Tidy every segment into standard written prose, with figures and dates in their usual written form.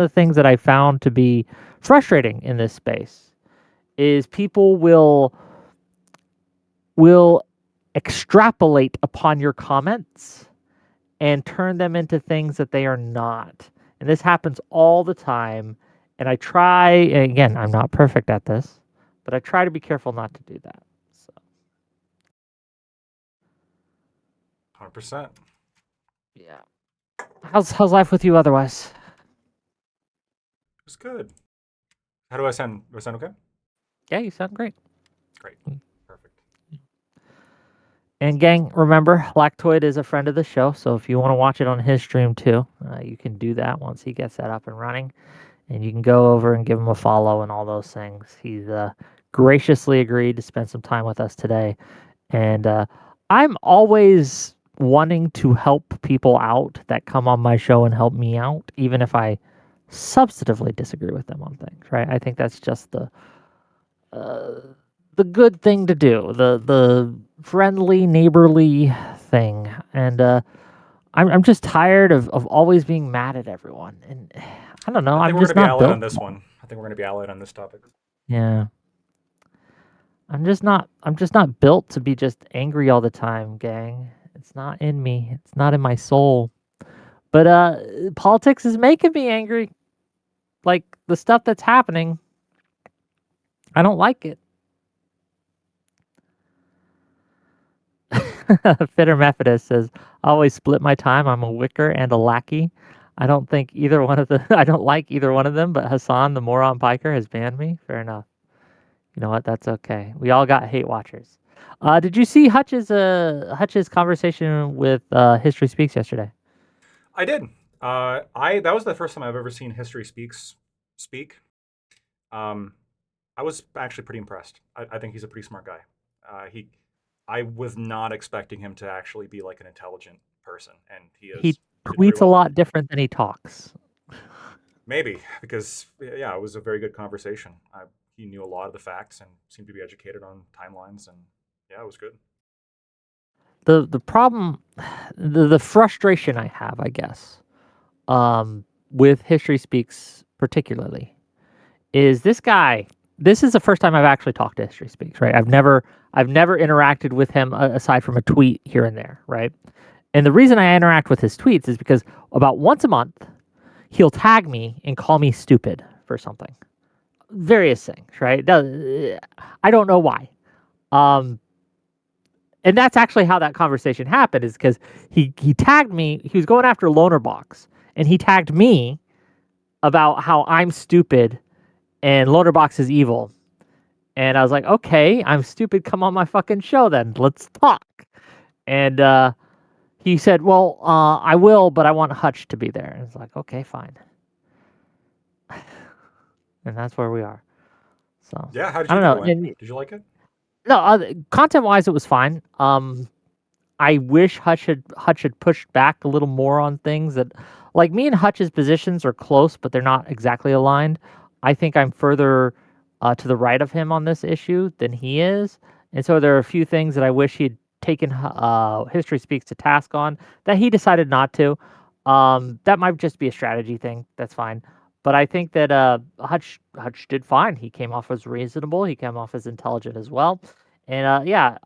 the things that I found to be frustrating in this space is people will extrapolate upon your comments and turn them into things that they are not. And this happens all the time. And I try, and again, I'm not perfect at this, but I try to be careful not to do that. So, 100%. yeah. How's life with you otherwise? It's good. How do I sound? Do I sound okay? Yeah, you sound great. Great. Perfect. And gang, remember, Lactoid is a friend of the show, so if you want to watch it on his stream too, you can do that once he gets that up and running. And you can go over and give him a follow and all those things. He's graciously agreed to spend some time with us today. And I'm always wanting to help people out that come on my show and help me out, even if I substantively disagree with them on things, right? I think that's just uh, the good thing to do, the friendly, neighborly thing. And I'm just tired of always being mad at everyone. And I don't know, I think I'm we're going to just be not allied on built. this one. I think we're going to be allied on this topic. Yeah. I'm just not built to be just angry all the time, gang. It's not in me. It's not in my soul. But politics is making me angry. Like the stuff that's happening, I don't like it. Fitter Methodist says, "I always split my time. I'm a wicker and a lackey. I don't think either one of the I don't like either one of them, but Hassan, the moron piker, has banned me. Fair enough. You know what? That's okay. We all got hate watchers. Did you see Hutch's conversation with History Speaks yesterday? I did. I That was the first time I've ever seen History Speaks speak. Um, I was actually pretty impressed. I think he's a pretty smart guy. He, I was not expecting him to actually be like an intelligent person, and he He did pretty tweets a well. lot different than he talks. Maybe because yeah, it was a very good conversation. He knew a lot of the facts and seemed to be educated on timelines, and yeah, it was good. The problem, the frustration I have, I guess, with History Speaks particularly, is this guy. This is the first time I've actually talked to History Speaks, right? I've never interacted with him aside from a tweet here and there, right? And the reason I interact with his tweets is because about once a month he'll tag me and call me stupid for something, various things, right? I don't know why. Um, and that's actually how that conversation happened, is because he tagged me. He was going after Loner Box, and he tagged me about how I'm stupid and Loner Box is evil. And I was like, okay, I'm stupid. Come on my fucking show then. Let's talk. And he said, well, I will, but I want Hutch to be there. And it's like, okay, fine. And that's where we are. So Yeah, how did I you don't think it know. went? And Did you like it? no, content wise, it was fine. I wish Hutch had pushed back a little more on things that, like me and Hutch's positions are close, but they're not exactly aligned. I think I'm further to the right of him on this issue than he is, and so there are a few things that I wish he'd taken History Speaks to task on that he decided not to. That might just be a strategy thing. That's fine. But I think that Hutch did fine. He came off as reasonable. He came off as intelligent as well. And yeah,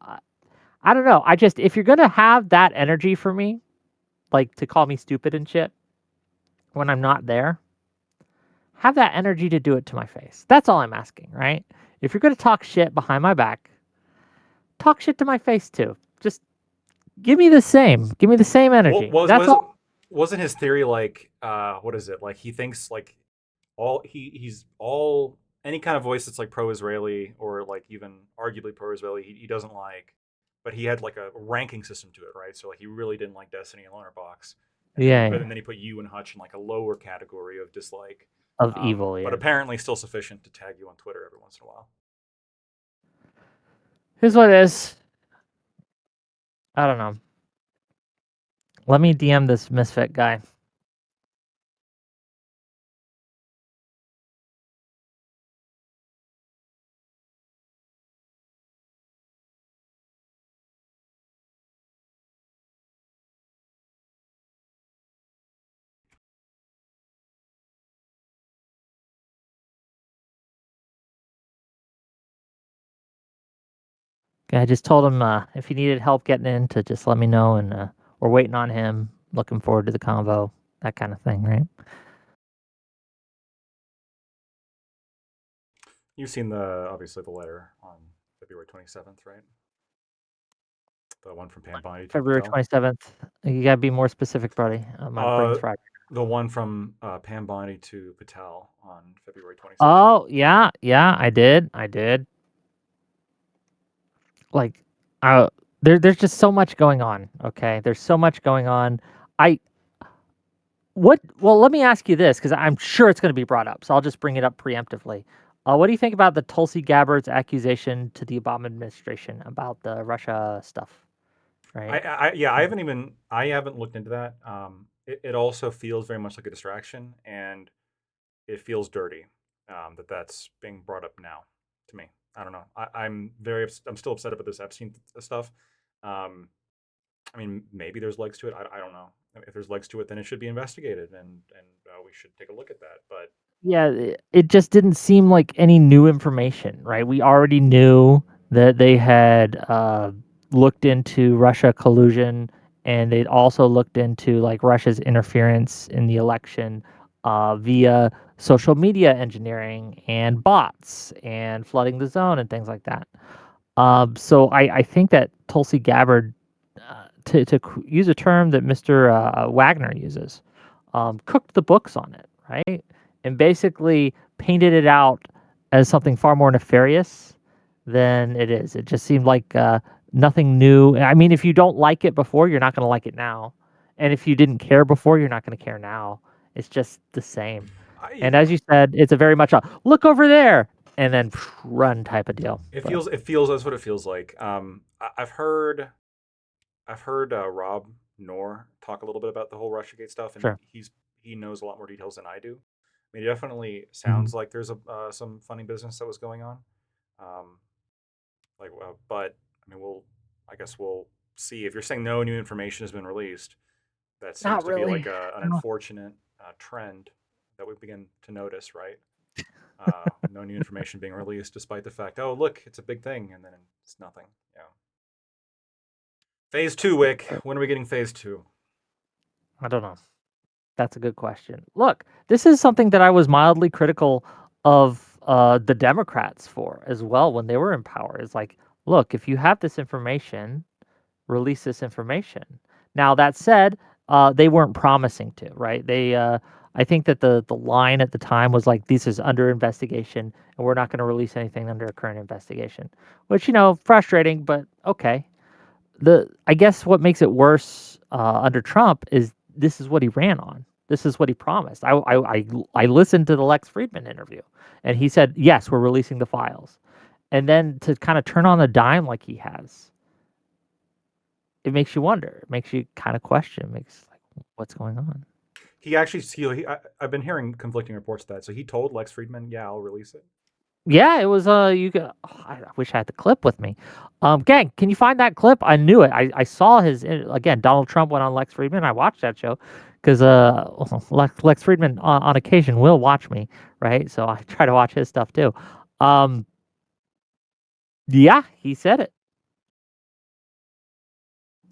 I don't know. I just, if you're gonna have that energy for me, like to call me stupid and shit when I'm not there, have that energy to do it to my face. That's all I'm asking, right? If you're gonna talk shit behind my back, talk shit to my face too. Just give me the same. Give me the same What energy. That's all. wasn't his theory like what is it? Like he thinks like he's all any kind of voice that's like pro-Israeli or like even arguably pro-Israeli he doesn't like, but he had like a ranking system to it, right? So like he really didn't like Destiny and Loner Box, Yeah, yeah. and then he put you and Hutch in like a lower category of dislike, Of evil. but Yeah. apparently still sufficient to tag you on Twitter every once in a while. Here's what it is. I don't know. Let me DM this misfit guy. I just told him if he needed help getting in to just let me know, and we're waiting on him. Looking forward to the convo, that kind of thing, right? You've seen the obviously the letter on February 27th, right? The one from Pam Bondi to February Patel. 27th. You gotta be more specific, buddy. My Uh, brain's fried. the one from Pam Bondi to Patel on February 27th. Oh yeah, yeah, I did. Like, uh, there's just so much going on. Okay, there's so much going on. I what? Well, let me ask you this because I'm sure it's going to be brought up. So I'll just bring it up preemptively. What do you think about the Tulsi Gabbard's accusation to the Obama administration about the Russia stuff? Right. Yeah, I haven't looked into that. It also feels very much like a distraction, and it feels dirty that's being brought up now to me. I don't know. I'm still upset about this Epstein stuff. Um, I mean, maybe there's legs to it. I don't know. If there's legs to it, then it should be investigated, and we should take a look at that. But Yeah, it just didn't seem like any new information, right? We already knew that they had looked into Russia collusion, and they'd also looked into like Russia's interference in the election via social media engineering and bots and flooding the zone and things like that. So I think that Tulsi Gabbard, to use a term that Mr. Wagner uses, cooked the books on it, right? And basically painted it out as something far more nefarious than it is. It just seemed like nothing new. I mean, if you don't like it before, you're not going to like it now. And if you didn't care before, you're not going to care now. It's just the same. And I, as you said, it's a very much a look over there and then run type of deal. But it feels that's what it feels like. I've heard Rob Noor talk a little bit about the whole RussiaGate stuff, and sure. he knows a lot more details than I do. I mean, it definitely Mhm. sounds like there's some funny business that was going on. Um, but I mean, I guess we'll see. If you're saying no new information has been released, that seems Not to be like really. an No. unfortunate trend that we begin to notice, right? No new information being released, despite the fact, oh look, it's a big thing, and then it's nothing. Yeah. Phase two, Wick. When are we getting phase two? I don't know. That's a good question. Look, this is something that I was mildly critical of the Democrats for as well when they were in power. It's like, look, if you have this information, release this information. Now that said, they weren't promising to, right? I think that the line at the time was like, "This is under investigation, and we're not going to release anything under a current investigation," which frustrating, but okay. I guess what makes it worse under Trump is this is what he ran on. This is what he promised. I listened to the Lex Friedman interview, and he said yes, we're releasing the files, and then to kind of turn on the dime like he has, it makes you wonder. It makes you kind of question. It makes like what's going on. He actually, I've been hearing conflicting reports of that. So he told Lex Friedman, "Yeah, I'll release it." Yeah, it was you got I wish I had the clip with me. Gang, can you find that clip? I knew it. I saw again, Donald Trump went on Lex Friedman. I watched that show because Lex Friedman on occasion will watch me, right? So I try to watch his stuff too. Um yeah, he said it.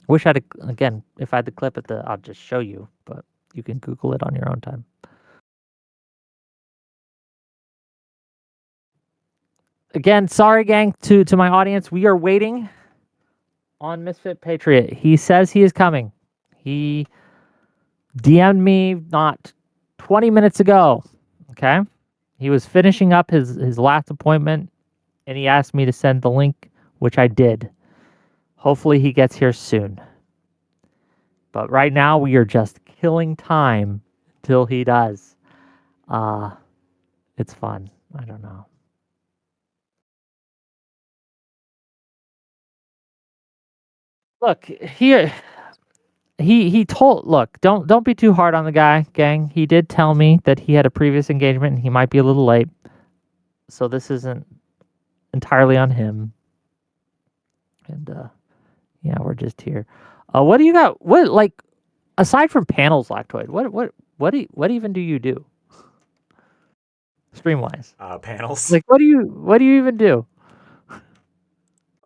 Wish I had again, if I had the clip I'll just show you, but you can Google it on your own time. Again, sorry gang to my audience. We are waiting on Misfit Patriot. He says he is coming. He DM'd me not 20 minutes ago. Okay. He was finishing up his last appointment and he asked me to send the link, which I did. Hopefully he gets here soon. But right now we are just killing time till he does. Uh it's fun. I don't know. Look, here he told look, don't be too hard on the guy, gang. He did tell me that he had a previous engagement and he might be a little late. So this isn't entirely on him. And yeah, we're just here. What do you got? What like aside from panels, Lactoid? What even do you do stream wise? Panels. Like what do you even do?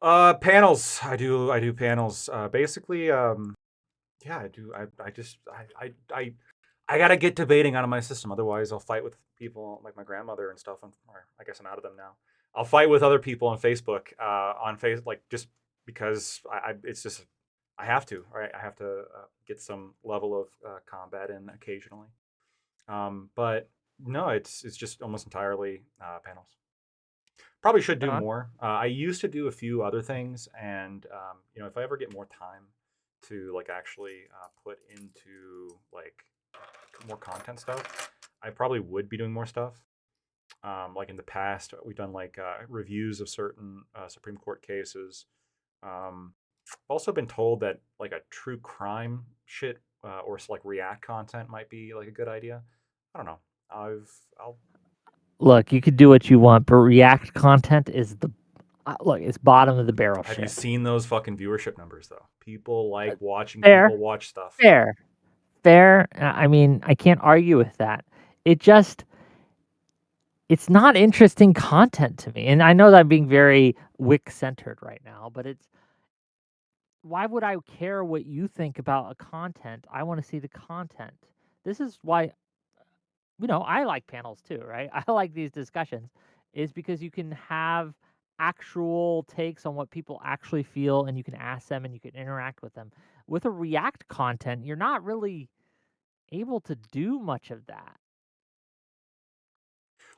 Panels. I do panels. Basically, yeah, I do. I just I gotta get debating out of my system. Otherwise, I'll fight with people like my grandmother and stuff. Or I guess I'm out of them now. I'll fight with other people on Facebook. On face like just because it's just I have to. Right, I have to get some level of combat in occasionally. But no, it's just almost entirely panels. Probably should do Uh, more. I used to do a few other things, and if I ever get more time to like actually put into like more content stuff, I probably would be doing more stuff. Like in the past, we've done like reviews of certain Supreme Court cases. I've also been told that like a true crime shit or like React content might be like a good idea. I don't know. I'll Look, you could do what you want, but React content is look, it's bottom of the barrel Have you shit. seen those fucking viewership numbers though? People Uh, like watching fair, people watch stuff. fair, fair. I mean, I can't argue with that. It just it's not interesting content to me. And I know that I'm being very Wick centered right now, but it's why would I care what you think about a content? I want to see the content. This is why I like panels too, right? I like these discussions is because you can have actual takes on what people actually feel and you can ask them and you can interact with them. With a React content, you're not really able to do much of that.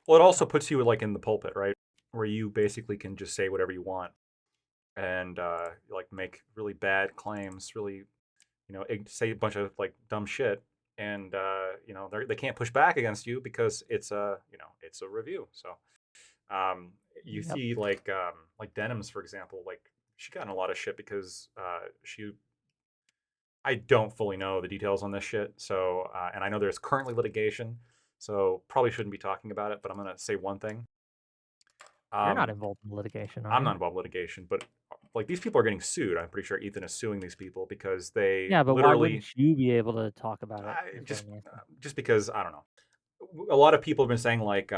Well, it also So, puts you like in the pulpit, right? Where you basically can just say whatever you want and like make really bad claims, really say a bunch of like dumb shit, and they can't push back against you because it's a review. So you yep, see like Denims, for example, like she got in a lot of shit because she I don't fully know the details on this shit. So, and I know there's currently litigation, so probably shouldn't be talking about it. But I'm gonna say one thing. you're not Um, involved in litigation, are I'm you? not involved in litigation, but like these people are getting sued. I'm pretty sure Ethan is suing these people because they Yeah, but why literally wouldn't you be able to talk about it? I, Is what just I'm asking. just because I don't know. A lot of people have been saying like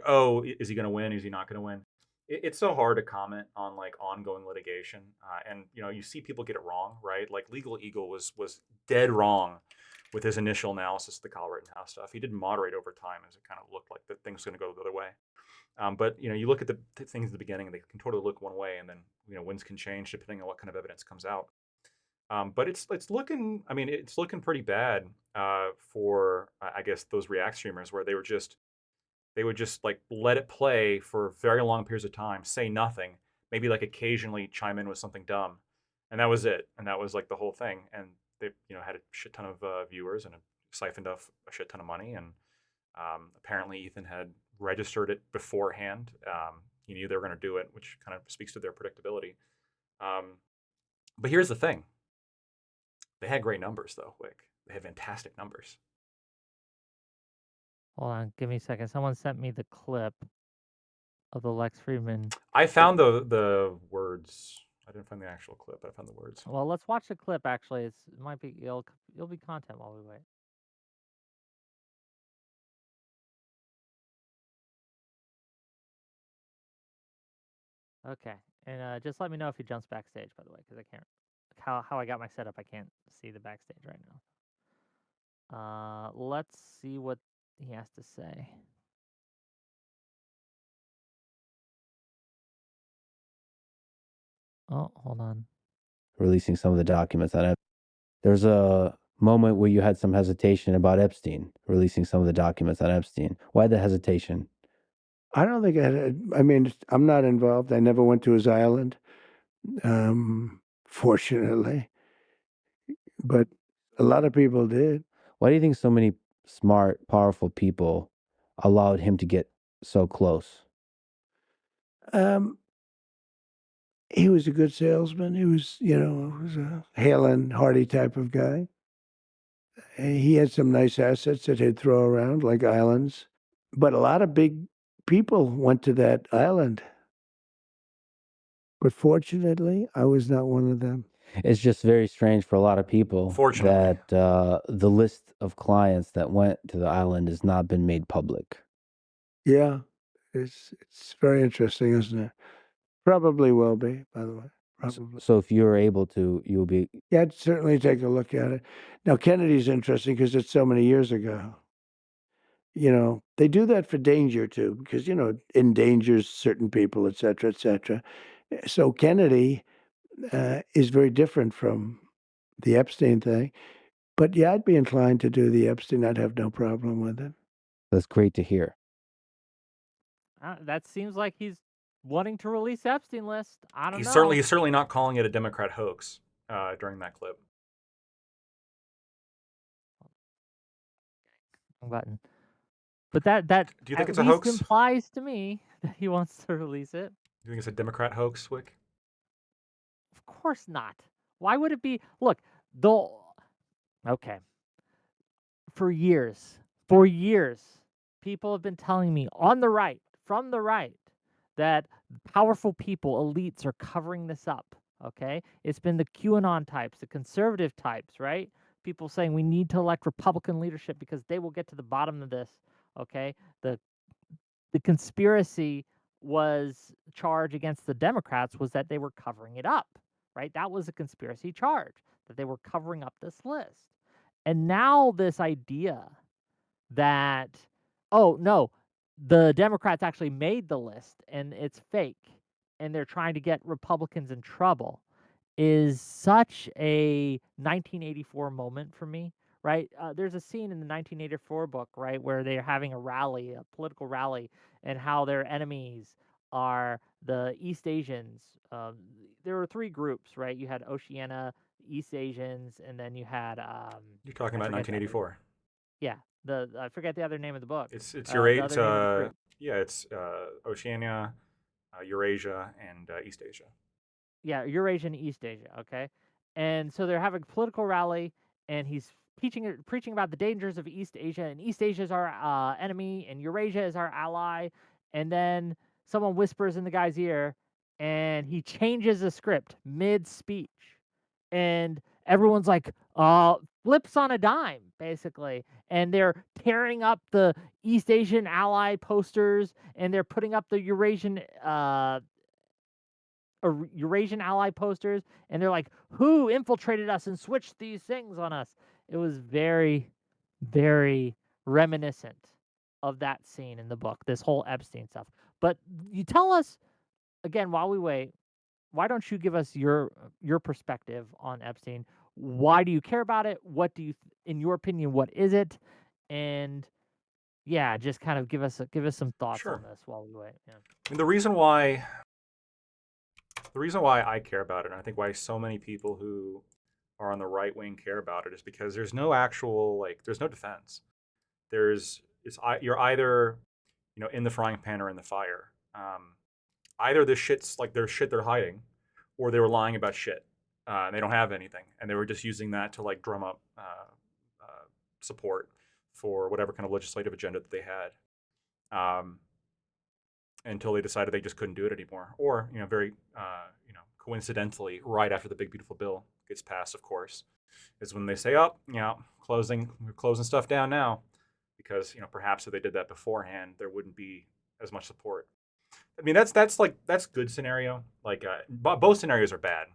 oh, is he gonna win? Is he not gonna win? It's so hard to comment on like ongoing litigation, and you see people get it wrong, right? Like Legal Eagle was dead wrong with his initial analysis of the Kyle Rittenhouse stuff. He did moderate over time as it kind of looked like the things going to go the other way. But you look at the things at the beginning, and they can totally look one way, and then winds can change depending on what kind of evidence comes out. But it's looking, I mean, it's looking pretty bad for I guess those React streamers where they would just like let it play for very long periods of time, say nothing, maybe like occasionally chime in with something dumb, and that was it, and that was like the whole thing, and they had a shit ton of viewers and siphoned off a shit ton of money, and apparently Ethan had registered it beforehand. He knew they were going to do it, which kind of speaks to their predictability. Um, but here's the thing: they had great numbers, though. Wick, they had fantastic numbers. Hold on, give me a second. Someone sent me the clip of the Lex Friedman. I found the words. I didn't find the actual clip. I found the words. Well, let's watch the clip. Actually, it might be it'll be content while we wait. Okay, and just let me know if he jumps backstage. By the way, because I can't how I got my setup. I can't see the backstage right now. Let's see what he has to say. Oh, hold on. Releasing some of the documents on it. There's a moment where you had some hesitation about Epstein, releasing some of the documents on Epstein. Why the hesitation? I don't think I mean, I'm not involved. I never went to his island, fortunately, but a lot of people did. Why do you think so many smart, powerful people allowed him to get so close? Um, he was a good salesman. He was, was a hale and hearty type of guy. He had some nice assets that he'd throw around, like islands. But a lot of big people went to that island. But fortunately, I was not one of them. It's just very strange for a lot of people Fortunately, that the list of clients that went to the island has not been made public. Yeah, it's very interesting, isn't it? Probably will be, by the way. Probably. So if you're able to, you'll be. Yeah, I'd certainly take a look at it. Now, Kennedy's interesting because it's so many years ago. They do that for danger too, because, endangers certain people, et cetera, et cetera. So Kennedy is very different from the Epstein thing. But yeah, I'd be inclined to do the Epstein. I'd have no problem with it. That's great to hear. That seems like he's wanting to release Epstein list. I don't He's know. certainly not calling it a Democrat hoax during that clip. Button. But that Do you think at it's a least hoax? implies to me that he wants to release it. Do you think it's a Democrat hoax, Wick? Of course not. Why would it be? Look, the okay. For years, people have been telling me from the right, that powerful people, elites, are covering this up. Okay, it's been the QAnon types, the conservative types, right? People saying we need to elect Republican leadership because they will get to the bottom of this. Okay, the conspiracy was charge against the Democrats was that they were covering it up, right? That was a conspiracy charge, that they were covering up this list. And now this idea that, oh no, the Democrats actually made the list and it's fake and they're trying to get Republicans in trouble is such a 1984 moment for me, right? There's a scene in the 1984 book, right, where they're having a rally, a political rally, and how their enemies are the East Asians. There were three groups, right? You had Oceania, East Asians, and then you had You're talking I about forget the other- 1984. Yeah, I forget the other name of the book. It's The Eurasia. other name of the group. Yeah, it's Oceania, Eurasia, and East Asia. Yeah, Eurasia and East Asia, okay? And so they're having a political rally, and he's preaching about the dangers of East Asia, and East Asia is our enemy, and Eurasia is our ally. And then someone whispers in the guy's ear, and he changes the script mid-speech. And everyone's like, flips on a dime, basically. And they're tearing up the East Asian ally posters, and they're putting up the Eurasian ally posters, and they're like, who infiltrated us and switched these things on us? It was very, very reminiscent of that scene in the book, this whole Epstein stuff. But you tell us, again, while we wait, why don't you give us your perspective on Epstein? Why do you care about it? What do you, in your opinion, what is it? And yeah, just kind of give us some thoughts Sure. on this while we wait. Yeah. I mean, the reason why I care about it, and I think why so many people who are on the right wing care about it, is because there's no actual there's no defense. You're either in the frying pan or in the fire. Either this shit's there's shit they're hiding, or they were lying about shit. And they don't have anything, and they were just using that to drum up support for whatever kind of legislative agenda that they had. Until they decided they just couldn't do it anymore, or very coincidentally, right after the big beautiful bill gets passed, of course, is when they say, "Oh, we're closing stuff down now," because perhaps if they did that beforehand, there wouldn't be as much support. I mean, that's good scenario. Both scenarios are bad.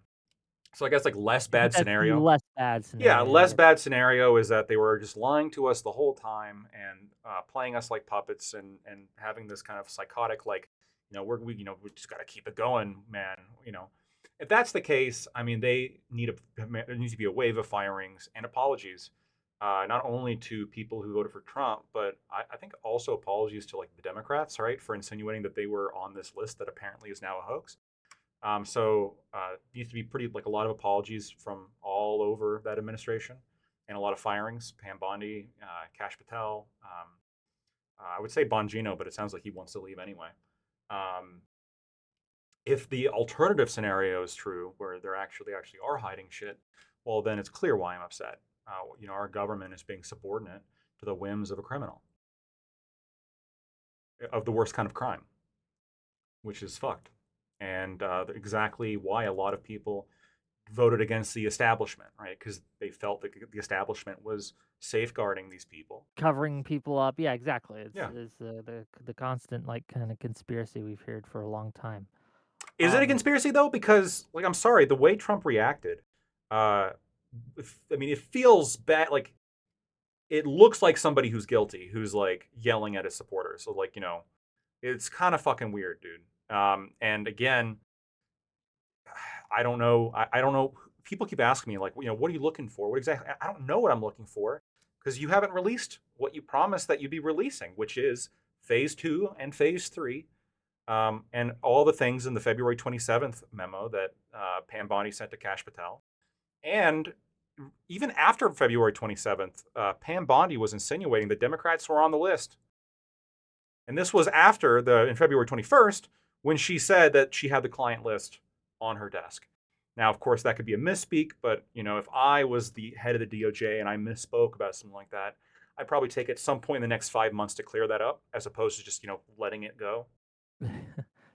So I guess less bad That's the scenario. less bad scenario. Yeah, less bad scenario is that they were just lying to us the whole time and playing us like puppets and having this kind of psychotic we just got to keep it going, man. If that's the case, I mean there needs to be a wave of firings and apologies, not only to people who voted for Trump, but I think also apologies to the Democrats, right, for insinuating that they were on this list that apparently is now a hoax. So needs to be pretty a lot of apologies from all over that administration, and a lot of firings. Pam Bondi, Kash Patel. I would say Bongino, but it sounds like he wants to leave anyway. If the alternative scenario is true, where they're actually are hiding shit, well, then it's clear why I'm upset. Our government is being subordinate to the whims of a criminal, of the worst kind of crime, which is fucked. And exactly why a lot of people voted against the establishment, right? Because they felt that the establishment was safeguarding these people, covering people up. Yeah, exactly. It's Yeah. the constant kind of conspiracy we've heard for a long time. Is it a conspiracy though? Because like I'm sorry, the way Trump reacted, I mean, it feels bad. Like it looks like somebody who's guilty, who's like yelling at his supporters. So like it's kind of fucking weird, dude. And again, I don't know. I don't know. People keep asking me like, what are you looking for? What exactly? I don't know what I'm looking for because you haven't released what you promised that you'd be releasing, which is phase 2 and phase 3. And all the things in the February 27th memo that Pam Bondi sent to Kash Patel. And even after February 27th, Pam Bondi was insinuating that Democrats were on the list. And this was after in February 21st, when she said that she had the client list on her desk. Now, of course, that could be a misspeak, but if I was the head of the DOJ and I misspoke about something like that, I'd probably take it some point in the next 5 months to clear that up, as opposed to just letting it go.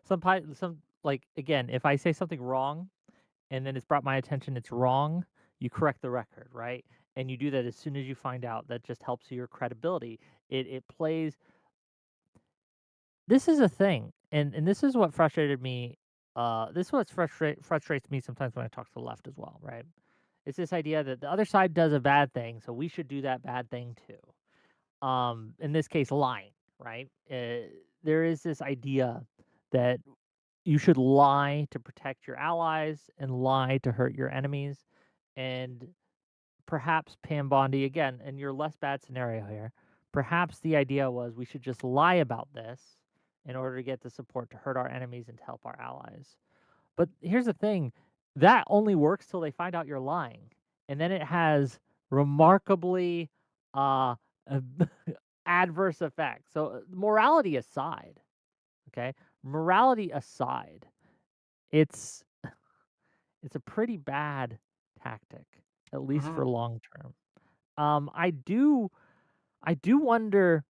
some like again, if I say something wrong and then it's brought my attention it's wrong, you correct the record, right? And you do that as soon as you find out. That just helps your credibility. It plays. This is a thing, and this is what frustrated me. This is what frustrates me sometimes when I talk to the left as well, right? It's this idea that the other side does a bad thing, so we should do that bad thing too. In this case, lying, right? There is this idea that you should lie to protect your allies and lie to hurt your enemies. And perhaps Pam Bondi, again, in your less bad scenario here, perhaps the idea was we should just lie about this in order to get the support to hurt our enemies and to help our allies. But here's the thing, that only works till they find out you're lying. And then it has remarkably uh, adverse effects. So morality aside, okay? Morality aside, it's a pretty bad tactic, at least for long term. I do wonder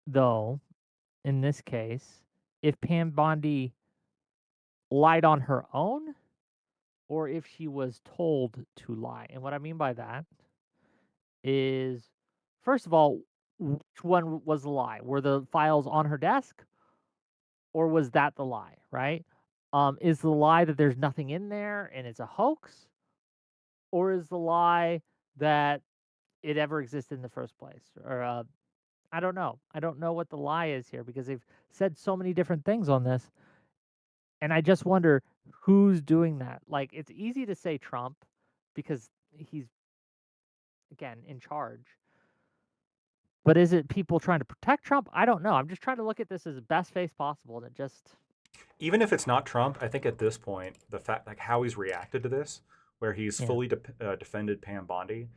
though, in this case, if Pam Bondi lied on her own or if she was told to lie. And what I mean by that is, first of all, which one was the lie? Were the files on her desk or was that the lie, right? Is the lie that there's nothing in there and it's a hoax? Or is the lie that it ever existed in the first place? Or I don't know. I don't know what the lie is here because they've said so many different things on this. And I just wonder who's doing that. Like, it's easy to say Trump because he's, again, in charge. But is it people trying to protect Trump? I don't know. I'm just trying to look at this as the best face possible. And it just. Even if it's not Trump, I think at this point, the fact, like how he's reacted to this, where he's fully defended Pam Bondi,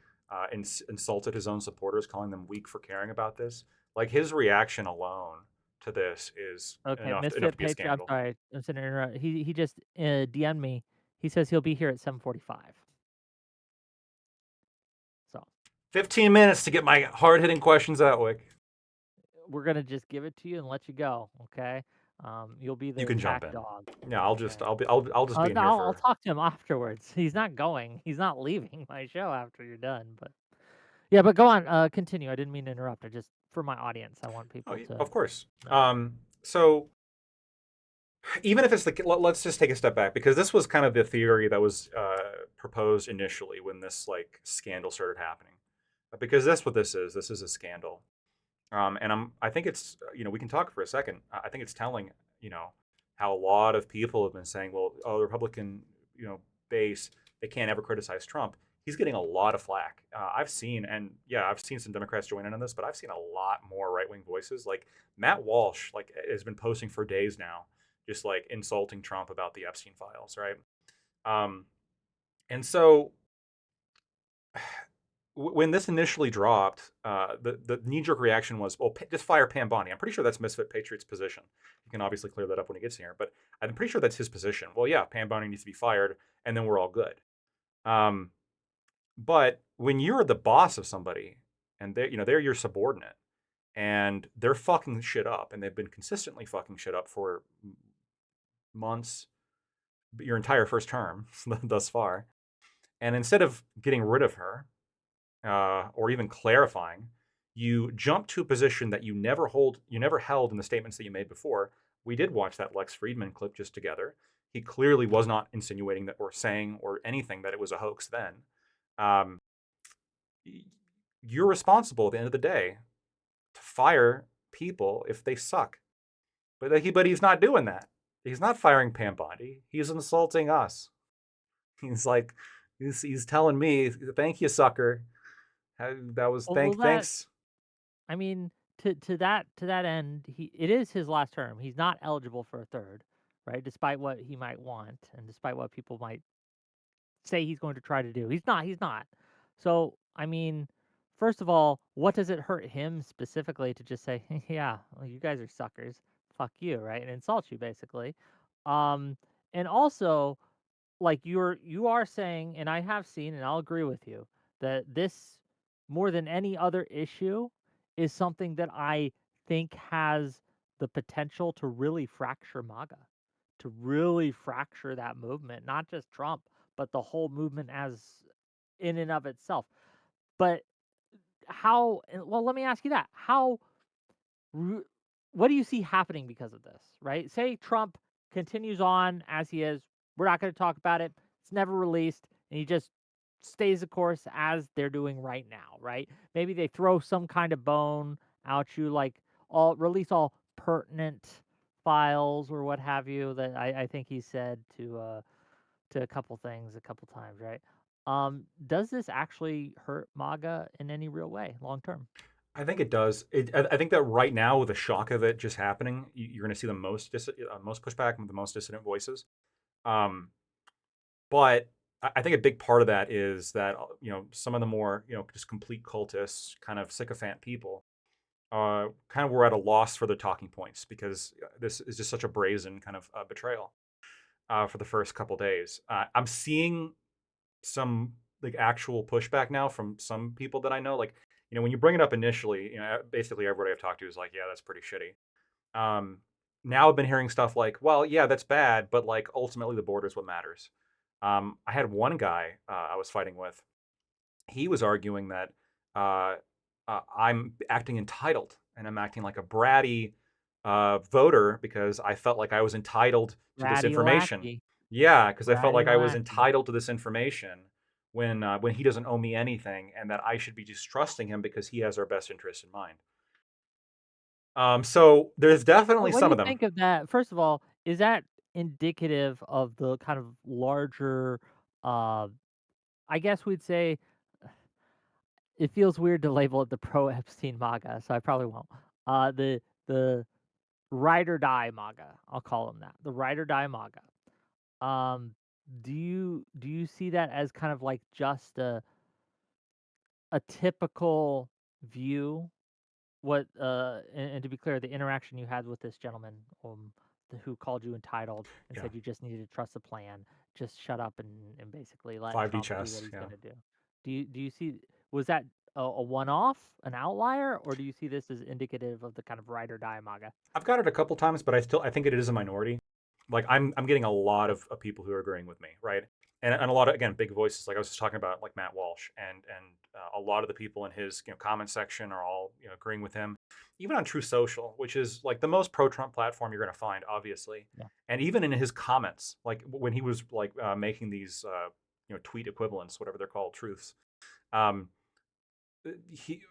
insulted his own supporters, calling them weak for caring about this, like his reaction alone to this is Okay, enough to Misfit be a Patriot. I'm scandal. sorry. I'm sitting interrupt. He just DM'd me. He says he'll be here at 7:45. So 15 minutes to get my hard-hitting questions out, Wick. we're gonna just give it to you and let you go. Okay. You'll be the You can jump attack in. dog. Yeah, I'll just be in No, here I'll for. talk to him afterwards. He's not going. He's not leaving my show after you're done. But yeah, but go on. Continue. I didn't mean to interrupt. I just for my audience, I want people to. Of course. know. So even if it's let's just take a step back because this was kind of the theory that was proposed initially when this like scandal started happening, because that's what this is. This is a scandal, and I think it's we can talk for a second. I think it's telling how a lot of people have been saying, well, the Republican base, they can't ever criticize Trump. He's getting a lot of flack. I've seen some Democrats join in on this, but I've seen a lot more right wing voices. Like Matt Walsh, like has been posting for days now, just like insulting Trump about the Epstein files, right? And so when this initially dropped, the knee jerk reaction was, well, just fire Pam Bondi. I'm pretty sure that's Misfit Patriot's position. You can obviously clear that up when he gets here, but I'm pretty sure that's his position. Well, yeah, Pam Bondi needs to be fired, and then we're all good. But when you're the boss of somebody and they're your subordinate and they're fucking shit up and they've been consistently fucking shit up for months, your entire first term thus far, and instead of getting rid of her or even clarifying, you jump to a position that you never held in the statements that you made before We did watch that Lex Friedman clip just together. He clearly was not insinuating that or saying or anything that it was a hoax then. Um, you're responsible at the end of the day to fire people if they suck. But he's not doing that. He's not firing Pam Bondi. He's insulting us. He's like, he's telling me, "Thank you, sucker. That was Well, that thanks." I mean, to that end, it is his last term. He's not eligible for a third, right? Despite what he might want, and despite what people might say he's going to try to do, he's not. He's not. So, I mean, first of all, what does it hurt him specifically to just say, "Yeah, well, you guys are suckers. Fuck you," right, and insult you basically. Um, and also, like you are saying, and I have seen, and I'll agree with you that this more than any other issue is something that I think has the potential to really fracture MAGA, to really fracture that movement, not just Trump, but the whole movement as in and of itself. But well, let me ask you that. Ru- what do you see happening because of this, right? Say Trump continues on as he is. We're not going to talk about it. It's never released, and he just stays the course as they're doing right now, right? Maybe they throw some kind of bone out you, like release all pertinent files or what have you. That I think he said to a couple things a couple times, right? Does this actually hurt MAGA in any real way long term? I think it does. I think that right now, with the shock of it just happening, you're going to see the most pushback and the most dissident voices. Um, but I think a big part of that is that some of the more just complete cultists, kind of sycophant people, kind of were at a loss for their talking points because this is just such a brazen kind of betrayal for the first couple days. I'm seeing some like actual pushback now from some people that I know. Like, when you bring it up initially, basically everybody I've talked to is like, yeah, that's pretty shitty. Um, Now I've been hearing stuff like, well, yeah, that's bad, but like ultimately the border is what matters. I had one guy I was fighting with. He was arguing that uh, I'm acting entitled and I'm acting like a bratty voter because I felt like I was entitled to this Ratty information. lackey. Yeah, because I felt Ratty like I was lackey. entitled to this information when he doesn't owe me anything, and that I should be just trusting him because he has our best interests in mind. So there's definitely What do some you of them. think of that? First of all, is that indicative of the kind of larger, uh, I guess we'd say it feels weird to label it the pro Epstein MAGA, so I probably won't. The ride or die MAGA, I'll call them that. The ride or die MAGA. Um, do you see that as kind of like just a typical view? What and to be clear, the interaction you had with this gentleman, who called you entitled and Yeah, said you just needed to trust the plan, just shut up and basically let 5D Trump do what chess. he's Yeah. gonna do. Do you see, was that a one-off, an outlier, or do you see this as indicative of the kind of ride or die MAGA? I've got it a couple times, but I think it is a minority. Like I'm getting a lot of people who are agreeing with me, right? And a lot of, again, big voices. Like I was just talking about, like Matt Walsh, and a lot of the people in his comment section are all agreeing with him. Even on True Social, which is like the most pro-Trump platform you're going to find, obviously, Yeah. and even in his comments, like when he was like making these tweet equivalents, whatever they're called, truths. Um, he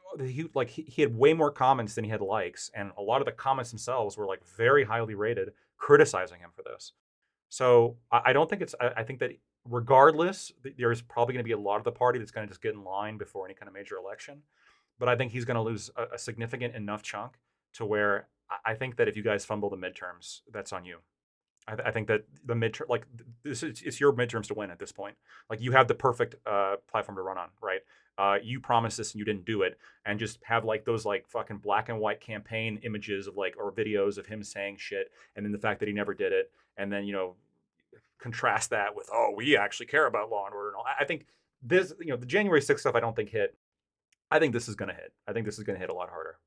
had way more comments than he had likes, and a lot of the comments themselves were like very highly rated, criticizing him for this. So I don't think it's. I think that regardless, there's probably going to be a lot of the party that's going to just get in line before any kind of major election. But I think he's going to lose a significant enough chunk to where I think that if you guys fumble the midterms, that's on you. I think that the midterm, like this is, it's your midterms to win at this point. Like you have the perfect platform to run on, right? You promised this and you didn't do it, and just have like those like fucking black and white campaign images of like, or videos of him saying shit, and then the fact that he never did it, and then contrast that with, oh, we actually care about law and order and all. I think this, the January 6th stuff, I don't think hit. I think this is going to hit. I think this is going to hit a lot harder.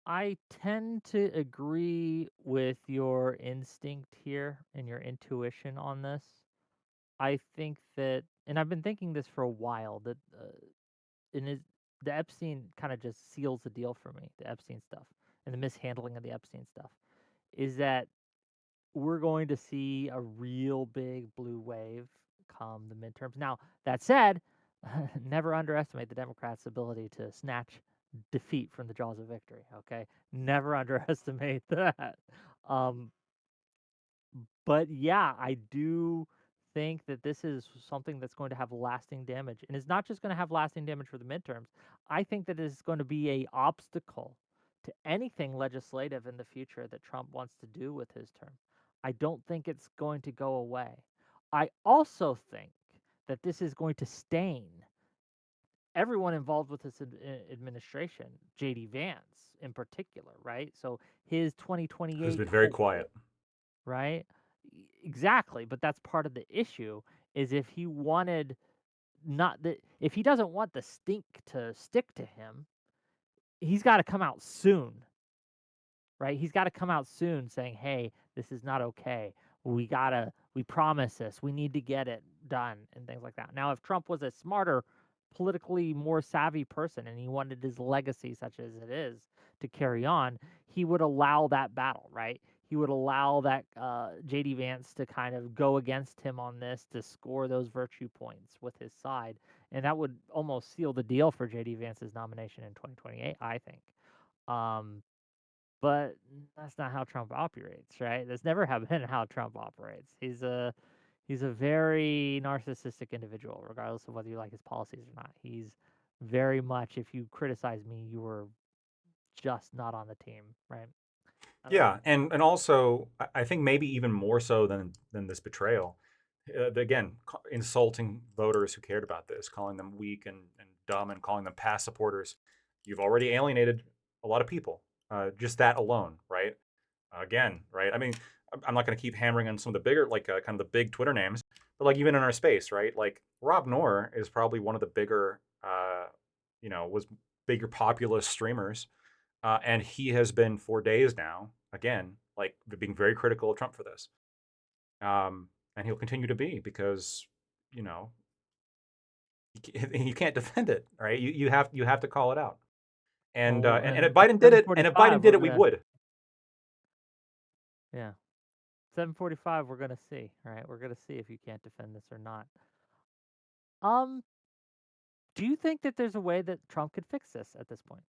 I tend to agree with your instinct here and your intuition on this. I think that, and I've been thinking this for a while, that and is the Epstein kind of just seals the deal for me, the Epstein stuff. and the mishandling of the Epstein stuff, is that we're going to see a real big blue wave come the midterms. Now, that said, never underestimate the Democrats' ability to snatch defeat from the jaws of victory, okay? Never underestimate that. Um, but yeah, I do think that this is something that's going to have lasting damage. And it's not just going to have lasting damage for the midterms. I think that it's going to be a obstacle to anything legislative in the future that Trump wants to do with his term. I don't think it's going to go away. I also think that this is going to stain everyone involved with this administration, JD Vance in particular, right? So his Who's 2028 been very hopeful, quiet. right? Exactly, but that's part of the issue is if he wanted not that if he doesn't want the stink to stick to him, he's got to come out soon, right? He's got to come out soon saying, "Hey, this is not okay. We promise this. We need to get it done," and things like that. Now, if Trump was a smarter, politically more savvy person and he wanted his legacy, such as it is, to carry on, he would allow that battle, right? He would allow that JD Vance to kind of go against him on this to score those virtue points with his side, and that would almost seal the deal for JD Vance's nomination in 2028, I think. Um, but that's not how Trump operates, right? That's never have been how Trump operates. He's a very narcissistic individual, regardless of whether you like his policies or not. He's very much, if you criticize me, you were just not on the team, right? Yeah, and also I think maybe even more so than this betrayal. Again, insulting voters who cared about this, calling them weak and dumb, and calling them past supporters. You've already alienated a lot of people. Just that alone, right? Again, right? I mean, I'm not going to keep hammering on some of the bigger, like kind of the big Twitter names, but like even in our space, right? Like Rob Noor is probably one of the bigger, was bigger populist streamers, and he has been for days now, again, like being very critical of Trump for this. And he'll continue to be because, you know, you can't defend it, right? You have to call it out. And Well, and if at Biden did it, and if Biden 7:45, did we're it, we gonna would. yeah, 7:45, we're gonna see, right? We're gonna see if you can't defend this or not. Um, do you think that there's a way that Trump could fix this at this point?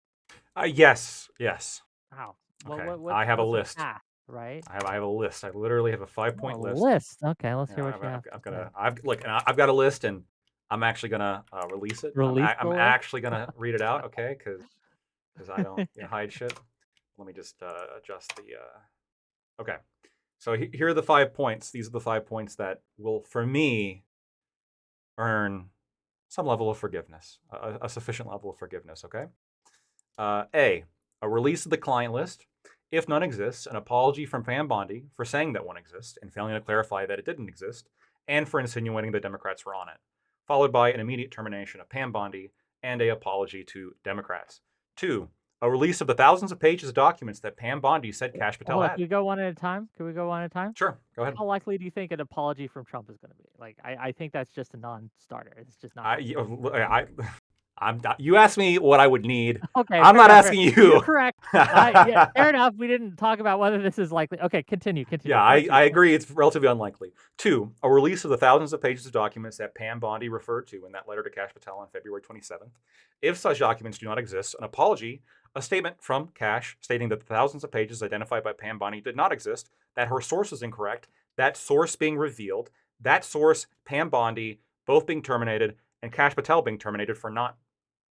Yes, yes. How? Okay, I have a What's the list. path, right? I have a list. I literally have a five Oh, a point list. list. Okay, let's Yeah, hear what you have to say. I've got a list, and I'm actually gonna release it. Release the I'm list. actually gonna read it out, okay? Because I don't hide shit. Let me just adjust the. Okay, so here are the 5 points. These are the 5 points that will, for me, earn some level of forgiveness, a sufficient level of forgiveness. Okay. A release of the client list. If none exists, an apology from Pam Bondi for saying that one exists and failing to clarify that it didn't exist, and for insinuating the Democrats were on it, followed by an immediate termination of Pam Bondi and a apology to Democrats. 2. A release of the thousands of pages of documents that Pam Bondi said Kash Patel Hold on, can had. we go one at a time? Can we go one at a time? Sure, go ahead. How likely do you think an apology from Trump is going to be? Like, I think that's just a non-starter. It's just not. You asked me what I would need. Okay, I'm fair not enough, asking You're you. correct. Yeah, fair enough. We didn't talk about whether this is likely. Okay, continue. Yeah, I agree. It's relatively unlikely. 2, a release of the thousands of pages of documents that Pam Bondi referred to in that letter to Kash Patel on February 27th. If such documents do not exist, an apology, a statement from Kash stating that the thousands of pages identified by Pam Bondi did not exist, that her source was incorrect, that source being revealed, that source, Pam Bondi, both being terminated, and Kash Patel being terminated for not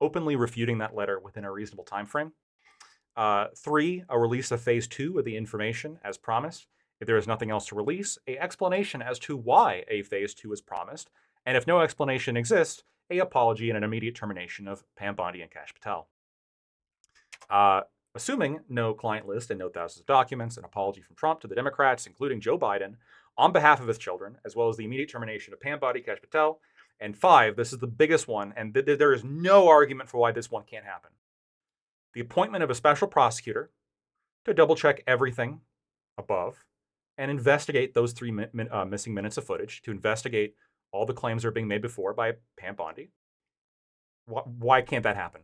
openly refuting that letter within a reasonable time frame. 3, a release of phase 2 of the information as promised. If there is nothing else to release, an explanation as to why a phase 2 is promised. And if no explanation exists, an apology and an immediate termination of Pam Bondi and Kash Patel. Assuming no client list and no thousands of documents, an apology from Trump to the Democrats, including Joe Biden, on behalf of his children, as well as the immediate termination of Pam Bondi, Kash Patel. And 5, this is the biggest one, and there is no argument for why this one can't happen. The appointment of a special prosecutor to double check everything above and investigate those 3 missing minutes of footage, to investigate all the claims that are being made before by Pam Bondi. Why can't that happen?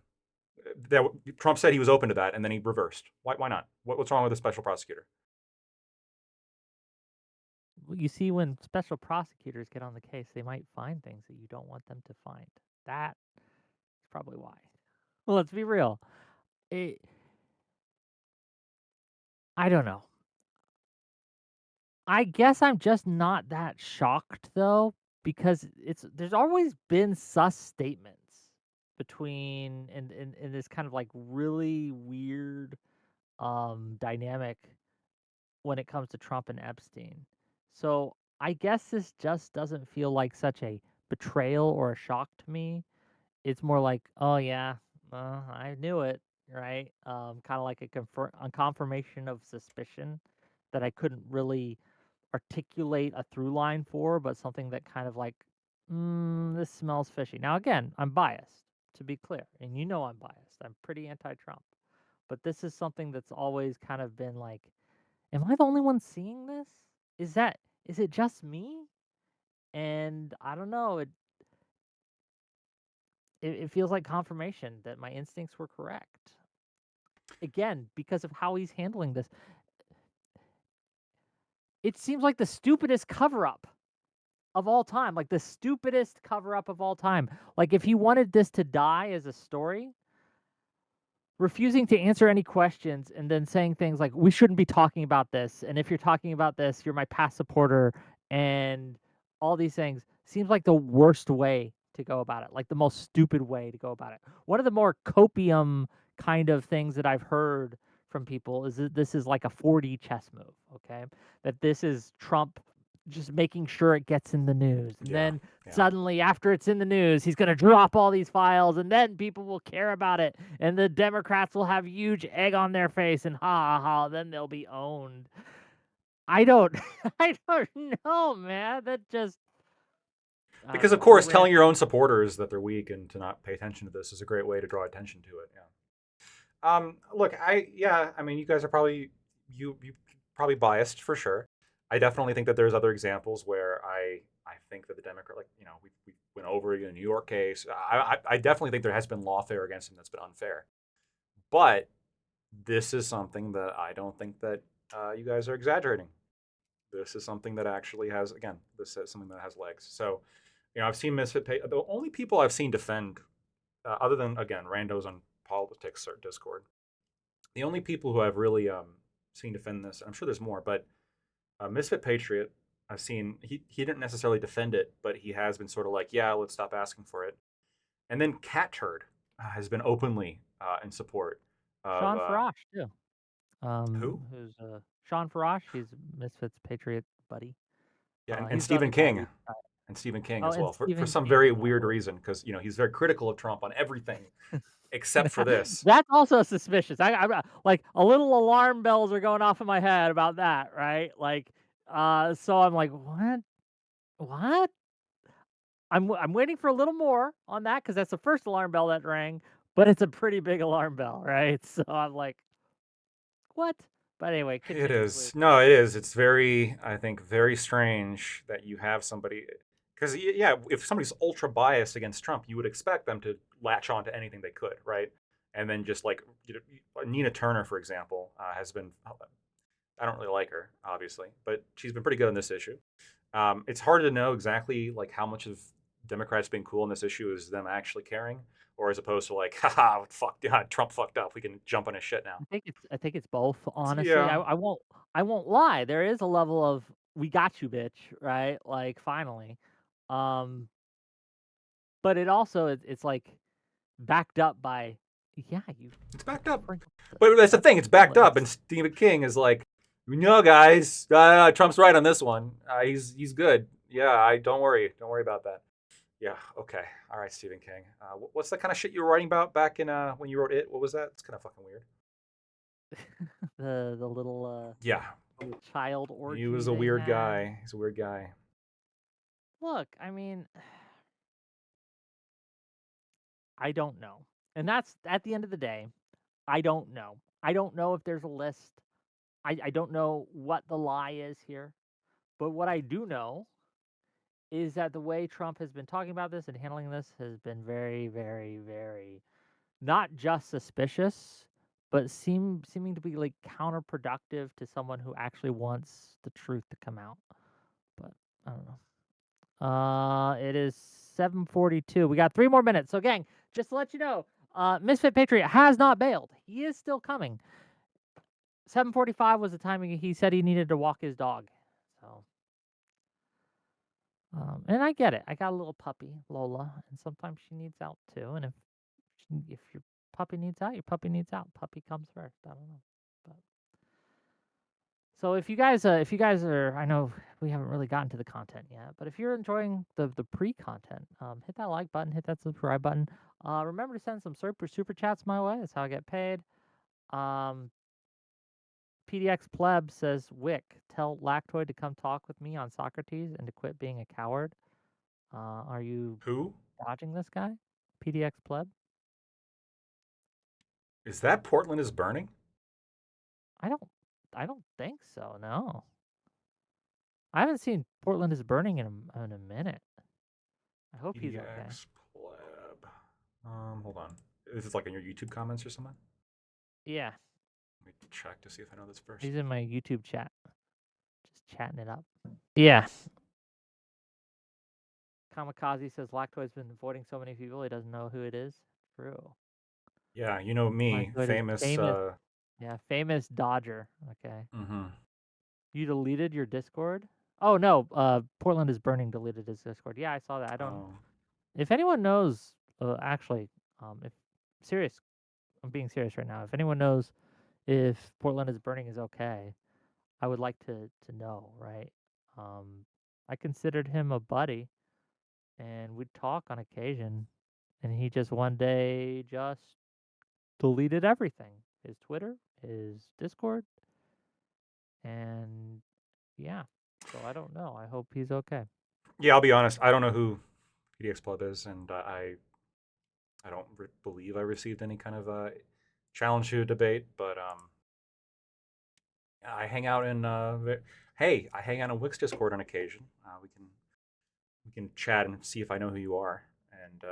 Trump said he was open to that, and then he reversed. Why not? What's wrong with a special prosecutor? Well, you see, when special prosecutors get on the case, they might find things that you don't want them to find. That is probably why. Well, let's be real. It, I don't know. I guess I'm just not that shocked though, because there's always been sus statements between in this kind of like really weird dynamic when it comes to Trump and Epstein. So I guess this just doesn't feel like such a betrayal or a shock to me. It's more like, oh yeah, I knew it, right? Kind of like a confirmation of suspicion that I couldn't really articulate a through line for, but something that kind of like, this smells fishy. Now again, I'm biased, to be clear, and you know I'm biased. I'm pretty anti-Trump, but this is something that's always kind of been like, am I the only one seeing this? Is that is it just me? And I don't know. It feels like confirmation that my instincts were correct. Again, because of how he's handling this, it seems like the stupidest cover up of all time, like the stupidest cover up of all time. Like if he wanted this to die as a story, refusing to answer any questions and then saying things like, we shouldn't be talking about this, and if you're talking about this, you're my past supporter, and all these things seems like the worst way to go about it, like the most stupid way to go about it. One of the more copium kind of things that I've heard from people is that this is like a 4D chess move, okay? That this is Trump just making sure it gets in the news. And Yeah, then yeah. suddenly, after it's in the news, he's going to drop all these files, and then people will care about it. And the Democrats will have huge egg on their face, and ha ha ha, then they'll be owned. I don't, I don't know, man. That just, I don't Because of know. We course, ran. telling your own supporters that they're weak and to not pay attention to this is a great way to draw attention to it. Yeah. Look, I mean, you guys are probably you probably biased for sure. I definitely think that there's other examples where I think that the Democrat, like we went over the New York case. I definitely think there has been lawfare against him that's been unfair. But this is something that I don't think that you guys are exaggerating. This is something that actually has, again, this is something that has legs. So, I've seen the only people I've seen defend, other than again randos on politics or Discord, the only people who I've really seen defend this, I'm sure there's more, but Misfit Patriot, I've seen he didn't necessarily defend it, but he has been sort of like, yeah, let's stop asking for it. And then Cat Turd has been openly in support of Sean Farash, too. who? Who's Sean Farash? He's Misfits Patriot buddy. Yeah, and He's the other Stephen guy King. we. And Stephen King Oh, as and well, for Stephen some King. very Yeah, weird well, reason, because he's very critical of Trump on everything except for this. that's also suspicious. I'm like a little alarm bells are going off in my head about that, right? Like, so I'm like, what? What? I'm waiting for a little more on that because that's the first alarm bell that rang, but it's a pretty big alarm bell, right? So I'm like, what? But anyway, It continue, please. is. No, it is. It's very, I think, very strange that you have somebody. Because, yeah, if somebody's ultra biased against Trump, you would expect them to latch on to anything they could, right? And then just like Nina Turner, for example, has been. I don't really like her, obviously, but she's been pretty good on this issue. It's hard to know exactly like how much of Democrats being cool on this issue is them actually caring, or as opposed to like, haha, fuck, yeah, Trump fucked up. We can jump on his shit now. I think it's both, honestly. Yeah, I won't lie. There is a level of we got you, bitch, right? Like finally. Um but it also it's like backed up by yeah, you it's backed up. sprinkled But that's the that's thing. It's backed up, and ridiculous. Stephen King is like, no, guys, Trump's right on this one. He's good. Yeah, I don't worry about that. Yeah, okay, all right, Stephen King. What's the kind of shit you were writing about back in when you wrote it? What was that? It's kind of fucking weird. The Yeah, little child he orgy was a they weird had. guy. He's a weird guy. Look, I mean, I don't know. And that's at the end of the day, I don't know. I don't know if there's a list. I don't know what the lie is here. But what I do know is that the way Trump has been talking about this and handling this has been very, very, very not just suspicious, but seeming to be like counterproductive to someone who actually wants the truth to come out. But I don't know. It is 7:42. We got 3 more minutes. So gang, just to let you know, Misfit Patriot has not bailed. He is still coming. 7:45 was the timing he said he needed to walk his dog. So and I get it. I got a little puppy, Lola, and sometimes she needs out too. And if your puppy needs out, your puppy needs out. Puppy comes first. I don't know. But so if you guys are, I know we haven't really gotten to the content yet, but if you're enjoying the pre-content, hit that like button, hit that subscribe button. Remember to send some super chats my way. That's how I get paid. PDX Pleb says, Wick, tell Lactoid to come talk with me on Socrates and to quit being a coward. Are you Who? dodging this guy? PDX Pleb? Is that Portland is burning? I don't think so, no. I haven't seen Portland is burning in a minute. I hope he's okay. PDX Pleb. Hold on. This is like in your YouTube comments or something? Yeah, Let me check to see if I know this first. he's in my YouTube chat. Just chatting it up. Yeah. Kamikaze says Lactoid's been avoiding so many people he doesn't know who it is. True. Yeah, you know me, Lactoid is famous. famous. Yeah, famous Dodger. Okay. Mm-hmm. You deleted your Discord? Oh no, Portland is burning deleted his Discord. Yeah, I saw that. I don't. Oh. If anyone knows, actually, if serious, I'm being serious right now. If anyone knows if Portland is burning is okay, I would like to know. Right. I considered him a buddy, and we'd talk on occasion, and he just one day just deleted everything: his Twitter, his Discord, and yeah. So I don't know. I hope he's okay. Yeah, I'll be honest. I don't know who PDX Pleb is, and I don't believe I received any kind of challenge to a debate. But I hang out in hey, I hang out in Wix Discord on occasion. We can chat and see if I know who you are. And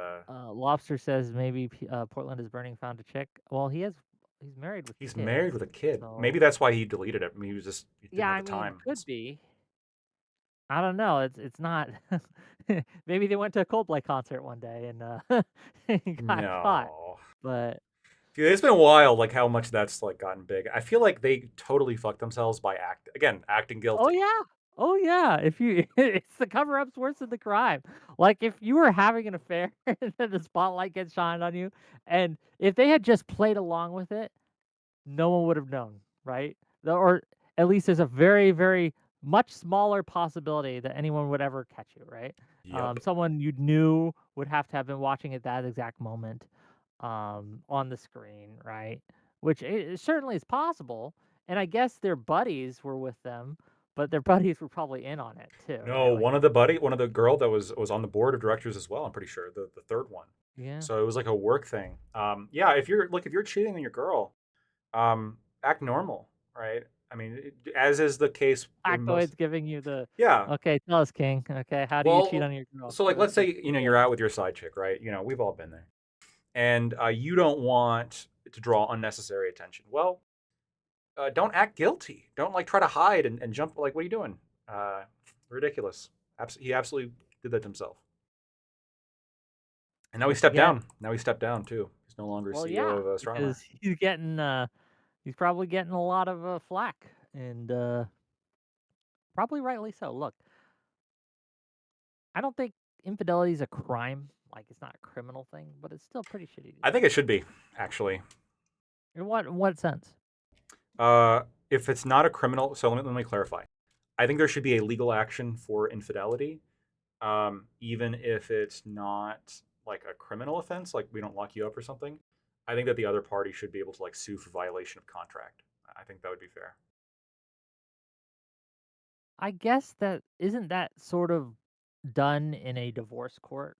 Lobster says maybe Portland is burning found a chick. Well, he's married with he's kids. married with a kid. Maybe So that's why he deleted it. He didn't yeah, have I the mean, time. could be. I don't know. It's not. Maybe they went to a Coldplay concert one day and he got caught. No. But Dude, it's been wild, like how much that's like gotten big. I feel like they totally fucked themselves by acting oh guilty. yeah, oh yeah. If you, it's the cover up's worse than the crime. Like if you were having an affair and then the spotlight gets shined on you, and if they had just played along with it, no one would have known, right? Or at least there's a very much smaller possibility that anyone would ever catch you, right? Yep. Someone you knew would have to have been watching at that exact moment on the screen, right? Which it certainly is possible. And I guess their buddies were with them, but their buddies were probably in on it too, No, right? Like, one of the girl that was on the board of directors as well. I'm pretty sure the third one. yeah. So it was like a work thing. Yeah, if you're cheating on your girl, act normal, right? I mean, as is the case in most. Factoid's giving you the Yeah. okay. Tell us, King. Okay, how do you cheat Well, on your girl? so like let's say Yeah. you're out with your side chick, right? We've all been there, and you don't want to draw unnecessary attention. Well, don't act guilty. Don't like try to hide and jump. Like, what are you doing? Uh, Ridiculous. He absolutely did that to himself. And now he Once stepped again, down. Now he stepped down too. He's no longer well, CEO yeah, of Strymar. because he's probably getting a lot of flack, and probably rightly so. Look, I don't think infidelity is a crime. Like, it's not a criminal thing, but it's still pretty shitty to I do. think it should be actually. In what sense? If it's not a criminal, so let me clarify. I think there should be a legal action for infidelity, even if it's not like a criminal offense, like we don't lock you up or something. I think that the other party should be able to like sue for violation of contract. I think that would be fair. I guess that isn't that sort of done in a divorce court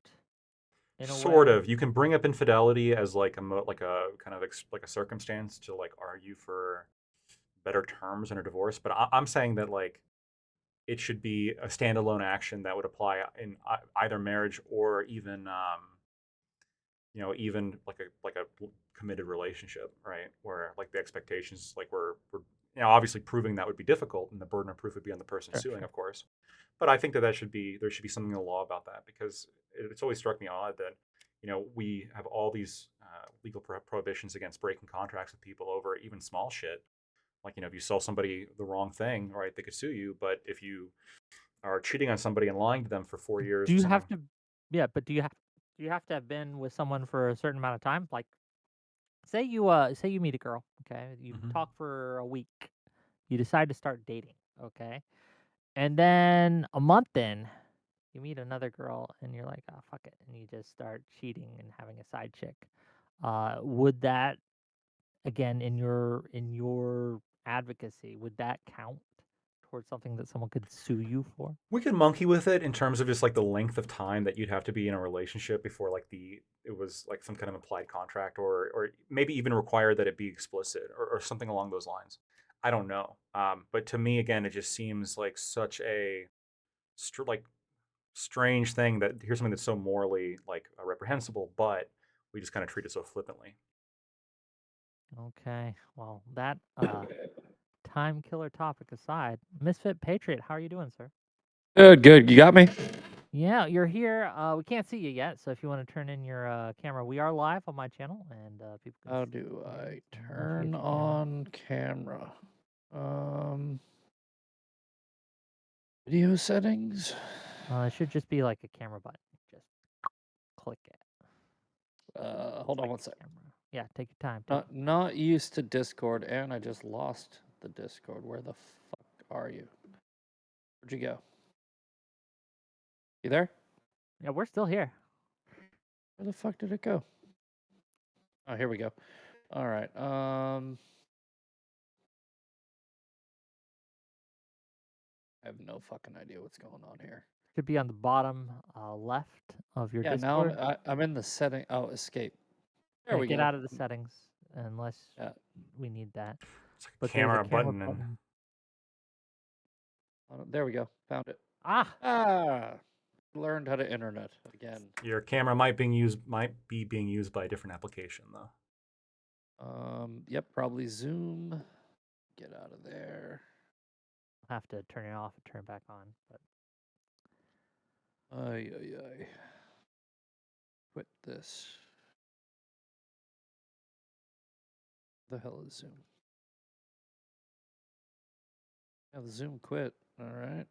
in a Sort way. of. You can bring up infidelity as like like a kind of like a circumstance to like argue for better terms in a divorce. But I'm saying that like it should be a standalone action that would apply in either marriage or even even like a committed relationship, right? Where like the expectations, like we're obviously proving that would be difficult, and the burden of proof would be on the person Sure, suing, sure. of course. But I think that there should be something in the law about that, because it's always struck me odd that we have all these legal prohibitions against breaking contracts with people over even small shit. Like if you sell somebody the wrong thing, right, they could sue you. But if you are cheating on somebody and lying to them for 4 years Do or you something, have to? Yeah, but do you have to have been with someone for a certain amount of time? Like, say you meet a girl, okay? You Mhm. talk for a week. You decide to start dating, okay? And then a month in, you meet another girl and you're like, "Oh, fuck it." And you just start cheating and having a side chick. Would that, again, in your advocacy, would that count towards something that someone could sue you for? we could monkey with it in terms of just like the length of time that you'd have to be in a relationship before like it was like some kind of implied contract, or maybe even require that it be explicit, or something along those lines. I don't know. But to me, again, it just seems like such a like strange thing that here's something that's so morally like reprehensible, but we just kind of treat it so flippantly. Okay. Well, that time killer topic aside, Misfit Patriot, how are you doing, sir? Good, good. You got me? Yeah, you're here. We can't see you yet, so if you want to turn in your camera, we are live on my channel, and people can How see do you. I So why don't you turn get your camera? on camera? Video settings. It should just be like a camera button. Just click it. Hold on Like one a sec. camera. Yeah, take your time. Not used to Discord, and I just lost the Discord. Where the fuck are you? Where'd you go? You there? Yeah, we're still here. Where the fuck did it go? Oh, here we go. All right. I have no fucking idea what's going on here. Should be on the bottom left of your Yeah, now Discord. I'm in the setting. Oh, escape. There Yeah, we get go. out of the settings unless Yeah. we need that. It's like a But there's a camera camera button, and button. There we go. Found it. Ah, Learned how to internet again. your camera might be being used by a different application though. Yep, probably Zoom. Get out of there. I'll have to turn it off and turn it back on. But Ay, ay, ay. Quit this. The hell is Zoom? Have Zoom quit. All right.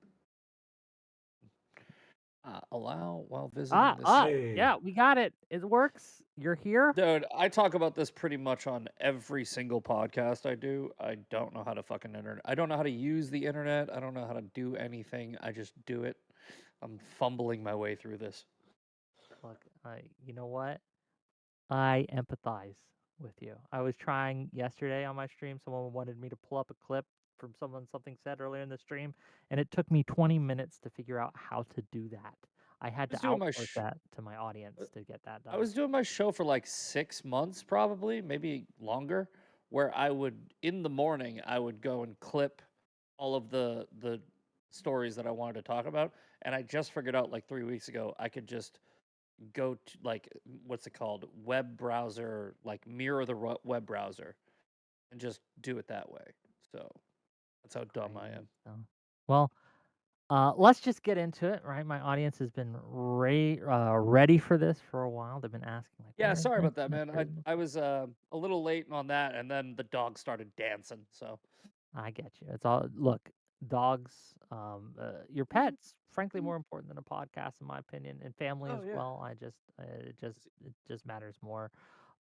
Allow while visiting this. Hey. yeah, we got it. It works. You're here. Dude, I talk about this pretty much on every single podcast I do. I don't know how to fucking internet. I don't know how to use the internet. I don't know how to do anything. I just do it. I'm fumbling my way through this. Look, you know what? I empathize with you. I was trying yesterday on my stream. Someone wanted me to pull up a clip from something said earlier in the stream, and it took me 20 minutes to figure out how to do that. I had to was doing my outsource that to my audience to get that I done. was doing my show for like 6 months, probably, maybe longer, where I would, in the morning, I would go and clip all of the stories that I wanted to talk about. And I just figured out like 3 weeks ago, I could just go to like, what's it called? Web browser, like mirror the web browser and just do it that way. So that's how dumb I am. So, well, let's just get into it, right? My audience has been ready for this for a while. They've been asking, like, Yeah, where's sorry this? about that, man. I was a little late on that, and then the dog started dancing. So I get you. It's all look, dogs, your pets, frankly, more important than a podcast, in my opinion, and family Oh as yeah. well. It just matters more.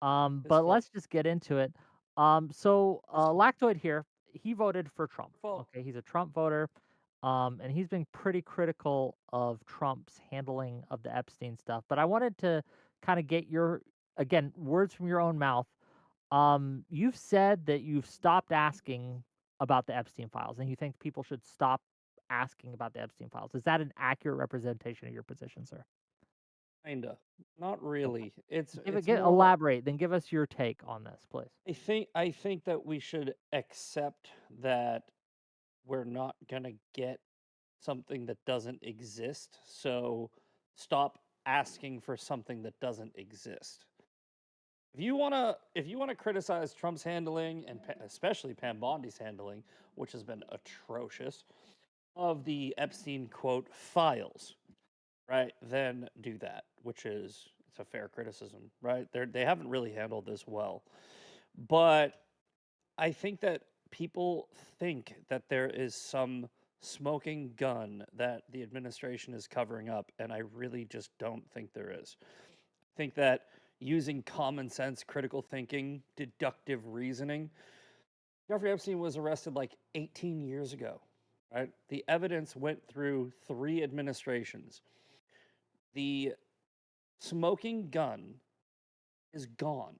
His But fault. let's just get into it. So Lactoid here, he voted for Trump. Fault. Okay, he's a Trump voter. And he's been pretty critical of Trump's handling of the Epstein stuff. But I wanted to kind of get your, again, words from your own mouth. You've said that you've stopped asking about the Epstein files, and you think people should stop asking about the Epstein files. Is that an accurate representation of your position, sir? Kinda. Not Okay. really. It's Give more like elaborate, then give us your take on this, please. I think that we should accept that we're not gonna get something that doesn't exist. So stop asking for something that doesn't exist. if you wanna criticize Trump's handling and especially Pam Bondi's handling, which has been atrocious, of the Epstein quote files, right? Then do that, which is it's a fair criticism, right? They haven't really handled this well, but I think that people think that there is some smoking gun that the administration is covering up, and I really just don't think there is. I think that using common sense, critical thinking, deductive reasoning, Jeffrey Epstein was arrested like 18 years ago, right? The evidence went through 3 administrations. The smoking gun is gone.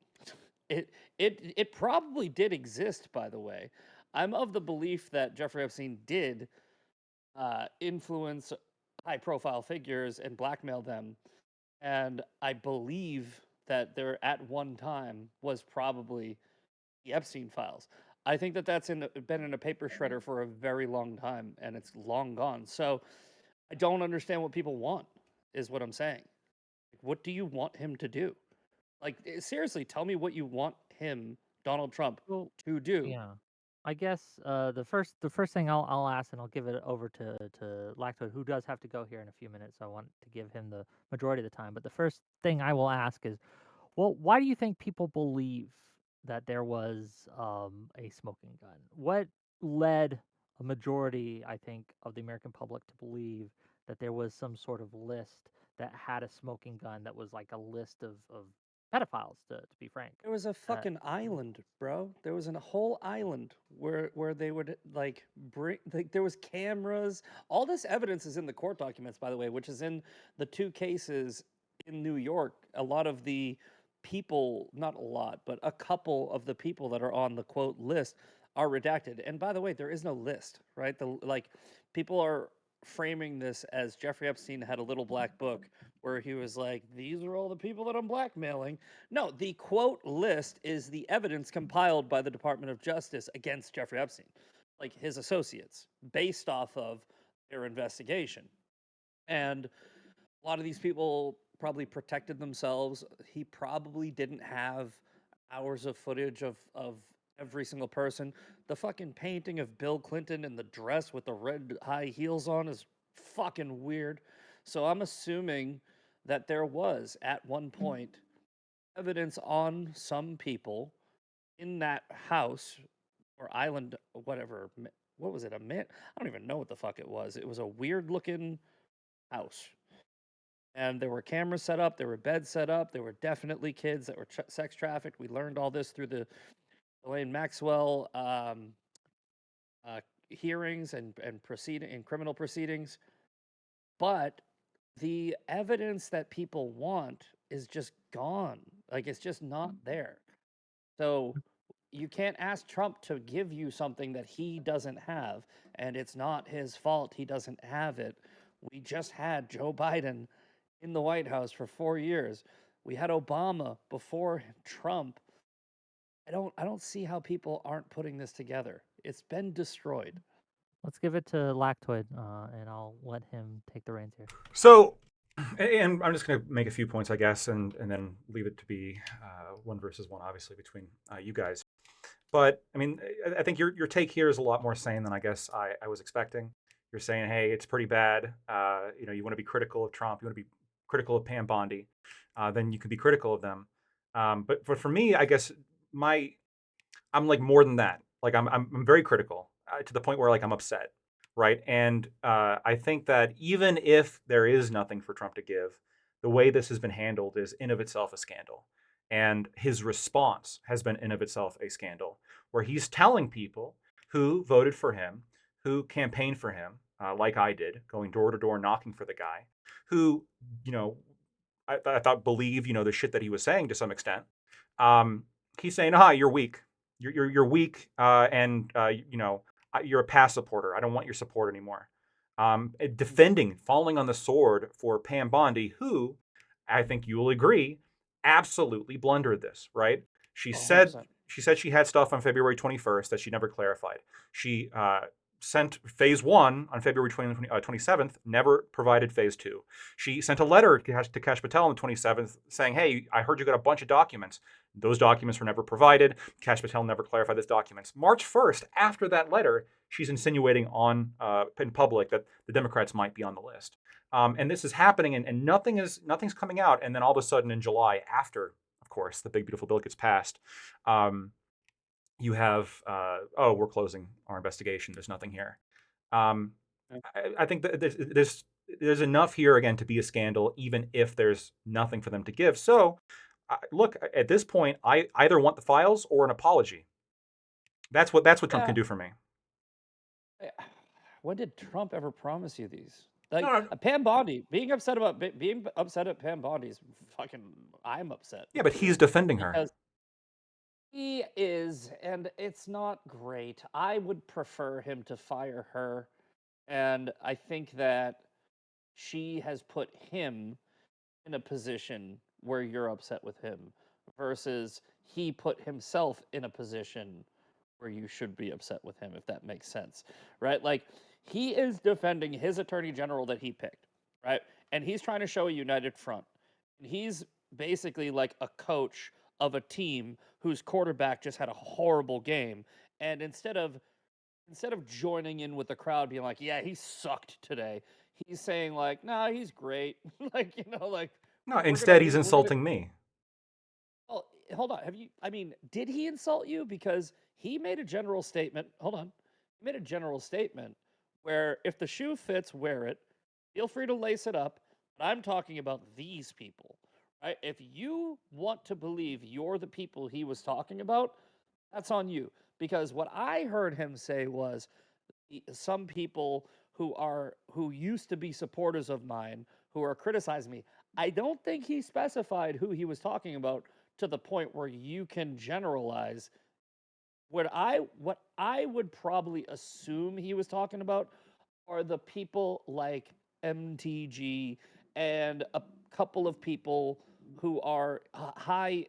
It probably did exist, by the way. I'm of the belief that Jeffrey Epstein did influence high profile figures and blackmail them. And I believe that there at one time was probably the Epstein files. I think that been in a paper shredder for a very long time and it's long gone. So I don't understand what people want, is what I'm saying. What do you want him to do? Like, seriously, tell me what you want him, Donald Trump, Well, to do. yeah. I guess the first thing I'll ask, and I'll give it over to Lactoid, who does have to go here in a few minutes. So I want to give him the majority of the time. But the first thing I will ask is, well, why do you think people believe that there was a smoking gun? What led a majority, I think, of the American public to believe that there was some sort of list that had a smoking gun that was like a list of pedophiles, to be frank? There was a fucking island, bro. There was a whole island where they would like bring like there was cameras. All this evidence is in the court documents, by the way, which is in the 2 cases in New York. A lot of the people, not a lot, but a couple of the people that are on the quote list are redacted. And by the way, there is no list, right? The like people are framing this as Jeffrey Epstein had a little black book where he was like, these are all the people that I'm blackmailing. No, the quote list is the evidence compiled by the Department of Justice against Jeffrey Epstein, like his associates, based off of their investigation. And a lot of these people probably protected themselves. He probably didn't have hours of footage of every single person. The fucking painting of Bill Clinton in the dress with the red high heels on is fucking weird. So I'm assuming that there was at one point evidence on some people in that house or island, whatever. What was it? A man? I don't even know what the fuck it was. It was a weird looking house. And there were cameras set up, there were beds set up, there were definitely kids that were sex trafficked. We learned all this through the Elaine Maxwell hearings and criminal proceedings. But the evidence that people want is just gone. Like it's just not there. So you can't ask Trump to give you something that he doesn't have, and it's not his fault he doesn't have it. We just had Joe Biden in the White House for 4 years. We had Obama before Trump. I don't see how people aren't putting this together. It's been destroyed. Let's give it to Lactoid, and I'll let him take the reins here. So, and I'm just going to make a few points, I guess, and then leave it to be one versus one, obviously, between you guys. But I mean, I think your take here is a lot more sane than I guess I was expecting. You're saying, hey, it's pretty bad. You want to be critical of Trump. You want to be critical of Pam Bondi. Then you can be critical of them. But for me, I guess I'm like more than that. Like I'm very critical to the point where like I'm upset, right? And I think that even if there is nothing for Trump to give, the way this has been handled is in of itself a scandal. And his response has been in of itself a scandal, where he's telling people who voted for him, who campaigned for him, like I did, going door to door knocking for the guy, who you know I thought believe the shit that he was saying to some extent. Um, he's saying, you're weak. You're weak, and you're a past supporter. I don't want your support anymore. Defending, falling on the sword for Pam Bondi, who I think you will agree, absolutely blundered this. Right? She said 100%. she said she had stuff on February 21st that she never clarified. She sent phase 1 on February 27th, never provided phase 2. She sent a letter to Kash Patel on the 27th saying, hey, I heard you got a bunch of documents. Those documents were never provided. Kash Patel never clarified those documents. March 1st, after that letter, she's insinuating in public that the Democrats might be on the list. And this is happening, and nothing's coming out. And then all of a sudden in July, after, of course, the big beautiful bill gets passed, you have, we're closing our investigation. There's nothing here. I think that there's enough here again to be a scandal, even if there's nothing for them to give. So, look, at this point, I either want the files or an apology. That's what Trump can do for me. When did Trump ever promise you these? Like No. Pam Bondi, being upset at Pam Bondi is fucking. I'm upset. Yeah, but he's defending her. Because he is, and it's not great. I would prefer him to fire her, and I think that she has put him in a position where you're upset with him versus he put himself in a position where you should be upset with him, if that makes sense, right? Like, he is defending his attorney general that he picked, right? And he's trying to show a united front. And he's basically like a coach of a team whose quarterback just had a horrible game. And instead of joining in with the crowd being like, yeah, he sucked today, he's saying like, nah, he's great. Like, like, no, instead he's insulting me. Well, hold on. Did he insult you? Because he made a general statement. Hold on. He made a general statement where if the shoe fits, wear it. Feel free to lace it up. But I'm talking about these people, right? If you want to believe you're the people he was talking about, that's on you. Because what I heard him say was some people who used to be supporters of mine who are criticizing me. I don't think he specified who he was talking about to the point where you can generalize. What I would probably assume he was talking about are the people like MTG and a couple of people who are high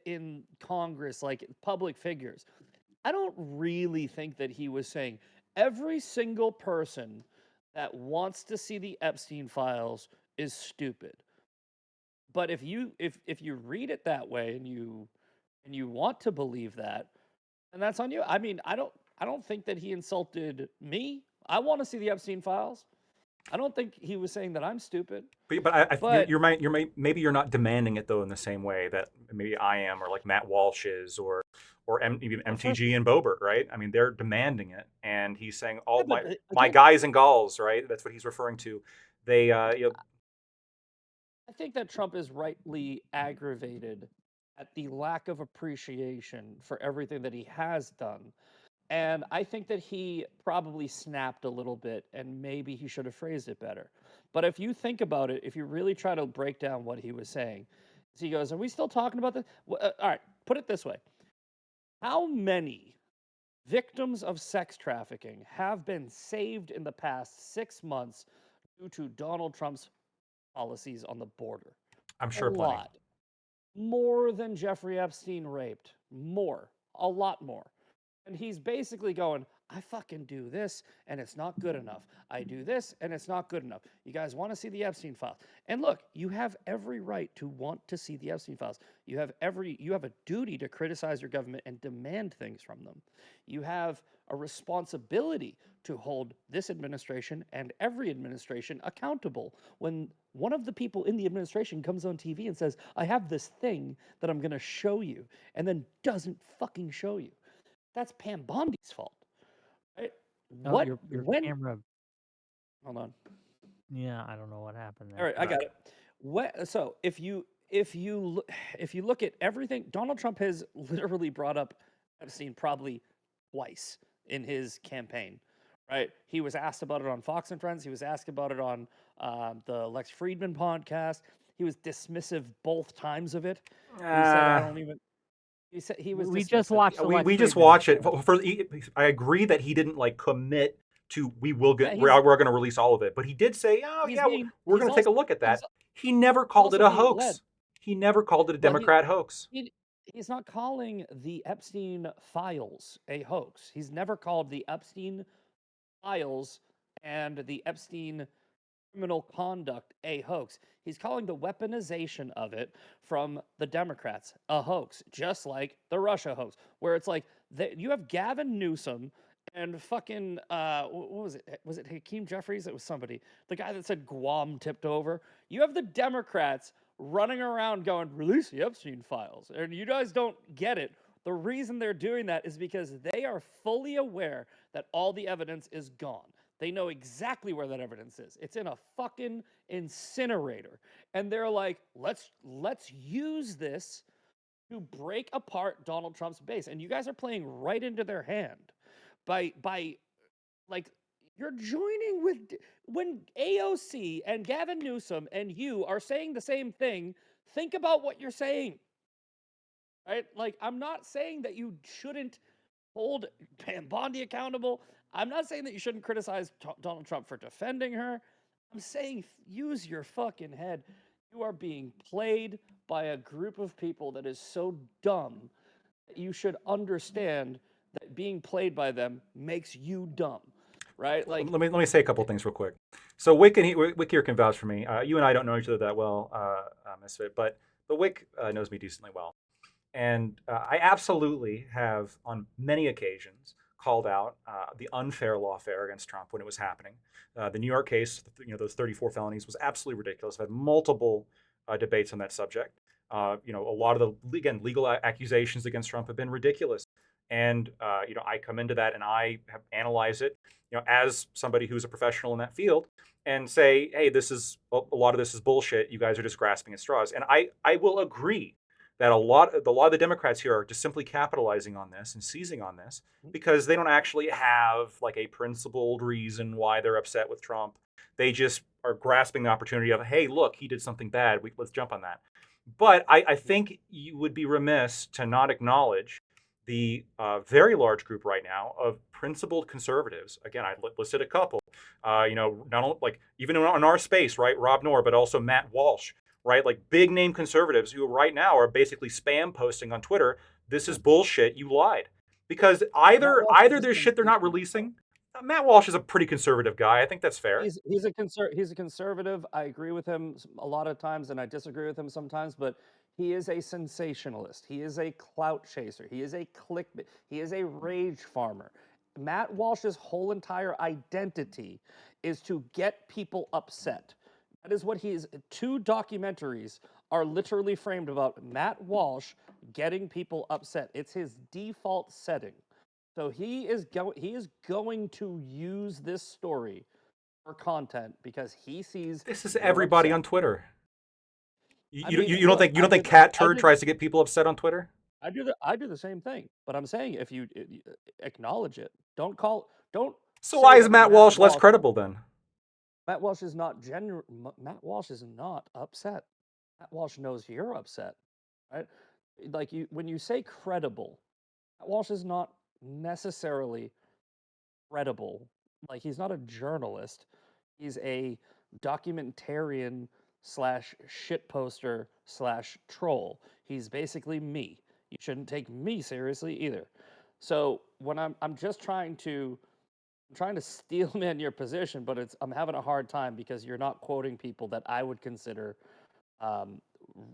in Congress, like public figures. I don't really think that he was saying every single person that wants to see the Epstein files is stupid. But if you read it that way and you want to believe that, and that's on you. I mean, I don't think that he insulted me. I want to see the Epstein files. I don't think he was saying that I'm stupid. But maybe you're not demanding it though in the same way that maybe I am, or like Matt Walsh is, or even MTG and Boebert, right? I mean, they're demanding it, and he's saying all my guys and gals, right? That's what he's referring to. They, I think that Trump is rightly aggravated at the lack of appreciation for everything that he has done. And I think that he probably snapped a little bit and maybe he should have phrased it better. But if you think about it, if you really try to break down what he was saying, he goes, are we still talking about this? All right, put it this way. How many victims of sex trafficking have been saved in the past 6 months due to Donald Trump's policies on the border? I'm sure a plenty. lot. More than Jeffrey Epstein raped. More. A lot more. And he's basically going, I fucking do this and it's not good enough. I do this and it's not good enough. You guys want to see the Epstein files? And look, you have every right to want to see the Epstein files. You have a duty to criticize your government and demand things from them. You have a responsibility to hold this administration and every administration accountable. When one of the people in the administration comes on TV and says, I have this thing that I'm going to show you, and then doesn't fucking show you, that's Pam Bondi's fault, right? Oh, your camera. Hold on. Yeah, I don't know what happened there. All right, I got it. So if you look at everything, Donald Trump has literally brought up Epstein probably twice in his campaign, right? He was asked about it on Fox and Friends. He was asked about it on the Lex Friedman podcast. He was dismissive both times of it. He said, I don't even. He said he was. We just watched. We just watch it. I agree that he didn't like commit to. We're going to release all of it, but he did say, we're going to take a look at that. He never called it a hoax. He never called it a Democrat hoax. He's not calling the Epstein files a hoax. He's never called the Epstein files and the Epstein criminal conduct a hoax. He's calling the weaponization of it from the Democrats a hoax, just like the Russia hoax, where it's like you have Gavin Newsom and fucking what was it? Was it Hakeem Jeffries? It was somebody, the guy that said Guam tipped over. You have the Democrats running around going, release the Epstein files, and you guys don't get it. The reason they're doing that is because they are fully aware that all the evidence is gone. They know exactly where that evidence is. It's in a fucking incinerator. And they're like, let's use this to break apart Donald Trump's base. And you guys are playing right into their hand by like you're joining with when AOC and Gavin Newsom and you are saying the same thing. Think about what you're saying. Right? Like, I'm not saying that you shouldn't hold Pam Bondi accountable. I'm not saying that you shouldn't criticize Donald Trump for defending her. I'm saying use your fucking head. You are being played by a group of people that is so dumb that you should understand that being played by them makes you dumb, right? Like, let me say a couple things real quick. So Wick here can vouch for me. You and I don't know each other that well, Misfit, but Wick knows me decently well. And I absolutely have, on many occasions, called out the unfair lawfare against Trump when it was happening. The New York case, those 34 felonies, was absolutely ridiculous. I've had multiple debates on that subject. A lot of the legal accusations against Trump have been ridiculous. And I come into that and I have analyzed it, as somebody who's a professional in that field, and say, hey, a lot of this is bullshit. You guys are just grasping at straws. And I will agree that a lot of the Democrats here are just simply capitalizing on this and seizing on this because they don't actually have like a principled reason why they're upset with Trump. They just are grasping the opportunity of, hey, look, he did something bad. Let's jump on that. But I think you would be remiss to not acknowledge the very large group right now of principled conservatives. Again, I listed a couple. Not only, like, even in our space, right? Rob Noor, but also Matt Walsh. Right, like big name conservatives who right now are basically spam posting on Twitter. This is bullshit. You lied, because either there's shit they're not releasing. Matt Walsh is a pretty conservative guy. I think that's fair. He's a conservative. I agree with him a lot of times, and I disagree with him sometimes. But he is a sensationalist. He is a clout chaser. He is a clickbait. He is a rage farmer. Matt Walsh's whole entire identity is to get people upset. That is what he is. 2 documentaries are literally framed about Matt Walsh getting people upset. It's his default setting. So he is going to use this story for content because he sees this is everybody upset. on Twitter. I mean, You don't think Cat Turd tries to get people upset on Twitter? I do the same thing, but I'm saying if you acknowledge it, don't. So why is Matt Walsh less credible then? Matt Walsh is not Matt Walsh is not upset. Matt Walsh knows you're upset, right? Like when you say credible, Matt Walsh is not necessarily credible. Like, he's not a journalist. He's a documentarian slash shit poster slash troll. He's basically me. You shouldn't take me seriously either. So when I'm just trying to steelman your position, but I'm having a hard time because you're not quoting people that I would consider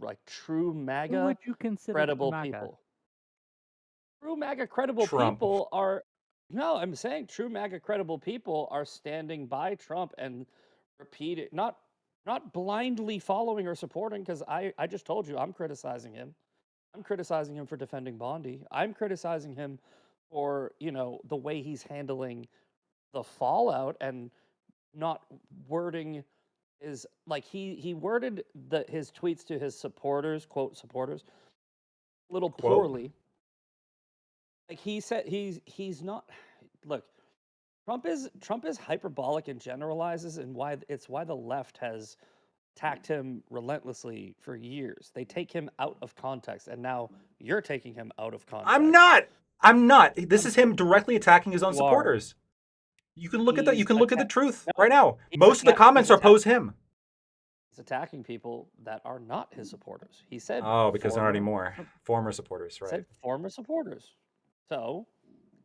like true Who MAGA would you consider credible MAGA? people. True MAGA credible Trump. people are no, I'm saying true MAGA credible people are standing by Trump and repeat it, not blindly following or supporting, because I just told you I'm criticizing him. I'm criticizing him for defending Bondi. I'm criticizing him for, the way he's handling the fallout and not wording his, like, he worded his tweets to his supporters, quote supporters, a little Quote? poorly. Like, he said he's not. Look, Trump is hyperbolic and generalizes, and why the left has attacked him relentlessly for years. They take him out of context, and now you're taking him out of context. I'm not. This is him directly attacking his own You are. supporters. You can look at that. You He's can look at the truth No, right now. he's Most of the comments are opposed him. He's attacking people that are not his supporters. He said, Oh, because they're not anymore. Former supporters, right? Said former supporters. So,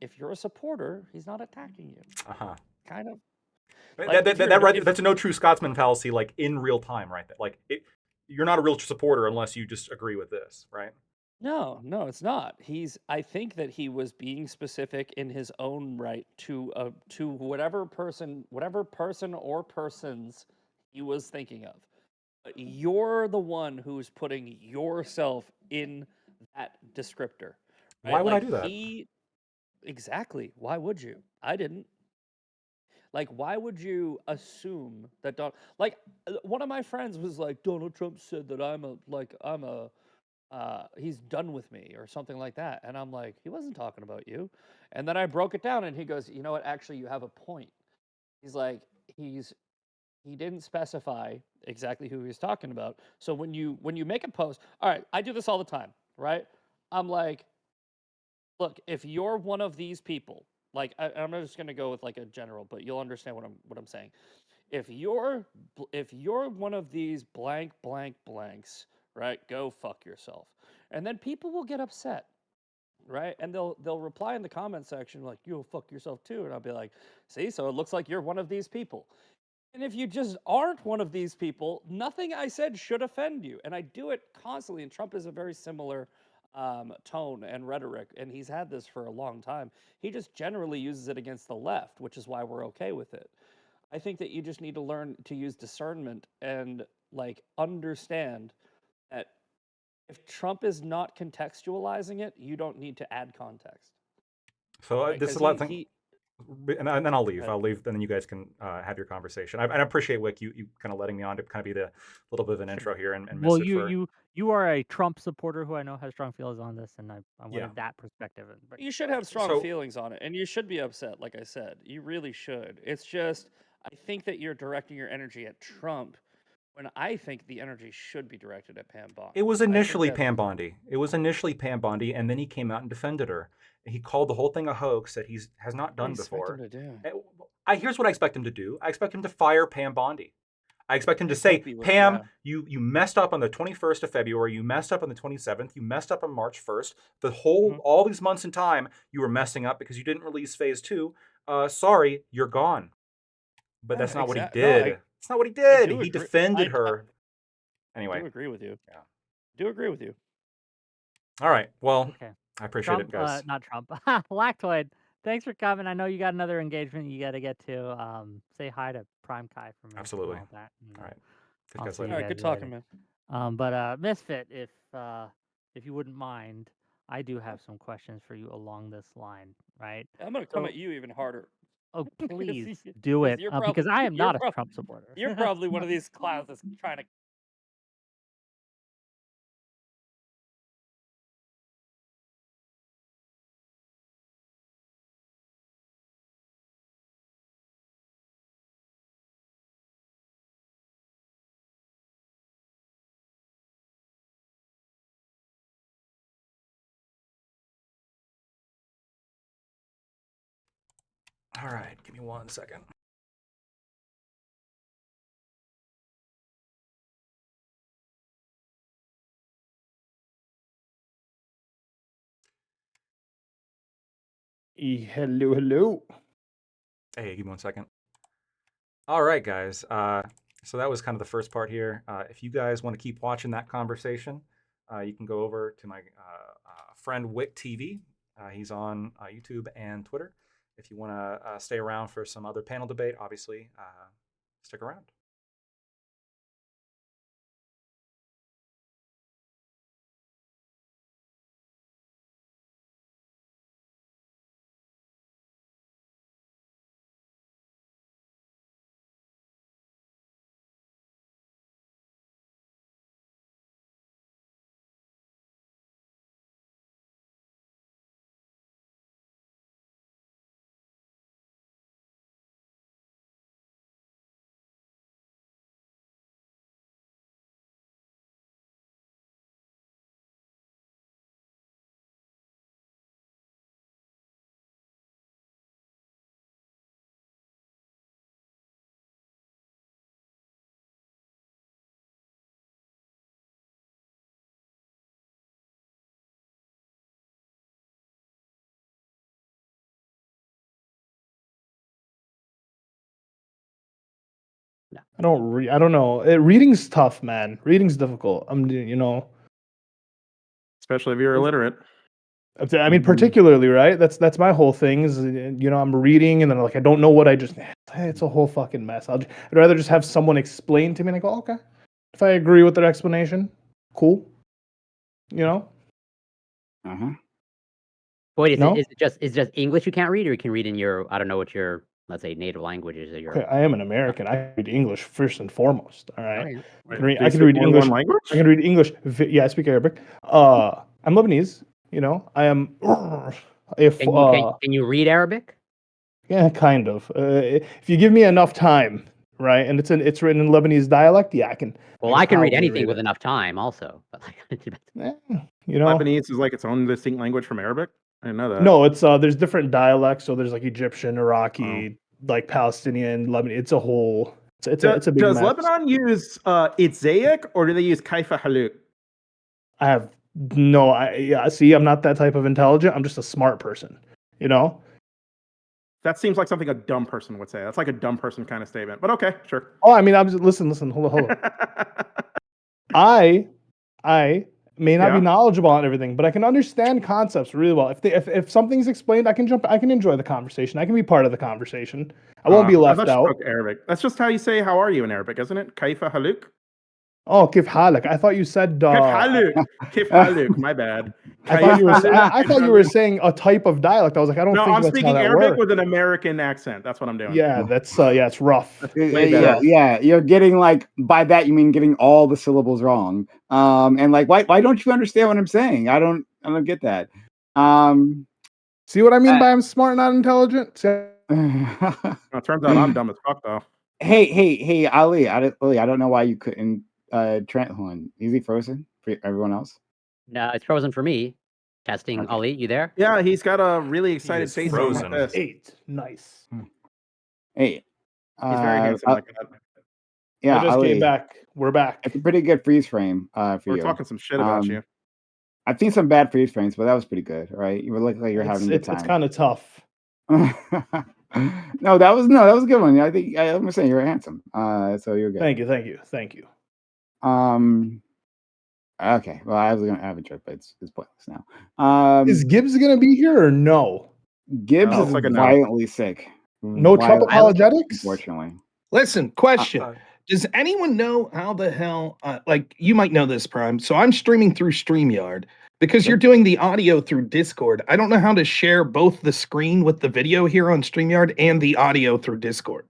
if you're a supporter, he's not attacking you. Uh-huh. kind of. That, Like, that, that, that right, that's a no true Scotsman fallacy, like in real time, right? Like you're not a real supporter unless you just agree with this, right? No, no, it's not. I think that he was being specific in his own right to whatever person or persons he was thinking of. But you're the one who's putting yourself in that descriptor, Why right? would I Like do that? exactly. Why would you? I didn't. Like, why would you assume that like one of my friends was like, Donald Trump said that he's done with me or something like that. And I'm like, he wasn't talking about you. And then I broke it down and he goes, you know what? Actually, you have a point. He's like, he didn't specify exactly who he was talking about. So when you make a post, all right, I do this all the time, right? I'm like, look, if you're one of these people, like I'm just gonna go with like a general, but you'll understand what I'm saying. If you're one of these blank blank blanks, right? Go fuck yourself. And then people will get upset, right? And they'll reply in the comment section like, "You'll fuck yourself too." And I'll be like, "See, so it looks like you're one of these people." And if you just aren't one of these people, nothing I said should offend you. And I do it constantly. And Trump is a very similar tone and rhetoric, and he's had this for a long time. He just generally uses it against the left, which is why we're okay with it. I think that you just need to learn to use discernment and like understand that if Trump is not contextualizing it, you don't need to add context, So right? this is Because a lot he of things. he. And then I'll leave. Right. I'll leave, and then you guys can have your conversation. I appreciate Wick you kind of letting me on to kind of be the little bit of an Sure. intro here and Well, miss it for you are a Trump supporter who I know has strong feelings on this, and I yeah. wanted that perspective. And but You should have strong So feelings on it, and you should be upset. Like I said, you really should. It's just I think that you're directing your energy at Trump when I think the energy should be directed at Pam it Bondi. was I think initially that Pam Bondi. It was initially Pam Bondi, and then he came out and defended her. He called the whole thing a hoax that he has not what do you done expect him before. to do? Here's what I expect him to do. I expect him to fire Pam Bondi. I expect him to I say, hope he would. Pam, Yeah. you messed up on the 21st of February. You messed up on the 27th. You messed up on March 1st. All these months in time, you were messing up because you didn't release phase two. Sorry, you're gone. But that's not what he Exactly. No, did. It's not what he I did. do He agree. defended I her. Anyway, do agree with you. yeah. Do agree with you. All right. Well, okay, I appreciate it, Trump, guys. not Trump, Lactoid. Thanks for coming. I know you got another engagement you got to get to. Say hi to Prime Kai for me and Absolutely. all that. And, All right. Catch you I'll guys see later. you All right. guys Good talking, later. man. But Misfit, if you wouldn't mind, I do Yeah. have some questions for you along this line, right? I'm gonna come So, at you even harder. oh, please Because do it, you're because probably I am not a Trump supporter. you're probably one of these clowns that's trying to All right. Give me 1 second. Hello, hello. Hey, give me 1 second. All right, guys. So that was kind of the first part here. If you guys want to keep watching that conversation, you can go over to my friend Wick TV. He's on YouTube and Twitter. If you want to stay around for some other panel debate, obviously, stick around. I don't know. Reading's tough, man. Reading's difficult. Especially if you're illiterate. I mean, particularly, right? That's my whole thing is, I'm reading and then like I don't know what it's a whole fucking mess. I'd rather just have someone explain to me and I go, okay. If I agree with their explanation, cool. Uh-huh. What is No? it? Is it just English you can't read, or you can read in your, I don't know what your, let's say, native language is, or your. Okay, I am an American. I read English first and foremost. All right. Oh, Wait, I do can you read speak more than English. one language? I can read English. Yeah, I speak Arabic. I'm Lebanese. I am. If Can you read Arabic? yeah, kind of. If you give me enough time, right, and it's written in Lebanese dialect, yeah, I can. Well, I can read probably anything with it. enough time, also. But Lebanese is like its own distinct language from Arabic? I didn't know that. No, it's there's different dialects. So there's like Egyptian, Iraqi, like Palestinian, Lebanese. It's a whole. It's a big Does mess. Lebanon use Itzaic or do they use Kaifa Haluk? I have no. See, I'm not that type of intelligent. I'm just a smart person. That seems like something a dumb person would say. That's like a dumb person kind of statement. But okay, sure. Oh, I mean, listen. Hold on. I may not be knowledgeable on everything, but I can understand concepts really well. If something's explained, I can enjoy the conversation. I can be part of the conversation. I won't be left out. Arabic. That's just how you say "how are you" in Arabic, isn't it? Kaifa haluk. Oh, kif halak. I thought you said Kif haluk. Kif haluk. My bad. I thought you were saying a type of dialect. I was like, I don't think I'm that's speaking how that Arabic works. with an American accent. That's what I'm doing. Yeah, that's it's rough. Yeah, you're getting like, by that you mean getting all the syllables wrong. And like, why don't you understand what I'm saying? I don't get that. See what I mean by I'm smart, not intelligent? It turns out I'm dumb as fuck though. Hey, Ali, I don't know why you couldn't Trent, hold on. Is he frozen for everyone else? No, it's frozen for me. Testing, Okay. Ali, you there? Yeah, he's got a really excited is face. frozen. Like this. 8, nice. Hey, He's very handsome like that. Yeah, I just Ali, came back. We're back. it's a pretty good freeze frame for you. We're talking some shit about you. I've seen some bad freeze frames, but that was pretty good, right? You were looking like you're having a good time. It's kind of tough. No, that was a good one. I think I'm saying you're handsome. So you're good. Thank you. Okay. Well, I was gonna have a joke, but it's pointless now. Is Gibbs gonna be here or no? Gibbs is like a no. violently sick. No Trump apologetics? Unfortunately. Listen, question. Does anyone know how the hell, like, you might know this, Prime. So I'm streaming through StreamYard because you're doing the audio through Discord. I don't know how to share both the screen with the video here on StreamYard and the audio through Discord.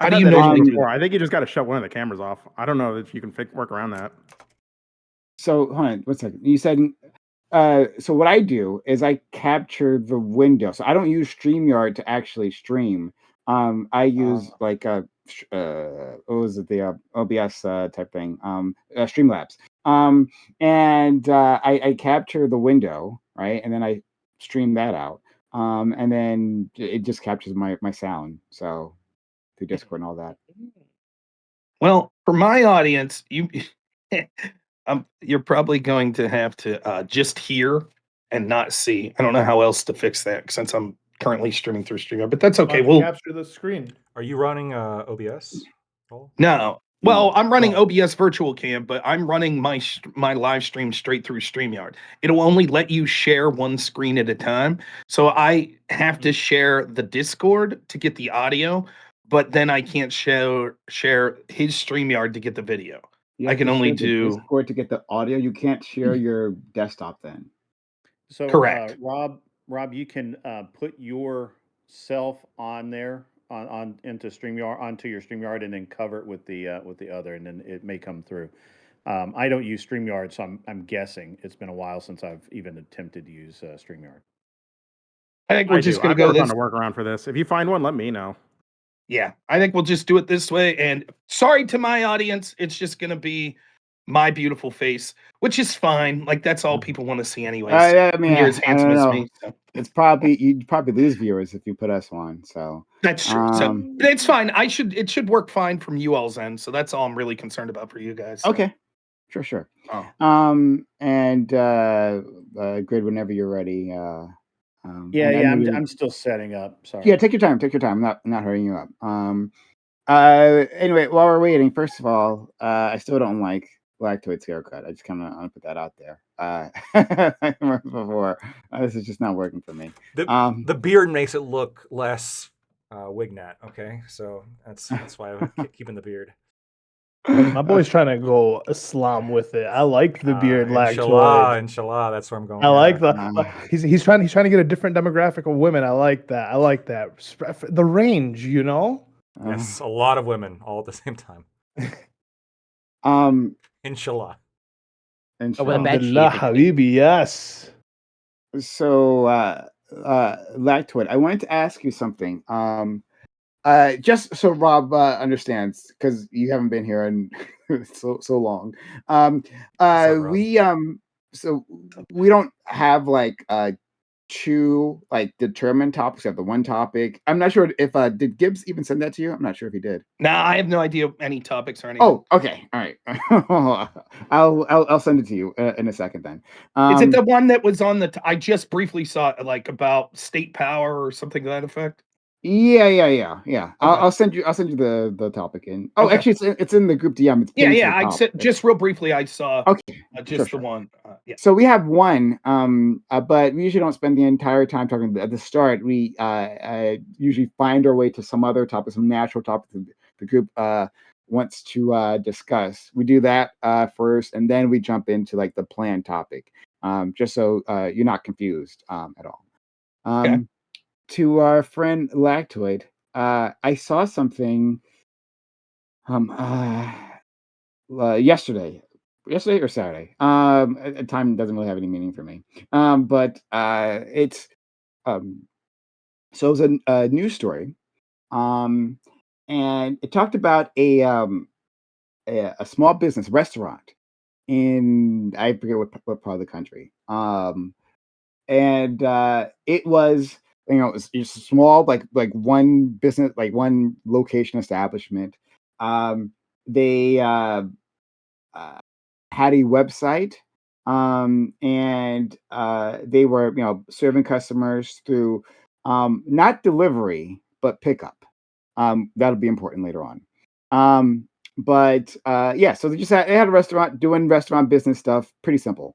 How do you normally do that? I think you just got to shut one of the cameras off. I don't know if you can work around that. So, hold on, 1 second. You said, so what I do is I capture the window. So I don't use StreamYard to actually stream. I use like what was it, the OBS type thing, Streamlabs. And I capture the window, right, and then I stream that out, and then it just captures my sound, so through Discord and all that. Well, for my audience, you're probably going to have to just hear and not see. I don't know how else to fix that since I'm currently streaming through StreamYard, but that's okay. We'll capture the screen. Are you running OBS? No. Well, I'm running OBS Virtual Cam, but I'm running my live stream straight through StreamYard. It'll only let you share one screen at a time. So I have to share the Discord to get the audio, but then I can't share his StreamYard to get the video. I can only do Discord to get the audio. You can't share your desktop then. So correct. Rob, you can put yourself on there into StreamYard, onto your StreamYard, and then cover it with the other, and then it may come through. I don't use StreamYard, so I'm guessing it's been a while since I've even attempted to use StreamYard. I think we're just going to go this. To work around for this. If you find one, let me know. Yeah, I think we'll just do it this way. And sorry to my audience, it's just going to be my beautiful face, which is fine. Like, that's all people want to see anyways. I mean, you're as handsome as me. So. It's you'd probably lose viewers if you put us on. So that's true. So it's fine. It should work fine from you all's end. So that's all I'm really concerned about for you guys. So. Okay, sure. Oh. And Grid, whenever you're ready. I'm still setting up. Sorry. Yeah, take your time. I'm not hurrying you up. Anyway, while we're waiting, first of all, I still don't like Lactoid's haircut. I just kind of want to put that out there. Like before, this is just not working for me. The beard makes it look less Wignat. Okay, so that's why I'm keeping the beard. My boy's trying to go Islam with it. I like the beard lactoid. Inshallah, that's where I'm going. I like yeah. the he's trying to get a different demographic of women. I like that. I like that. The range, you know? Yes, a lot of women all at the same time. Inshallah. Oh, with a bed sheet. Alhamdulillah, Habibi, yes. So, Lactoid, I wanted to ask you something. Just so Rob understands, because you haven't been here in so long. We so we don't have like two like determined topics. We have the one topic. I'm not sure if did Gibbs even send that to you? I'm not sure if he did. Nah, I have no idea any topics or anything. Oh, okay, all right. I'll send it to you in a second then. Is it the one that was on the? I just briefly saw it, like about state power or something to that effect. Yeah. Okay. I'll send you the topic in. Oh, Okay. actually, it's in the group DM. It's pinned to the I top. said just real briefly. I saw Okay, just sure. the one. Yeah. So we have one, but we usually don't spend the entire time talking at the start. We usually find our way to some other topic, some natural topic the group wants to discuss. We do that first, and then we jump into like the planned topic, just so you're not confused at all. Okay. To our friend Lactoid, I saw something yesterday or Saturday. Time doesn't really have any meaning for me. But it's so it was a news story, and it talked about a small business restaurant in I forget what part of the country. And it was it's small like one business, like one location establishment. They had a website, and they were serving customers through not delivery but pickup. That'll be important later on. But yeah, so they had a restaurant doing restaurant business stuff, pretty simple.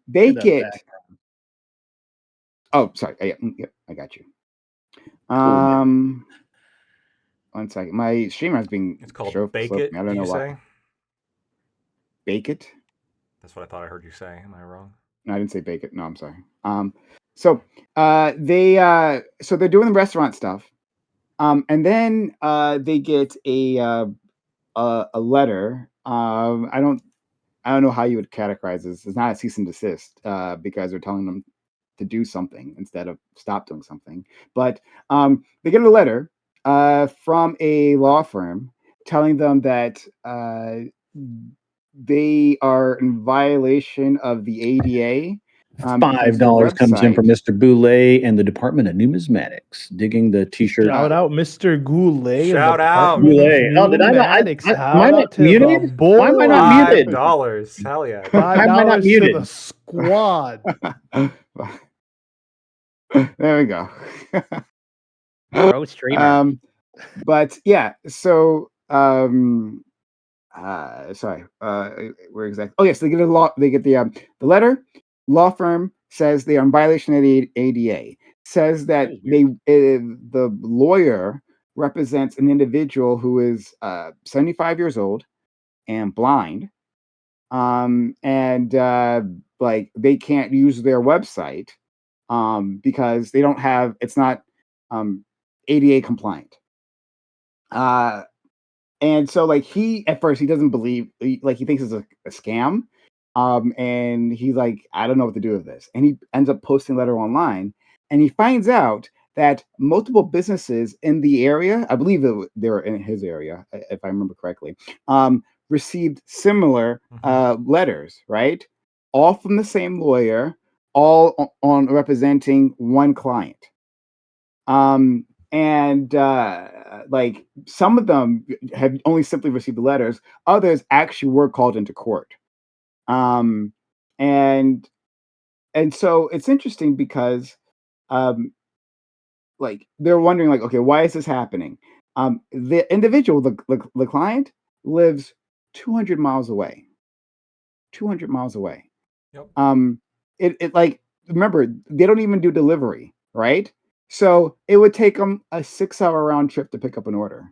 They get Oh, sorry. Yeah, I got you. One second. My streamer has been It's called slow Bake for It. me. I don't know why. Say? Bake it? That's what I thought I heard you say. Am I wrong? No, I didn't say bake it. No, I'm sorry. So they're doing the restaurant stuff, and then they get a letter. I don't know how you would categorize this. It's not a cease and desist because they're telling them to do something instead of stop doing something. But they get a letter from a law firm telling them that they are in violation of the ADA. $5 comes in from Mr. Boulay and the Department of Numismatics, digging the T-shirt. Shout out Mr. Goulet. Shout out. Goulet. Oh, did I not? Am I not muted? Why am I not muted? $5. Hell yeah. $5 to the squad. There we go. Pro streamer. But yeah, so sorry, where exactly? Oh yes, they get the letter. Law firm says they are in violation of the ADA. Says that the lawyer represents an individual who is 75 years old and blind, and like they can't use their website because they don't have, it's not ADA compliant. And so like he at first he doesn't believe, like he thinks it's a scam. And he's like, I don't know what to do with this. And he ends up posting a letter online, and he finds out that multiple businesses in the area, I believe they were in his area, if I remember correctly, received similar letters, right? All from the same lawyer, all on representing one client. And like some of them have only simply received the letters, others actually were called into court. And so it's interesting because like they're wondering like, okay, why is this happening? The individual, the client, lives 200 miles away. 200 miles away. Yep. It like remember they don't even do delivery, right? So it would take them a 6-hour round trip to pick up an order.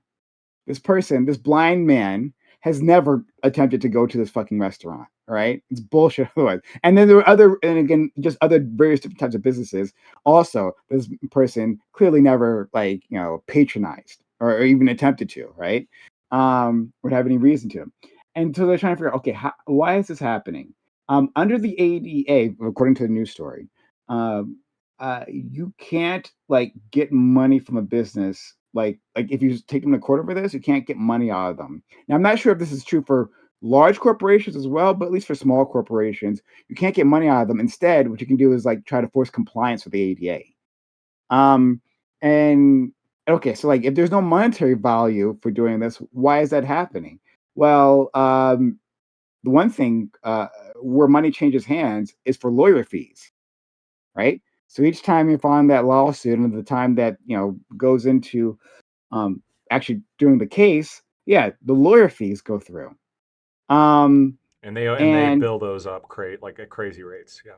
This person, this blind man, has never attempted to go to this fucking restaurant. Right? It's bullshit otherwise. And then there are other, and again, just other various different types of businesses. Also, this person clearly never patronized or even attempted to, right? Would have any reason to. And so they're trying to figure out, okay, why is this happening? Under the ADA, according to the news story, you can't get money from a business like if you take them to court over this, you can't get money out of them. Now, I'm not sure if this is true for large corporations as well, but at least for small corporations, you can't get money out of them. Instead, what you can do is try to force compliance with the ADA. And okay, so if there's no monetary value for doing this, why is that happening? Well, the one thing where money changes hands is for lawyer fees, right? So each time you find that lawsuit and the time that goes into actually doing the case, yeah, the lawyer fees go through. And they And bill those up at crazy rates. Yeah.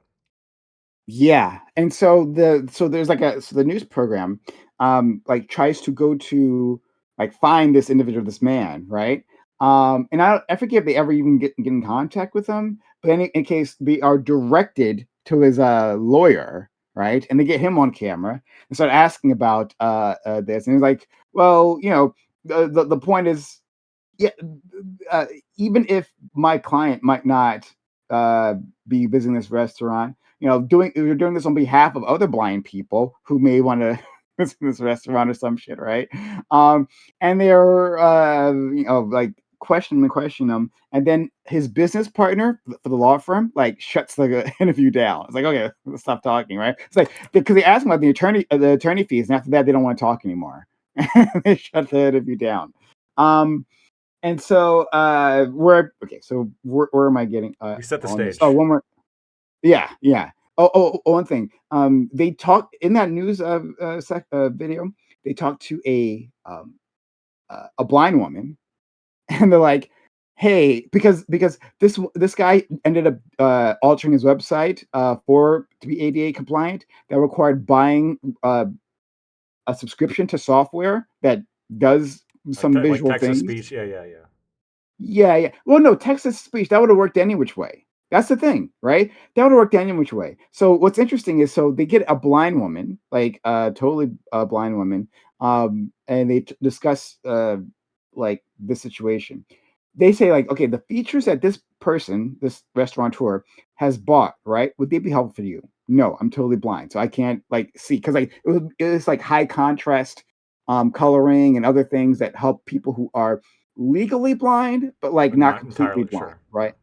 yeah, and so there's the news program tries to go to find this individual, this man, right? And I forget if they ever even get in contact with him, but in case they are directed to his lawyer, right? And they get him on camera and start asking about this, and he's like, well, the point is, yeah, even if my client might not be visiting this restaurant, you're doing this on behalf of other blind people who may want to visit this restaurant or some shit, right? And they're question him, and then his business partner for the law firm shuts the interview down. It's like, okay, let's stop talking, right? It's like because they ask him about the attorney fees, and after that they don't want to talk anymore. They shut the interview down. And so where am I getting We set the on stage. this? Oh, one more. Yeah. One thing. They talked in that news video. They talked to a blind woman, and they're like, "Hey, because this guy ended up altering his website to be ADA compliant. That required buying a subscription to software that does some visual text to things. speech. Yeah. Yeah. Well, no, text to speech, that would have worked any which way. That's the thing, right? That would have worked any which way. So what's interesting is so they get a blind woman, totally blind woman, and they discuss the situation. They say okay, the features that this person, this restaurateur, has bought, right? Would they be helpful for you? No, I'm totally blind, so I can't see because it was high contrast coloring and other things that help people who are legally blind, but But not not completely entirely blind, sure. right?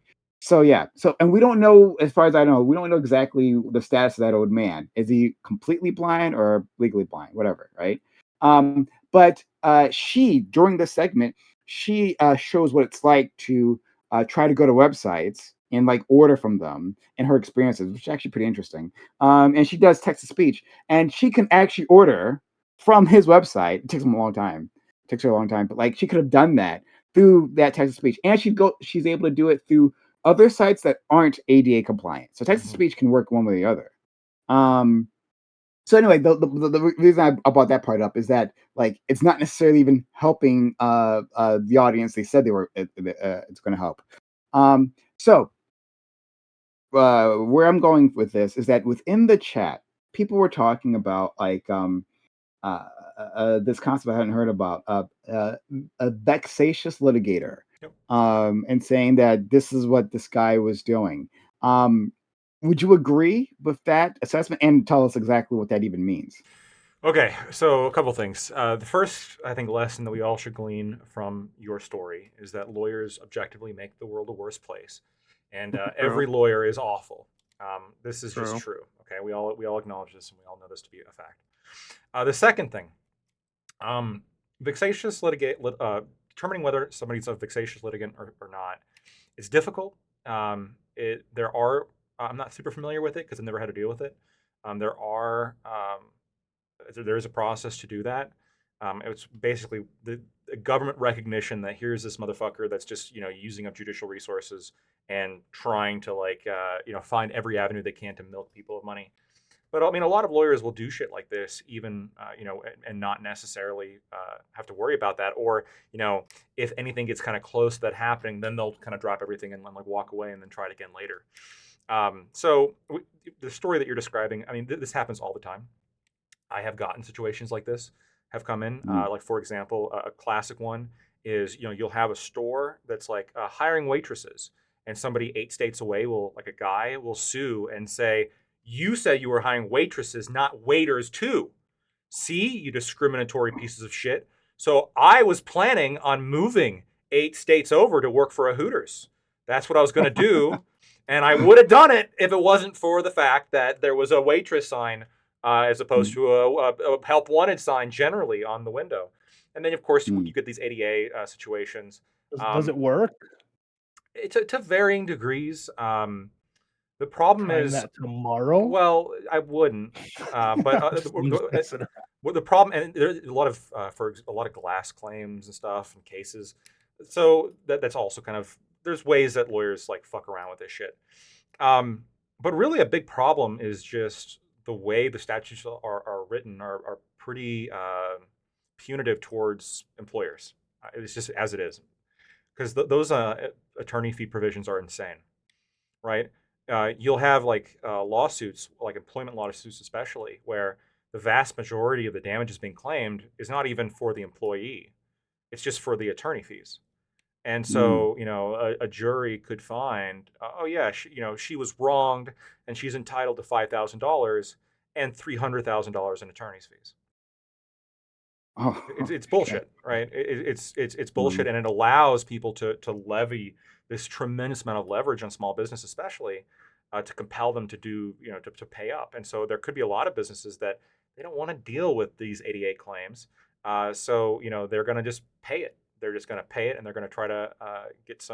So yeah, and we don't know, as far as I know, we don't know exactly the status of that old man. Is he completely blind or legally blind, whatever, right? But she during this segment, she shows what it's like to try to go to websites and order from them and her experiences, which is actually pretty interesting. And she does text to speech, and she can actually order from his website. It takes him a long time. It takes her a long time, but she could have done that through that text to speech, and she's able to do it through other sites that aren't ADA compliant. So text to speech can work one way or the other. So anyway, the reason I brought that part up is that it's not necessarily even helping the audience they said it's going to help. So where I'm going with this is that within the chat, people were talking about this concept I hadn't heard about, a vexatious litigator, Yep. and saying that this is what this guy was doing. Would you agree with that assessment, and tell us exactly what that even means? Okay, so a couple things. The first, I think, lesson that we all should glean from your story is that lawyers objectively make the world a worse place, and every lawyer is awful. This is just true. Okay, we all acknowledge this, and we all know this to be a fact. The second thing, vexatious determining whether somebody's a vexatious litigant or not is difficult. There are I'm not super familiar with it because I've never had to deal with it. There is a process to do that. It's basically the government recognition that here's this motherfucker that's just using up judicial resources and trying to find every avenue they can to milk people of money. But I mean, a lot of lawyers will do shit like this, even and not necessarily have to worry about that. Or if anything gets kind of close to that happening, then they'll kind of drop everything and like walk away and then try it again later. The story that you're describing, I mean, this happens all the time. I have gotten situations like this have come in. Like for example, a classic one is you'll have a store that's like hiring waitresses, and somebody 8 states away like a guy will sue and say, "You said you were hiring waitresses, not waiters too. See, you discriminatory pieces of shit. So I was planning on moving 8 states over to work for a Hooters. That's what I was going to do." And I would have done it if it wasn't for the fact that there was a waitress sign as opposed to a help wanted sign generally on the window. And then, of course, you get these ADA situations. Does it work? To varying degrees. The problem Trying is, that tomorrow. well, I wouldn't. But the problem, and there's a lot of for a lot of glass claims and stuff and cases. So that's also kind of, there's ways that lawyers like fuck around with this shit. But really, a big problem is just the way the statutes are written are pretty punitive towards employers. It's just as it is, because those attorney fee provisions are insane, right? You'll have like lawsuits, like employment lawsuits especially, where the vast majority of the damages being claimed is not even for the employee. It's just for the attorney fees. And so, a jury could find, oh yeah, she was wronged and she's entitled to $5,000 and $300,000 in attorney's fees. Oh, It's bullshit, right? It's bullshit, and it allows people to levy this tremendous amount of leverage on small business, especially to compel them to do, to pay up. And so there could be a lot of businesses that they don't want to deal with these ADA claims, so they're going to just pay it. They're just going to pay it, and they're going to try to get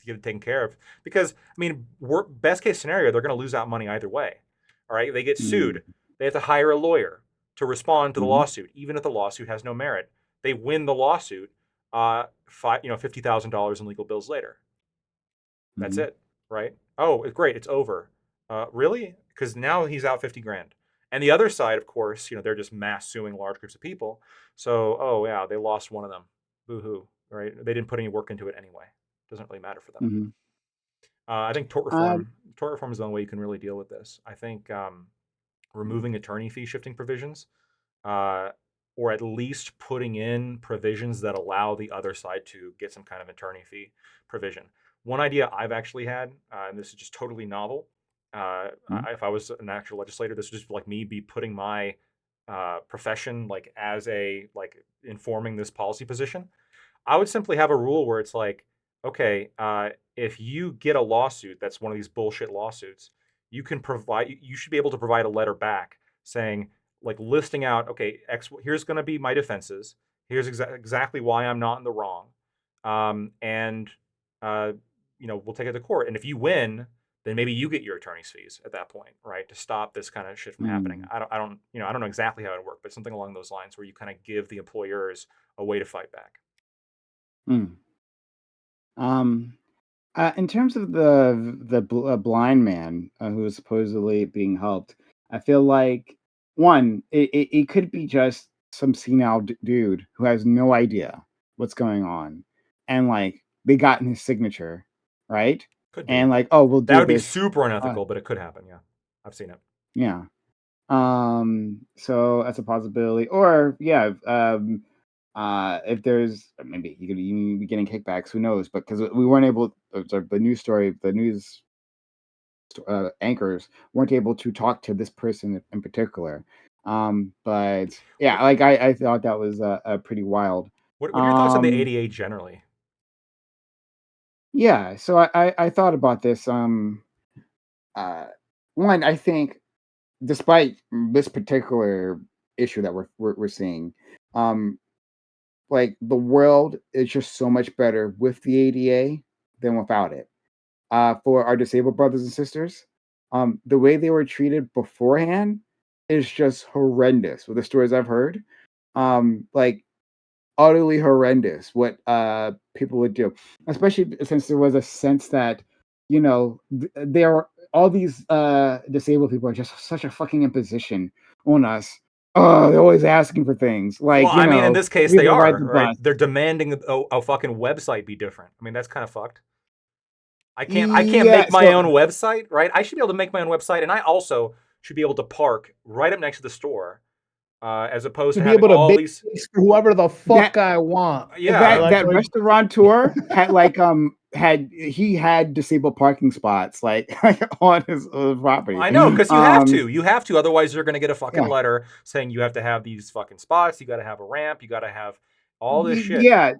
it taken care of. Because I mean, best case scenario, they're going to lose out money either way. All right, they get sued. They have to hire a lawyer to respond to the lawsuit, even if the lawsuit has no merit. They win the lawsuit, $50,000 in legal bills later. That's it, right? Oh, great, it's over. Really? Because now he's out 50 grand. And the other side, of course, they're just mass suing large groups of people. So, oh yeah, they lost one of them. Boo-hoo, right? They didn't put any work into it anyway. Doesn't really matter for them. I think tort reform is the only way you can really deal with this. I think removing attorney fee shifting provisions, or at least putting in provisions that allow the other side to get some kind of attorney fee provision. One idea I've actually had, and this is just totally novel. If I was an actual legislator, this would just like me be putting my profession like as a informing this policy position. I would simply have a rule where it's like, okay, if you get a lawsuit that's one of these bullshit lawsuits, you should be able to provide a letter back saying, like, listing out, okay, here's going to be my defenses. Here's exactly why I'm not in the wrong. And we'll take it to court. And if you win, then maybe you get your attorney's fees at that point, right? To stop this kind of shit from happening. I don't know exactly how it would work, but something along those lines where you kind of give the employers a way to fight back. In terms of the blind man who is supposedly being helped, I feel like one, it could be just some senile dude who has no idea what's going on, and like they got in his signature, right? Could be. And like, oh, we'll do that would this. be super unethical, but it could happen. Yeah, I've seen it. Yeah. So that's a possibility. Or yeah, if there's maybe you could even be getting kickbacks, who knows? But because we weren't able, the news anchors weren't able to talk to this person in particular. But yeah, like I thought that was pretty wild. What are your thoughts on the ADA generally? Yeah, so I thought about this. One, I think, despite this particular issue that we're seeing, like the world is just so much better with the ADA than without it. For our disabled brothers and sisters, the way they were treated beforehand is just horrendous with the stories I've heard. like utterly horrendous what people would do, especially since there was a sense that there are all these disabled people are just such a fucking imposition on us. Oh, they're always asking for things like Well, I mean, in this case, we they have to ride are, the right? bus. They're demanding a fucking website be different. I mean, that's kind of fucked. I can't make my own website, right? I should be able to make my own website, and I also should be able to park right up next to the store, as opposed To to be having able to all make these. space for whoever the fuck That- I want. Yeah, Like, that restaurateur had disabled parking spots like on his property. I know, because you have to. Um, You have to. Otherwise, you're going to get a fucking Yeah. letter saying you have to have these fucking spots. You got to have a ramp. You got to have all this shit. Yeah.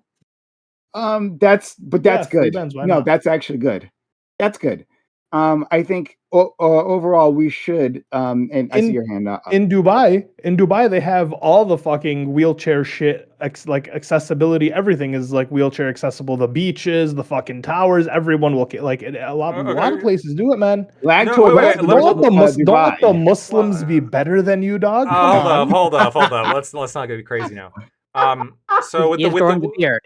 That's Yeah, free good. bends, why No, not? that's actually good. That's good. I think overall we should. And I see your hand up. In Dubai, they have all the fucking wheelchair shit, like accessibility. Everything is like wheelchair accessible. The beaches, the fucking towers. Everyone will like it, a lot of places do it, man. Lag No, tour wait, bus wait, to Don't let the Dubai. Muslims be better than you, dog. Come on. Hold up. Let's not get crazy now. So with He is growing the beard.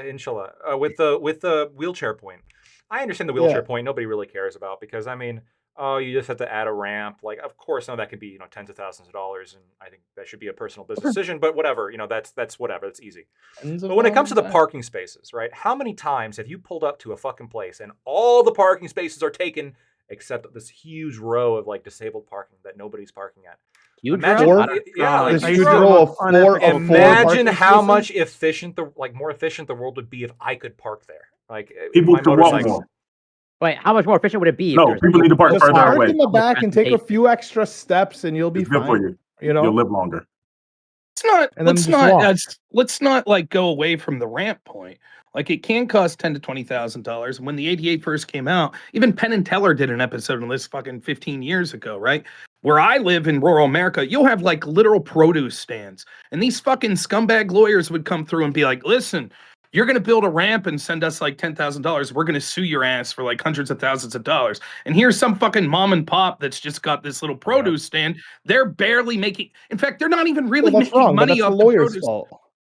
inshallah. With the wheelchair point, I understand the wheelchair point. Nobody really cares about, because I mean, you just have to add a ramp. Like, of course, some of that can be tens of thousands of dollars, and I think that should be a personal business decision. But whatever, that's whatever. That's easy. But when it comes to the parking spaces, right? How many times have you pulled up to a fucking place and all the parking spaces are taken except this huge row of like disabled parking that nobody's parking at? Huge row of four Imagine how parking much more efficient the world would be if I could park there. Like, People my could walk motorcycle. more. Wait, how much more efficient would it be? No, people need to park Just further park away. in the back and take a few extra steps, and you'll be It's good fine. for you. You'll live longer. It's not. And then Let's just not. walk. Let's not like go away from the ramp point. Like, it can cost $10,000 to $20,000. And when the 88 first came out, even Penn and Teller did an episode on this fucking 15 years ago, right? Where I live in rural America, you'll have like literal produce stands, and these fucking scumbag lawyers would come through and be like, "Listen, you're going to build a ramp and send us like $10,000. We're going to sue your ass for like hundreds of thousands of dollars. And here's some fucking mom and pop that's just got this little produce stand. They're barely making. In fact, they're not even really Well, that's making wrong, but money that's off the the lawyer's produce. fault.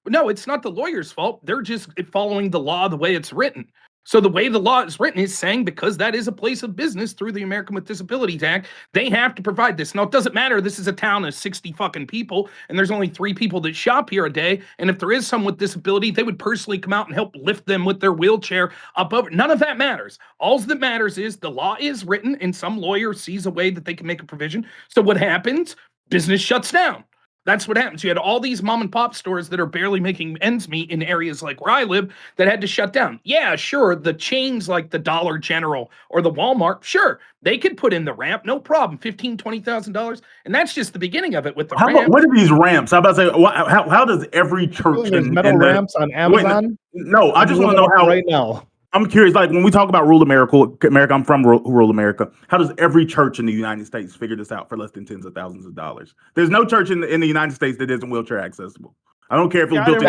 No, it's not the lawyer's fault. They're just following the law the way it's written. So the way the law is written is saying, because that is a place of business through the American with Disabilities Act, they have to provide this. Now, it doesn't matter. This is a town of 60 fucking people, and there's only 3 people that shop here a day. And if there is someone with disability, they would personally come out and help lift them with their wheelchair up over. None of that matters. All that matters is the law is written, and some lawyer sees a way that they can make a provision. So what happens? Business shuts down. That's what happens. You had all these mom and pop stores that are barely making ends meet in areas like where I live that had to shut down. Yeah, sure. The chains like the Dollar General or the Walmart, sure, they could put in the ramp, no problem, $15,000, $20,000, and that's just the beginning of it with the ramp. What are these ramps? I'm about to say, how does every church There's metal ramps on Amazon. No, I just want to know how. Right now, I'm curious. Like, when we talk about rural America, I'm from rural America. How does every church in the United States figure this out for less than tens of thousands of dollars? There's no church in the United States that isn't wheelchair accessible. I don't care if it was built in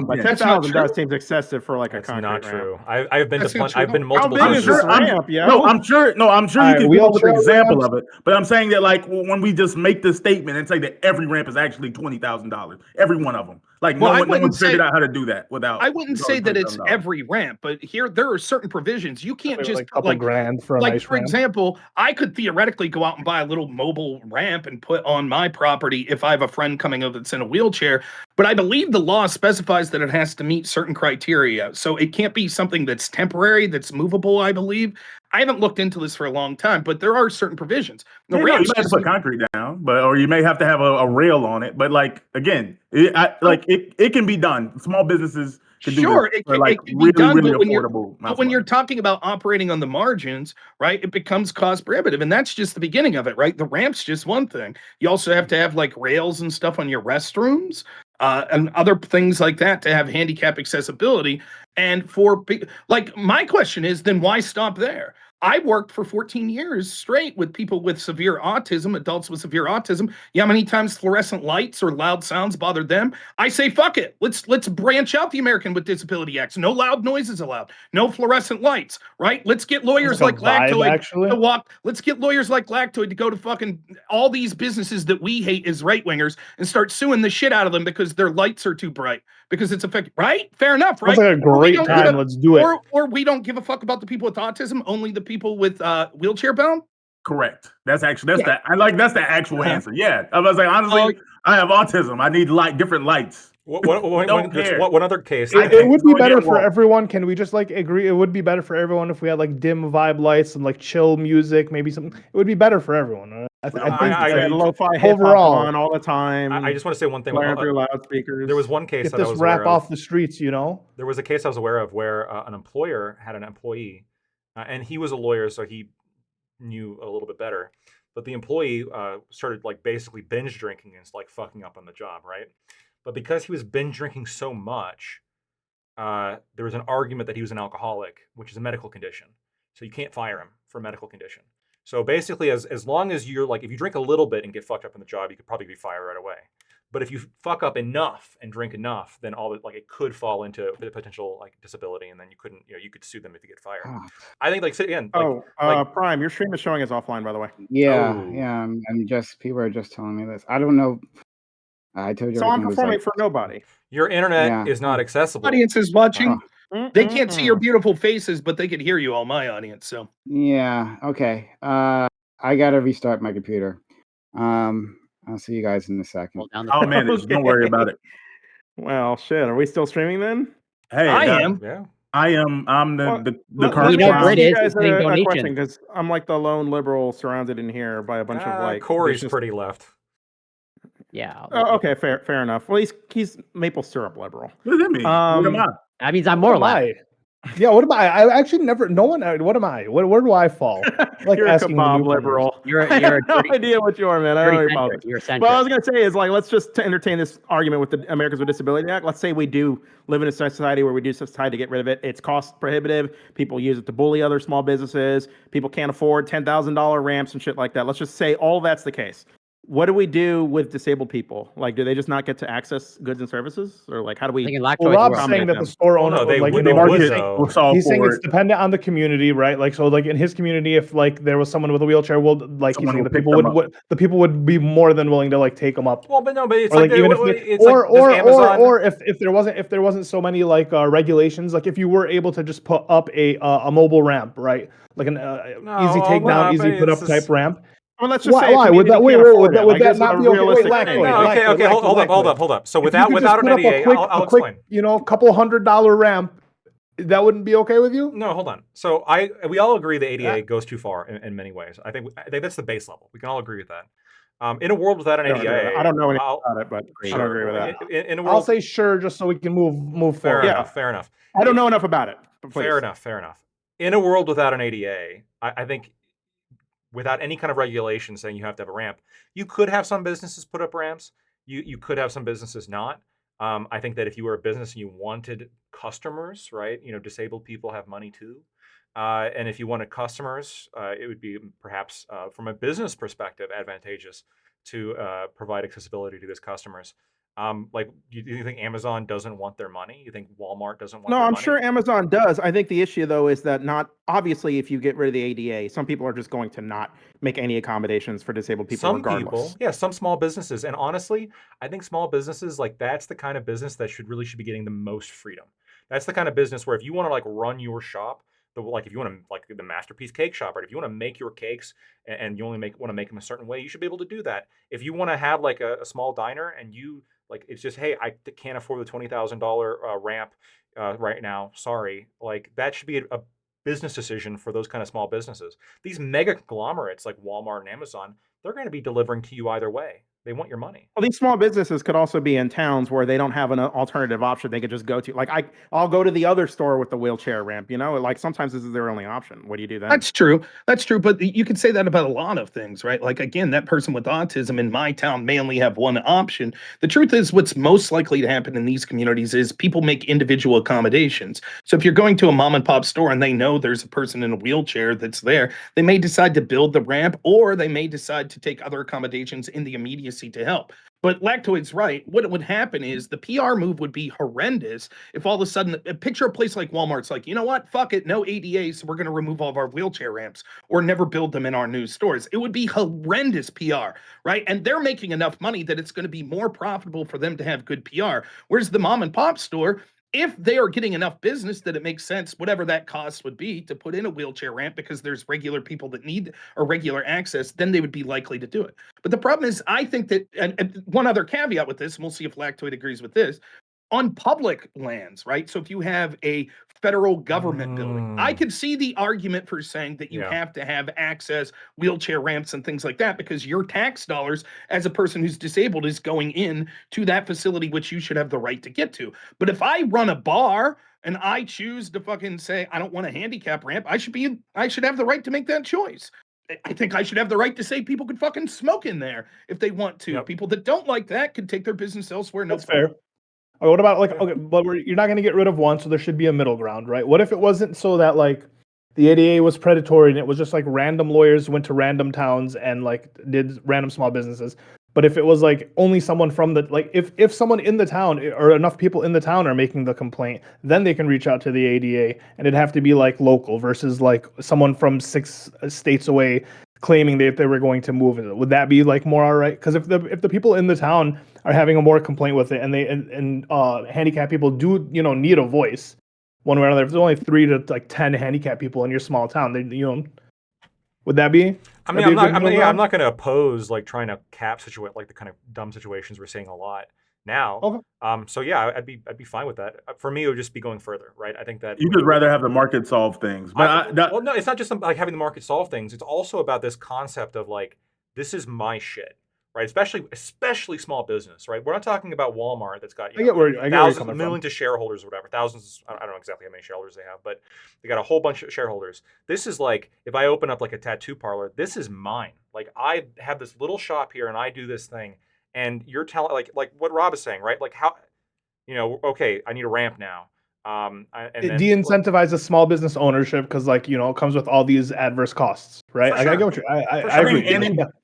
but 1810. $10,000 seems excessive for like a concrete Not true. ramp. I've been That's not true. I've been How multiple big times. is this ramp, yo? No, I'm sure you Alright, can we give all us an with example ramps? of it. But I'm saying that, like, when we just make the statement and say that every ramp is actually $20,000, every one of them. Like, Well, no one's figured out how to do that without. I wouldn't say that it's every ramp, but here there are certain provisions. You can't Probably just like a couple grand for a like nice for ramp. example, I could theoretically go out and buy a little mobile ramp and put on my property if I have a friend coming over that's in a wheelchair. But I believe the law specifies that it has to meet certain criteria. So it can't be something that's temporary, that's movable, I believe. I haven't looked into this for a long time, but there are certain provisions. The You ramps might have to just- put concrete down, or you may have to have a rail on it. But, like, again, it can be done. Small businesses can do Sure, this it for can, like it can really, be done, really but when affordable. you're talking about operating on the margins, right, it becomes cost prohibitive, and that's just the beginning of it, right? The ramp's just one thing. You also have to have like rails and stuff on your restrooms, and other things like that to have handicap accessibility. And for like, my question is, then why stop there? I worked for 14 years straight with people with severe autism, adults with severe autism. You know how many times fluorescent lights or loud sounds bothered them? I say, fuck it. Let's branch out the American with Disability Act. No loud noises allowed. No fluorescent lights, right? Let's get lawyers like like a vibe, Lactoid actually. to walk. Let's get lawyers like Lactoid to go to fucking all these businesses that we hate as right wingers and start suing the shit out of them because their lights are too bright. Because it's effective, right? Fair enough, right? Sounds like a great time. Let's do it. Or we don't give a fuck about the people with autism, only the people with wheelchair bound. Correct. That's the actual answer. Yeah, I was like, honestly, Oh, I have autism. I need different lights. One other case. It would be better for everyone. Can we just like agree? It would be better for everyone if we had like dim vibe lights and like chill music, maybe something. It would be better for everyone. I think lo-fi hip-hop overall on all the time. I just want to say one thing. Blaring through loudspeakers. There was one case get that I this was rap aware off of. the streets, you know. There was a case I was aware of where an employer had an employee, and he was a lawyer, so he knew a little bit better. But the employee started like basically binge drinking and like fucking up on the job, right? But because he was binge drinking so much, there was an argument that he was an alcoholic, which is a medical condition. So you can't fire him for a medical condition. So basically, as long as you're like, if you drink a little bit and get fucked up in the job, you could probably be fired right away. But if you fuck up enough and drink enough, then it could fall into a potential like disability, and then you could sue them if you get fired. I think again. Prime, your stream is showing us offline, by the way. Yeah, Oh. yeah. I'm just people are just telling me this. I don't know. I told you. So I'm everything was performing like, for nobody. Your internet Yeah. is not accessible. audience is watching. They can't see your Mm-mm-mm. beautiful faces, but they can hear you. All my audience. So Yeah. Okay. I gotta restart my computer. I'll see you guys in a second. Hold down the Oh man, don't worry about it. Well, shit. Are we still streaming then? Hey, I am. Yeah. I'm the Let current me know ask Brit you is guys getting a question donations. because I'm like the lone liberal surrounded in here by a bunch of like Corey's vicious- pretty left. Yeah. Oh, okay, fair enough. Well, he's maple syrup liberal. What does that mean? What am I? That means I'm more What am left. I? Yeah, what am I? I actually never. No one. What am I? Where do I fall? Like You're a asking the kebab newcomers. liberal. You're I have a no dirty- idea what you are, man. I don't know Dirty your centric. politics. You're centric. Well, I was gonna say is like let's just entertain this argument with the Americans with Disability Act. Let's say we do live in a society where we do decide to get rid of it. It's cost prohibitive. People use it to bully other small businesses. People can't afford $10,000 ramps and shit like that. Let's just say all that's the case. What do we do with disabled people? Like, do they just not get to access goods and services, or like, how do we? Thinking Well, Lactoid's Rob's world. saying that them? the store Well, owner, no, they like would- you know, they would, he's though. We'll solve he's saying for it's it. dependent on the community, right? Like, so like in his community, if like there was someone with a wheelchair, well, like he's Someone saying will the people pick them would the people would be more than willing to like take them up. Well, but it's Or like even if it's or like, does Amazon, or if there wasn't so many like regulations, like if you were able to just put up a mobile ramp, right, like an easy takedown, easy put up type ramp. Well, let's just say Why a would community that? Wait, can't wait, afford would that it. would Like, that this is not a be okay? Wait, realistic Lactoid, thing. No, okay, Lactoid, hold Lactoid. up. So If you without could without just an put up ADA, I'll a quick, explain. you know, couple $100 ramp, that wouldn't be okay with you? No, hold on. So we all agree the ADA goes too far in many ways. I think that's the base level. We can all agree with that. In a world without an ADA, I don't know anything about it, but I don't agree with that. In a world, I'll say sure, just so we can move fair forward. enough. Fair enough. I don't know enough about it. But please. Fair enough. In a world without an ADA, I think without any kind of regulation saying you have to have a ramp, you could have some businesses put up ramps. You could have some businesses not. I think that if you were a business and you wanted customers, right? You know, disabled people have money too. And if you wanted customers, it would be perhaps from a business perspective advantageous to provide accessibility to those customers. Like, do you think Amazon doesn't want their money? You think Walmart doesn't want No, their I'm money? sure Amazon does. I think the issue though is that not obviously if you get rid of the ADA, some people are just going to not make any accommodations for disabled people Some regardless. people, some small businesses, and honestly, I think small businesses like that's the kind of business that should be getting the most freedom. That's the kind of business where if you want to like run your shop, like if you want to like the Masterpiece Cake Shop, right? If you want to make your cakes and you only want to make them a certain way, you should be able to do that. If you want to have like a small diner and you like it's just hey, I can't afford the $20,000 ramp right now. Sorry, like that should be a business decision for those kind of small businesses. These mega conglomerates like Walmart and Amazon, they're going to be delivering to you either way. They want your money. Well, these small businesses could also be in towns where they don't have an alternative option they could just go to. Like I'll go to the other store with the wheelchair ramp. Like sometimes this is their only option. What do you do then? That's true. That's true. But you could say that about a lot of things, right? Like, again, that person with autism in my town may only have one option. The truth is, what's most likely to happen in these communities is people make individual accommodations. So if you're going to a mom and pop store and they know there's a person in a wheelchair that's there, they may decide to build the ramp, or they may decide to take other accommodations in the immediacy to help. But Lactoid's right. What would happen is the PR move would be horrendous if all of a sudden, picture a place like Walmart's like, you know what, fuck it, no ADA, so we're going to remove all of our wheelchair ramps or never build them in our new stores. It would be horrendous PR, right? And they're making enough money that it's going to be more profitable for them to have good PR. Whereas the mom and pop store, if they are getting enough business that it makes sense, whatever that cost would be, to put in a wheelchair ramp because there's regular people that need or regular access, then they would be likely to do it. But the problem is, I think that, and one other caveat with this, and we'll see if Lactoid agrees with this, on public lands, right? So if you have a federal government building, I could see the argument for saying that you have to have access, wheelchair ramps and things like that, because your tax dollars as a person who's disabled is going in to that facility, which you should have the right to get to. But if I run a bar and I choose to fucking say, I don't want a handicap ramp, I should have the right to make that choice. I think I should have the right to say people could fucking smoke in there if they want to. People that don't like that could take their business elsewhere. That's fair. Or what about okay, but you're not going to get rid of one, so there should be a middle ground, right? What if it wasn't so that like the ADA was predatory and it was just like random lawyers went to random towns and like did random small businesses? But if it was like only someone from the like if someone in the town or enough people in the town are making the complaint, then they can reach out to the ADA, and it'd have to be like local versus like someone from 6 states away claiming that they were going to move it. Would that be like more all right? Because if the people in the town are having a more complaint with it, and they handicapped people do need a voice one way or another. If there's only 3 to like 10 handicapped people in your small town, would that be? I mean, I'm not going to oppose like trying to cap situate like the kind of dumb situations we're seeing a lot now. Okay. So yeah, I'd be fine with that. For me, it would just be going further, right? I think that you'd just rather have the market solve things. But well, no, it's not just like having the market solve things. It's also about this concept of like, this is my shit, right? Especially small business, right? We're not talking about Walmart that's got thousands, millions of shareholders or whatever, thousands. I don't know exactly how many shareholders they have, but they got a whole bunch of shareholders. This is like, if I open up like a tattoo parlor, this is mine. Like I have this little shop here and I do this thing. And you're telling like what Rob is saying, right? Like how, okay, I need a ramp now. It de-incentivizes small business ownership because like it comes with all these adverse costs, right? Like, I get what you. I agree.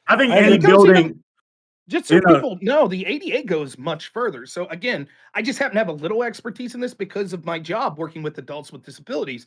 I think any building. Just so people know, the ADA goes much further. So again, I just happen to have a little expertise in this because of my job working with adults with disabilities.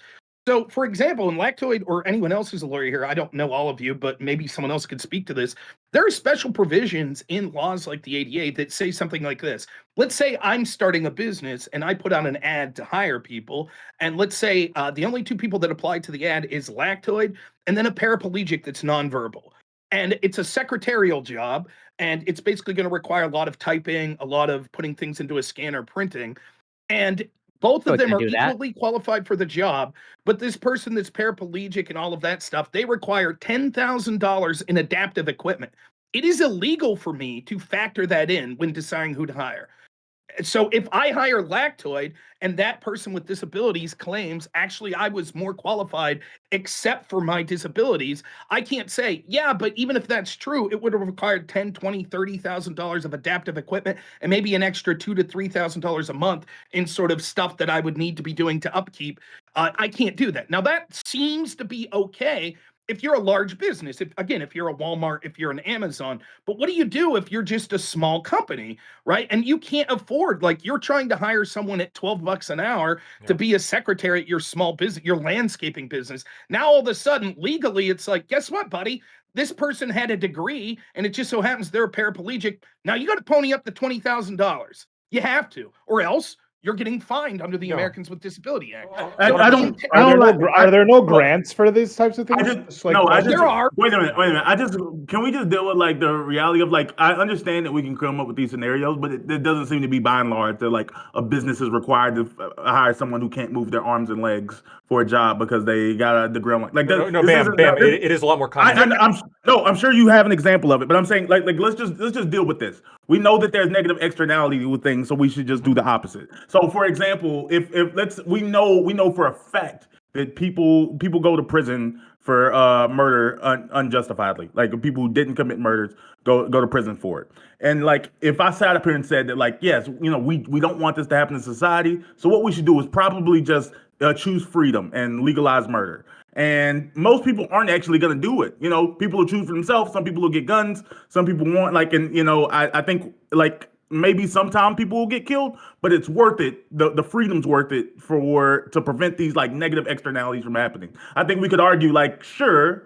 So, for example, in Lactoid or anyone else who's a lawyer here, I don't know all of you, but maybe someone else could speak to this. There are special provisions in laws like the ADA that say something like this. Let's say I'm starting a business and I put out an ad to hire people. And let's say the only 2 people that apply to the ad is Lactoid and then a paraplegic that's nonverbal. And it's a secretarial job, and it's basically going to require a lot of typing, a lot of putting things into a scanner, printing. And both of them are equally qualified for the job, but this person that's paraplegic and all of that stuff, they require $10,000 in adaptive equipment. It is illegal for me to factor that in when deciding who to hire. So if I hire Lactoid and that person with disabilities claims, actually, I was more qualified except for my disabilities, I can't say, yeah, but even if that's true, it would have required $10,000, $20,000, $30,000 of adaptive equipment and maybe an extra $2,000 to $3,000 a month in sort of stuff that I would need to be doing to upkeep. I can't do that. Now, that seems to be okay if you're a large business, if you're a Walmart, if you're an Amazon, but what do you do if you're just a small company, right? And you can't afford, like you're trying to hire someone at $12 an hour to be a secretary at your small business, your landscaping business. Now, all of a sudden, legally, it's like, guess what, buddy? This person had a degree and it just so happens they're a paraplegic. Now you got to pony up the $20,000. You have to, or else you're getting fined under the Americans with Disability Act. Are there no grants for these types of things? There are. Wait a minute. Can we just deal with like the reality of like, I understand that we can come up with these scenarios, but it doesn't seem to be by and large that like a business is required to hire someone who can't move their arms and legs for a job because they got a degree. Like Bam. It is a lot more common. No, I'm sure you have an example of it, but I'm saying like let's just deal with this. We know that there's negative externality with things, so we should just do the opposite. So, for example, if let's we know for a fact that people go to prison for murder unjustifiedly, like people who didn't commit murders go to prison for it. And like if I sat up here and said that like yes, we don't want this to happen in society, so what we should do is probably just choose freedom and legalize murder. And most people aren't actually going to do it. People will choose for themselves. Some people will get guns. Some people want I think like maybe sometime people will get killed, but it's worth it. The freedom's worth it to prevent these like negative externalities from happening. I think we could argue like sure,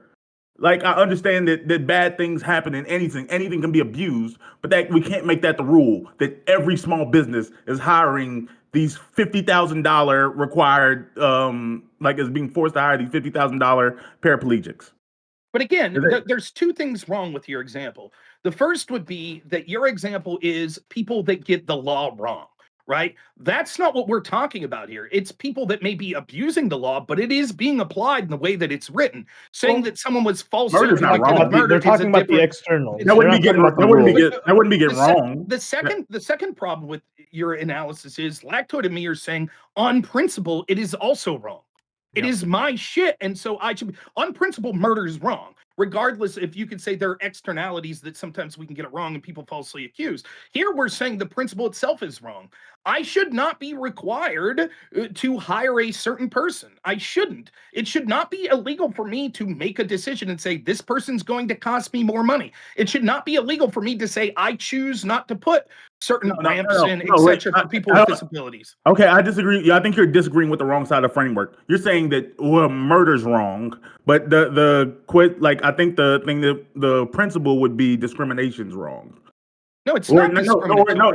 like I understand that bad things happen in anything can be abused, but that we can't make that the rule that every small business is hiring these $50,000 required like is being forced to hire these $50,000 paraplegics. But again, there's two things wrong with your example. The first would be that your example is people that get the law wrong, right? That's not what we're talking about here. It's people that may be abusing the law, but it is being applied in the way that it's written. Saying that someone was falsely Murder's not convicted wrong. of murder They're is talking a about the different. externals. That wouldn't be They're getting not talking about that wouldn't be getting wrong. The second problem with your analysis is Lactoid and me are saying on principle it is also wrong. It is my shit, and so I should be on principle. Murder is wrong, regardless if you could say there are externalities that sometimes we can get it wrong and people falsely accuse. Here we're saying the principle itself is wrong. I should not be required to hire a certain person. I shouldn't. It should not be illegal for me to make a decision and say this person's going to cost me more money. It should not be illegal for me to say I choose not to put certain ramps in, etc. for people with disabilities. Okay, I disagree. Yeah, I think you're disagreeing with the wrong side of the framework. You're saying that murder's wrong, but I think the principle would be discrimination's wrong. No, it's not discrimination. No.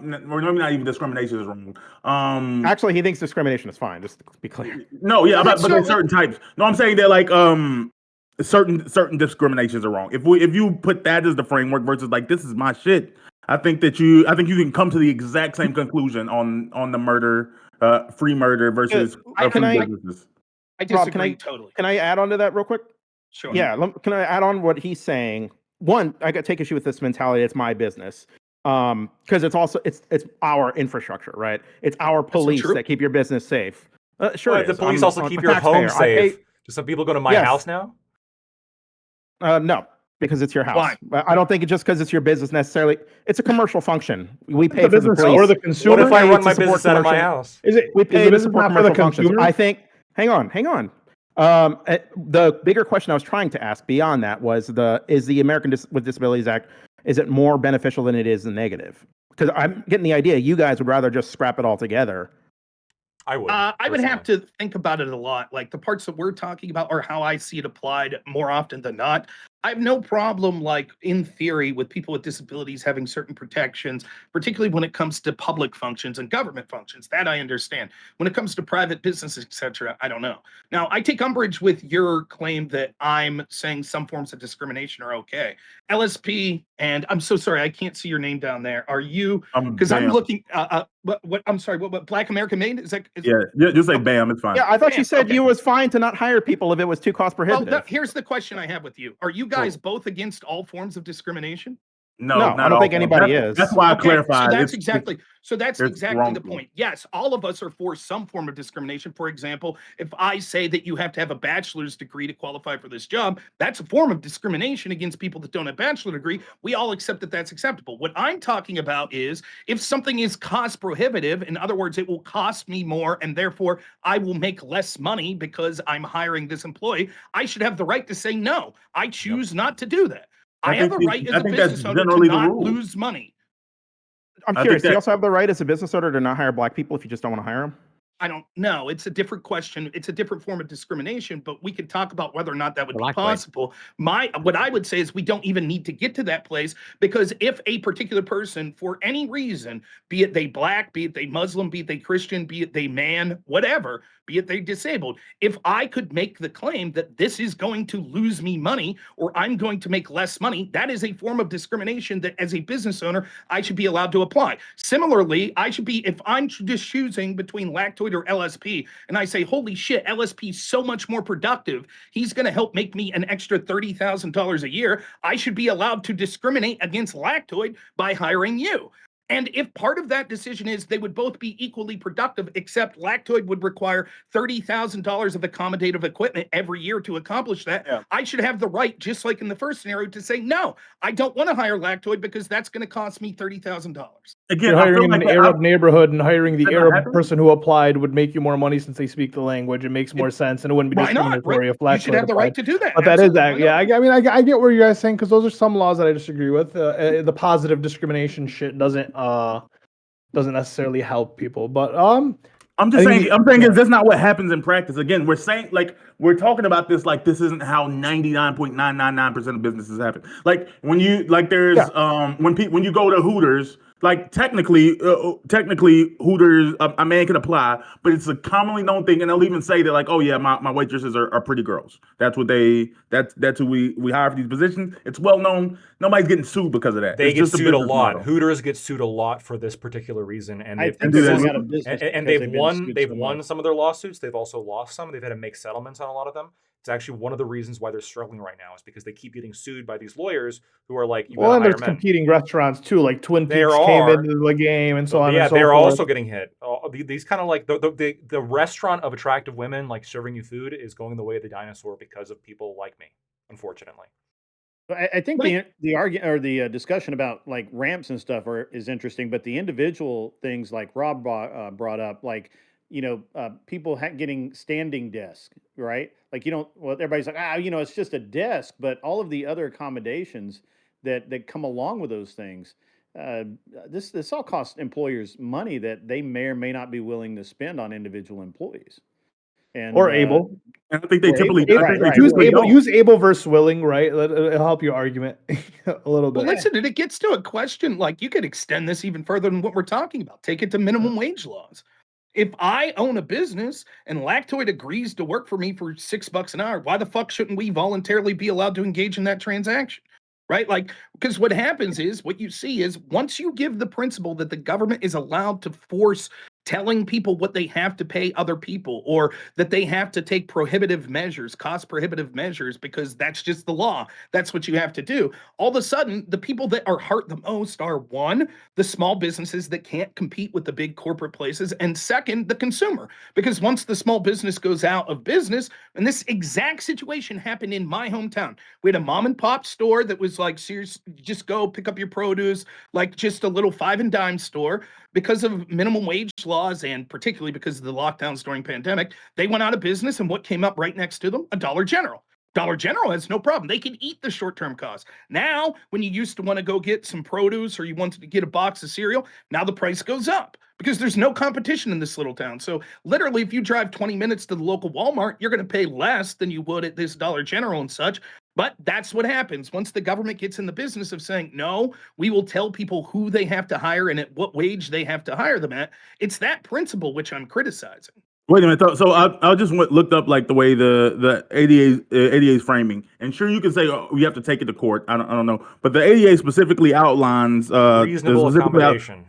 Maybe not even discrimination is wrong. Actually, he thinks discrimination is fine. Just to be clear. No, yeah, but there's certain types. No, I'm saying that like certain discriminations are wrong. If you put that as the framework versus like this is my shit, I think you can come to the exact same conclusion on the murder, free murder versus free businesses. I disagree totally. Can I add on to that real quick? Sure. Yeah, can I add on what he's saying? One, I got to take issue with this mentality. It's my business, because it's our infrastructure, right? It's our police that keep your business safe. Sure, well, the police also keep your home safe. Do some people go to my house now? No, because it's your house. Why? I don't think it's just because it's your business necessarily. It's a commercial function. We pay for the police or the consumer. What if I run my business out of my house? We pay to support commercial functions. I think. Hang on. The bigger question I was trying to ask beyond that was is the American with Disabilities Act, is it more beneficial than it is the negative? Because I'm getting the idea you guys would rather just scrap it all together. I would. I would have to think about it a lot. Like the parts that we're talking about or how I see it applied more often than not. I have no problem, like in theory, with people with disabilities having certain protections, particularly when it comes to public functions and government functions. That I understand. When it comes to private businesses, etc., I don't know. Now, I take umbrage with your claim that I'm saying some forms of discrimination are okay. LSP, and I'm so sorry, I can't see your name down there. Are you? Because I'm looking. What? I'm sorry. What? Black American Made? Is that? Yeah, just say BAM. It's fine. Yeah, I thought you said you was fine to not hire people if it was too cost prohibitive. Well, here's the question I have with you: are you guys both against all forms of discrimination? No, I don't think anybody is. That's why I clarified. So that's exactly the wrong. point. Yes, all of us are for some form of discrimination. For example, if I say that you have to have a bachelor's degree to qualify for this job, that's a form of discrimination against people that don't have a bachelor degree. We all accept that that's acceptable. What I'm talking about is if something is cost prohibitive, in other words, it will cost me more and therefore I will make less money because I'm hiring this employee, I should have the right to say no. I choose not to do that. I have a right as a business owner to not lose money. I'm curious. Do you also have the right as a business owner to not hire black people if you just don't want to hire them? I don't know. It's a different question. It's a different form of discrimination, but we could talk about whether or not that would be possible. What I would say is we don't even need to get to that place, because if a particular person, for any reason, be it they black, be it they Muslim, be it they Christian, be it they man, whatever, be it they disabled, if I could make the claim that this is going to lose me money or I'm going to make less money, that is a form of discrimination that as a business owner, I should be allowed to apply. Similarly, I should be, if I'm just choosing between lactoid Lactoid or LSP, and I say, holy shit, LSP is so much more productive. He's going to help make me an extra $30,000 a year. I should be allowed to discriminate against Lactoid by hiring you. And if part of that decision is they would both be equally productive, except Lactoid would require $30,000 of accommodative equipment every year to accomplish that, I should have the right, just like in the first scenario, to say, no, I don't want to hire Lactoid because that's going to cost me $30,000. Again, You're I hiring feel in like an Arab neighborhood and hiring the that not Arab happening? person who applied would make you more money since they speak the language. It makes more sense, and it wouldn't be Why not? discriminatory if You should Lactoid have the right applied. to do that. But that is Absolutely. that. Yeah, I mean, I get what you guys saying because those are some laws that I disagree with. The positive discrimination shit doesn't necessarily help people. But I'm just saying. I'm saying that's not what happens in practice. Again, we're talking about this like this isn't how 99.999% of businesses happen. Like when there's when you go to Hooters, like technically Hooters a man can apply, but it's a commonly known thing, and they'll even say that like, oh yeah, my waitresses are pretty girls. That's who we hire for these positions. It's well known. Nobody's getting sued because of that. They It's get just sued a business lot. model. Hooters get sued a lot for this particular reason, and I they've think they're going out of business and because they've been won. sued They've so won much. some of their lawsuits. They've also lost some. They've had to make settlements on a lot of them. It's actually one of the reasons why they're struggling right now is because they keep getting sued by these lawyers who are like, you well, got to and hire there's men. competing restaurants too, like Twin There Peaks came are. into the game and so on Yeah, and so they're forth. also getting hit. These kind of like the restaurant of attractive women like serving you food is going the way of the dinosaur because of people like me, unfortunately. But I think the argument or the discussion about like ramps and stuff is interesting, but the individual things like Rob brought up, like people getting standing desk, right? Like well, everybody's like, it's just a desk, but all of the other accommodations that come along with those things, this all costs employers money that they may or may not be willing to spend on individual employees. And or able. And I think they typically use able versus willing, right? It'll help your argument a little bit. Well, listen, and it gets to a question like you could extend this even further than what we're talking about. Take it to minimum wage laws. If I own a business and Lactoid agrees to work for me for $6 an hour, why the fuck shouldn't we voluntarily be allowed to engage in that transaction? Right? Like, because what happens is what you see is once you give the principle that the government is allowed to force telling people what they have to pay other people or that they have to take prohibitive measures, cost prohibitive measures, because that's just the law. That's what you have to do. All of a sudden, the people that are hurt the most are one, the small businesses that can't compete with the big corporate places, and second, the consumer. Because once the small business goes out of business, and this exact situation happened in my hometown. We had a mom and pop store that was like, serious, just go pick up your produce, like just a little 5 and dime store. Because of minimum wage laws and particularly because of the lockdowns during pandemic, they went out of business. And what came up right next to them? A Dollar General. Dollar General has no problem. They can eat the short-term costs. Now, when you used to want to go get some produce or you wanted to get a box of cereal, now the price goes up because there's no competition in this little town. So literally, if you drive 20 minutes to the local Walmart, you're going to pay less than you would at this Dollar General and such. But that's what happens once the government gets in the business of saying, no, we will tell people who they have to hire and at what wage they have to hire them at. It's that principle which I'm criticizing. Wait a minute. So I just looked up like the way the ADA's framing, and sure you can say we have to take it to court. I don't know, but the ADA specifically outlines reasonable accommodation.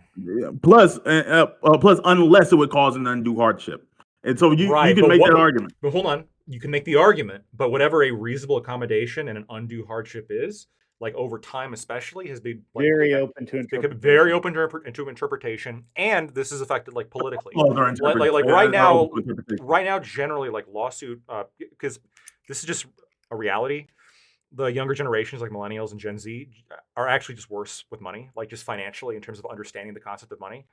Plus unless it would cause an undue hardship, and so you can make that argument. But hold on, you can make the argument, but whatever a reasonable accommodation and an undue hardship is, like over time especially, has been like, very open to interpretation. Very open to interpretation, and this is affected like politically. Like right now, generally like lawsuit because this is just a reality. The younger generations like millennials and Gen Z are actually just worse with money, like just financially in terms of understanding the concept of money,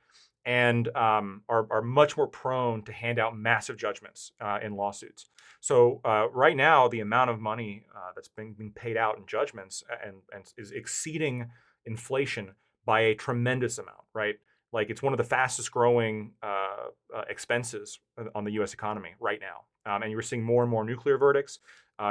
and are much more prone to hand out massive judgments in lawsuits. So right now, the amount of money that's being paid out in judgments and is exceeding inflation by a tremendous amount, right? Like it's one of the fastest growing expenses on the U.S. economy right now. And you're seeing more and more nuclear verdicts.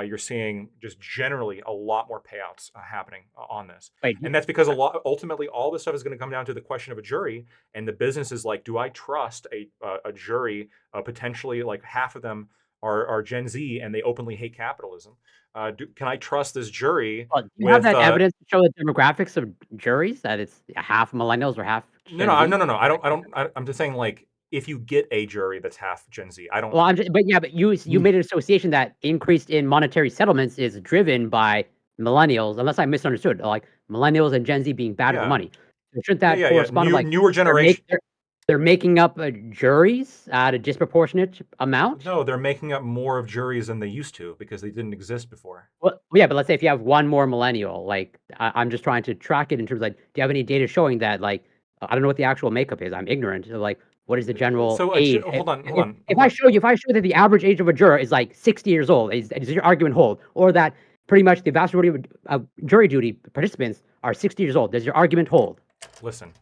You're seeing just generally a lot more payouts happening on this. And that's because ultimately all this stuff is going to come down to the question of a jury. And the business is like, do I trust a jury? Potentially like half of them are Gen Z and they openly hate capitalism. Can I trust this jury? Do you have that evidence to show the demographics of juries, that it's half millennials or half Gen Z? No. I don't. I'm just saying, like, if you get a jury that's half Gen Z. I don't. Well, but you made an association that increase in monetary settlements is driven by millennials, unless I misunderstood. Like millennials and Gen Z being bad with Yeah. money. So shouldn't that correspond to like newer generation? They're making up juries at a disproportionate amount? No, they're making up more of juries than they used to because they didn't exist before. Well, yeah, but let's say if you have one more millennial, like I'm just trying to track it in terms of like, do you have any data showing that like I don't know what the actual makeup is. I'm ignorant. So like, what is the general So age? hold on. If I show that the average age of a juror is like 60 years old, does your argument hold? Or that pretty much the vast majority of jury duty participants are 60 years old? Does your argument hold? Listen,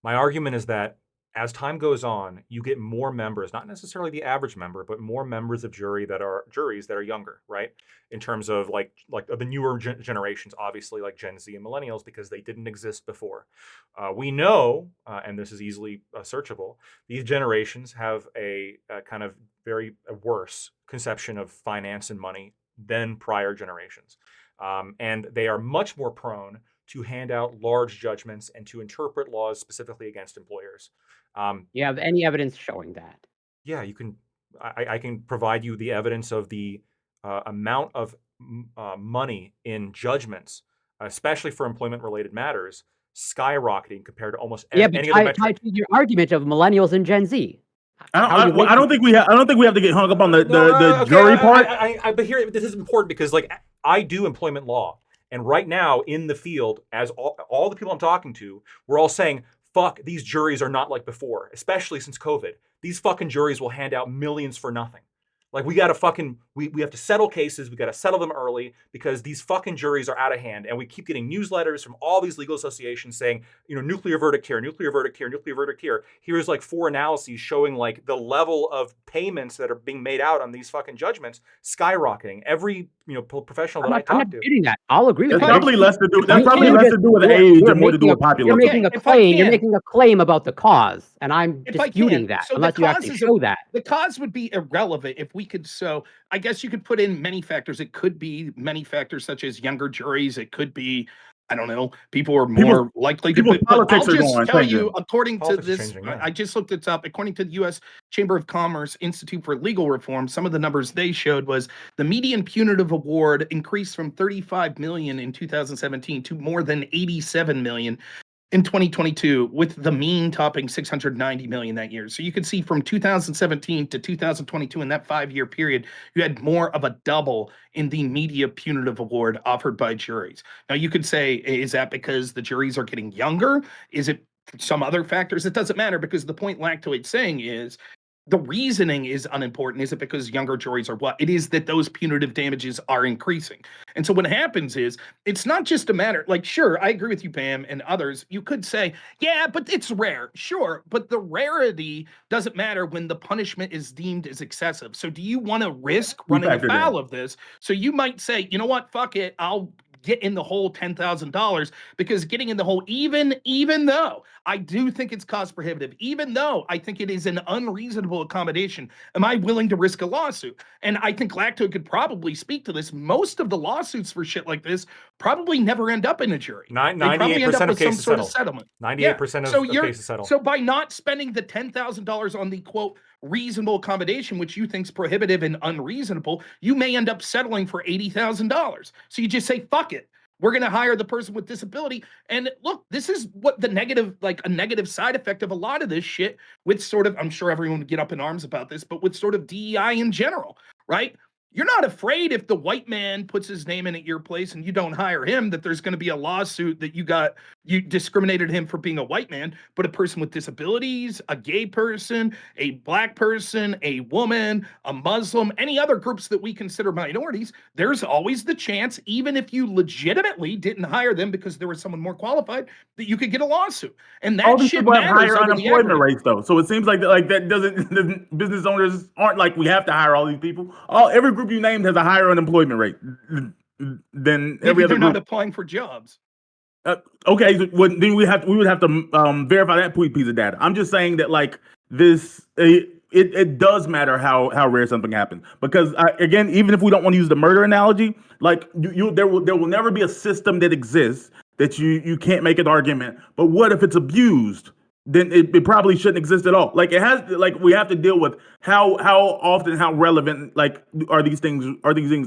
my argument is that as time goes on, you get more members, not necessarily the average member, but more members of juries that are younger, right? In terms of like the newer generations, obviously like Gen Z and millennials, because they didn't exist before. We know, and this is easily searchable, these generations have a kind of very worse conception of finance and money than prior generations. And they are much more prone to hand out large judgments and to interpret laws specifically against employers. You have any evidence showing that? Yeah, you can. I can provide you the evidence of the amount of money in judgments, especially for employment-related matters, skyrocketing compared to almost any other metric. Tied to your argument of millennials and Gen Z. I don't think we have to get hung up on the jury part. But here, this is important because like I do employment law, and right now in the field, as all the people I'm talking to, we're all saying, fuck, these juries are not like before, especially since COVID. These fucking juries will hand out millions for nothing. Like we gotta we have to settle cases, we gotta settle them early because these fucking juries are out of hand. And we keep getting newsletters from all these legal associations saying, nuclear verdict here, nuclear verdict here, nuclear verdict here. Here's like 4 analyses showing like the level of payments that are being made out on these fucking judgments skyrocketing. Every professional that I talk to. I'm not disputing that. I'll agree with That's that. probably less to do. That's probably less to do with age and more to do with population. You're making a claim. You're making a claim about the cause, and I'm disputing that unless you actually show that. The cause would be irrelevant if we could. So I guess you could put in many factors. It could be many factors such as younger juries. It could be, I don't know, people are more likely to. But I'll just tell you, according to this, I just looked it up. According to the U.S. Chamber of Commerce Institute for Legal Reform, some of the numbers they showed was the median punitive award increased from 35 million in 2017 to more than 87 million in 2022, with the mean topping 690 million that year. So you can see from 2017 to 2022, in that 5-year period, you had more of a double in the media punitive award offered by juries. Now you could say, is that because the juries are getting younger? Is it some other factors? It doesn't matter, because the point Lactoid's saying is, the reasoning is unimportant. Is it because younger juries are what? It is that those punitive damages are increasing. And so what happens is, it's not just a matter, like, sure, I agree with you, Pam, and others. You could say, yeah, but it's rare. Sure, but the rarity doesn't matter when the punishment is deemed as excessive. So do you want to risk running afoul of this? So you might say, you know what, fuck it, I'll get in the hole $10,000, because getting in the hole, even though I do think it's cost prohibitive, even though I think it is an unreasonable accommodation, am I willing to risk a lawsuit? And I think Lacto could probably speak to this. Most of the lawsuits for shit like this probably never end up in a jury. 98% of cases sort of settlement. 98% of cases settle. So by not spending the $10,000 on the quote reasonable accommodation, which you think's prohibitive and unreasonable, you may end up settling for $80,000. So you just say, fuck it. We're going to hire the person with disability. And look, this is what the negative, like a negative side effect of a lot of this shit with sort of, I'm sure everyone would get up in arms about this, but with sort of DEI in general, right? You're not afraid if the white man puts his name in at your place and you don't hire him, that there's going to be a lawsuit that you discriminated him for being a white man. But a person with disabilities, a gay person, a black person, a woman, a Muslim, any other groups that we consider minorities, there's always the chance, even if you legitimately didn't hire them because there was someone more qualified, that you could get a lawsuit. And that shit matters. Higher unemployment rates, though. So it seems like that doesn't. Business owners aren't like, we have to hire all these people. Every group you named has a higher unemployment rate than every other group. They're not applying for jobs. Okay, so then we would have to verify that piece of data. I'm just saying that like this, it does matter how rare something happens, because again, even if we don't want to use the murder analogy, like there will never be a system that exists that you can't make an argument. But what if it's abused? then it probably shouldn't exist at all. Like it has, like we have to deal with how often, how relevant, like are these things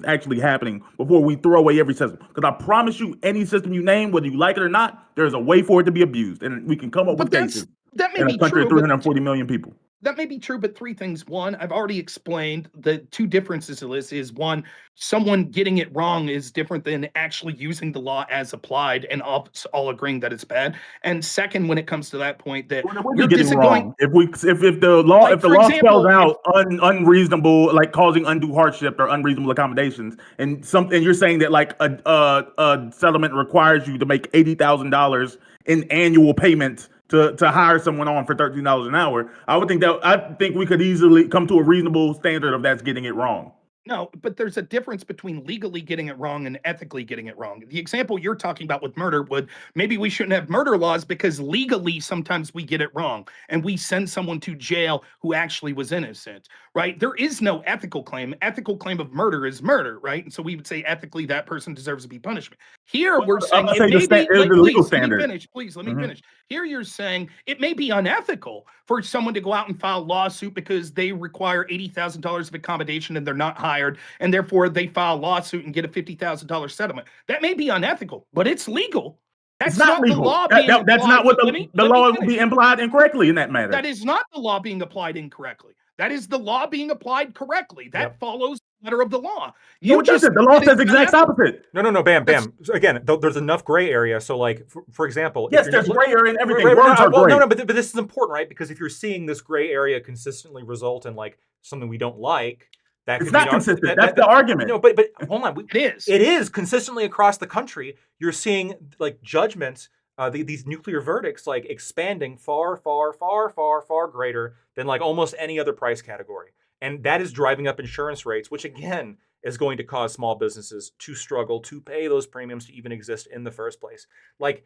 actually happening before we throw away every system? Because I promise you, any system you name, whether you like it or not, there's a way for it to be abused, and we can come up But with cases that may in a be country of true, but 340 million people. that may be true, but three things. One, I've already explained the two differences to this is one, someone getting it wrong is different than actually using the law as applied and all agreeing that it's bad. And second, when it comes to that point, that Well, it would be you're getting disagreeing. wrong if the law Like, if the for law spells example, out unreasonable, like causing undue hardship or unreasonable accommodations, and you're saying that like a settlement requires you to make $80,000 in annual payments to hire someone on for $13 an hour. I think we could easily come to a reasonable standard of that's getting it wrong. No, but there's a difference between legally getting it wrong and ethically getting it wrong. The example you're talking about with murder would maybe we shouldn't have murder laws because legally sometimes we get it wrong and we send someone to jail who actually was innocent, right? There is no ethical claim. Ethical claim of murder is murder, right? And so we would say ethically that person deserves to be punishment. Here we're I'm saying gonna it say may be, the legal please let me standard. finish. Please let me Mhm. finish. Here you're saying it may be unethical for someone to go out and file a lawsuit because they require $80,000 of accommodation and they're not hired, and therefore they file a lawsuit and get a $50,000 settlement. That may be unethical, but it's legal. It's That's not not the legal. law being applied. That's not what Let me the let me law would finish. be implied incorrectly in that matter. That is not the law being applied incorrectly. That is the law being applied correctly. That Yep. follows the letter of the law. No, You it just doesn't. The law said says it's exact unethical. opposite. No, bam, That's- bam. So again, there's enough gray area. So, like, for example, Yes, if there's you're gray area in everything. right, Words are well, gray. no, but this is important, right? Because if you're seeing this gray area consistently result in like something we don't like, that It's could not mean consistent. That's the argument. No, but hold on. It is. It is consistently across the country. You're seeing like judgments, these nuclear verdicts, like expanding far, far, far, far, far greater than like almost any other price category, and that is driving up insurance rates, which again is going to cause small businesses to struggle to pay those premiums to even exist in the first place. Like,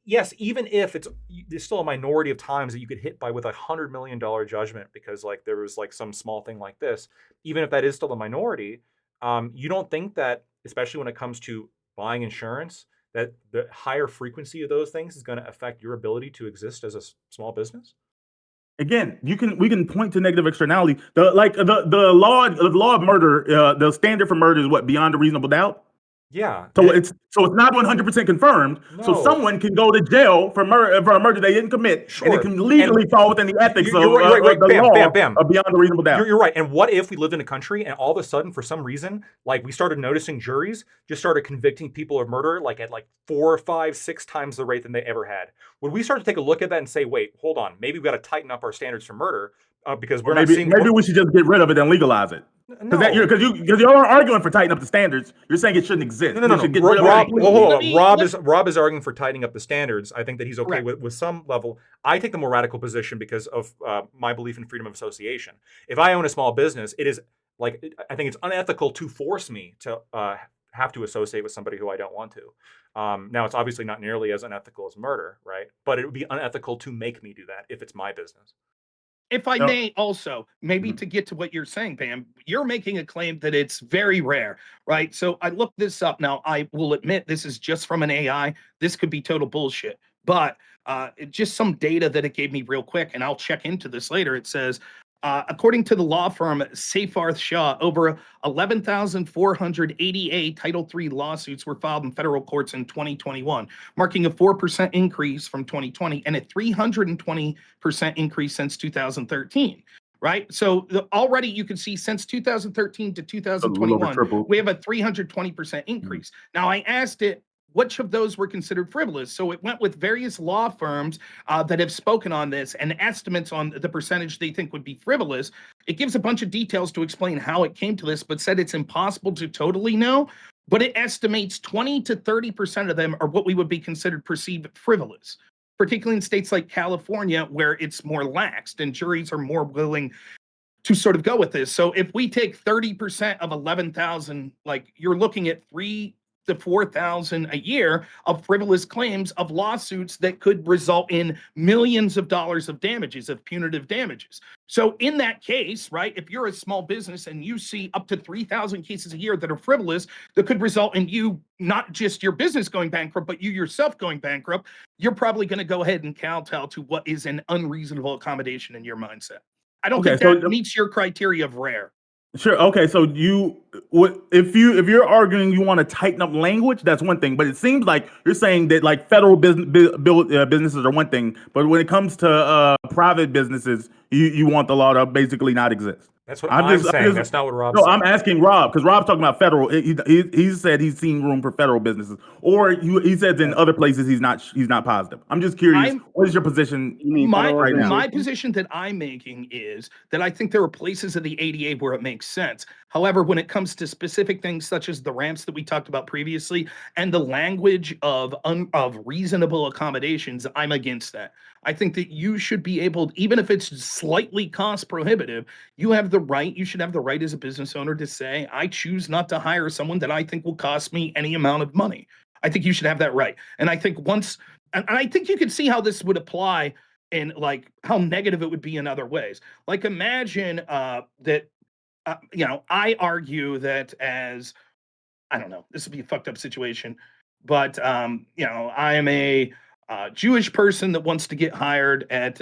yes, even if there's still a minority of times that you get hit by with $100 million judgment because like there was like some small thing like this. Even if that is still a minority, you don't think that, especially when it comes to buying insurance, that the higher frequency of those things is going to affect your ability to exist as a small business? Again, we can point to negative externality. The law of murder, the standard for murder is what, beyond a reasonable doubt. Yeah. So it's not 100% confirmed. So No. someone can go to jail for a murder they didn't commit, and it Sure. can legally fall within the ethics You're of right. the Bam, law bam, bam. of beyond a reasonable doubt. You're right. And what if we lived in a country and all of a sudden, for some reason, like we started noticing juries just started convicting people of murder like at like 4, 5, 6 times the rate than they ever had? Would we start to take a look at that and say, wait, hold on, maybe we got to tighten up our standards for murder because we're not seeing. Maybe we should just get rid of it and legalize it. No. Because you all are arguing for tightening up the standards. You're saying it shouldn't exist. No. We should get rid of it Rob, completely. hold on. Rob is arguing for tightening up the standards. I think that he's okay Correct. with some level. I take the more radical position because of my belief in freedom of association. If I own a small business, it is like I think it's unethical to force me to have to associate with somebody who I don't want to. Now, it's obviously not nearly as unethical as murder, right? But it would be unethical to make me do that if it's my business. If I No. may also, maybe Mhm. to get to what you're saying, Pam, you're making a claim that it's very rare, right? So I looked this up. Now, I will admit this is just from an AI. This could be total bullshit, but just some data that it gave me real quick, and I'll check into this later. It says, according to the law firm Seyfarth Shaw, over 11,488 Title III lawsuits were filed in federal courts in 2021, marking a 4% increase from 2020 and a 320% increase since 2013. Right. So already you can see since 2013 to A little 2021, over triple. we have a 320% increase. Now, I asked it, which of those were considered frivolous? So it went with various law firms that have spoken on this and estimates on the percentage they think would be frivolous. It gives a bunch of details to explain how it came to this, but said it's impossible to totally know. But it estimates 20 to 30% of them are what we would be considered perceived frivolous, particularly in states like California, where it's more laxed and juries are more willing to sort of go with this. So if we take 30% of 11,000, like you're looking at to 4,000 a year of frivolous claims of lawsuits that could result in millions of dollars of damages, of punitive damages. So in that case, right, if you're a small business and you see up to 3,000 cases a year that are frivolous, that could result in you, not just your business going bankrupt, but you yourself going bankrupt, you're probably going to go ahead and kowtow to what is an unreasonable accommodation in your mindset. I don't Okay, think so that meets your criteria of rare. sure. Okay, so if you're arguing you want to tighten up language, that's one thing. But it seems like you're saying that like federal businesses are one thing, but when it comes to private businesses, you want the law to basically not exist. That's what I'm saying. That's not what Rob's No, saying. I'm asking Rob because Rob's talking about federal. He said he's seen room for federal businesses, or he says in other places he's not positive. I'm just curious. What is your position You mean federal right now? My position that I'm making is that I think there are places of the ADA where it makes sense. However, when it comes to specific things such as the ramps that we talked about previously and the language of reasonable accommodations, I'm against that. I think that you should be able, even if it's slightly cost prohibitive, you have the right, you should have the right as a business owner to say, I choose not to hire someone that I think will cost me any amount of money. I think you should have that right. And I think and I think you can see how this would apply in like how negative it would be in other ways. Like imagine that, I argue that as, I don't know, this would be a fucked up situation, but I am a Jewish person that wants to get hired at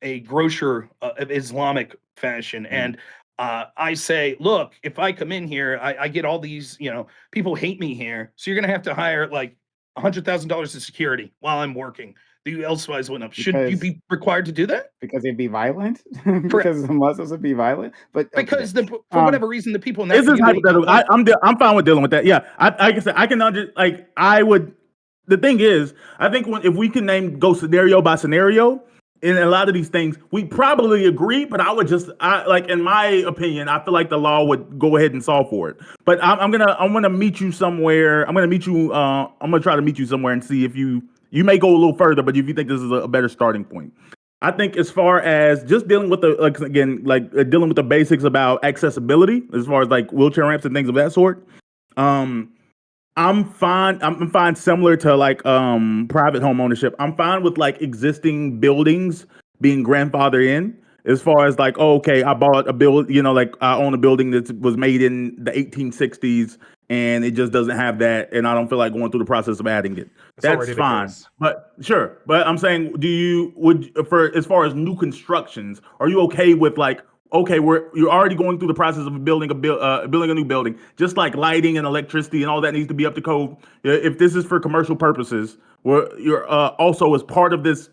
a grocer of Islamic fashion, and I say, look, if I come in here, I get all these, people hate me here, so you're gonna have to hire like $100,000 of security while I'm working. You elsewise went up. Should you because be required to do that? because they'd be violent Correct. because the Muslims would be violent. But okay. Because for whatever reason, the people in that This is community don't hypothetical. like I'm fine with dealing with that. Yeah, like I said, I can like I would. The thing is, I think if we can go scenario by scenario in a lot of these things, we probably agree. But like in my opinion, I feel like the law would go ahead and solve for it. But I'm gonna meet you somewhere. I'm gonna try to meet you somewhere and see if you may go a little further. But if you think this is a better starting point. I think as far as just dealing with dealing with the basics about accessibility, as far as like wheelchair ramps and things of that sort, I'm fine. I'm fine. Similar to like private home ownership, I'm fine with like existing buildings being grandfathered in. As far as like, oh, okay, I bought a like I own a building that was made in the 1860s, and it just doesn't have that, and I don't feel like going through the process of adding it. That's already the fine. case. But sure. But I'm saying, for as far as new constructions, are you okay with like, okay, you're already going through the process of building a new building, just like lighting and electricity and all that needs to be up to code. If this is for commercial purposes, where you're also as part of this,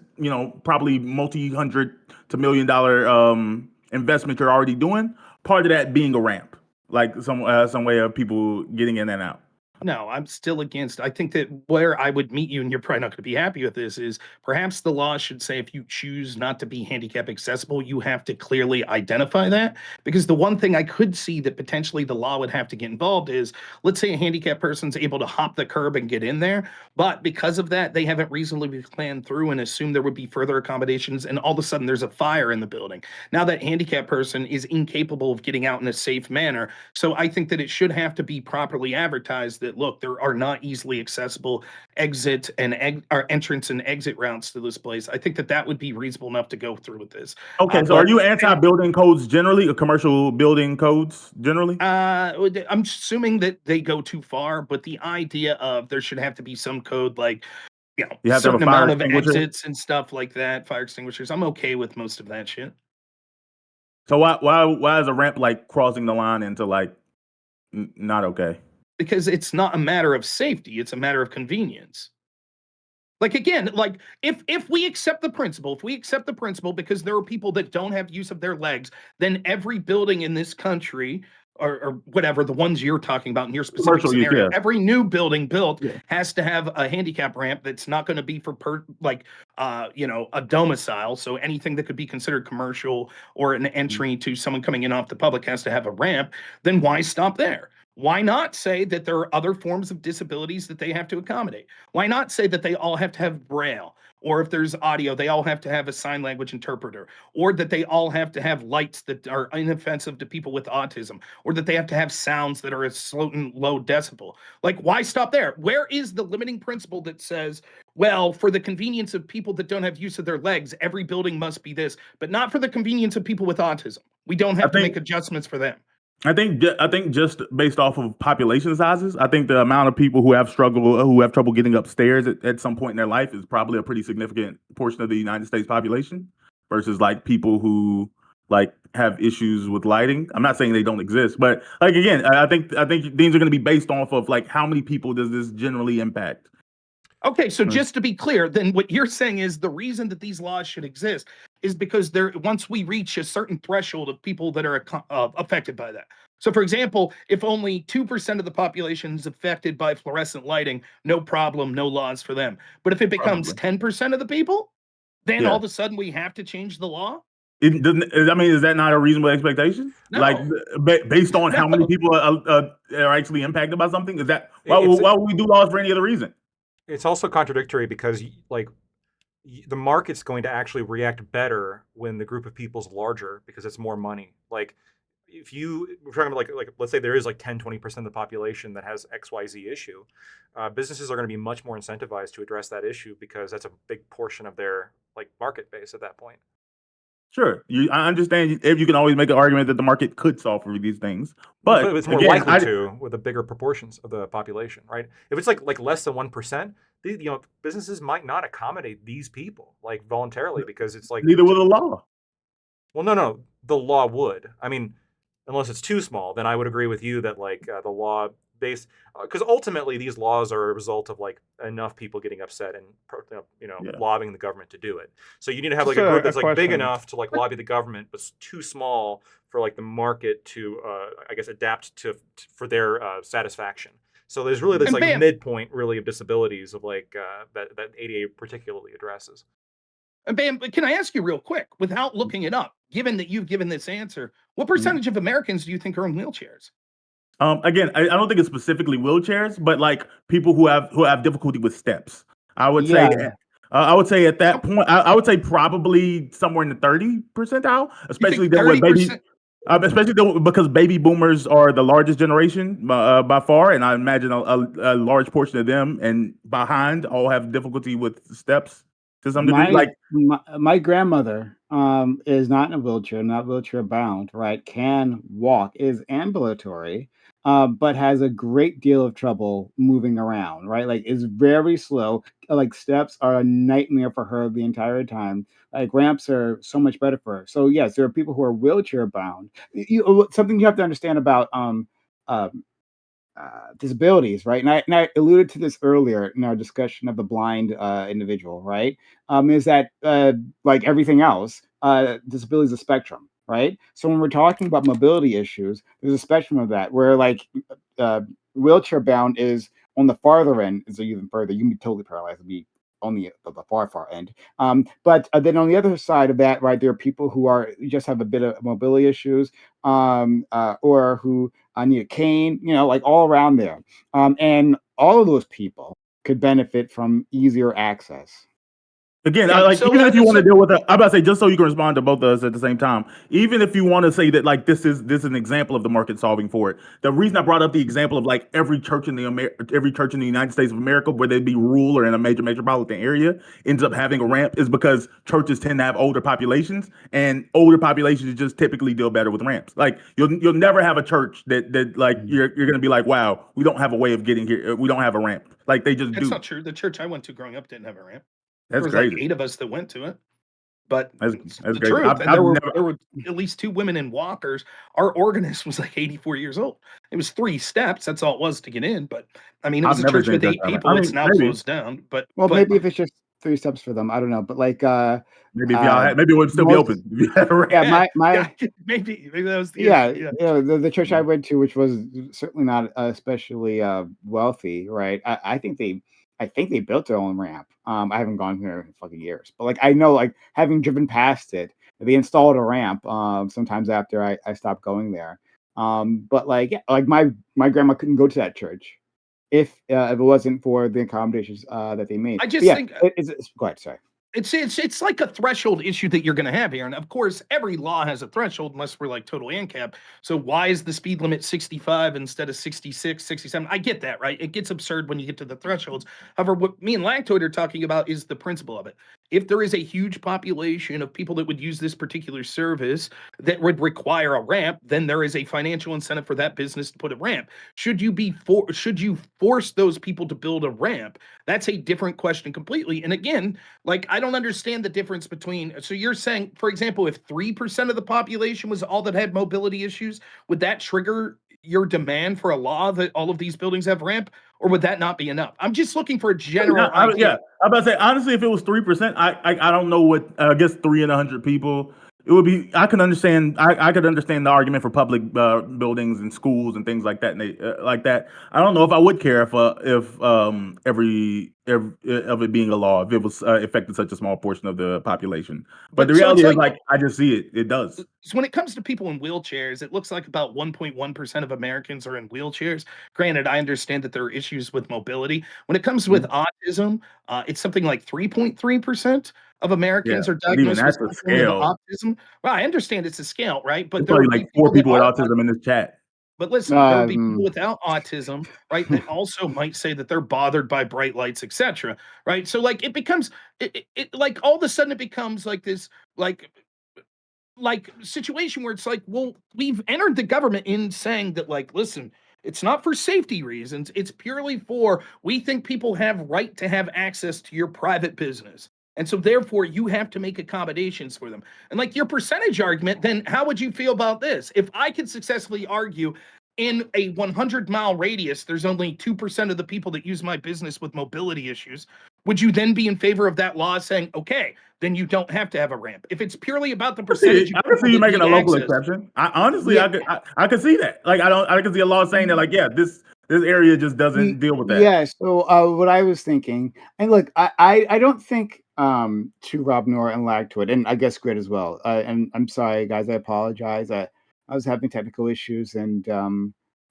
probably multi-hundred to $1 million investment you're already doing, part of that being a ramp, like some way of people getting in and out. No, I'm still against. I think that where I would meet you, and you're probably not going to be happy with this, is perhaps the law should say if you choose not to be handicap accessible, you have to clearly identify that. Because the one thing I could see that potentially the law would have to get involved is, let's say a handicapped person's able to hop the curb and get in there, but because of that, they haven't reasonably planned through and assumed there would be further accommodations, and all of a sudden there's a fire in the building. Now that handicapped person is incapable of getting out in a safe manner. So I think that it should have to be properly advertised that, look, there are not easily accessible exit and entrance and exit routes to this place. I think that would be reasonable enough to go through with this. Okay, so are you anti-building codes generally, or commercial building codes generally? I'm assuming that they go too far, but the idea of there should have to be some code, like, you have to have a certain fire amount of extinguisher? exits and stuff like that, fire extinguishers. I'm okay with most of that shit. So why is a ramp like crossing the line into like not okay? Because it's not a matter of safety, it's a matter of convenience. Like, again, like if we accept the principle, because there are people that don't have use of their legs, then every building in this country, or whatever, the ones you're talking about in your specific Commercial use, scenario, yeah. every new building built Yeah. has to have a handicap ramp that's not going to be for a domicile. So anything that could be considered commercial or an entry to someone coming in off the public has to have a ramp. Then why stop there? Why not say that there are other forms of disabilities that they have to accommodate? Why not say that they all have to have Braille? Or if there's audio, they all have to have a sign language interpreter, or that they all have to have lights that are inoffensive to people with autism, or that they have to have sounds that are a certain low decibel. Like, why stop there? Where is the limiting principle that says, well, for the convenience of people that don't have use of their legs, every building must be this, but not for the convenience of people with autism? We don't I have to think make adjustments for them. I think just based off of population sizes, I think the amount of people who have trouble getting upstairs at some point in their life is probably a pretty significant portion of the United States population versus like people who like have issues with lighting. I'm not saying they don't exist, but like again, I think things are going to be based off of like how many people does this generally impact. Okay, so Right. just to be clear, then what you're saying is the reason that these laws should exist is because once we reach a certain threshold of people that are affected by that. So, for example, if only 2% of the population is affected by fluorescent lighting, no problem, no laws for them. But if it becomes Probably. 10% of the people, then all Yeah. of a sudden we have to change the law? It doesn't. I mean, is that not a reasonable expectation? Like No, based on how many no. people are actually impacted by something? Is that It's why would we do laws for any other reason? it's also contradictory because like the market's going to actually react better when the group of people's larger because it's more money. Like if we're talking about like let's say there is like 10-20% of the population that has XYZ issue, businesses are going to be much more incentivized to address that issue because that's a big portion of their like market base at that point. Sure, I understand if you can always make an argument that the market could solve for these things, But but it's more again, likely to with the bigger proportions of the population, right? If it's like less than 1%, businesses might not accommodate these people like voluntarily because it's like neither will the law. well, no, the law would. I mean, unless it's too small, then I would agree with you that like the law based because ultimately these laws are a result of like enough people getting upset and Yeah, lobbying the government to do it. So you need to have Just like a group a that's like big question. enough to like lobby the government, but too small for like the market to I guess adapt to for their satisfaction. So there's really this And like bam, midpoint really of disabilities of like that ADA particularly addresses. and bam, but can I ask you real quick, without looking it up, given that you've given this answer, what percentage of Americans do you think are in wheelchairs? Again, I don't think it's specifically wheelchairs, but like people who have difficulty with steps. I would say, Yeah, I would say at that Nope. point, I would say probably somewhere in the 30 percentile, You especially think then with baby, 30%? because baby boomers are the largest generation by far, and I imagine a large portion of them and behind all have difficulty with steps to some degree. my Like, my grandmother is not in a wheelchair, not wheelchair bound, right? Can walk, is ambulatory, but has a great deal of trouble moving around, right? Like is very slow. Like steps are a nightmare for her the entire time. Like ramps are so much better for her. So yes, there are people who are wheelchair bound. Something you have to understand about uh, disabilities, right? And I alluded to this earlier in our discussion of the blind individual, right? Is that like everything else, disability is a spectrum, right? So when we're talking about mobility issues, there's a spectrum of that where like uh, wheelchair bound is on the farther end, is even further. You can be totally paralyzed and be on the far end. But then on the other side of that, right, there are people who are just have a bit of mobility issues, or who need a cane, like all around there. And all of those people could benefit from easier access. again, I Yeah. like So, even if you want to so deal with it, I'm about to say just so you can respond to both of us at the same time. Even if you want to say that like this is an example of the market solving for it. The reason I brought up the example of like every church in the United States of America, where they be rural or in a major metropolitan area, ends up having a ramp is because churches tend to have older populations, and older populations just typically deal better with ramps. Like you'll never have a church that like you're gonna be like, wow, we don't have a way of getting here. We don't have a ramp. Like they just that's do. not true. The church I went to growing up didn't have a ramp. There That's was like crazy. 8 of us that went to it. But it's That's the crazy. truth, and I've never. there were at least 2 women in walkers. Our organist was like 84 years old. It was 3 steps, that's all it was to get in, but, I mean, it I've was a never church seen with that 8 ever. I people, it's mean, now maybe, closed down, Well, but maybe if it's just 3 steps for them, I don't know. But like maybe if y'all uh, had, maybe it would still be most, open. If you had a yeah, ramp. yeah, yeah, my maybe that was the yeah, issue, yeah. the church I went to, which was certainly not especially wealthy, right? I think they built their own ramp. I haven't gone here in fucking years, but like I know, like having driven past it, they installed a ramp. Sometimes after I stopped going there. But like my grandma couldn't go to that church if it wasn't for the accommodations that they made. I But just yeah, think go ahead. Sorry. it's like a threshold issue that you're going to have here, and of course, every law has a threshold unless we're like total ANCAP. So why is the speed limit 65 instead of 66, 67? I get that, right? It gets absurd when you get to the thresholds. However, what me and Lactoid are talking about is the principle of it. If there is a huge population of people that would use this particular service that would require a ramp, then there is a financial incentive for that business to put a ramp. Should you force those people to build a ramp? That's a different question completely. And again, like, I don't understand the difference between. So you're saying, for example, if 3% of the population was all that had mobility issues, would that trigger your demand for a law that all of these buildings have ramp, or would that not be enough? I'm just looking for a general idea. I'm about to say honestly, if it was 3%, I don't know what I guess 3 in 100 people. It would be. I can understand. I could understand the argument for public buildings and schools and things like that. And like that. I don't know if I would care if every of it being a law if it was affected such a small portion of the population. But the But so it's reality is, like, like, I just see it. It does. so when it comes to people in wheelchairs, it looks like about 1.1% of Americans are in wheelchairs. Granted, I understand that there are issues with mobility. When it comes with autism, it's something like 3.3% of Yeah, Americans are but even diagnosed with that's a some form of scale. autism. Well, I understand it's a scale, right? But There's there probably would be like 4 people that people with are. autism in this chat. But listen, there would be people Um, without autism, right? That also might say that they're bothered by bright lights, etc. Right? So like it becomes like all of a sudden it becomes like this like situation where it's like, well, we've entered the government in saying that, like, listen, it's not for safety reasons, it's purely for we think people have right to have access to your private business, and so therefore you have to make accommodations for them. And like your percentage argument, then how would you feel about this? If I could successfully argue in a 100-mile radius there's only 2% of the people that use my business with mobility issues, would you then be in favor of that law saying, okay, then you don't have to have a ramp? If it's purely about the percentage of I can people see you that making need a local access. exception. I honestly, yeah, I could see that. Like, I can see a law saying that, like, yeah, this area just doesn't deal with that. yeah. So what I was thinking, and look, I don't think to Rob Nora and Lagtoid, and I guess Grid as well. And I'm sorry, guys. I apologize. I was having technical issues, and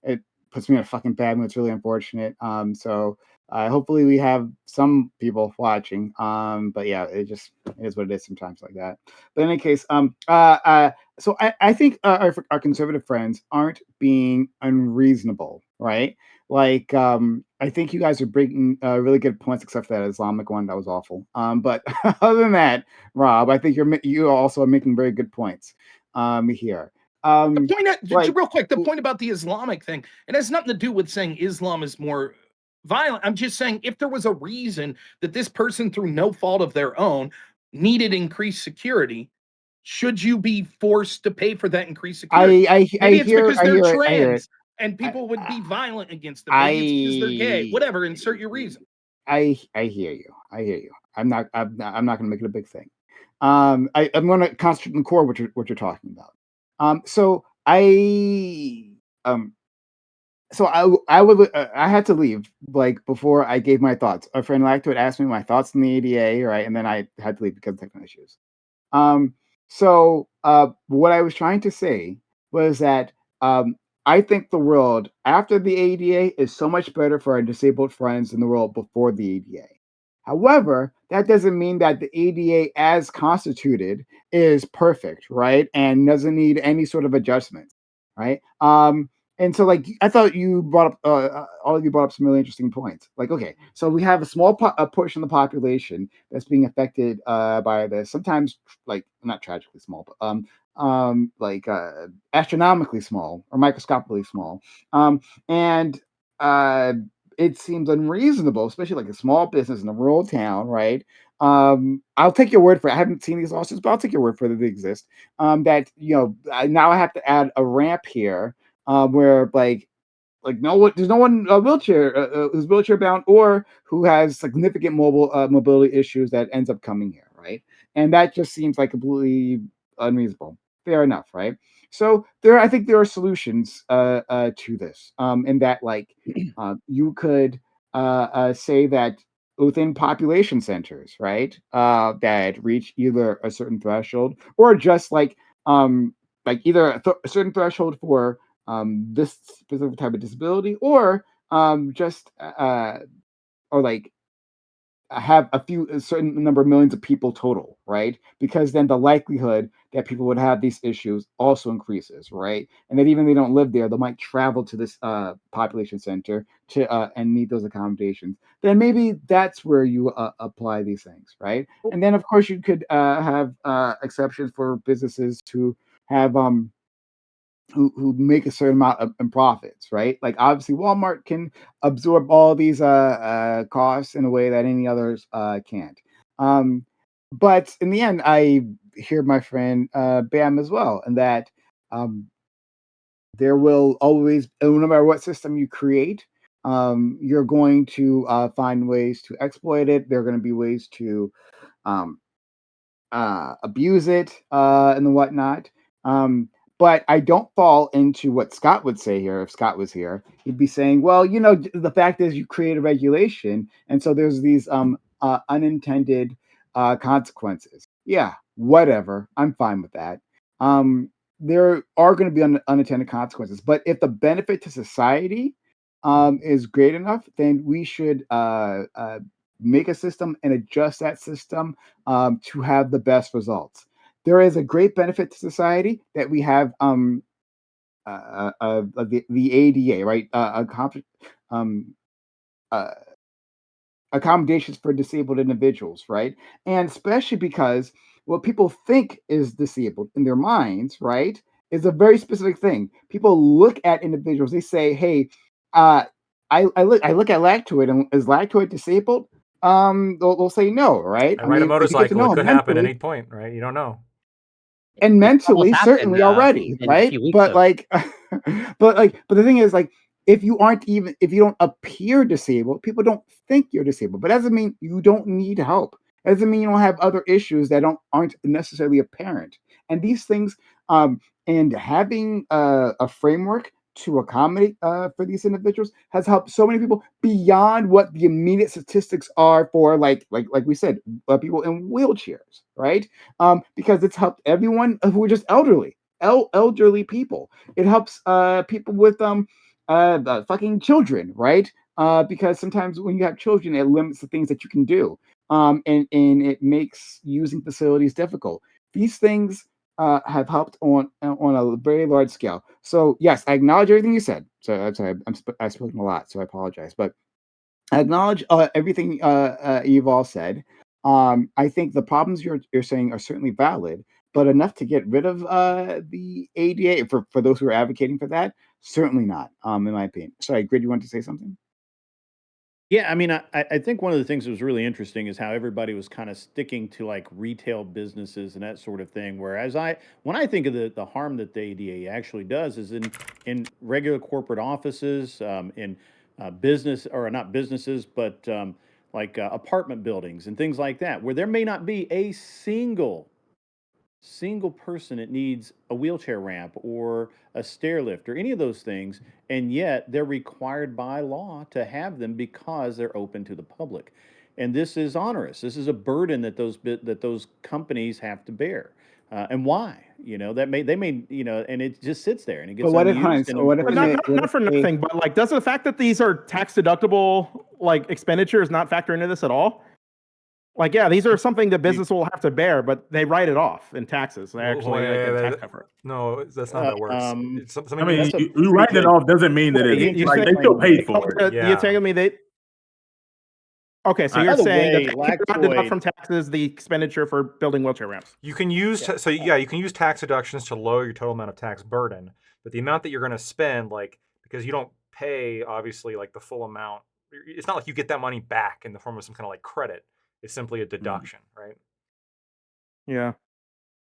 it puts me in a fucking bad mood. It's really unfortunate. So hopefully we have some people watching. But yeah, it is what it is sometimes like that. But in any case, so I think our conservative friends aren't being unreasonable, right? Like, I think you guys are bringing really good points, except for that Islamic one that was awful. But other than that, Rob, I think you also are making very good points here. The point, Like, real quick, the point about the Islamic thing, it has nothing to do with saying Islam is more violent. I'm just saying if there was a reason that this person, through no fault of their own, needed increased security, should you be forced to pay for that increased security? Maybe it's because they're I hear it. trans and people would be violent against them. Maybe it's because they're gay. I Whatever, insert your reason. I hear you. I hear you. I'm not going to make it a big thing. I'm going to concentrate on the core what you're talking about. So um I had to leave like before I gave my thoughts. A friend Lacto had asked me my thoughts on the ADA, right, and then I had to leave because of technical issues. Um, what I was trying to say was that I think the world after the ADA is so much better for our disabled friends than the world before the ADA. However, that doesn't mean that the ADA as constituted is perfect, right? And doesn't need any sort of adjustment, right? And so, like, I thought you brought up, all of you brought up some really interesting points. Like, okay, so we have a small a portion of the population that's being affected by this. Sometimes, like, not tragically small, but like astronomically small or microscopically small. And it seems unreasonable, especially like a small business in a rural town, right? I'll take your word for it. I haven't seen these lawsuits, but I'll take your word for it that they exist. That now I have to add a ramp here, where like no one, there's no one wheelchair who's wheelchair bound or who has significant mobility issues that ends up coming here, right? And that just seems like completely unreasonable. Fair enough, right? So I think there are solutions to this, in that like you could say that within population centers, right, that reach either a certain threshold or just like either a certain threshold for this specific type of disability, or just or like have a certain number of millions of people total, right? Because then the likelihood that people would have these issues also increases, right? And that even if they don't live there, they might travel to this population center to and need those accommodations. Then maybe that's where you apply these things, right? And then of course you could have exceptions for businesses who have who make a certain amount in profits, right? Like obviously Walmart can absorb all these costs in a way that any others can't. But in the end, I hear my friend Bam as well, and that um, there will always, no matter what system you create, you're going to find ways to exploit it. There are going to be ways to um, abuse it and whatnot. Um, but I don't fall into what Scott would say here. If Scott was here, he'd be saying, "Well, the fact is you create a regulation, and so there's these unintended consequences." Yeah, whatever. I'm fine with that. There are going to be unintended consequences, but if the benefit to society is great enough, then we should make a system and adjust that system to have the best results. There is a great benefit to society that we have the ADA, right? Um, uh, accommodations for disabled individuals, right? And especially because what people think is disabled in their minds, right, is a very specific thing. People look at individuals, they say, "Hey, uh, I look at Lactoid, and is Lactoid disabled?" They'll say no, right? I I ride a mean, if you get to motorcycle. know It him could happen mentally, any point, right? You don't know. and It's almost mentally happened certainly already, in a right? few weeks But ago. like but the thing is, like, if you don't appear disabled, people don't think you're disabled, but that doesn't mean you don't need help. That doesn't mean you don't have other issues that aren't necessarily apparent. And these things, and having a framework to accommodate for these individuals has helped so many people beyond what the immediate statistics are for, like we said, people in wheelchairs, right? Because it's helped everyone who are just elderly people. It helps people with fucking children, right? Because sometimes when you have children, it limits the things that you can do, and it makes using facilities difficult. These things have helped on a very large scale. So yes, I acknowledge everything you said. So I'm sorry, I've spoken a lot, so I apologize, but I acknowledge everything you've all said. I think the problems you're saying are certainly valid, but enough to get rid of the ADA for those who are advocating for that, certainly not. In my opinion. Sorry, Grid, you want to say something? Yeah, I mean, I think one of the things that was really interesting is how everybody was kind of sticking to like retail businesses and that sort of thing. Whereas when I think of the harm that the ADA actually does is in regular corporate offices, in business or not businesses, but like apartment buildings and things like that, where there may not be a single person that needs a wheelchair ramp or a stair lift or any of those things, and yet they're required by law to have them because they're open to the public. And this is onerous. This is a burden that those companies have to bear. And why? They may and it just sits there and it But gets what if unused. Hans? And What if But unfortunately, they? What not if for they? nothing, but like, does the fact that these are tax deductible like expenditures not factor into this at all? Like, yeah, these are something that business will have to bear, but they write it off in taxes. They actually like get a tax cover. No, that's not how that works. um, I Something mean, that's a you pretty writing it good. off doesn't mean that Wait, it's You like say they still paid you're for it. you're telling me they okay, so I, you're By the saying that way, they cannot deduct Lactoid. from taxes the expenditure for building wheelchair ramps. You can use Yeah. you can use tax deductions to lower your total amount of tax burden, but the amount that you're going to spend, like, because you don't pay obviously like the full amount. It's not like you get that money back in the form of some kind of like credit. It's simply a deduction, right? Yeah.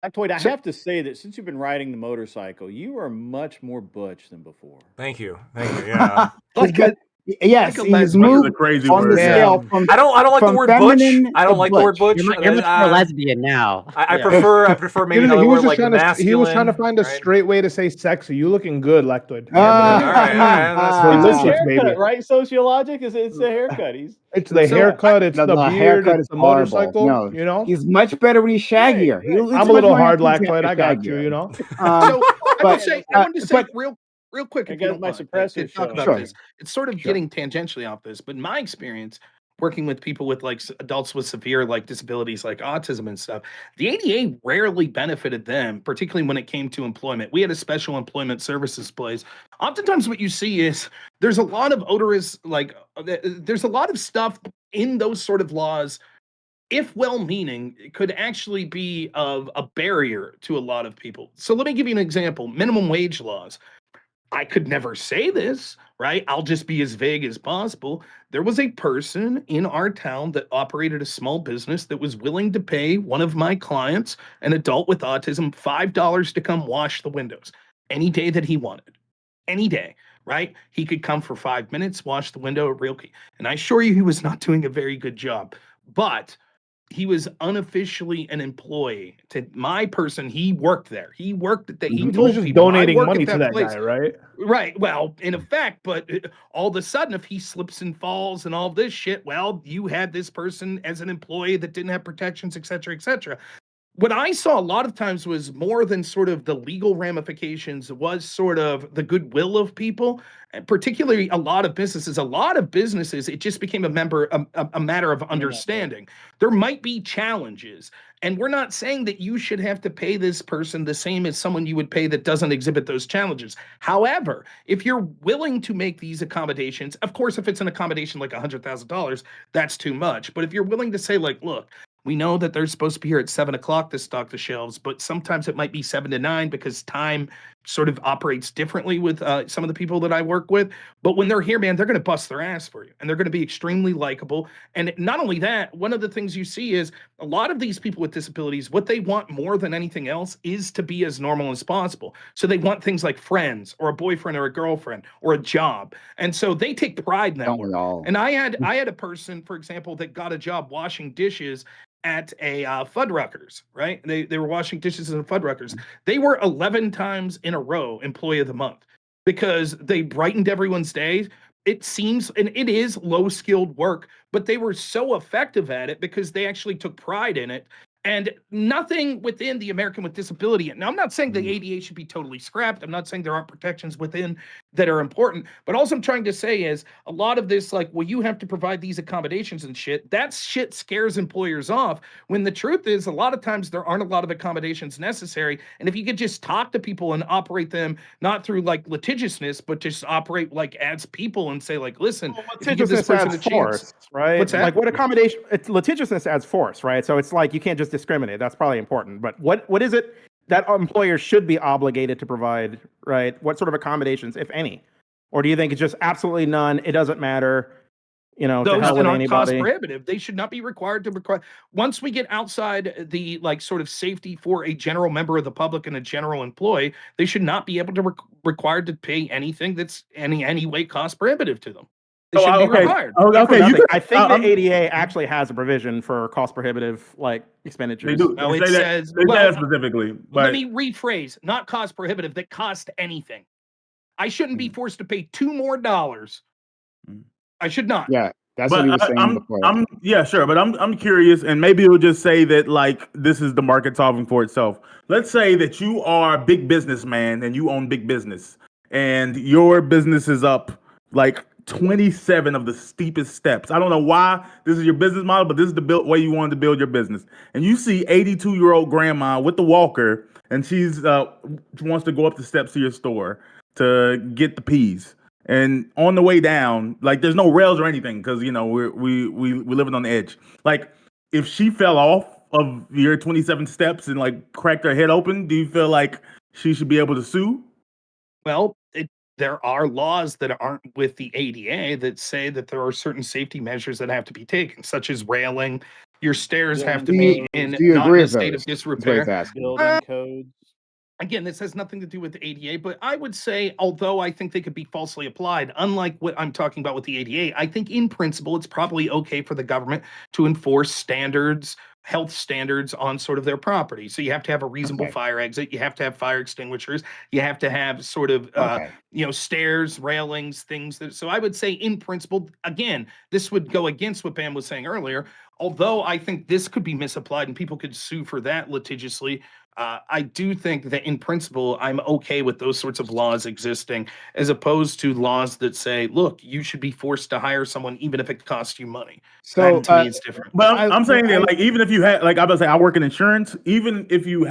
Lactoid, I So have to say that since you've been riding the motorcycle, you are much more butch than before. Thank you, yeah. He's Like a good. Yes, like a he's Butch is lesbian. a moved crazy on the word. yeah. scale I don't like the from word butch. feminine I to don't like the word butch. butch. You're much more a lesbian now. I Yeah. prefer maybe He another was word just like trying to masculine, find a right? straight way to say sexy. You looking good, Lactoid. Yeah, Admit all it. right, that's Well, It's his fine. delicious, haircut, baby. right? Sociologic is it's the haircut. He's It's the So haircut. It's No, the the beard. haircut It's is the horrible. motorcycle. No, You know. he's much better when he's right, shaggier. He right. looks I'm a much little more hard, handsome Lactoid. I with got you. shaggier. You know. Um, So I but wanted to say but real quick, I if you got don't my mind, suppressor to talk showing about Sure. this. It's sort of Sure. getting tangentially off this, but in my experience working with people with like adults with severe like disabilities like autism and stuff, the ADA rarely benefited them, particularly when it came to employment. We had a special employment services place. Oftentimes what you see is there's a lot of odorous there's a lot of stuff in those sort of laws, if well-meaning, could actually be of a barrier to a lot of people. So let me give you an example. Minimum wage laws. I could never say this, right? I'll just be as vague as possible. There was a person in our town that operated a small business that was willing to pay one of my clients, an adult with autism, $5 to come wash the windows any day that he wanted. Any day, right? He could come for 5 minutes, wash the window at Realkey. And I assure you, he was not doing a very good job. But he was unofficially an employee to my person. He worked there. He worked at that. He He was told just people, I donating work money at to that that place. guy, right? Right. Well, in effect, but all of a sudden, if he slips and falls and all this shit, well, you had this person as an employee that didn't have protections, et cetera, et cetera. What I saw a lot of times was more than sort of the legal ramifications, was sort of the goodwill of people, and particularly a lot of businesses. A lot of businesses, it just became a matter of understanding. There might be challenges, and we're not saying that you should have to pay this person the same as someone you would pay that doesn't exhibit those challenges. However, if you're willing to make these accommodations, of course, if it's an accommodation like $100,000, that's too much. But if you're willing to say, like, look, we know that they're supposed to be here at 7 o'clock to stock the shelves, but sometimes it might be 7 to 9 because time sort of operates differently with some of the people that I work with. But when they're here, man, they're going to bust their ass for you, and they're going to be extremely likable. And not only that, one of the things you see is a lot of these people with disabilities, what they want more than anything else is to be as normal as possible. So they want things like friends or a boyfriend or a girlfriend or a job. And so they take pride in that Don't we work. all? And I had a person, for example, that got a job washing dishes at a Fuddruckers, right? They were washing dishes in Fuddruckers. They were 11 times in a row Employee of the Month because they brightened everyone's day. It seems, and it is low skilled work, but they were so effective at it because they actually took pride in it. And nothing within the American with Disability. Now, I'm not saying the ADA should be totally scrapped. I'm not saying there aren't protections within that are important. But all I'm trying to say is a lot of this, like, well, you have to provide these accommodations and shit. That shit scares employers off. When the truth is, a lot of times there aren't a lot of accommodations necessary. And if you could just talk to people and operate them not through like litigiousness, but just operate like as people and say, like, listen, if you give this Litigiousness person adds a chance. force, right? What's that? Like what accommodation? Litigiousness adds force, right? So it's like you can't just discriminate. That's probably important. But what is it that employers should be obligated to provide, right? What sort of accommodations, if any? Or do you think it's just absolutely none? It doesn't matter. To Those hell that with aren't cost anybody. prohibitive, they should not be required to require. Once we get outside the like sort of safety for a general member of the public and a general employee, they should not be able to required to pay anything that's any way cost prohibitive to them. They So, should be okay, required. okay, you Nothing. could. I think the I'm- ADA actually has a provision for cost prohibitive like They expenditures. do. No, They it say that. says, They say well, that specifically. let But me rephrase, not cost prohibitive, that cost anything. I shouldn't be forced to pay $2 more. I should not. Yeah, that's what he was saying before. I'm yeah, sure, but I'm curious, and maybe it'll just say that like this is the market solving for itself. Let's say that you are a big businessman and you own big business, and your business is up like 27 of the steepest steps. I don't know why this is your business model, but this is the way you wanted to build your business. And you see 82-year-old grandma with the walker, and she's wants to go up the steps to your store to get the peas. And on the way down, like there's no rails or anything because we're living on the edge. Like if she fell off of your 27 steps and like cracked her head open, do you feel like she should be able to sue? Well, there are laws that aren't with the ADA that say that there are certain safety measures that have to be taken, such as railing. Your stairs have to be in Do you not agree in a with state of those? That's what he's disrepair. asking. Building codes. Again, this has nothing to do with the ADA, but I would say, although I think they could be falsely applied, unlike what I'm talking about with the ADA, I think in principle it's probably okay for the government to enforce standards, health standards on sort of their property. So you have to have a reasonable Okay. fire exit, you have to have fire extinguishers, you have to have sort of Okay. stairs, railings, things that. So I would say in principle, again, this would go against what Bam was saying earlier. Although I think this could be misapplied and people could sue for that litigiously, I do think that in principle, I'm okay with those sorts of laws existing, as opposed to laws that say, look, you should be forced to hire someone even if it costs you money. So, That to me is different. But I'm well, saying that, like, even if you have, like, I'm about to say, I work in insurance. Even if you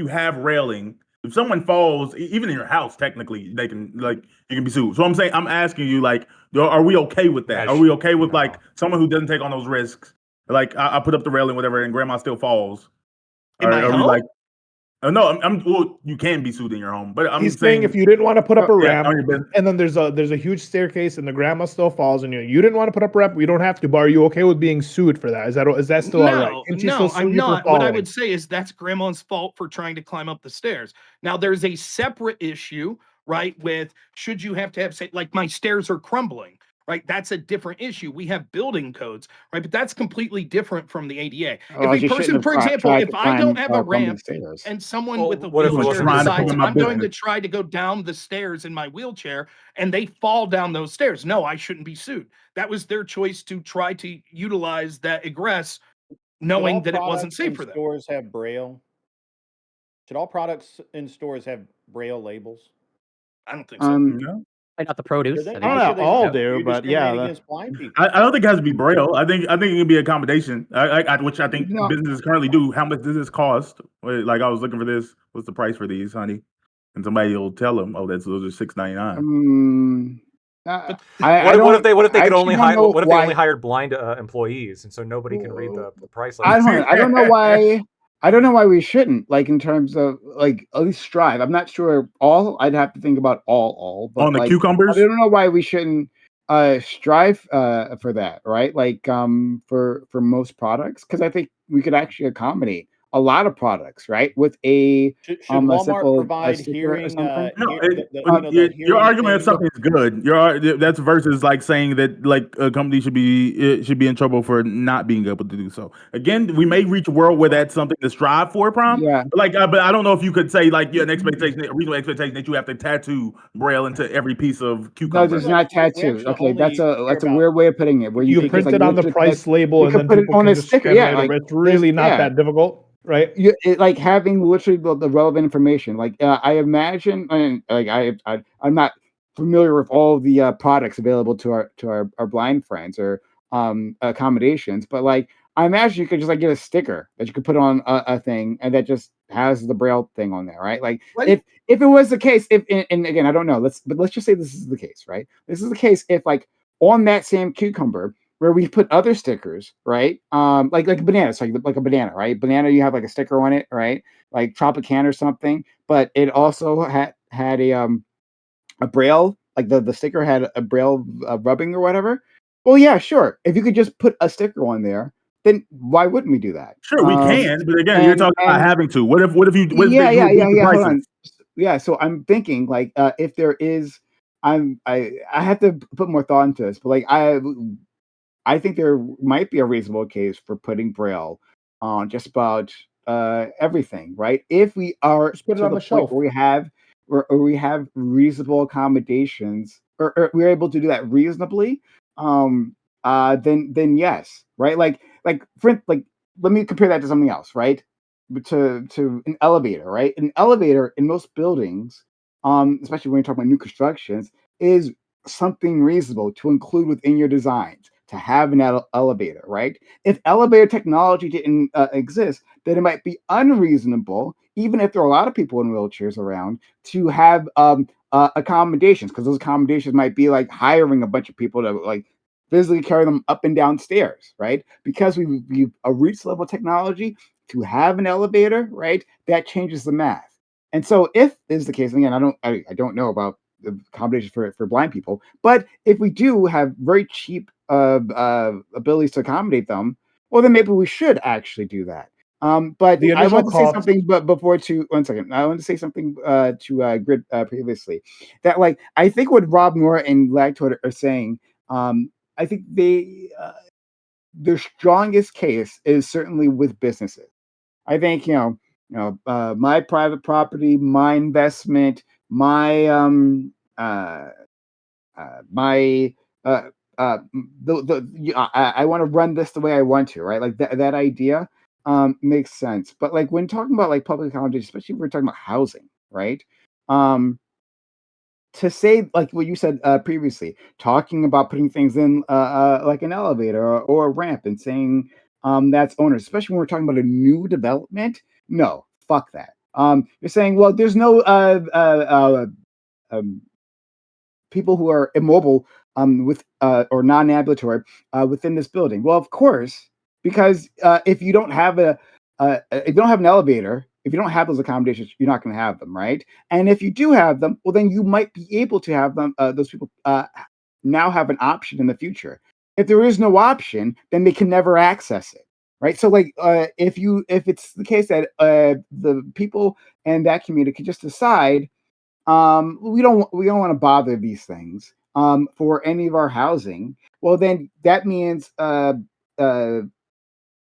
have railing, if someone falls, even in your house, technically, they can, like, you can be sued. So I'm saying, I'm asking you, like, are we okay with that? Are we okay with like someone who doesn't take on those risks? Like, I put up the railing, whatever, and grandma still falls. In my Are we home? like? No, well, you can be sued in your home, but I'm He's saying saying if you didn't want to put up a yeah, ramp, on your business. and then there's a huge staircase, and the grandma still falls, and you didn't want to put up a ramp, you don't have to. But are you okay with being sued for that? Is that still all right? No, Can she still no, sue I'm you for not. What I falling? would say is that's grandma's fault for trying to climb up the stairs. Now, there's a separate issue, right? With should you have to have, say, like my stairs are crumbling, right? That's a different issue. We have building codes, right? But that's completely different from the ADA. If well, a you shouldn't person, have for example, tried if to I don't climb have a crumbling ramp stairs. and someone Well, with a what if it Someone's wasn't wheelchair trying to decides cover my I'm going to business. try to go down the stairs in my wheelchair and they fall down those stairs, no, I shouldn't be sued. That was their choice to try to utilize that egress, Should all knowing that it wasn't products safe in for them. stores have Braille? Should all products in stores have Braille labels? I don't think so. No, Like not the Do produce. they? I I don't think. know, Should they all not? do, You're but yeah, discriminating against blind people. I don't think it has to be Braille. I think it can be a combination. Which I think No, businesses currently do. How much does this cost? Wait, like, I was looking for this. What's the price for these, honey? And somebody will tell them, oh, those are $6.99. But I what if don't. they I could actually only don't hire know what if they only why. hired blind employees, and so nobody can read the price I list? don't. I don't know why. I don't know why we shouldn't. Like in terms of like at least strive. I'm not sure all. I'd have to think about all. But On the like I cucumbers? don't know why we shouldn't strive for that. Right. Like for most products because I think we could actually accommodate a lot of products. Right. With Should a Walmart simple provide sticker or hearing? something. No, You know, the your hearing argument if aids. something's good, that's versus like saying that like a company should be in trouble for not being able to do so. Again, we may reach a world where that's something to strive for, Yeah. but like, but I don't know if you could say like an expectation, a reasonable expectation that you have to tattoo Braille into every piece of No, cucumber. there's Like not we tattooed. actually Okay, that's only care a about weird way of putting it. Where you You could just print like it on the literally put price label, you and could then put it people on can a just sticker. scan Yeah, right like over. It's there's really not that difficult, right? like having literally the relevant information. Like I imagine, and like I'm not familiar with all the products available to our blind friends or accommodations, but like I imagine you could just like get a sticker that you could put on a thing, and that just has the Braille thing on there, right? Like Right. if it was the case, if and again I don't know, let's just say this is the case, right? This is the case if like on that same cucumber where we put other stickers, right? Like a banana, so like a banana, right? Banana, you have like a sticker on it, right? Like Tropican or something, but it also had a braille, like the sticker had a braille rubbing or whatever. Well, yeah, sure. If you could just put a sticker on there, then why wouldn't we do that? Sure, we can, but again, you're talking about And having to. What if yeah, you yeah, reduce yeah, the yeah. Hold prices? on. Yeah, so I'm thinking like if there is, I have to put more thought into this, but like I think there might be a reasonable case for putting Braille on just about everything, right? If we are Just put it to on the the point shelf. where we have reasonable accommodations, or we're able to do that reasonably, then yes, right? Like let me compare that to something else, right? To an elevator, right? An elevator in most buildings, especially when you're talking about new constructions, is something reasonable to include within your designs to have an elevator, right? If elevator technology didn't exist, then it might be unreasonable, even if there are a lot of people in wheelchairs around, to have accommodations, because those accommodations might be like hiring a bunch of people to like physically carry them up and down stairs, right? Because we've reached level technology to have an elevator, right? That changes the math. And so, if is the case, and again, I don't know about the accommodations for blind people, but if we do have very cheap abilities to accommodate them, well, then maybe we should actually do that. But The I initial want to say cost. something, but before to 1 second, I want to say something to Grid previously that like I think what Rob Moore and Lagtoid are saying. I think their strongest case is certainly with businesses. I think my private property, my investment, uh, my the I want to run this the way I want to, right? Like that idea. makes sense. But like when talking about like public accommodation, especially if we're talking about housing, right? Um, to say like what you said previously, talking about putting things in like an elevator or a ramp and saying that's owners, especially when we're talking about a new development. No, fuck that. You're saying, well, there's no um, people who are immobile with or non-ambulatory within this building. Well, of course, because if you don't have if you don't have an elevator, if you don't have those accommodations, you're not going to have them, right? And if you do have them, well, then you might be able to have them. Those people now have an option in the future. If there is no option, then they can never access it, right? So, like, if it's the case that the people in that community can just decide we don't want to bother these things for any of our housing, well then that means uh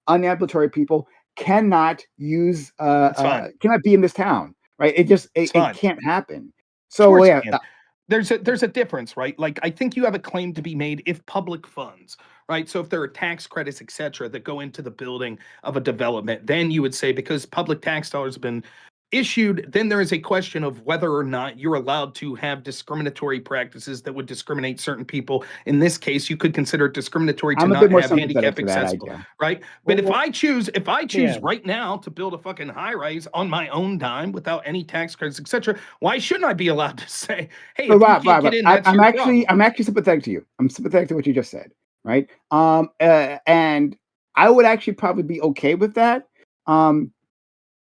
unambulatory people cannot use It's fine. cannot be in this town, right? It's It fine. can't happen. Sure, So it yeah, can. There's a difference, right? Like I think you have a claim to be made if public funds, right? So if there are tax credits, et cetera, that go into the building of a development, then you would say because public tax dollars have been issued, then there is a question of whether or not you're allowed to have discriminatory practices that would discriminate certain people. In this case, you could consider it discriminatory to I'm a bit not more have sympathetic handicap to that accessible, idea. right? But if Well, I choose yeah. right now to build a fucking high rise on my own dime without any tax credits, et cetera, why shouldn't I be allowed to say, hey, So if you Rob, can't get in, that's I'm your actually problem? sympathetic to you. I'm sympathetic to what you just said, right? And I would actually probably be okay with that. Um,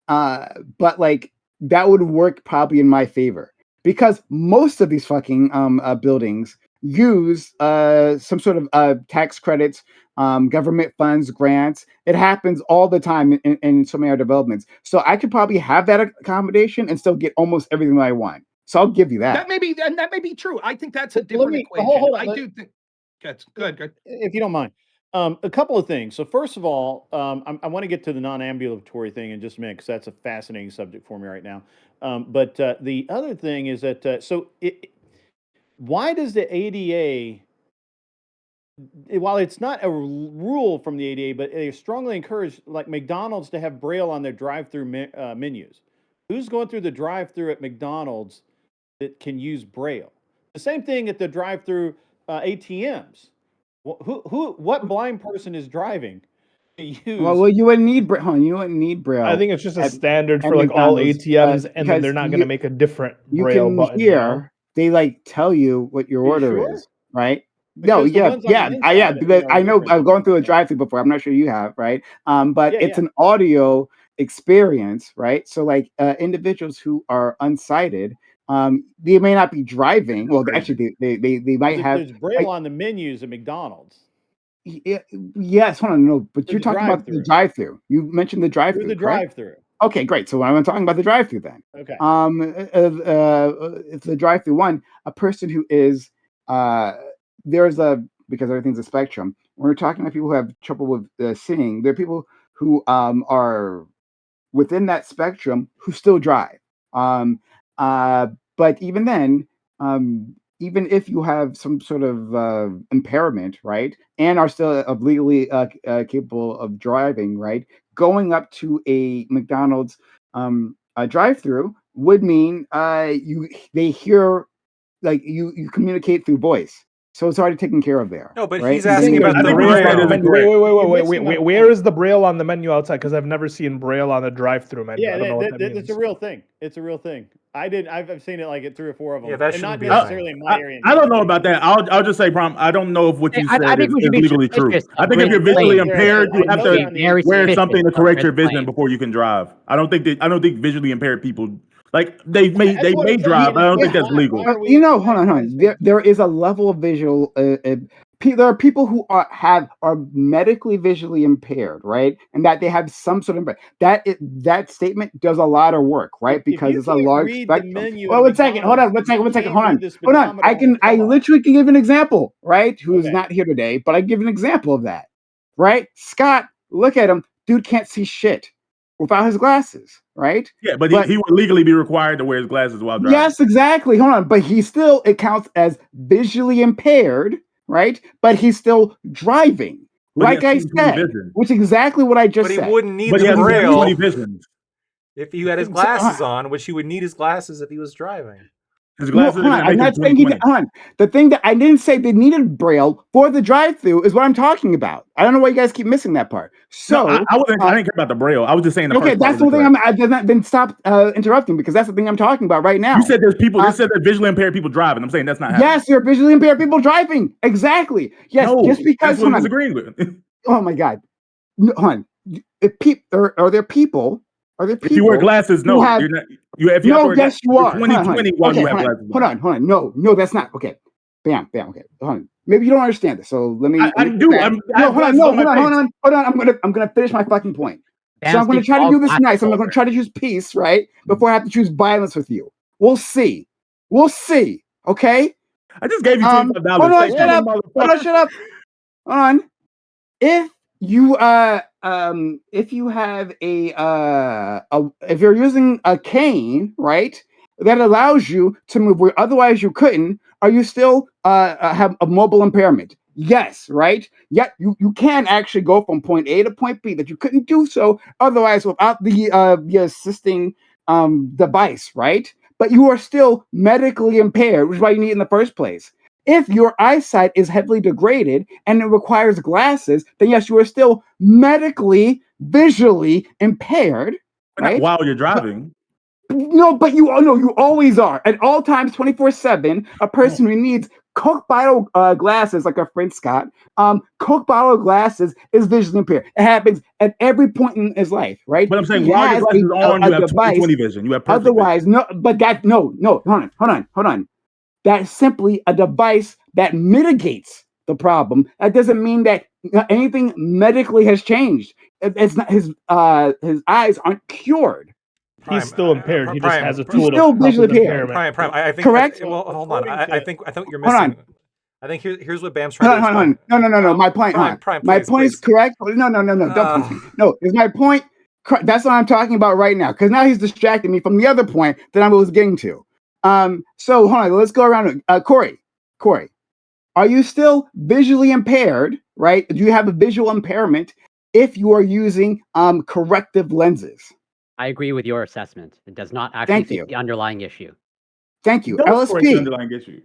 uh, but like that would work probably in my favor because most of these fucking buildings use some sort of tax credits, government funds, grants. It happens all the time in so many other developments. So I could probably have that accommodation and still get almost everything that I want. So I'll give you that. That may be true. I think that's a Let different me equation. hold on. I do think. Go ahead. If you don't mind. A couple of things. So first of all, I want to get to the non-ambulatory thing in just a minute because that's a fascinating subject for me right now. But the other thing is that why does the ADA, while it's not a rule from the ADA, but they strongly encourage like McDonald's to have Braille on their drive-through menus? Who's going through the drive-through at McDonald's that can use Braille? The same thing at the drive-through ATMs. What blind person is driving to use? Well, you wouldn't need you wouldn't need I Braille think it's just a at, standard at for like all McDonald's ATMs, and then because they're not going to make a different you Braille can button, hear they like tell you what your Are you order sure? is, right? No, Because the yeah, ones on the yeah. inside, I mean, are I know different I've than gone that. through a Yeah. drive-through before. I'm not sure you have, right? But Yeah, it's yeah. an audio experience, right? So like individuals who are unsighted, they may not be driving. Well, Crazy. actually, they might have There's Braille like on the menus at McDonald's yes, hold on, no, but for you're the talking about the drive-through. drive-through. You mentioned the Through drive-through, the correct? drive-through. Okay, great. So I'm talking about the drive-through then. Okay. It's the drive-through one, a person who is uh, there's a because everything's a spectrum. When we're talking about people who have trouble with seeing, there are people who are within that spectrum who still drive. Um, but even then, even if you have some sort of impairment, right, and are still legally capable of driving, right, going up to a McDonald's a drive-through would mean they hear like you communicate through voice, so it's already taken care of there, No, but right? he's And The then asking thing is, about I the think what you said Braille on the isn't Braille. menu. Wait, correct. wait, wait, You're wait, wait, missing wait, on a wait. Where is point. the Braille on the menu outside? Because I've never seen Braille on the drive-through menu. Yeah, I don't know what that that's means. a real thing. It's a real thing. I've seen it like at 3 or 4 of Yeah, them, that and shouldn't not be a thing. necessarily in my area in I don't know Houston. about that. I'll just say, Prom. I don't know if what Hey, you I said think we should is be legally true. suspicious I of think if Brand's you're visually claim. impaired, you I have know Be to down here. very wear suspicious something to of correct your Brand's vision claim. before you can drive. I don't think visually impaired people like That's they what may I'm saying. drive, but I If don't you're think yeah, that's blind, why legal. are we? hold on, hold on. There is a level of visual. There are people who are medically visually impaired, right, and that they have some sort of that statement does a lot of work, right, If because you it's a can't large read the spectrum. menu at Well, a one second, hold on, McDonald's, you one second, can't read the hold on. speedometer on a I car. literally can give an example, right? Who's Okay. not here today, but I give an example of that, right? Scott, look at him, dude can't see shit without his glasses, right? Yeah, but But he would legally be required to wear his glasses while driving. yes, exactly. Hold on, but it counts as visually impaired, right? But he's still driving, But he like has I 20/20 said, vision. which is exactly what I just But he said. wouldn't need But he the has braille 20/20 vision. if he had his glasses on, which he would need his glasses if he was driving. His No, glasses are hold on. going to I'm make him not saying he. 20/20. Hold on. The thing that I didn't say they needed braille for the drive-through is what I'm talking about. I don't know why you guys keep missing that part. No, So I didn't care about the braille. I was just saying the okay, first part that's the was thing. incorrect. Then stop interrupting because that's the thing I'm talking about right now. You said there's people. Uh, They said there's visually impaired people driving. I'm saying that's not happening. yes, there are visually impaired people driving. Exactly. Yes, No, just because. that's what Hold I'm on. disagreeing with. Oh my God. No, hold on. Are there people? Are there people? If you wear glasses, who no, have, you're not. You if you have to no, wear yes, glasses, you you're are. Hold on, 20/20 while okay, you have glasses on. hold on. No, that's not okay. Bam. Okay, hold on. Maybe you don't understand this. So let me. I let me do. back. I No, have hold on. glasses No, on my hold face. on. I'm gonna finish my fucking point. So Bam I'm gonna speaks try to all do this glasses nice. I'm gonna holder. try to choose peace, right? Before I have to choose violence with you. We'll see. We'll see. Okay. I just gave you Hold $25. on. Thank Shut you, up. Hold on. motherfucker. Shut up. Hold on. If you have if you're using a cane, right, that allows you to move where otherwise you couldn't, are you still have a mobile impairment? Yes, right. Yet you can actually go from point A to point B that you couldn't do so otherwise without the assisting device, right? But you are still medically impaired, which is why you need it in the first place. If your eyesight is heavily degraded and it requires glasses, then yes, you are still medically, visually impaired, But not right? while you're driving. No, but you always are at all times, 24/7. A person who needs Coke bottle glasses, like our friend Scott, Coke bottle glasses is visually impaired. It happens at every point in his life, right? But I'm saying He while your has glasses are on, a you have device. 20/20 vision. You have perfect vision. Otherwise, no. But that no. Hold on. That's simply a device that mitigates the problem. That doesn't mean that anything medically has changed. It's not his eyes aren't cured. He's still impaired. He just has a He's tool to still help visually his impaired. impairment. Prime. I think. Correct? Well, hold on. I think you're Hold missing. on. I think here's what Bam's trying to Hold on. explain. No. My point. Prime, My please, point is please. correct. No. Don't punch me. No, is my point. That's what I'm talking about right now. Because now he's distracting me from the other point that I was getting to. So hold on. Let's go around. Corey. Are you still visually impaired, right? Do you have a visual impairment if you are using corrective lenses? I agree with your assessment. It does not actually Thank fix you. the underlying issue. Thank you. Don't correct the LSP. underlying issue.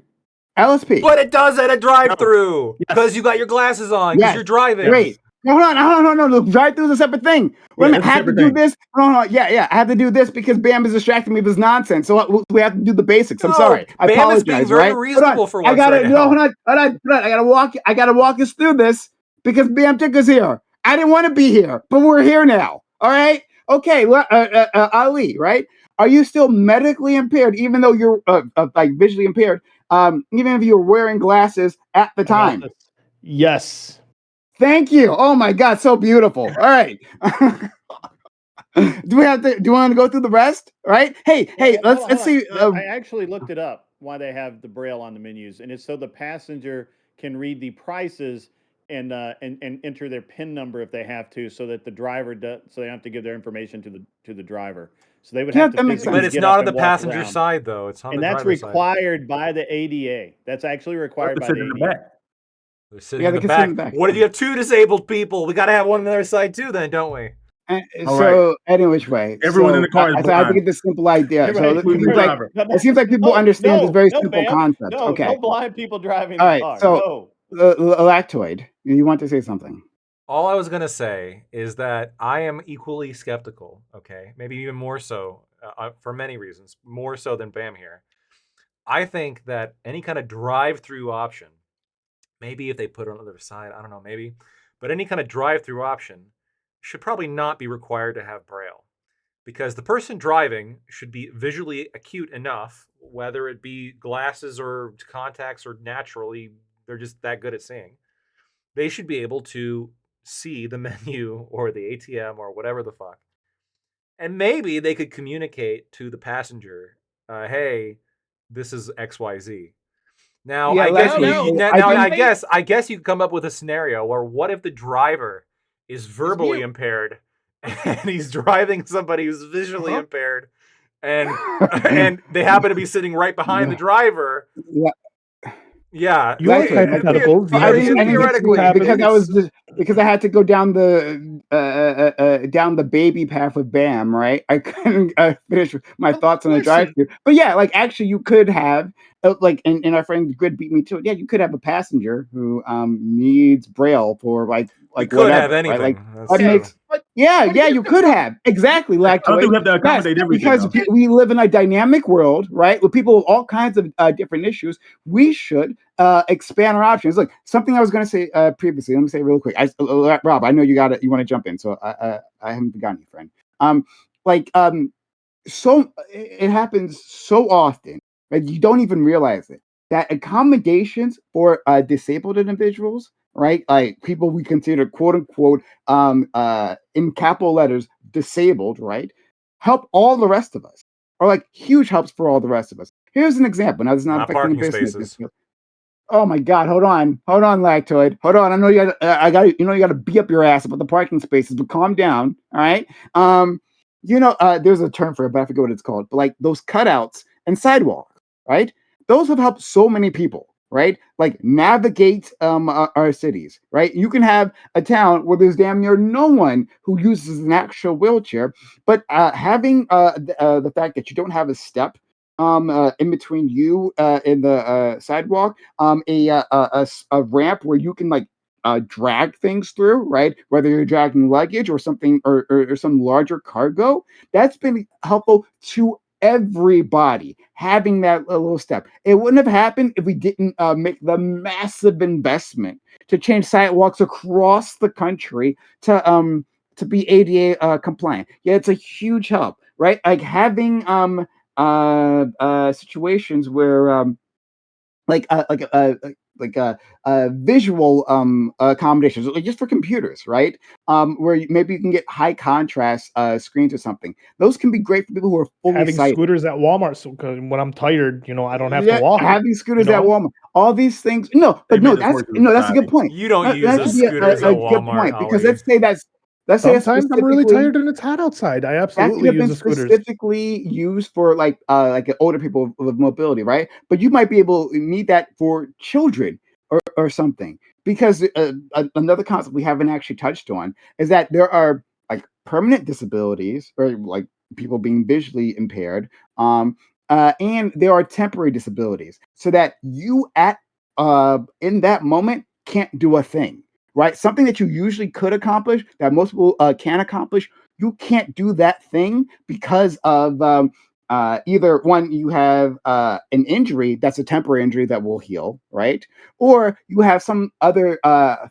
LSP. But it does at a drive-through because you got your glasses on because Yes. you're driving. Great. No, hold on. No. The drive-through is a separate thing. Wait a minute. that's a I have to separate do thing. this. No. Yeah. I have to do this because Bam is distracting me with his nonsense. So we have to do the basics. I'm No, sorry. I Bam is being apologize. very Right? reasonable for I once gotta. right No. now. Hold on. I gotta walk us through this because Bam took us here. I didn't want to be here, but we're here now. All right. Okay. Ali. Right? Are you still medically impaired, even though you're like visually impaired? Even if you're wearing glasses at the time. Yes. Thank you. Oh my God, so beautiful. All right. Do we want to go through the rest? Right? Hey, Hold on. let's see. I actually looked it up why they have the braille on the menus, and it's so the passenger can read the prices and enter their PIN number if they have to, so that the driver does. So they don't have to give their information to the driver. So they would have to that makes physically But it's get not up on the and walk passenger around. side though. It's on And the that's driver's side. required by the ADA. That's actually required by the in the ADA. back. They're sitting in the back. What if you have two disabled people? We got to have one on the other side too, then, don't we? All So any which way, Everyone in the car is I have to blind. get this simple idea. Everybody- So it seems like people understand this very simple Bam. concept. No, Okay. no blind people driving All the right. car. So No. Lactoid, you want to say something? All I was going to say is that I am equally skeptical, okay? Maybe even more so for many reasons, more so than Bam here. I think that any kind of drive-through option, maybe if they put it on the other side, I don't know, maybe, but any kind of drive-through option should probably not be required to have braille, because the person driving should be visually acute enough, whether it be glasses or contacts or naturally, they're just that good at seeing. They should be able to see the menu or the ATM or whatever the fuck. And maybe they could communicate to the passenger, hey, this is XYZ. Now, Yeah, I guess Lactoid, I guess you could come up with a scenario where what if the driver is verbally impaired and he's driving somebody who's visually impaired and and they happen to be sitting right behind the driver. Yeah. Yeah, You like Exactly. hypotheticals. You I never think, said I think these it's things theoretically, because happen. because I had to go down the baby path of Bam, right? I couldn't finish my But thoughts on the listen, drive-through. But yeah, like actually, you could have like, and our friend Grid beat me to it. Yeah, you could have a passenger who needs Braille for we like could have whatever, right? Like anything. That's that okay, true. makes but yeah, but yeah, here's you the could problem. have exactly I don't think lactoid. we have to Yes, accommodate everything, because though. Okay, we live in a dynamic world, right, with people with all kinds of different issues. We should expand our options. Look, something I was going to say previously. Let me say it real quick. Rob, I know you want to jump in, so I haven't forgotten you, friend. Like so it happens so often that you don't even realize it. That accommodations for disabled individuals, right, like people we consider quote unquote in capital letters disabled, right, help all the rest of us, or like huge helps for all the rest of us. Here's an example. Now, this is not Not affecting the parking business. spaces. Oh my God! Hold on, Lactoid. Hold on. I know you got. I got. You know you got to be up your ass about the parking spaces, but calm down. All right. There's a term for it, but I forget what it's called. But like those cutouts and sidewalks, right? Those have helped so many people, right? Like navigate our cities, right? You can have a town where there's damn near no one who uses an actual wheelchair, but having the fact that you don't have a step in between you and the sidewalk, a ramp where you can like drag things through, right? Whether you're dragging luggage or something or some larger cargo, that's been helpful to everybody having that little step. It wouldn't have happened if we didn't make the massive investment to change sidewalks across the country to be ADA compliant. Yeah, it's a huge help, right? Like having situations where like uh, like uh, visual accommodations like just for computers, right, where maybe you can get high contrast screens or something. Those can be great for people who are fully Having sighted. scooters at Walmart, so 'cause when I'm tired, I don't have to Yeah, walk. having scooters at know? Walmart, all these things. No, They but no, made this work in that's a good society. point. You don't use That those should be scooters at a good Walmart, point because Ali. let's say that's Sometimes I'm really specifically tired and it's hot outside. I that could absolutely have use been the scooters. specifically used for like older people with mobility, right? But you might be able to need that for children or something. Because another concept we haven't actually touched on is that there are like permanent disabilities or like people being visually impaired, and there are temporary disabilities, so that you at in that moment can't do a thing, right? Something that you usually could accomplish that most people can accomplish, you can't do that thing because of either one, you have an injury that's a temporary injury that will heal, right? Or you have some other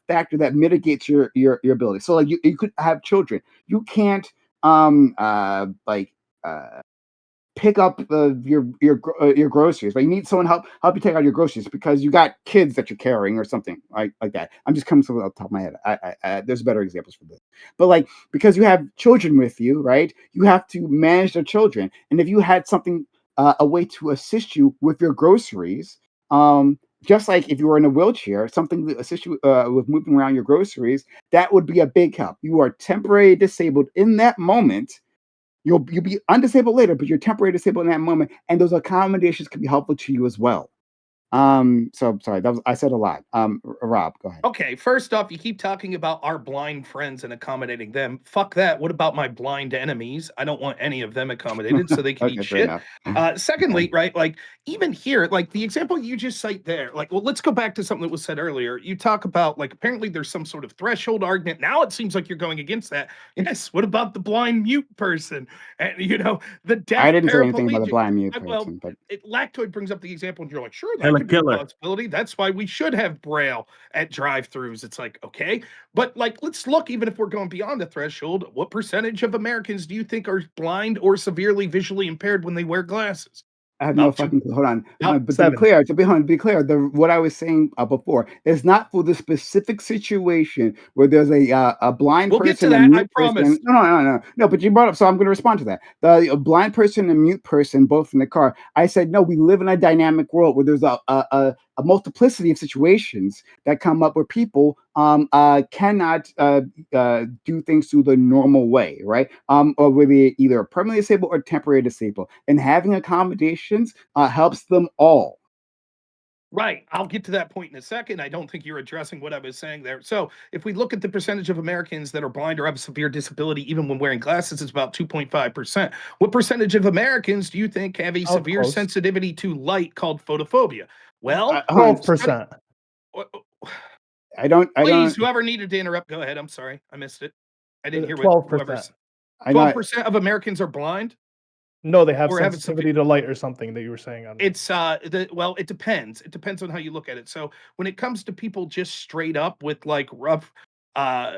factor that mitigates your ability. So like you could have children. You can't like pick up your groceries, but you need someone help you take out your groceries because you got kids that you're carrying or something like that. I'm just coming to the top of my head. There's better examples for this, but like because you have children with you, right? You have to manage their children, and if you had something a way to assist you with your groceries, just like if you were in a wheelchair, something to assist you with moving around your groceries, that would be a big help. You are temporarily disabled in that moment. You'll be undisabled later, but you're temporarily disabled in that moment, and those accommodations can be helpful to you as well. So sorry, I said a lot. Rob, go ahead. Okay, first off, you keep talking about our blind friends and accommodating them. Fuck that. What about my blind enemies? I don't want any of them accommodated so they can eat Okay, fair shit. enough. Secondly, Okay. right, like even here, like the example you just cite there, like, well, let's go back to something that was said earlier. You talk about like apparently there's some sort of threshold argument. Now it seems like you're going against that. Yes, what about the blind mute person? And the I deaf didn't say anything about the paraplegic. blind mute Well, person, but Lactoid brings up the example, and you're like, sure, that Helen could be a Keller. possibility. That's why we should have Braille at drive-throughs. It's like, okay, but like, let's look, even if we're going beyond the threshold, what percentage of Americans do you think are blind or severely visually impaired when they wear glasses? I have no About two, fucking clue. Hold on. about But to be 7. clear, what I was saying before is not for the specific situation where there's a blind we'll get to person, a that, I mute person. promise. No. But you brought up, so I'm going to respond to that. The a blind person and mute person, both in the car. I said no. We live in a dynamic world where there's a multiplicity of situations that come up where people cannot do things through the normal way, right? Or where they either permanently disabled or temporarily disabled, and having accommodations helps them all. Right. I'll get to that point in a second. I don't think you're addressing what I was saying there. So, if we look at the percentage of Americans that are blind or have a severe disability, even when wearing glasses, it's about 2.5%. What percentage of Americans do you think have a Oh, severe close. sensitivity to light called photophobia? Well, Hold on. 12%. I don't. please, whoever needed to interrupt, go ahead. I'm sorry. I missed it. I didn't hear what 12%. whoever's. I know. 12% of Americans are blind No, they have or have a sensitivity to light or something that you were saying. On It's well, it depends. It depends on how you look at it. So when it comes to people just straight up with like rough, uh,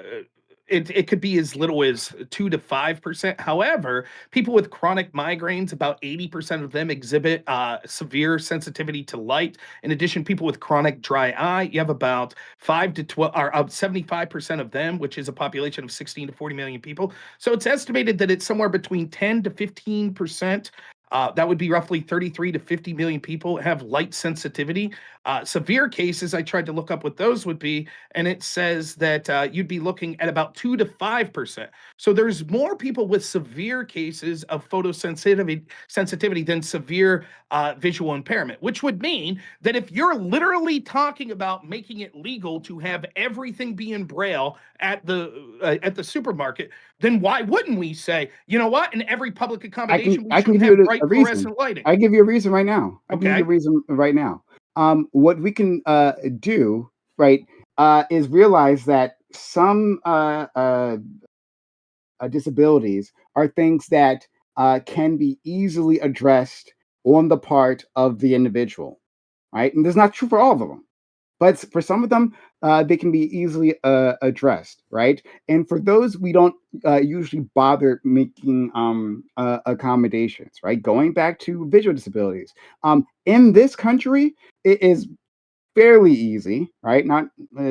it could be as little as 2 to 5%. However, people with chronic migraines, about 80% of them exhibit severe sensitivity to light. In addition, people with chronic dry eye, you have about 5 to 12, or 75% of them, which is a population of 16 to 40 million people. So it's estimated that it's somewhere between 10 to 15%. That would be roughly 33 to 50 million people have light sensitivity. Severe cases, I tried to look up what those would be, and it says that you'd be looking at about 2 to 5%. So there's more people with severe cases of sensitivity than severe visual impairment, which would mean that if you're literally talking about making it legal to have everything be in Braille at the supermarket, then why wouldn't we say, you know what, in every public accommodation we I can should give have you bright a reason. fluorescent lighting? I give you a reason right now. I can give you a Okay. reason right now. What we can do, right, is realize that some disabilities are things that can be easily addressed on the part of the individual, right? And that's not true for all of them, but for some of them, they can be easily addressed, right? And for those, we don't usually bother making accommodations, right? Going back to visual disabilities, in this country, it is fairly easy, right? Not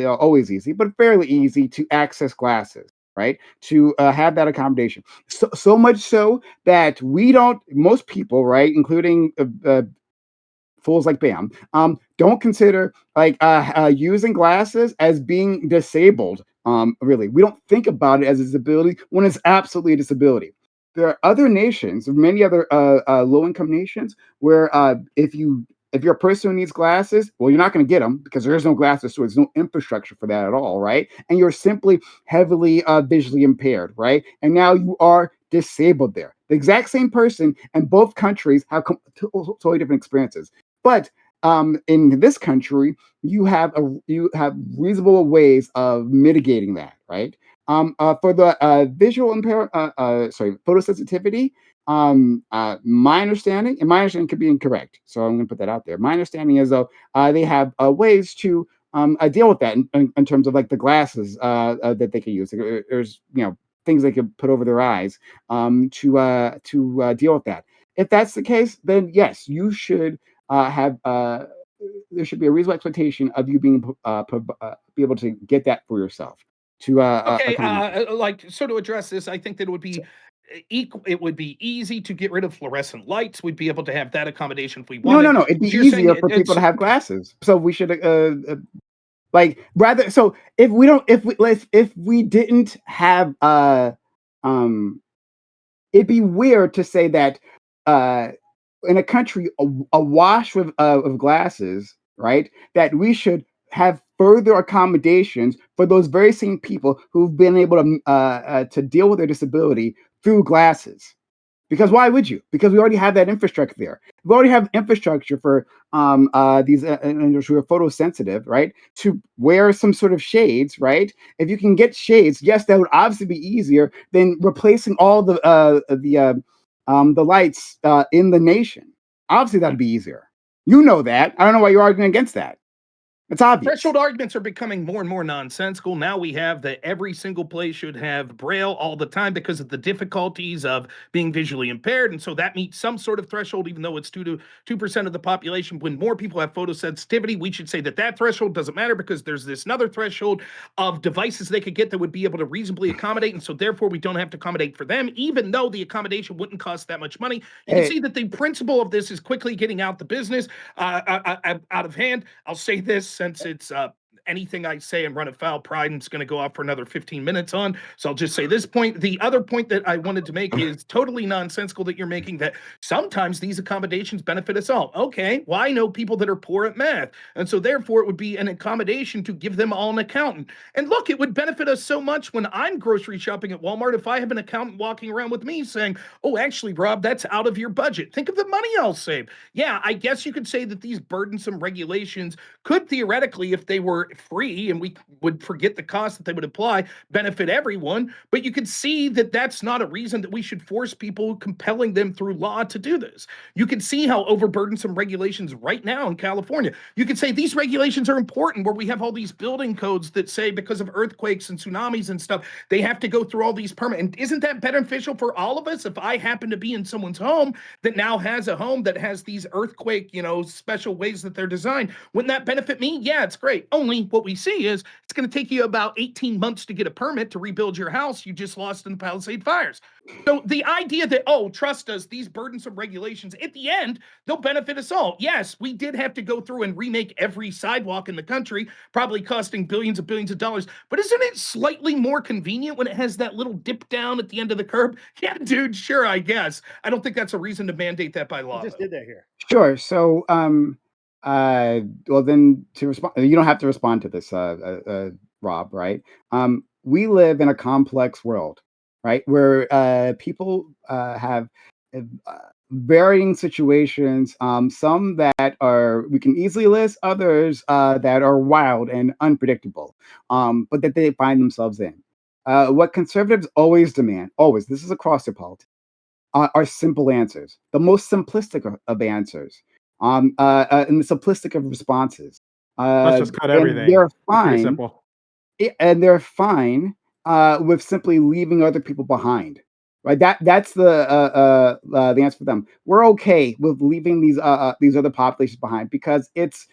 always easy, but fairly easy to access glasses, right? To have that accommodation. So much so that we don't, most people, right, including fools like Bam, don't consider like using glasses as being disabled. Really, we don't think about it as a disability when it's absolutely a disability. There are other nations, many other low-income nations, where if you're a person who needs glasses, well, you're not going to get them because there's no glasses, so there's no infrastructure for that at all, right? And you're simply heavily visually impaired, right? And now you are disabled there. The exact same person, and both countries have totally different experiences. But in this country, you have reasonable ways of mitigating that, right? For the photosensitivity, my understanding, and my understanding could be incorrect, so I'm going to put that out there. My understanding is though they have ways to deal with that in terms of like the glasses that they can use. There's things they could put over their eyes to deal with that. If that's the case, then yes, you should have there should be a reasonable expectation of you being be able to get that for yourself to Okay, accommodate. like so to address this, I think that it would be it would be easy to get rid of fluorescent lights. We'd be able to have that accommodation if we wanted. No. It'd be So you're saying easier for people it's to have glasses. So we should like rather. So if we don't, if we didn't have um, it'd be weird to say that uh in a country awash with glasses, right? That we should have further accommodations for those very same people who've been able to deal with their disability through glasses. Because why would you? Because we already have that infrastructure there. We already have infrastructure for these individuals who are photosensitive, right? To wear some sort of shades, right? If you can get shades, yes, that would obviously be easier than replacing all the lights in the nation. Obviously, that'd be easier. You know that. I don't know why you're arguing against that. It's obvious. threshold arguments are becoming more and more nonsensical. Now we have that every single place should have Braille all the time because of the difficulties of being visually impaired. And so that meets some sort of threshold, even though it's 2% of the population. When more people have photosensitivity, we should say that that threshold doesn't matter because there's this another threshold of devices they could get that would be able to reasonably accommodate. And so therefore we don't have to accommodate for them, even though the accommodation wouldn't cost that much money. You can see that the principle of this is quickly getting out the business out of hand. I'll say this since it's anything I say and run afoul pride and it's going to go off for another 15 minutes on. So I'll just say this point. The other point that I wanted to make is totally nonsensical that you're making, that sometimes these accommodations benefit us all. Okay, well, I know people that are poor at math. And so therefore it would be an accommodation to give them all an accountant. And look, it would benefit us so much when I'm grocery shopping at Walmart if I have an accountant walking around with me saying, oh, actually, Rob, that's out of your budget. Think of the money I'll save. Yeah, I guess you could say that these burdensome regulations could theoretically, if they were free and we would forget the cost that they would apply, benefit everyone. But you could see that that's not a reason that we should force people, compelling them through law to do this. You can see how overburdensome regulations right now in California. You could say these regulations are important, where we have all these building codes that say because of earthquakes and tsunamis and stuff, they have to go through all these permits. And isn't that beneficial for all of us? If I happen to be in someone's home that now has a home that has these earthquake, special ways that they're designed, wouldn't that benefit me? Yeah, it's great. Only what we see is it's going to take you about 18 months to get a permit to rebuild your house you just lost in the Palisade fires. So the idea that, oh, trust us, these burdensome regulations, at the end, they'll benefit us all. Yes, we did have to go through and remake every sidewalk in the country, probably costing billions of dollars. But isn't it slightly more convenient when it has that little dip down at the end of the curb? Yeah, dude, sure, I guess. I don't think that's a reason to mandate that by law. We just did that here. Sure. So, well, then to respond, you don't have to respond to this, Rob, right? We live in a complex world, right? Where people have uh, varying situations, some that are, we can easily list, others that are wild and unpredictable, but that they find themselves in. What conservatives always demand, always, this is across their politics, are simple answers, the most simplistic of answers, and the simplistic of responses. Let's just cut And everything. they're It's pretty fine. simple. And they're fine with simply leaving other people behind. Right. That's the answer for them. We're okay with leaving these other populations behind because it's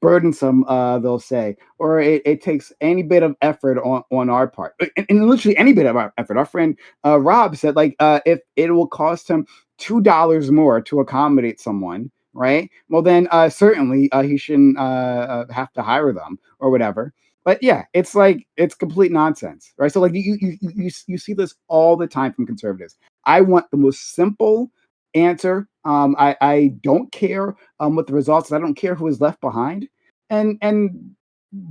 burdensome, they'll say, or it takes any bit of effort on our part, and literally any bit of our effort. Our friend Rob said, like, if it will cost him $2 more to accommodate someone, right? Well, then certainly he shouldn't have to hire them or whatever. But yeah, it's like it's complete nonsense, right? So like you see this all the time from conservatives. I want the most simple answer. I don't care what the results is. I don't care who is left behind, and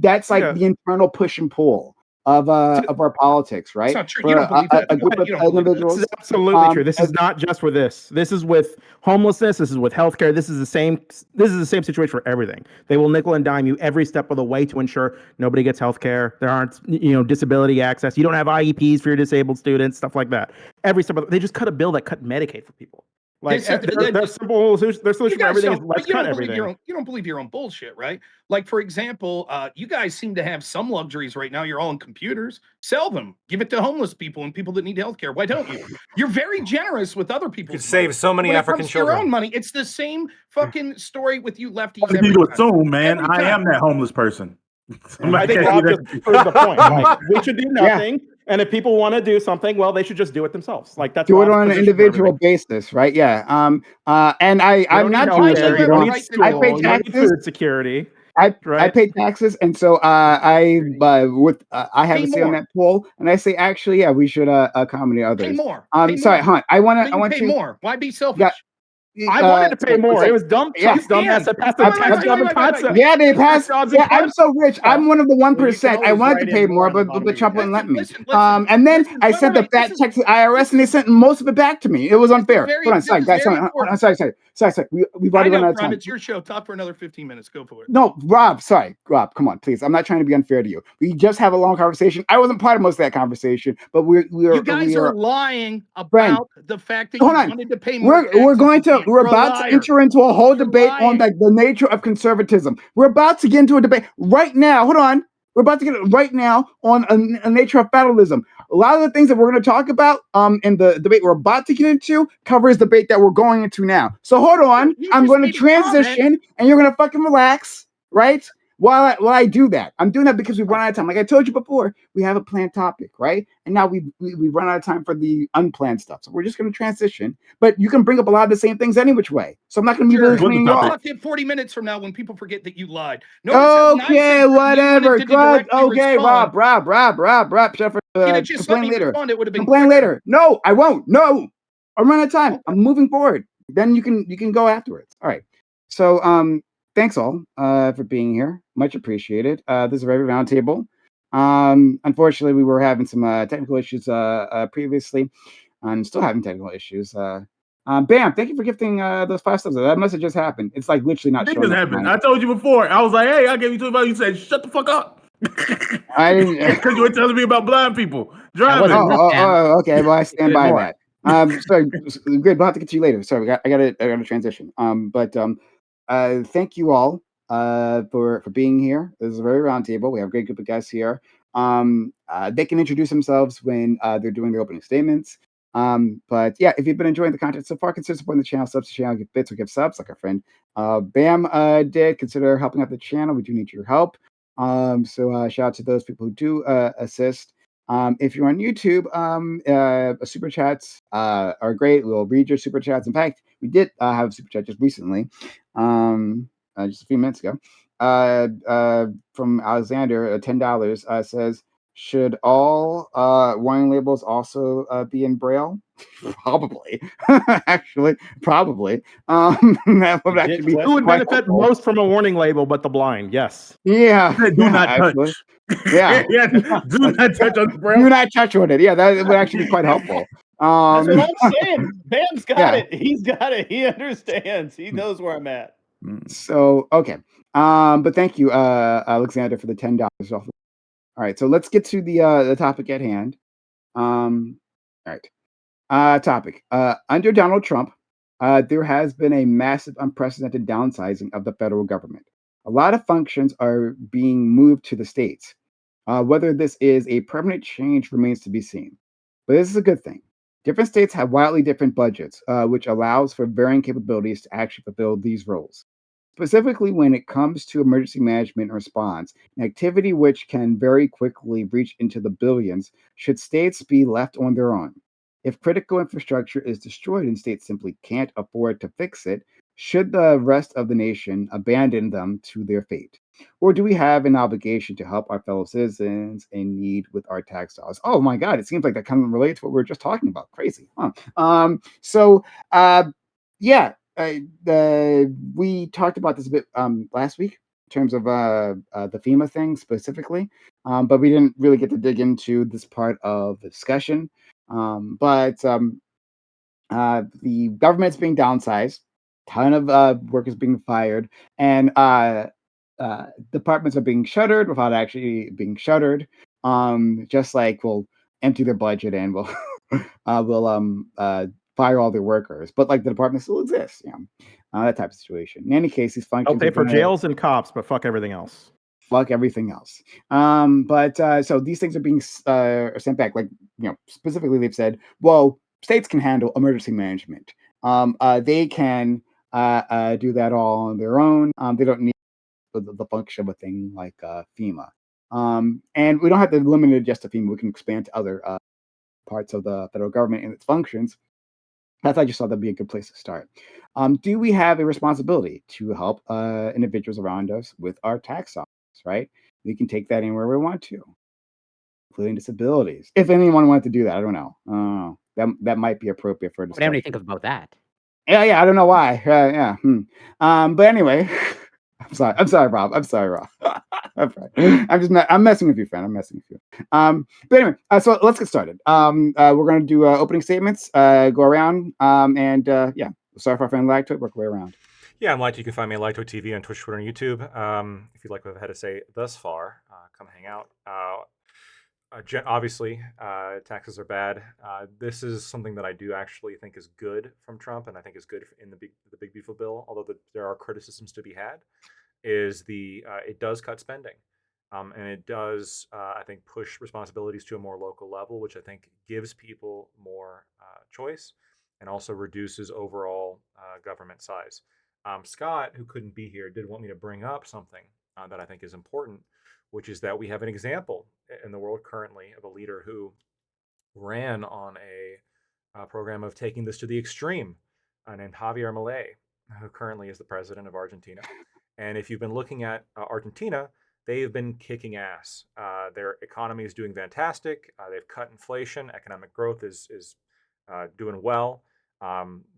that's like Yeah. the internal push and pull of our politics, It's right? not true. For You don't believe that. a group You of don't believe that. individuals. This is absolutely true. This is and- not just for this. This is with homelessness. This is with healthcare. This is the same. This is the same situation for everything. They will nickel and dime you every step of the way to ensure nobody gets healthcare. There aren't, disability access. You don't have IEPs for your disabled students, stuff like that. Every step of they just cut a bill that cut Medicaid for people. Like their simple solution. Their solution for everything is let's cut everything. You don't believe your own bullshit, right? Like, for example, you guys seem to have some luxuries right now. You're all in computers. Sell them. Give it to homeless people and people that need healthcare. Why don't you? You're very generous with other people's could save so many when African it comes to your children. own money. It's the same fucking story with you lefties. What Every you time. assume, man? Every I time. am that homeless person. I think Rob just proved the point. Like, we should do nothing, and if people want to do something, well, they should just do it themselves. Like that's do it Rob's on an position for individual everything. basis, right? Yeah. And I'm not healthcare, Jewish. you don't need school, I pay you don't need taxes. food security. I Right? pay taxes, and so I have a say on more. that poll, and I say actually, yeah, we should accommodate others. Pay more. Sorry, more. Hunt. I want Pay to more. Why be selfish? Yeah. I wanted to pay more. It was dumb. Yeah. Trump's dumb ass that passed the Wait, tax job and concept. Yeah, they passed. Jobs Yeah, and I'm so rich. I'm one of the 1%. I always wanted write to in pay more more, on the but bottom the of your Trump wouldn't let me. Listen, And then I sent the wait, fat this check to the IRS, and they sent most of it back to me. It was unfair. Hold on, sorry, guys. Sorry. We've already run out of time. It's your show. Talk for another 15 minutes. Go for it. No, Rob, sorry. Rob, come on, please. I'm not trying to be unfair to you. We just have a long conversation. I wasn't part of most of that conversation, but you guys are lying about the fact that you wanted to pay more. We're about to enter into a whole debate on like the nature of conservatism. We're about to get into a debate right now. Hold on. We're about to get right now on a nature of federalism. A lot of the things that we're going to talk about in the debate we're about to get into covers the debate that we're going into now. So hold on. I'm going to transition, and you're going to fucking relax, right? while I do that, I'm doing that because we run out of time. Like I told you before, we have a planned topic, right? And now we run out of time for the unplanned stuff. So we're just going to transition. But you can bring up a lot of the same things any which way. So I'm not going to be really cleaning you off. Fucking 40 minutes from now when people forget that you lied. Notice how when I Okay, said whatever. you wanted to Okay, respond, Rob. Shut if you'd up. have just let Complain me later. respond, it would have been Complain quicker. later. No, I won't. No, I'm running out of time. I'm moving forward. Then you can go afterwards. All right. So thanks all for being here. Much appreciated. This is a very round table. Unfortunately, we were having some technical issues previously. I'm still having technical issues. Bam, thank you for gifting those 5 stars. That must have just happened. It's like literally not It showing just up. happened. I told you before. I was like, hey, I gave you $2. You said, shut the fuck up. I didn't. Because you were telling me about blind people That wasn't driving. enough, Bam. Okay. Well, I stand Good by more. that. Sorry, good. We'll have to get to you later. Sorry, I got to transition. Thank you all for being here. This is a very round table. We have a great group of guests here. They can introduce themselves when they're doing their opening statements. But yeah, if you've been enjoying the content so far, consider supporting the channel, subs to the channel, give bits or give subs, like our friend Bam did. Consider helping out the channel. We do need your help. So shout out to those people who do assist. If you're on YouTube, super chats are great. We'll read your super chats. In fact, we did have a super chat just recently, just a few minutes ago, from Alexander, $10 says, should all warning labels also be in Braille? Probably. Actually, probably. That would actually be Who would quite benefit helpful. most from a warning label but the blind? Yes. Yeah. Do not touch. Actually. Yeah. Do not touch on the Do braille. not touch on it. Yeah, that would actually be quite helpful. That's what I'm saying. Bam's got Yeah. it. He's got it. He understands. He knows where I'm at. So okay. But thank you, Alexander, for the $10 off. All right, so let's get to the topic at hand. All right. Topic. Under Donald Trump, there has been a massive, unprecedented downsizing of the federal government. A lot of functions are being moved to the states. Whether this is a permanent change remains to be seen. But this is a good thing. Different states have wildly different budgets, which allows for varying capabilities to actually fulfill these roles. Specifically, when it comes to emergency management and response, an activity which can very quickly reach into the billions, should states be left on their own? If critical infrastructure is destroyed and states simply can't afford to fix it, should the rest of the nation abandon them to their fate? Or do we have an obligation to help our fellow citizens in need with our tax dollars? Oh my God, it seems like that kind of relates to what we were just talking about. Crazy, huh? Yeah, we talked about this a bit last week in terms of the FEMA thing specifically, but we didn't really get to dig into this part of the discussion. The government's being downsized, ton of workers being fired, and departments are being shuttered without actually being shuttered. Just like we'll empty their budget and we'll fire all their workers, but like the department still exists. That type of situation. In any case, these I'll functions pay are for gonna jails and cops, but fuck everything else. fuck everything else. So these things are being sent back. Like, specifically, they've said, well, states can handle emergency management. They can do that all on their own. They don't need the function of a thing like FEMA. And we don't have to limit it just to FEMA. We can expand to other parts of the federal government and its functions. I just thought that'd be a good place to start. Do we have a responsibility to help individuals around us with our tax dollars, right? We can take that anywhere we want to, including disabilities. If anyone wanted to do that, I don't know. That might be appropriate for a What do discussion. you think about that? Yeah, I don't know why. But anyway, I'm sorry, Rob. I'm messing with you, friend. I'm messing with you. But anyway, so let's get started. We're gonna do opening statements. Go around. Sorry for our friend Lactoid. Work our way around. Yeah, I'm Lactoid. You can find me at Lactoid TV on Twitch, Twitter, and YouTube. If you'd like what I've had to say thus far, come hang out. Obviously, taxes are bad. This is something that I do actually think is good from Trump, and I think is good in the big beautiful bill. Although there are criticisms to be had, is it does cut spending, and it does I think push responsibilities to a more local level, which I think gives people more choice, and also reduces overall government size. Scott, who couldn't be here, did want me to bring up something that I think is important, which is that we have an example in the world currently of a leader who ran on a program of taking this to the extreme, named Javier Milei, who currently is the president of Argentina. And if you've been looking at Argentina, they've been kicking ass. Their economy is doing fantastic. They've cut inflation. Economic growth is doing well.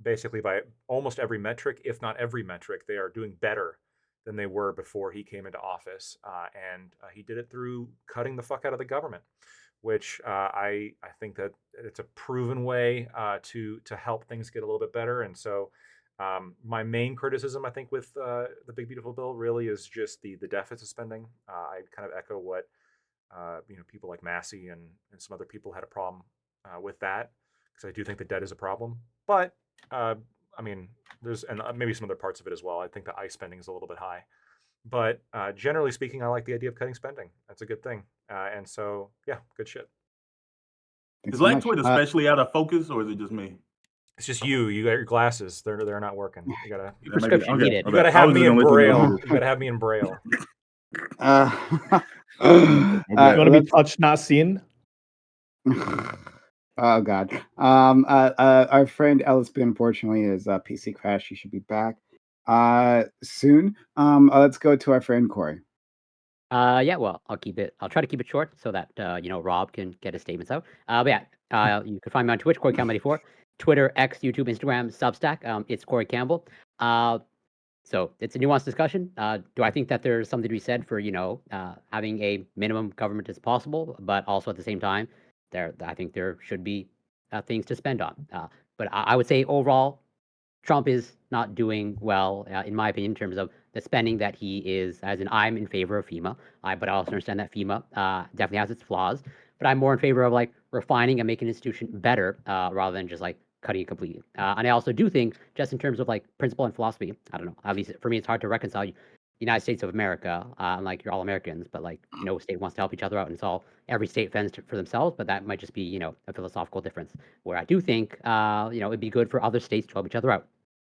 Basically, by almost every metric, if not every metric, they are doing better than they were before he came into office. And he did it through cutting the fuck out of the government, which I think that it's a proven way to help things get a little bit better. And so my main criticism, I think, with the Big Beautiful Bill really is just the deficit spending. I kind of echo what people like Massey and some other people had a problem with that, because I do think the debt is a problem. But I mean, there's and maybe some other parts of it as well. I think the ICE spending is a little bit high. But generally speaking, I like the idea of cutting spending. That's a good thing. And so, yeah, good shit. Thanks Is so much. Lactoid especially out of focus, or is it just me? It's just you. You got your glasses. They're not working. You gotta That may be- Prescription okay, needed. you okay. gotta I have was me just in gonna let you know. braille. You gotta have me in braille. Uh, You want to be let's touched, not seen? Oh God. Our friend Ellis B unfortunately is PC crash. He should be back soon. Let's go to our friend Corey. Yeah, well, I'll try to keep it short so that, Rob can get his statements out. But yeah, you can find me on Twitch, Corey Campbell 94, Twitter, X, YouTube, Instagram, Substack. It's Corey Campbell. So it's a nuanced discussion. Do I think that there's something to be said for, having a minimum government as possible, but also at the same time, I think there should be things to spend on. But I would say overall, Trump is not doing well, in my opinion, in terms of the spending that he is. As in, I'm in favor of FEMA, but I also understand that FEMA definitely has its flaws. But I'm more in favor of like refining and making an institution better, rather than just like cutting it completely. And I also do think, just in terms of like principle and philosophy, I don't know. At least for me, it's hard to reconcile United States of America, like you're all Americans, but like no state wants to help each other out, and it's all every state fends for themselves. But that might just be a philosophical difference. Where I do think it'd be good for other states to help each other out,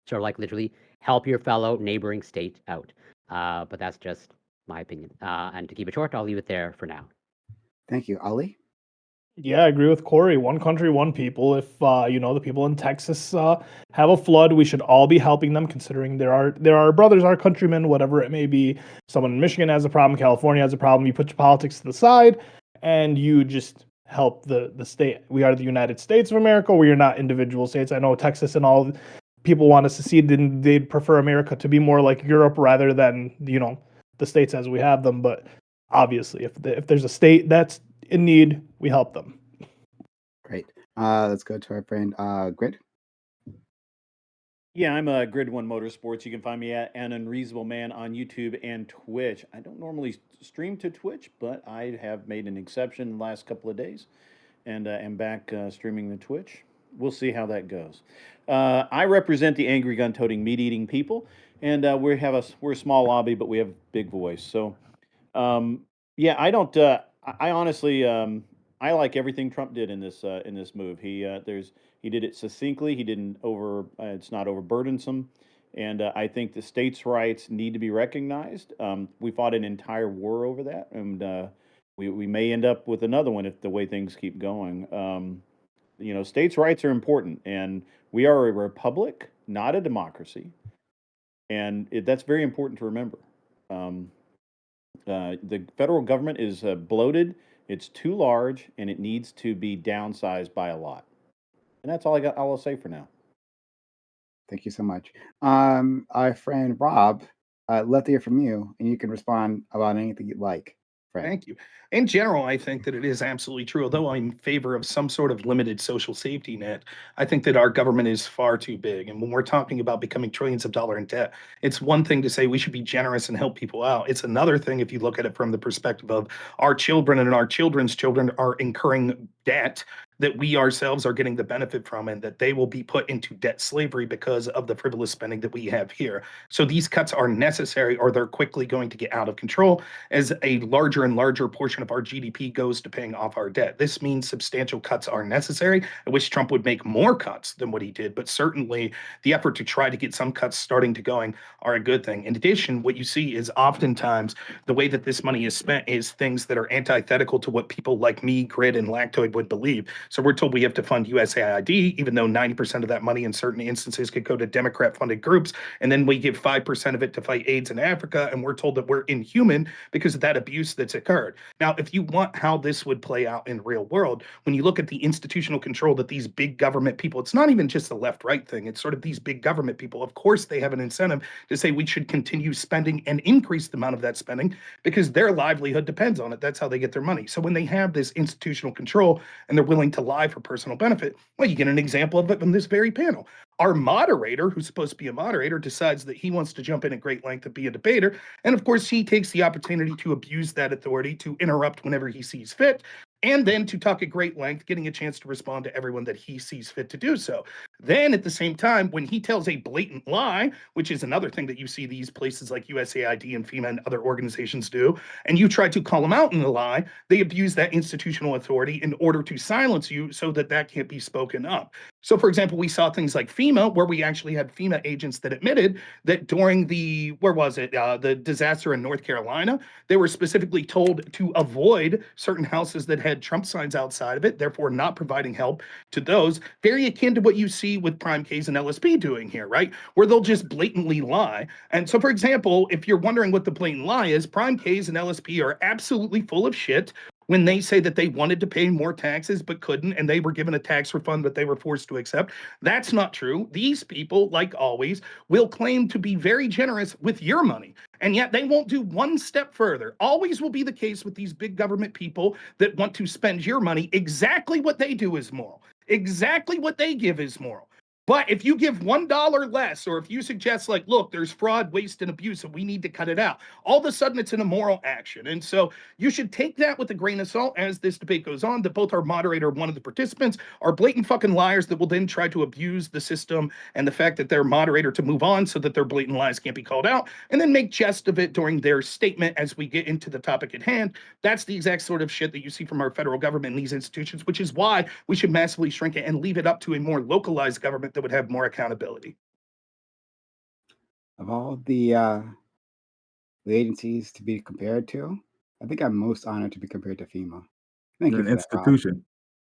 sort of like literally help your fellow neighboring state out. But that's just my opinion. And to keep it short, I'll leave it there for now. Thank you, Ali. Yeah, I agree with Corey. One country, one people. If the people in Texas have a flood, we should all be helping them, considering there are brothers, our countrymen, whatever it may be. Someone in Michigan has a problem, California has a problem. You put your politics to the side, and you just help the state. We are the United States of America. We are not individual states. I know Texas and all people want to secede, and they'd prefer America to be more like Europe rather than the states as we have them. But obviously, if there's a state that's in need, we help them. Great. Let's go to our friend Grid. Yeah, I'm a Grid One Motorsports. You can find me at An Unreasonable Man on YouTube and Twitch. I don't normally stream to Twitch, but I have made an exception the last couple of days, and am back streaming to Twitch. We'll see how that goes. I represent the angry gun-toting, meat-eating people, and we're a small lobby, but we have big voice. So yeah, I don't. I honestly, I like everything Trump did in this move. He did it succinctly. He didn't over. It's not overburdensome, and I think the states' rights need to be recognized. We fought an entire war over that, and we may end up with another one if the way things keep going. States' rights are important, and we are a republic, not a democracy, and that's very important to remember. The federal government is bloated, it's too large, and it needs to be downsized by a lot. And that's all I got. All I'll say for now. Thank you so much. Our friend Rob, love to hear from you, and you can respond about anything you'd like. Friend. Thank you. In general, I think that it is absolutely true. Although I'm in favor of some sort of limited social safety net, I think that our government is far too big. And when we're talking about becoming trillions of dollars in debt, it's one thing to say we should be generous and help people out. It's another thing if you look at it from the perspective of our children and our children's children are incurring debt that we ourselves are getting the benefit from, and that they will be put into debt slavery because of the frivolous spending that we have here. So these cuts are necessary, or they're quickly going to get out of control as a larger and larger portion of our GDP goes to paying off our debt. This means substantial cuts are necessary. I wish Trump would make more cuts than what he did, but certainly the effort to try to get some cuts starting to going are a good thing. In addition, what you see is oftentimes the way that this money is spent is things that are antithetical to what people like me, Grid, and Lactoid would believe. So we're told we have to fund USAID, even though 90% of that money in certain instances could go to Democrat-funded groups, and then we give 5% of it to fight AIDS in Africa, and we're told that we're inhuman because of that abuse that's occurred. Now, if you want how this would play out in real world, when you look at the institutional control that these big government people, it's not even just the left-right thing, it's sort of these big government people, of course they have an incentive to say we should continue spending and increase the amount of that spending because their livelihood depends on it. That's how they get their money. So when they have this institutional control and they're willing to lie for personal benefit, well, you get an example of it from this very panel. Our moderator, who's supposed to be a moderator, decides that he wants to jump in at great length to be a debater. And of course, he takes the opportunity to abuse that authority, to interrupt whenever he sees fit, and then to talk at great length, getting a chance to respond to everyone that he sees fit to do so. Then at the same time, when he tells a blatant lie, which is another thing that you see these places like USAID and FEMA and other organizations do, and you try to call them out in the lie, they abuse that institutional authority in order to silence you so that that can't be spoken up. So, for example, we saw things like FEMA, where we actually had FEMA agents that admitted that during the, the disaster in North Carolina, they were specifically told to avoid certain houses that had Trump signs outside of it, therefore not providing help to those. Very akin to what you see with Prime K's and LSP doing here, right? Where they'll just blatantly lie. And so, for example, if you're wondering what the blatant lie is, Prime K's and LSP are absolutely full of shit when they say that they wanted to pay more taxes but couldn't, and they were given a tax refund that they were forced to accept. That's not true. These people, like always, will claim to be very generous with your money, and yet they won't do one step further. Always will be the case with these big government people that want to spend your money. Exactly what they do is moral. Exactly what they give is moral. But if you give $1 less, or if you suggest, like, look, there's fraud, waste, and abuse, and we need to cut it out, all of a sudden it's an immoral action. And so you should take that with a grain of salt as this debate goes on, that both our moderator and one of the participants are blatant fucking liars that will then try to abuse the system and the fact that they're moderator to move on so that their blatant lies can't be called out, and then make jest of it during their statement as we get into the topic at hand. That's the exact sort of shit that you see from our federal government and these institutions, which is why we should massively shrink it and leave it up to a more localized government that would have more accountability. Of all the agencies to be compared to, I think I'm most honored to be compared to FEMA. Thank you An for that, Rob. institution.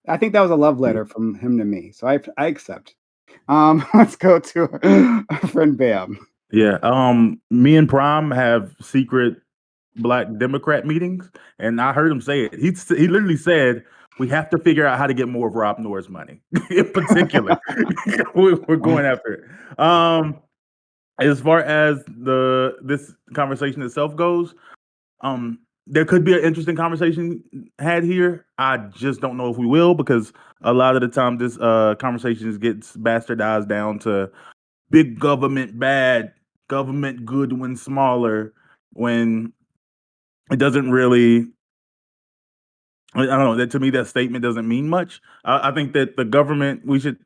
I think that was a love letter from him to me, so I accept. Let's go to our friend Bam. Yeah. Me and Prime have secret Black Democrat meetings, and I heard him say it. He literally said we have to figure out how to get more of Rob Noor's money, in particular. We're going after it. As far as this conversation itself goes, there could be an interesting conversation had here. I just don't know if we will, because a lot of the time this conversation gets bastardized down to big government bad, government good when smaller, when it doesn't really. I don't know. That, to me, that statement doesn't mean much. I think that the government should,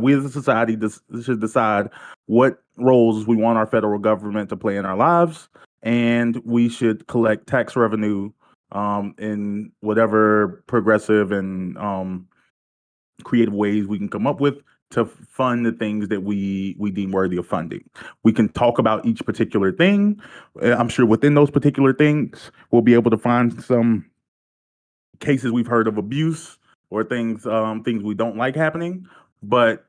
we as a society should decide what roles we want our federal government to play in our lives, and we should collect tax revenue in whatever progressive and creative ways we can come up with to fund the things that we deem worthy of funding. We can talk about each particular thing. I'm sure within those particular things, we'll be able to find some cases we've heard of abuse or things we don't like happening. But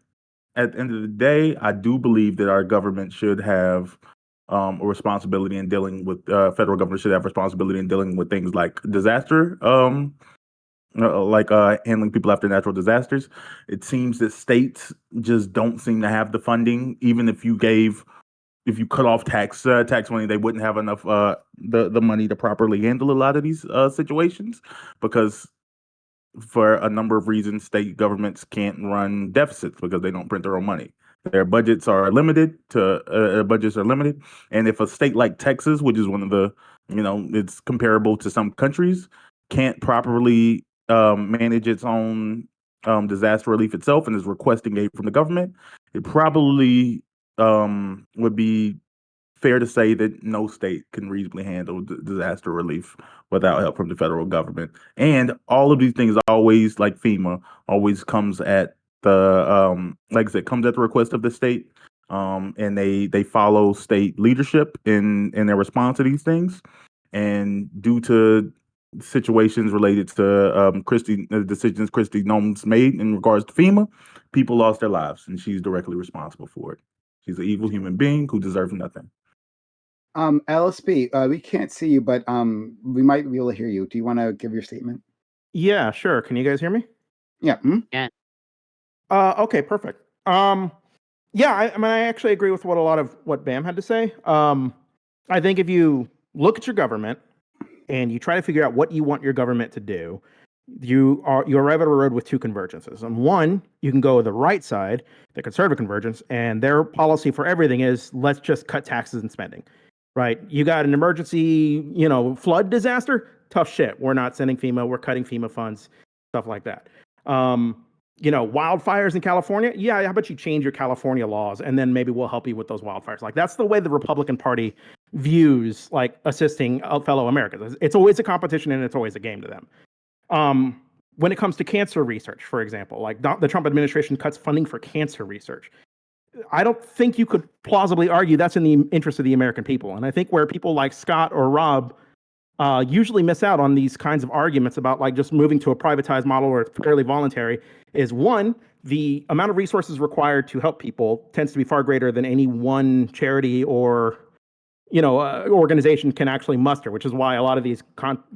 at the end of the day, I do believe that our government should have a responsibility in dealing with federal government should have responsibility in dealing with things like disaster, handling people after natural disasters. It seems that states just don't seem to have the funding. Even if you cut off tax money, they wouldn't have enough the money to properly handle a lot of these situations, because for a number of reasons, state governments can't run deficits because they don't print their own money. Their budgets are limited, and if a state like Texas, which is one of the, it's comparable to some countries, can't properly manage its own disaster relief itself and is requesting aid from the government, it probably would be fair to say that no state can reasonably handle disaster relief without help from the federal government. And all of these things always, like FEMA, always comes at like I said, comes at the request of the state. And they follow state leadership in their response to these things. And due to situations related to decisions Christy Nolan's made in regards to FEMA, people lost their lives, and she's directly responsible for it. She's an evil human being who deserves nothing. LSB, we can't see you, but we might be able to hear you. Do you want to give your statement? Yeah, sure. Can you guys hear me? Yeah. Yeah. Okay, perfect. Yeah, I mean, I actually agree with what Bam had to say. I think if you look at your government and you try to figure out what you want your government to do, you arrive at a road with two convergences. On one, you can go the right side, the conservative convergence, and their policy for everything is let's just cut taxes and spending. Right? You got an emergency, flood disaster, tough shit. We're not sending FEMA, we're cutting FEMA funds, stuff like that. Wildfires in California, yeah, how about you change your California laws and then maybe we'll help you with those wildfires. Like that's the way the Republican Party views like assisting fellow Americans. It's always a competition and it's always a game to them. When it comes to cancer research, for example, like the Trump administration cuts funding for cancer research. I don't think you could plausibly argue that's in the interest of the American people. And I think where people like Scott or Rob usually miss out on these kinds of arguments about like just moving to a privatized model or fairly voluntary is one, the amount of resources required to help people tends to be far greater than any one charity or organization can actually muster, which is why a lot of these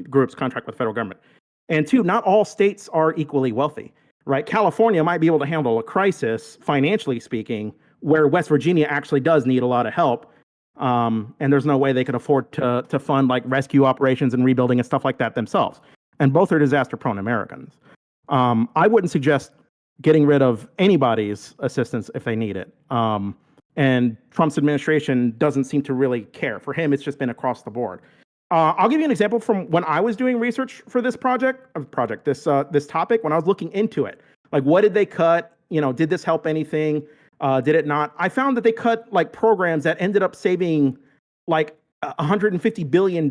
groups contract with the federal government. And two, not all states are equally wealthy, right? California might be able to handle a crisis, financially speaking, where West Virginia actually does need a lot of help. And there's no way they could afford to fund like rescue operations and rebuilding and stuff like that themselves. And both are disaster-prone Americans. I wouldn't suggest getting rid of anybody's assistance if they need it. And Trump's administration doesn't seem to really care. For him, it's just been across the board. I'll give you an example from when I was doing research for this this topic, when I was looking into it. Like, what did they cut? Did this help anything? Did it not? I found that they cut like programs that ended up saving like $150 billion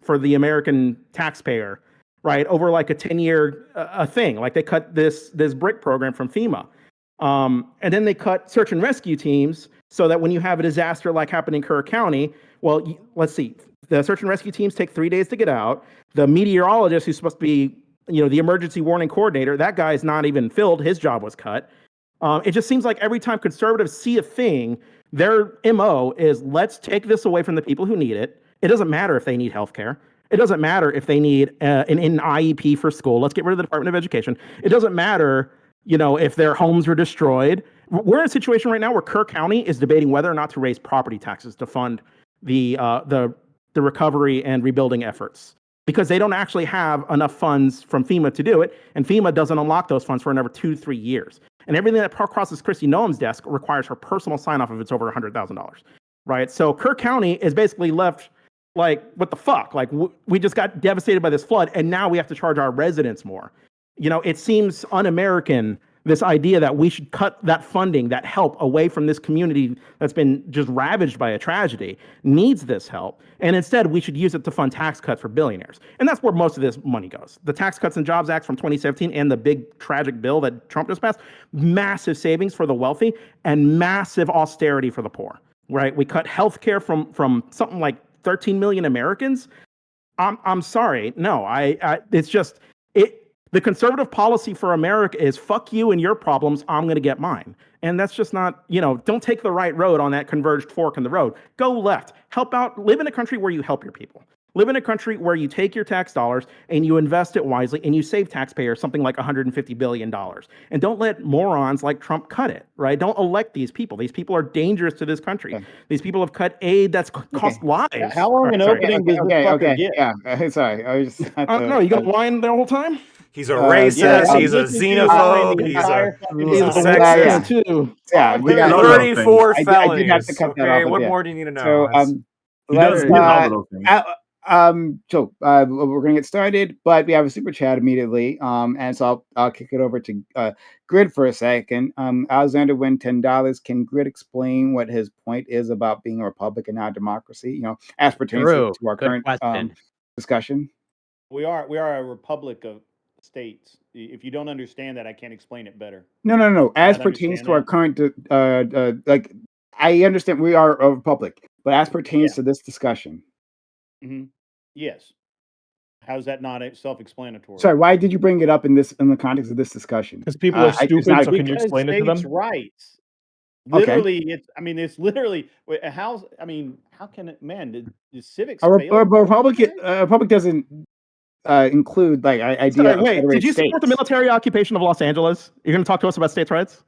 for the American taxpayer, right? Over like a 10-year thing. Like they cut this BRIC program from FEMA. And then they cut search and rescue teams so that when you have a disaster like happened in Kerr County, well, let's see. The search and rescue teams take 3 days to get out. The meteorologist who's supposed to be, the emergency warning coordinator, that guy is not even filled. His job was cut. It just seems like every time conservatives see a thing, their MO is let's take this away from the people who need it. It doesn't matter if they need healthcare. It doesn't matter if they need an IEP for school. Let's get rid of the Department of Education. It doesn't matter, if their homes are destroyed. We're in a situation right now where Kerr County is debating whether or not to raise property taxes to fund the recovery and rebuilding efforts, because they don't actually have enough funds from FEMA to do it, and FEMA doesn't unlock those funds for another 2-3 years. And everything that crosses Kristi Noem's desk requires her personal sign-off if it's over $100,000, right? So Kerr County is basically left like, what the fuck? Like, we just got devastated by this flood, and now we have to charge our residents more. It seems un-American, this idea that we should cut that funding, that help away from this community that's been just ravaged by a tragedy, needs this help. And instead, we should use it to fund tax cuts for billionaires. And that's where most of this money goes. The Tax Cuts and Jobs Act from 2017 and the big tragic bill that Trump just passed, massive savings for the wealthy and massive austerity for the poor, right? We cut healthcare from something like 13 million Americans. I'm sorry. No, it's just, the conservative policy for America is fuck you and your problems, I'm going to get mine. And that's just not, don't take the right road on that converged fork in the road. Go left. Help out. Live in a country where you help your people. Live in a country where you take your tax dollars and you invest it wisely and you save taxpayers something like $150 billion. And don't let morons like Trump cut it, right? Don't elect these people. These people are dangerous to this country. Okay. These people have cut aid that's cost lives. How long an opening does this fucker get? Yeah, sorry. I was just No, you going to whine the whole time? He's a racist. He's a xenophobe. He's a sexist. Too. Yeah, we got 34 I did have felonies. to cut that Okay, off. what Yeah. more do you need to know? So, He does all of those things. We're gonna get started, but we have a super chat immediately. And so I'll kick it over to Grid for a second. Alexander win $10. Can Grid explain what his point is about being a republic and not a democracy? As pertains True. to our Good current question. discussion. We are a republic of states. If you don't understand that, I can't explain it better. No. As not pertains understand to our that? current, like I understand we are a republic, but as pertains to this discussion. hmm Yes. How's that not self-explanatory? Sorry, why did you bring it up in the context of this discussion? Because people are It's stupid. not a- So can you Because explain it to states' them? rights. Okay. Literally, it's literally how. I mean, how can it? Man, did civics A fail? republic doesn't include like idea Sorry, of wait. federated Did you support the states. military occupation of Los Angeles? You're going to talk to us about states' rights?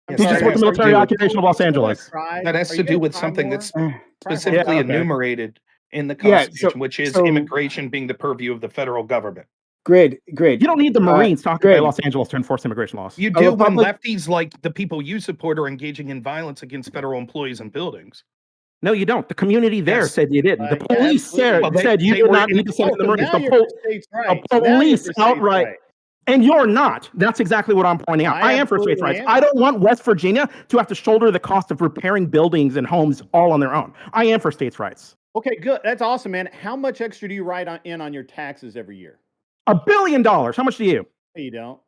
I'm Did you sorry, support the are you military guys occupation of gonna Los Angeles? try- That has are to you do gonna with try something more? that's Try more. specifically Okay. enumerated in the Yeah, Constitution, which is so- immigration being the purview of the federal government. Grid. You don't need the Marines to occupy Grid. Los Angeles to enforce immigration laws. You A do when republic- lefties like the people you support are engaging in violence against federal employees and buildings. No, you don't. The community there Yes. said you didn't. The Yeah, police absolutely. Well, they- said you they did were not in- need to send in the so Marines. now you're for states' rights. The Now you're police for states' outright. rights. And you're not. That's exactly what I'm pointing out. I I am for states' absolutely rights. am. I don't want West Virginia to have to shoulder the cost of repairing buildings and homes all on their own. I am for states' rights. Okay, good. That's awesome, man. How much extra do you write on your taxes every year? $1 billion. How much do you? No, you don't.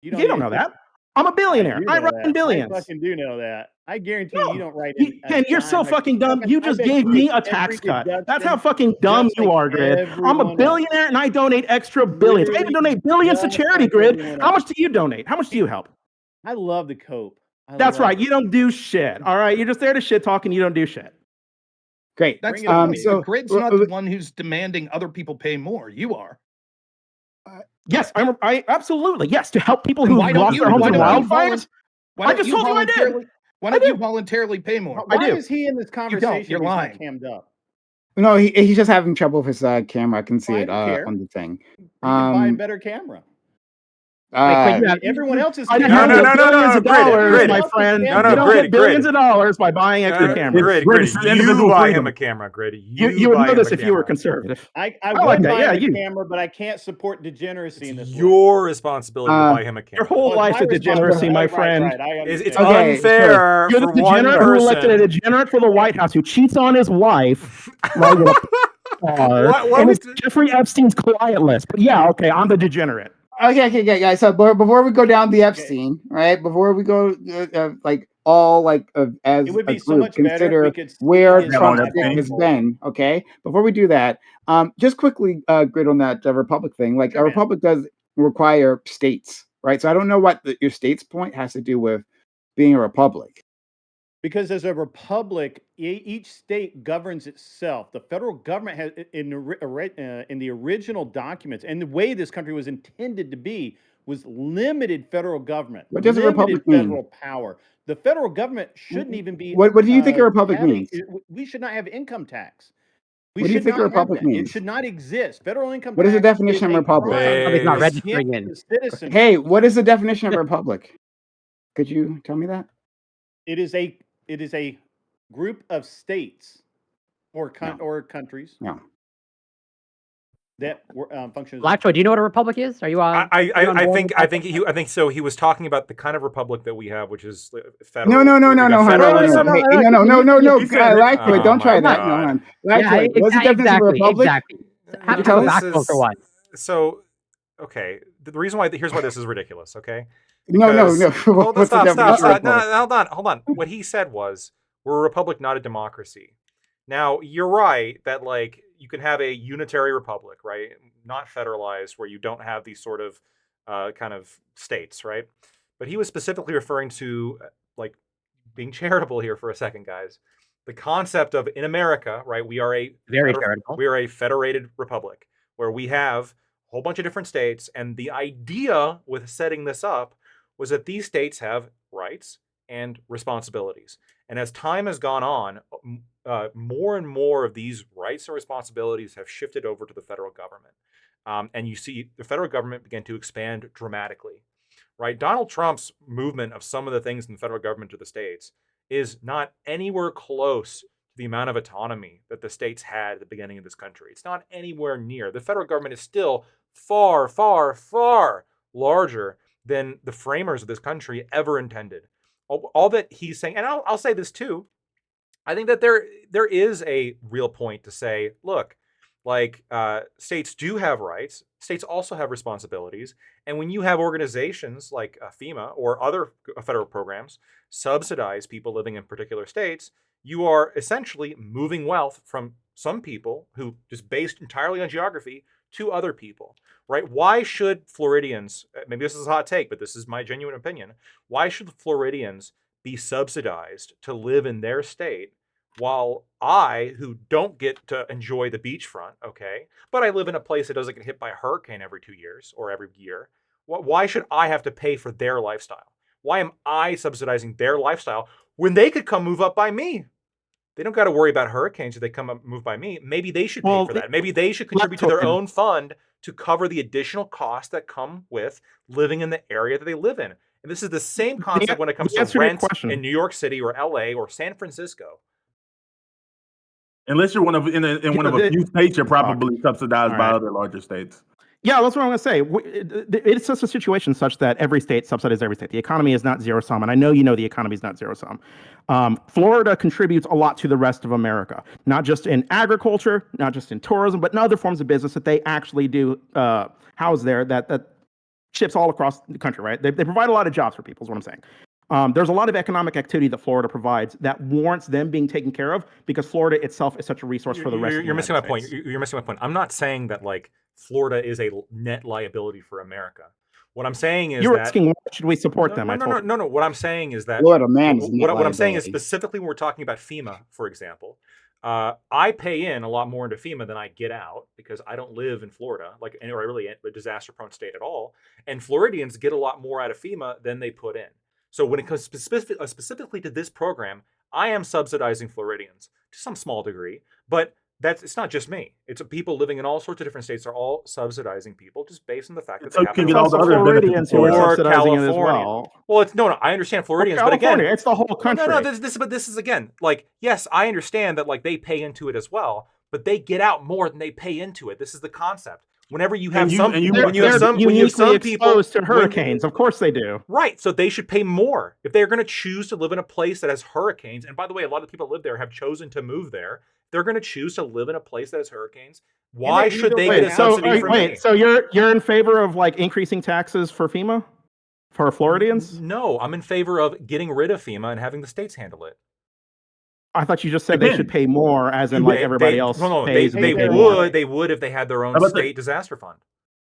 You don't know that. I'm a billionaire. do I know write that. in billions. I fucking do know that. I guarantee No, you don't write in. Ken, you're so fucking dumb. You just gave me a tax cut. That's how fucking dumb you are, Grid. I'm a billionaire and I donate extra billions. I even donate billions to just charity, like Grid. everyone How else. much do you donate? How much do you help? I love the cope. That's right. You don't do shit. All right. You're just there to shit talk and you don't do shit. Great. That's Bring the it on. point. so- the grid's not the one who's demanding other people pay more. You are. Yes, I absolutely. Yes, to help people Then who why don't lost you- their homes why in don't you wildfires. Why I don't just you told you I did. voluntarily? Why don't you voluntarily pay more? Why do. is he in this conversation? You're if he's not lying. Cammed up. No, he's just having trouble with his camera. I can see I it don't care. on the thing. He can buy a Um, better camera. uh, Everyone else is. I didn't No, have no, to no, get no, billions no, of Grid, dollars, Grid. my friend. No, no, you don't Grid, get billions Grid. of dollars by buying extra cameras. Grid, It's you individual buy freedom. him a camera, Grid. You would buy know him this a if you were camera. conservative. I like would that. buy Yeah, him you. a camera, but I can't support degeneracy in this world. Your responsibility to buy him a Your camera. whole Oh, life's my a degeneracy, my friend. Right, I It's understand. Okay, unfair You're for the one degenerate who elected a person. degenerate for the White House who cheats on his wife, right? With a car, What and was it's Jeffrey Epstein's client list. But yeah, okay, I'm the degenerate. okay, guys. So before we go down the Epstein, right? Before we go, as It would be a so group, much better if consider we could see where his Trump's life dick has unfold. been. Okay, before we do that, just quickly, Grid, on that Republic thing. Like, Sure, a man. Republic does require states, right? So I don't know what your state's point has to do with being a republic. Because as a republic, each state governs itself. The federal government has, in the original documents, and the way this country was intended to be, was limited federal government. What does a limited republic mean? federal power. The federal government shouldn't even be. What do you think a republic having- means? We should not have income tax. What do you should think a not have republic that. It means? should not exist. Federal income What is the tax definition is of a republic? crime He's not against registering in. the citizen. Hey, what is the definition of a republic? Could you tell me that? It is a group of states or countries No. that function as Blackjoy, do you know what a republic is? Are you on? I you on board with that? think so. He was talking about the kind of republic that we have, which is federal. No, we got hon, federalism. no, hey, no, You said it. Lacroix, don't Oh try my that. No, God. hon. Yeah, Lacroix, what's the definition of a republic? Exactly. Have you tell a us? backbone for one. So, okay. The reason why here's why this is ridiculous. Okay. No. Hold on, What's the stop. definition of a No, republic? hold on. What he said was, we're a republic, not a democracy. Now, you're right that like you can have a unitary republic, right? Not federalized, where you don't have these sort of kind of states, right? But he was specifically referring to like being charitable here for a second, guys. The concept of in America, right? We are a Very charitable. we are a federated republic where we have a whole bunch of different states, and the idea with setting this up was that these states have rights and responsibilities. And as time has gone on, more and more of these rights and responsibilities have shifted over to the federal government. And you see the federal government begin to expand dramatically, right? Donald Trump's movement of some of the things in the federal government to the states is not anywhere close the amount of autonomy that the states had at the beginning of this country. It's not anywhere near. The federal government is still far, far, far larger than the framers of this country ever intended. All that he's saying, and I'll say this too, I think that there is a real point to say, look, like states do have rights. States also have responsibilities. And when you have organizations like FEMA or other federal programs subsidize people living in particular states, you are essentially moving wealth from some people who just based entirely on geography to other people, right? Why should Floridians, maybe this is a hot take, but this is my genuine opinion, why should Floridians be subsidized to live in their state while I, who don't get to enjoy the beachfront, okay, but I live in a place that doesn't get hit by a hurricane every 2 years or every year, why should I have to pay for their lifestyle? Why am I subsidizing their lifestyle when they could come move up by me? They don't got to worry about hurricanes if they come up move by me. Maybe they should pay for that. Maybe they should contribute to their own fund to cover the additional costs that come with living in the area that they live in. And this is the same concept when it comes to rent in New York City or LA or San Francisco. Unless you're one of a few states, you're probably subsidized by other larger states. Yeah, that's what I'm going to say. It's just a situation such that every state subsidizes every state. The economy is not zero sum, and I know you know the economy is not zero sum. Florida contributes a lot to the rest of America, not just in agriculture, not just in tourism, but in other forms of business that they actually do house there that ships all across the country, right? They provide a lot of jobs for people is what I'm saying. There's a lot of economic activity that Florida provides that warrants them being taken care of because Florida itself is such a resource for the rest of the United States. States. You're missing my point. I'm not saying that like Florida is a net liability for America. What I'm saying is you're asking why should we support them? No. What I'm saying is that Florida man is what I'm saying is specifically when we're talking about FEMA, for example, I pay in a lot more into FEMA than I get out because I don't live in Florida, like anywhere really a disaster-prone state at all. And Floridians get a lot more out of FEMA than they put in. So when it comes specifically to this program, I am subsidizing Floridians to some small degree, but it's not just me. It's people living in all sorts of different states are all subsidizing people just based on the fact that they have all the other Floridians who are subsidizing it as well. Well, it's no. I understand Floridians, but again, it's the whole country. No. This is again like yes, I understand that like they pay into it as well, but they get out more than they pay into it. This is the concept. Whenever you have some people exposed to hurricanes, of course they do. Right, so they should pay more if they're going to choose to live in a place that has hurricanes. And by the way, a lot of people that live there have chosen to move there. They're going to choose to live in a place that has hurricanes. Why should they get a subsidy from me? So you're in favor of like increasing taxes for FEMA for Floridians? No, I'm in favor of getting rid of FEMA and having the states handle it. I thought you just said they should pay more, as in like everybody else pays. They would if they had their own state disaster fund.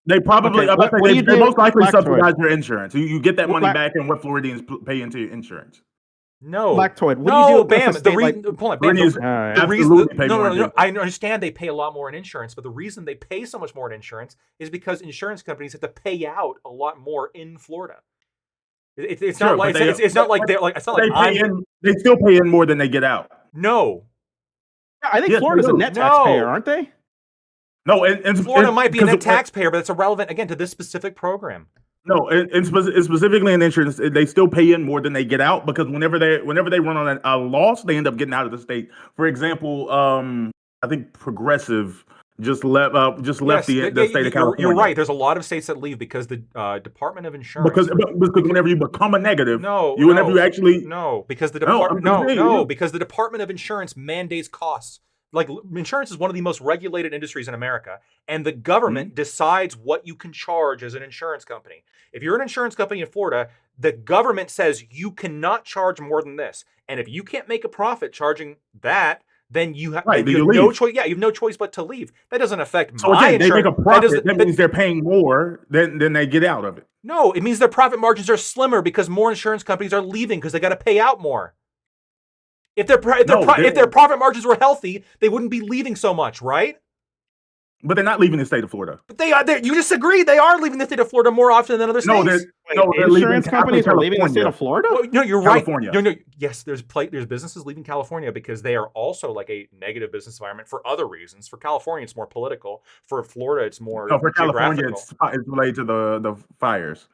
They probably, they most likely subsidize your insurance. You get that money back and what Floridians pay into your insurance. No, Lactoid. No, Bam. I understand they pay a lot more in insurance, but the reason they pay so much more in insurance is because insurance companies have to pay out a lot more in Florida. It's not like they still pay in more than they get out. No, I think Florida's a net taxpayer, aren't they? No, and Florida might be a net taxpayer, but it's irrelevant again to this specific program. No, and specifically in insurance, they still pay in more than they get out because whenever they run on a loss, they end up getting out of the state. For example, I think Progressive just left the state of California. You're right. There's a lot of states that leave because the Department of Insurance. Because whenever you become a negative, because the Department of Insurance mandates costs. Like insurance is one of the most regulated industries in America, and the government decides what you can charge as an insurance company. If you're an insurance company in Florida, the government says you cannot charge more than this, and if you can't make a profit charging that, then you have no choice. Yeah, you have no choice but to leave. That doesn't affect my insurance. They make a profit. That means they're paying more than they get out of it. No, it means their profit margins are slimmer because more insurance companies are leaving because they got to pay out more. If their profit margins were healthy, they wouldn't be leaving so much, right? But they're not leaving the state of Florida. But they are. You just agreed they are leaving the state of Florida more often than other states. Insurance companies are leaving the state of Florida. Well, no, you're California. Right. No, yes, there's businesses leaving California because they are also like a negative business environment for other reasons. For California, it's more political. For Florida, it's more for California, it's related to the fires.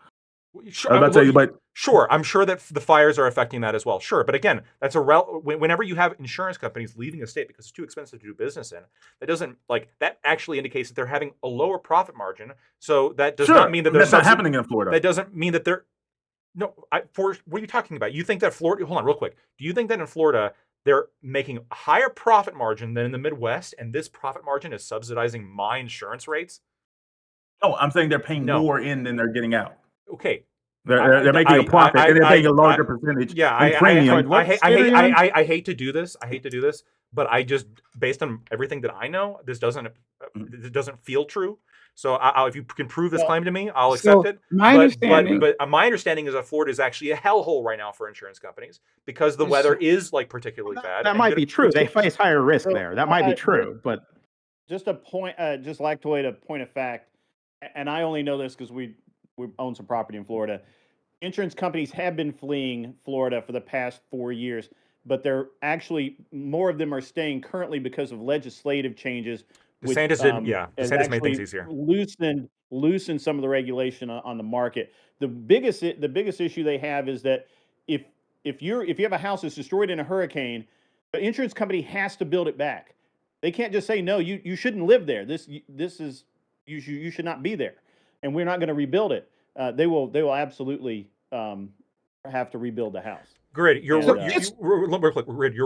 Sure, I was about to say, but sure, I'm sure that the fires are affecting that as well. Sure, but again, that's whenever you have insurance companies leaving a state because it's too expensive to do business in, that doesn't that actually indicates that they're having a lower profit margin. So that does not mean that that's not happening in Florida. That doesn't mean that they're what are you talking about? You think that Florida? Hold on, real quick. Do you think that in Florida they're making a higher profit margin than in the Midwest, and this profit margin is subsidizing my insurance rates? No, I'm saying they're paying more in than they're getting out. Okay. They're making a profit and they're paying a larger percentage in premium. I hate to do this. But I just, based on everything that I know, this doesn't feel true. So if you can prove this claim to me, I'll accept it. My understanding, but my understanding is that Florida is actually a hellhole right now for insurance companies because the weather is particularly bad. That might be true. They face higher risk there. That might be true, but just a point, just Lactoid, a point of fact, and I only know this because we own some property in Florida. Insurance companies have been fleeing Florida for the past 4 years, but they're actually more of them are staying currently because of legislative changes. DeSantis DeSantis made things easier. Loosened some of the regulation on the market. The biggest issue they have is that if you have a house that's destroyed in a hurricane, the insurance company has to build it back. They can't just say no, you shouldn't live there. This is you should not be there, and we're not going to rebuild it. They will absolutely have to rebuild the house. Grid, you're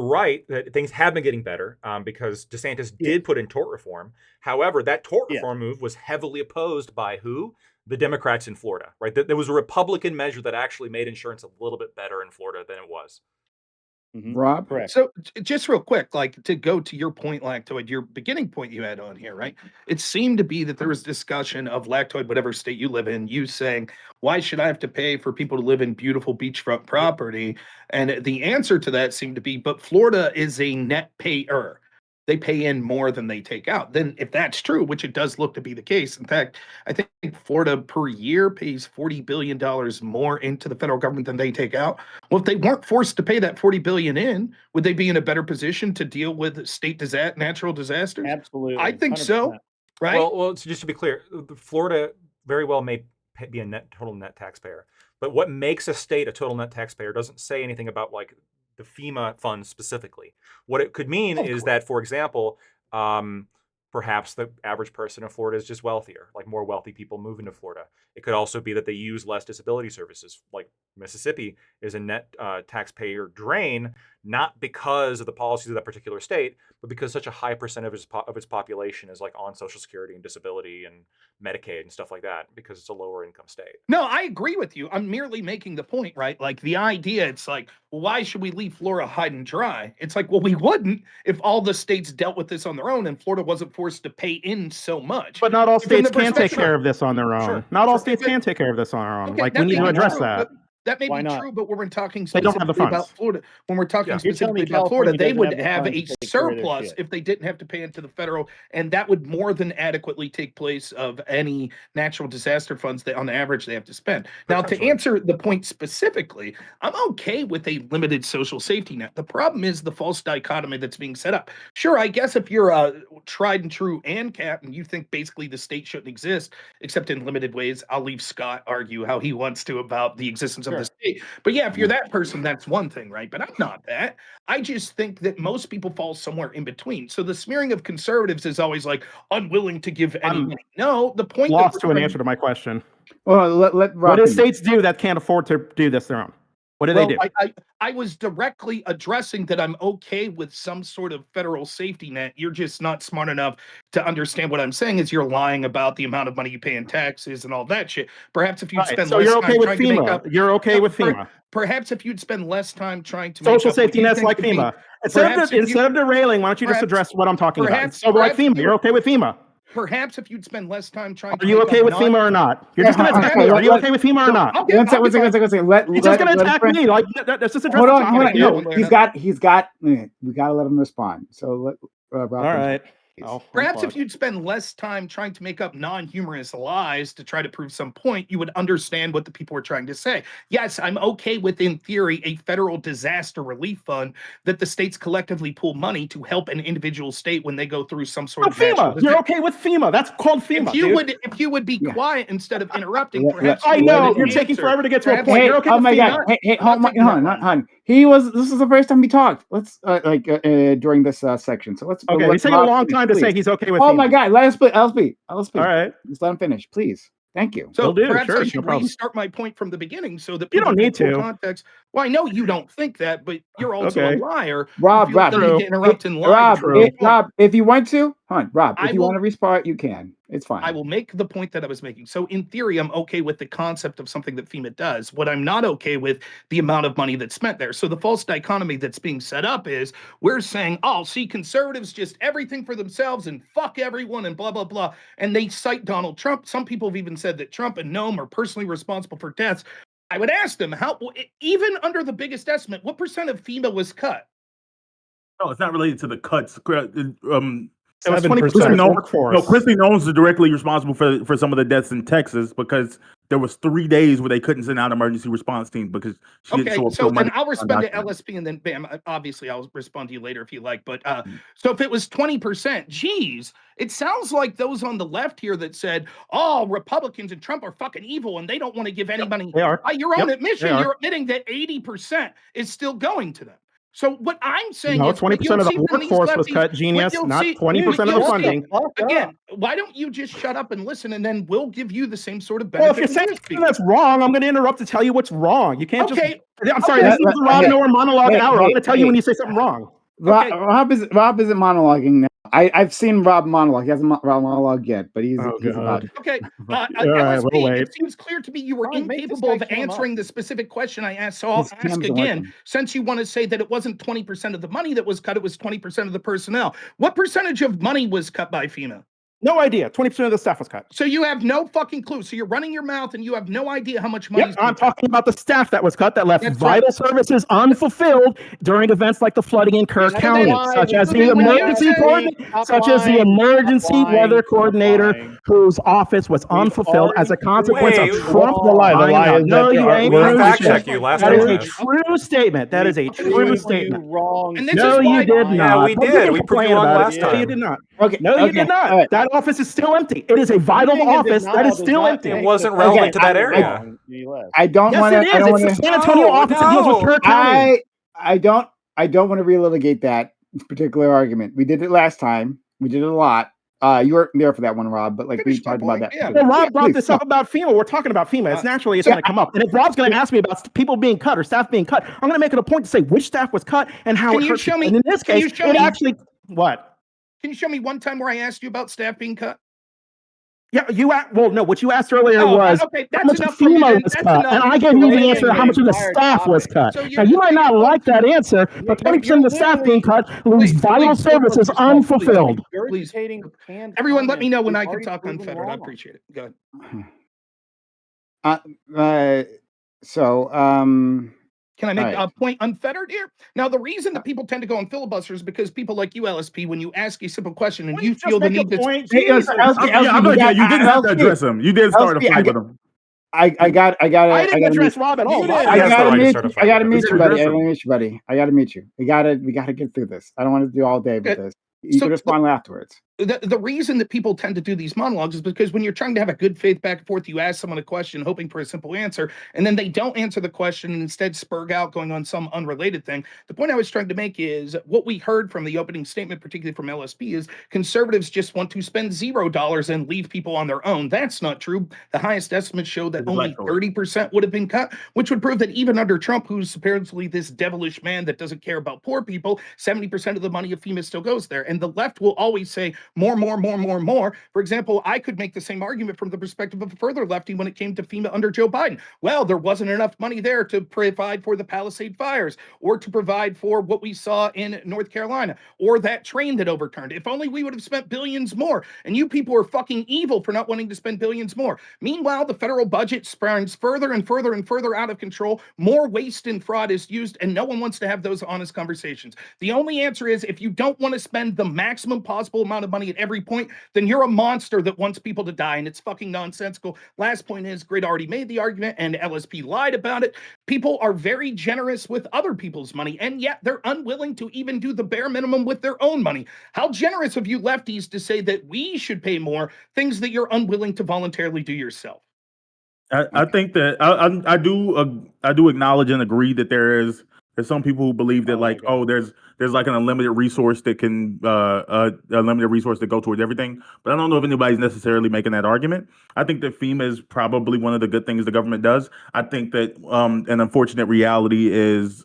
right that things have been getting better because DeSantis did put in tort reform. However, that tort reform move was heavily opposed by who? The Democrats in Florida, right? There was a Republican measure that actually made insurance a little bit better in Florida than it was. Rob? Correct. So just real quick, like to go to your point, Lactoid, your beginning point you had on here, right? It seemed to be that there was discussion of Lactoid, whatever state you live in, you saying, why should I have to pay for people to live in beautiful beachfront property? And the answer to that seemed to be, but Florida is a net payer. They pay in more than they take out. Then if that's true, which it does look to be the case, in fact, I think Florida per year pays $40 billion more into the federal government than they take out. Well, if they weren't forced to pay that $40 billion in, would they be in a better position to deal with natural disasters? Absolutely. I think 100%. so. Right. Well, just to be clear, Florida very well may be a total net taxpayer. But what makes a state a total net taxpayer doesn't say anything about like the FEMA funds specifically. What it could mean is that, for example, perhaps the average person in Florida is just wealthier, like more wealthy people move into Florida. It could also be that they use less disability services, like Mississippi is a net taxpayer drain, not because of the policies of that particular state, but because such a high percentage of its population is like on Social Security and disability and Medicaid and stuff like that, because it's a lower income state. No, I agree with you. I'm merely making the point, right? Like the idea, it's like, why should we leave Florida high and dry? It's like, well, we wouldn't if all the states dealt with this on their own and Florida wasn't forced to pay in so much. But not all states can take care of this on their own. Sure. Not all states can take care of this on their own. Okay, like we need to address that. That may Why be not? true, but when we're talking They don't have the specifically about funds. Florida, when we're talking You're telling specifically me about Florida, California they doesn't would have have the a funds to take care of their surplus shit. if they didn't have to pay into the federal, and that would more than adequately take place of any natural disaster funds that on average they have to spend. Now, to Potentially. answer the point specifically, I'm okay with a limited social safety net. The problem is the false dichotomy that's being set up. Sure, I guess if you're a tried and true ANCAP and you think basically the state shouldn't exist, except in limited ways, I'll leave Scott argue how he wants to about the existence of the state. But yeah, if you're that person, that's one thing, right? But I'm not that. I just think that most people fall somewhere in between. So the smearing of conservatives is always like unwilling to give any money. No, the point Lost to an answer to my question. Well, let Rob What do finish. states do that can't afford to do this their own? What do they do? I was directly addressing that I'm okay with some sort of federal safety net. You're just not smart enough to understand what I'm saying is you're lying about the amount of money you pay in taxes and all that shit. Perhaps if you'd spend So less you're okay time with trying to make FEMA. up... You're okay with FEMA. Perhaps if you'd spend less time trying to Social make up safety what you nets think like would be- FEMA. Instead of derailing, why don't you just perhaps- address what I'm talking about? perhaps- So like perhaps FEMA, you- you're okay with FEMA. Perhaps if you'd spend less time trying to Are you make okay up with FEMA or not? You're just going to attack me. Are you okay with FEMA or not? Okay, One second. I'll be fine. You're You're just going to attack me. Like, let's just address the topic. No, he's got. We got to let him respond. So let Rob. All finish. right. Oh, I'm Perhaps if fucked. you'd spend less time trying to make up non-humorous lies to try to prove some point, you would understand what the people were trying to say. Yes, I'm okay with, in theory, a federal disaster relief fund that the states collectively pool money to help an individual state when they go through some sort Oh, of natural FEMA. You're disaster. okay with FEMA. That's called FEMA, dude. If you would be Yeah. quiet instead of interrupting, Let- perhaps I you would know get you're an taking answer. forever to get to a Perhaps point. Hey, You're okay oh with my FEMA. God! Hey, I'm not hold on, taking that long. hon. He was. This is the first time he talked. Let's during this section. So let's. Okay, let he's taking a Rob long finish, time to say please. he's okay with Oh FEMA. my God! Let us speak. Let us speak. All right. Just let him finish, please. Thank you. So Will do, perhaps sure, I no should problem. restart my point from the beginning so that You people don't get need full to. context. Well, I know you don't think that, but you're also Okay. a liar. Rob, You feel like you need True. to interrupt and lie Rob, to prove your point. Rob, if you want to, Rob, I if you will- want to restart, you can. It's fine. I will make the point that I was making. So in theory, I'm okay with the concept of something that FEMA does. What I'm not okay with the amount of money that's spent there. So the false dichotomy that's being set up is we're saying, oh, see, conservatives just everything for themselves and fuck everyone and blah, blah, blah. And they cite Donald Trump. Some people have even said that Trump and Noam are personally responsible for deaths. I would ask them how, even under the biggest estimate, what percent of FEMA was cut? No, it's not related to the cuts. It was 20% 7%. of the workforce. No, Christy Knowles is directly responsible for some of the deaths in Texas because there was 3 days where they couldn't send out emergency response teams because she didn't Okay, show up so till then Monday. I'll respond to LSP and then bam, obviously I'll respond to you later if you like. But so if it was 20%, geez, it sounds like those on the left here that said, oh, Republicans and Trump are fucking evil and they don't want to give any money. They are. By your own Yep, admission, they are. you're admitting that 80% is still going to them. So what I'm saying No, is what 20% you'll of the see from these workforce was lefties, cut, what genius, you'll not see, 20% what of the you'll see- funding. Again, why don't you just shut up and listen and then we'll give you the same sort of Well, benefit. if you're saying when you speak. something that's wrong, I'm going to interrupt to tell you what's wrong. You can't Okay, just. I'm sorry, okay. this is the Rob Noah monologue hour. I'm going to tell you when you say something wrong. Okay. Rob isn't monologuing now. I've seen Rob monologue. He hasn't monologue yet, but he's about. Okay. right, LSP, we'll wait. it seems clear to me you were Ron, make this incapable guy of cam up. answering the specific question I asked. So I'll His ask cam's not again, working. since you want to say that it wasn't 20% of the money that was cut, it was 20% of the personnel. What percentage of money was cut by FEMA? No idea. 20% of the staff was cut. So you have no fucking clue. So you're running your mouth and you have no idea how much money. Yep, I'm talking about the staff that was cut that left That's vital right. services unfulfilled during events like the flooding in Kerr So County, then- such as so the then when you emergency say- coordinator, Stop such as the lying, emergency stop lying, weather stop coordinator, lying. whose office was We've unfulfilled as a already consequence Wait, of Trump the lie buying is out. No, that you ain't. We True fact shit. checked you last That time, is a man. true statement. That is a true proved statement. you wrong. And this No, is why you did Yeah, not. we Well, you did. can We proved complain you wrong about it. last No, you time. did not. Okay. No, you okay, did not. all right. That office is still empty. It is a vital Being in office that denial is does still not empty. It make wasn't the relevant to fact that you're area. wrong any less. I don't Yes, want it to. is. I don't It's want the San Antonio office that deals with Kerr County. I don't want to relitigate that particular argument. We did it last time. We did it a lot. You weren't there for that one, Rob, but like we Finish my talked about point, that. yeah. Well, Rob brought Please, this up about FEMA. We're talking about FEMA. It's naturally it's so going to come up. And if Rob's going to ask me about people being cut or staff being cut, I'm going to make it a point to say which staff was cut and how Can it you hurts show people. me- And in this can case, you show it me- actually what? Can you show me one time where I asked you about staff being cut? Yeah, what you asked earlier Oh, was okay, how that's much enough from you FEMA then. was That's cut, enough. and I gave So you the then- answer to how much of the entire staff was topic. cut. So you're Now you just might being not like that answer, but You're 20% of the staff being cut leaves Please, vital please, services please, unfulfilled. Please. Regurgitating canned Everyone, let me comments know when you've I can already talk proven unfettered. I wrong. appreciate it. Go ahead. So Can I make all right. a point unfettered here? Now, the reason that people tend to go on filibuster is because people like you, LSP, when you ask a simple question and Why you don't you feel the just make need a to point? Hey, Jesus. LSP, You didn't have to address him. You did start a LSP, fight with him. I didn't address Rob at all. You did. I He has the gotta right to meet start a you. fight I gotta with meet us. you, buddy. I Address gotta him. meet you, buddy. I gotta meet you. We gotta get through this. I don't want to do all day with Okay. this. You So can respond afterwards. the reason that people tend to do these monologues is because when you're trying to have a good faith back and forth, you ask someone a question hoping for a simple answer, and then they don't answer the question and instead spurg out going on some unrelated thing. The point I was trying to make is what we heard from the opening statement, particularly from LSP, is conservatives just want to spend $0 and leave people on their own. That's not true. The highest estimates show that It's only black vote. 30% would have been cut, which would prove that even under Trump, who's supposedly this devilish man that doesn't care about poor people, 70% of the money of FEMA still goes there. And the left will always say more. For example, I could make the same argument from the perspective of a further lefty when it came to FEMA under Joe Biden. Well, there wasn't enough money there to provide for the Palisade fires or to provide for what we saw in North Carolina or that train that overturned. If only we would have spent billions more. And you people are fucking evil for not wanting to spend billions more. Meanwhile, the federal budget spans further and further out of control. More waste and fraud is used, and no one wants to have those honest conversations. The only answer is if you don't want to spend the the maximum possible amount of money at every point, then you're a monster that wants people to die, and it's fucking nonsensical. Last point is, Grid already made the argument, and LSP lied about it. People are very generous with other people's money, and yet they're unwilling to even do the bare minimum with their own money. How generous of you lefties to say that we should pay more, things that you're unwilling to voluntarily do yourself? I think that I do acknowledge and agree that there's some people who believe that like there's like an unlimited resource that can a limited resource that go towards everything, but I don't know if anybody's necessarily making that argument. I think that FEMA is probably one of the good things the government does. I think that an unfortunate reality is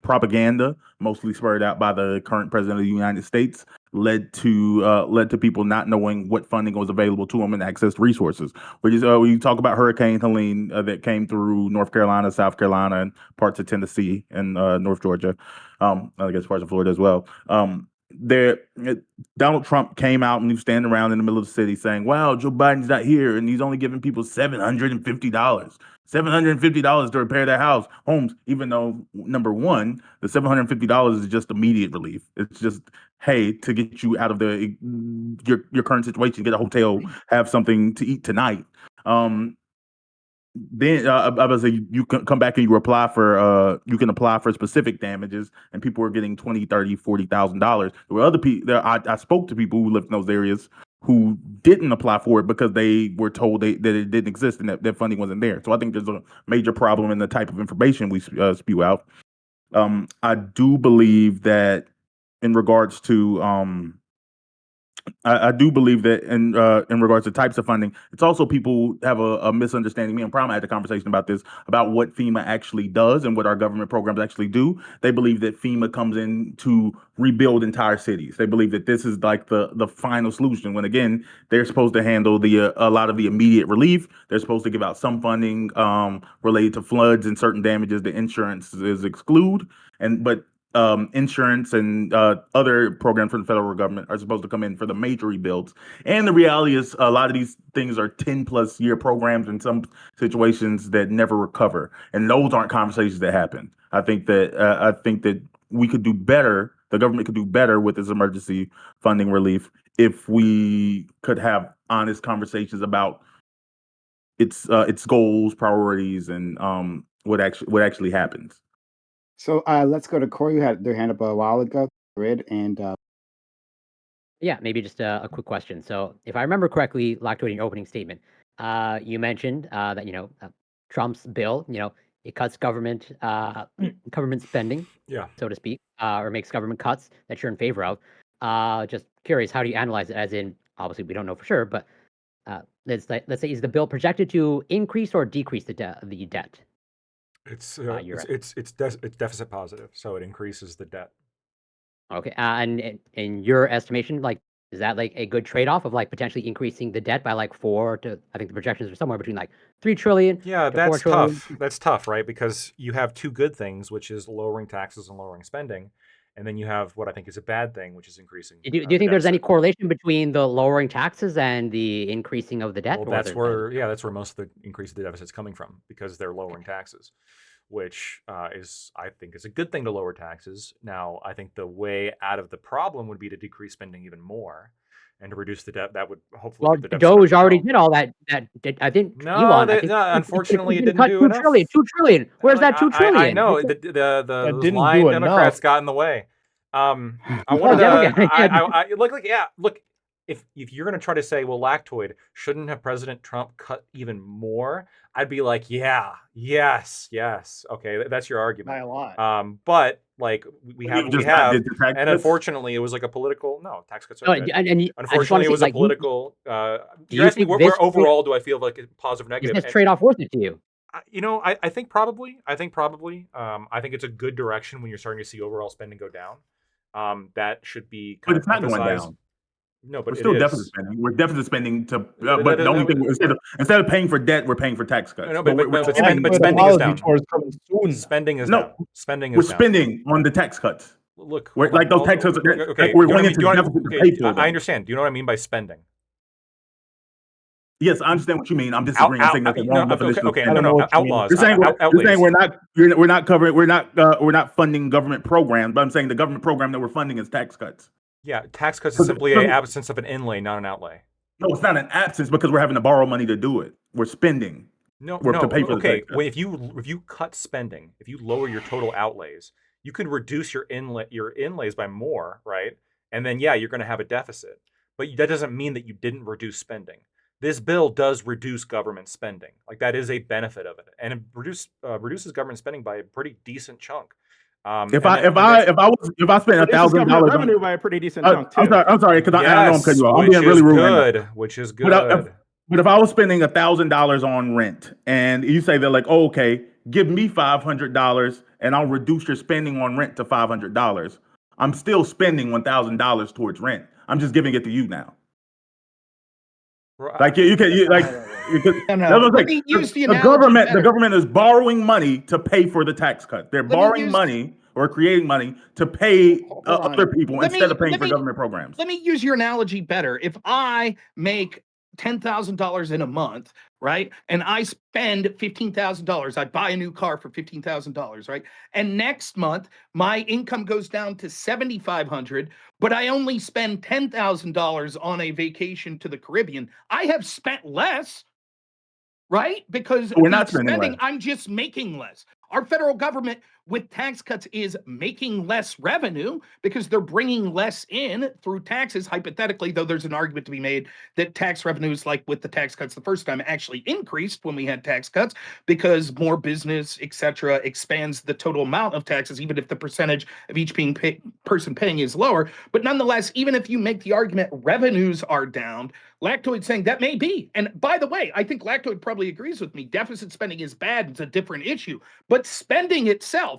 propaganda, mostly spurred out by the current president of the United States, led to people not knowing what funding was available to them and access to resources. Which is when you talk about Hurricane Helene that came through North Carolina, South Carolina, and parts of Tennessee and North Georgia. I guess parts of Florida as well. There, Donald Trump came out and he was standing around in the middle of the city saying, "Wow, Joe Biden's not here, and he's only giving people $750." $750 to repair their homes, even though number one, the $750 is just immediate relief. It's just, hey, to get you out of your current situation, get a hotel, have something to eat tonight. Then I was say you can come back and you can apply for specific damages, and people were getting $20, $30, $40,000. There were other people I spoke to people who lived in those areas who didn't apply for it because they were told that it didn't exist and that funding wasn't there. So I think there's a major problem in the type of information we spew out. I do believe that in regards to I do believe that in regards to types of funding, it's also people have a misunderstanding. Me and Prime had a conversation about this, about what FEMA actually does and what our government programs actually do. They believe that FEMA comes in to rebuild entire cities. They believe that this is like the final solution. When again, they're supposed to handle a lot of the immediate relief. They're supposed to give out some funding related to floods and certain damages that insurance is exclude. But insurance and other programs from the federal government are supposed to come in for the major rebuilds. And the reality is a lot of these things are 10+ year programs in some situations that never recover. And those aren't conversations that happen. I think that we could do better. The government could do better with this emergency funding relief if we could have honest conversations about its goals, priorities, and what actually happens. So let's go to Corey, who had their hand up a while ago. Grid and Yeah, maybe just a quick question. So, if I remember correctly, Lacto, in your opening statement, you mentioned that Trump's bill, it cuts government government spending, Yeah. so to speak, or makes government cuts that you're in favor of. Just curious, how do you analyze it? As in, obviously, we don't know for sure, but let's say, is the bill projected to increase or decrease the debt? It's You're it's deficit positive, so it increases the debt. Okay, and in your estimation, like, is that like a good trade-off of like potentially increasing the debt by like 4 to, I think the projections are somewhere between like 3 trillion Yeah, to 4 that's trillion. tough. That's tough, right? Because you have two good things, which is lowering taxes and lowering spending, and then you have what I think is a bad thing, which is increasing Do you the think there's any deficit. correlation between the lowering taxes and the increasing of the debt? Well, Or that's where most of the increase of the deficit's coming from because they're lowering taxes, which I think is a good thing to lower taxes. Now, I think the way out of the problem would be to decrease spending even more and to reduce the debt. That would hopefully Well, keep the deficit Doge under already control. did all that. I think No, Elon. I think unfortunately, it didn't didn't cut do 2 enough. trillion. 2 trillion. Where's Like, that 2 I trillion? know That those didn't lying do Democrats enough. got in the way. I Oh, wanted to. Democrat. Yeah. Look. If you're gonna try to say, well, Lactoid shouldn't have President Trump cut even more, I'd be like, yeah, yes, okay, that's your By argument. a lot. But like we He have what we just not have, did the tax and cuts. unfortunately, it was like a political. No, tax cuts are No, good. and I just want Unfortunately, to it see, was a like, political. do You're you asking me think where this overall do I feel like a positive, is negative? this And trade-off worth it to you? I think probably. I think it's a good direction when you're starting to see overall spending go down. That should be But kind of it's not going emphasized. down. No, We're but it still deficit is. spending. We're deficit spending to, That- but that- the only that- thing instead of paying for debt, we're paying for tax cuts. No, But but we're spending is Apology down. tour is coming soon. Spending is no, down. Spending we're is down. spending on the tax cuts. Look, We're, hold on. like those tax cuts, Okay, like we're do you know what I going mean? into Do you know deficit what, to pay okay, for them. I understand. Do you know what I mean by spending? Yes, I understand what you mean. I'm disagreeing. I'm saying that's the wrong definition of Okay, spending. no, outlaws. You're saying Outlays. we're not covering we're not funding government programs, but I'm saying the government program that we're funding is tax cuts. Yeah, tax cuts is simply an absence of an inlay, not an outlay. No, it's not an absence because we're having to borrow money to do it. We're spending. No, We're to pay for the okay. tax cuts. If you cut spending, if you lower your total outlays, you can reduce your inlays by more, right? And then yeah, you're going to have a deficit. But that doesn't mean that you didn't reduce spending. This bill does reduce government spending. Like that is a benefit of it, and it reduces government spending by a pretty decent chunk. If I spent Reduces government $1,000 revenue by a pretty decent chunk too. I'm sorry, because I know I'm cutting yes, you off. I'm which being really is rude right now. good, which is good. But if I was spending $1,000 on rent, and you say that like, oh, okay, give me $500, and I'll reduce your spending on rent to $500. I'm still spending $1,000 towards rent. I'm just giving it to you now. Like you can No. Let me use the analogy government. better. The government is borrowing money to pay for the tax cut. They're me borrowing use- money or creating money to pay other people Let instead me- of paying let for me- government programs. Let me use your analogy better. If I make $10,000 in a month, right, and I spend $15,000, I buy a new car for $15,000, right, and next month my income goes down to $7,500, but I only spend $10,000 on a vacation to the Caribbean, I have spent less, right? Because We're not spending less. I'm just making less. Our federal government with tax cuts is making less revenue because they're bringing less in through taxes. Hypothetically, though, there's an argument to be made that tax revenues, like with the tax cuts the first time, actually increased when we had tax cuts because more business, et cetera, expands the total amount of taxes, even if the percentage of each person paying is lower. But nonetheless, even if you make the argument revenues are down, Lactoid saying that may be. And by the way, I think Lactoid probably agrees with me. Deficit spending is bad. It's a different issue. But spending itself,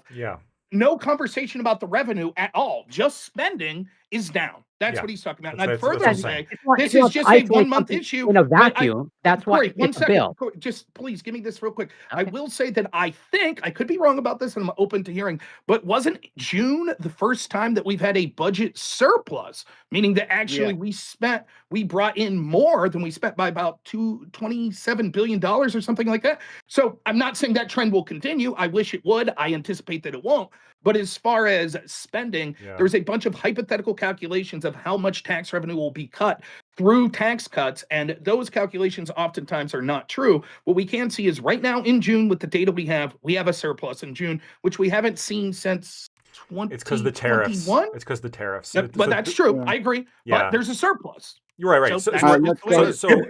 no conversation about the revenue at all. Just spending is down. That's what he's talking about. And I'd further say this is just a 1 month issue. In a vacuum, that's why Corey, it's a bill. Corey, just please give me this real quick. Okay. I will say that I think, I could be wrong about this and I'm open to hearing, but wasn't June the first time that we've had a budget surplus? Meaning that actually we brought in more than we spent by about $27 billion or something like that. So I'm not saying that trend will continue. I wish it would. I anticipate that it won't. But as far as spending, there's a bunch of hypothetical calculations of how much tax revenue will be cut through tax cuts, and those calculations oftentimes are not true. What we can see is right now in June, with the data we have a surplus in June, which we haven't seen since 2021. It's because the tariffs. It's because the tariffs. But that's true. I agree. Yeah. But there's a surplus. You're right. So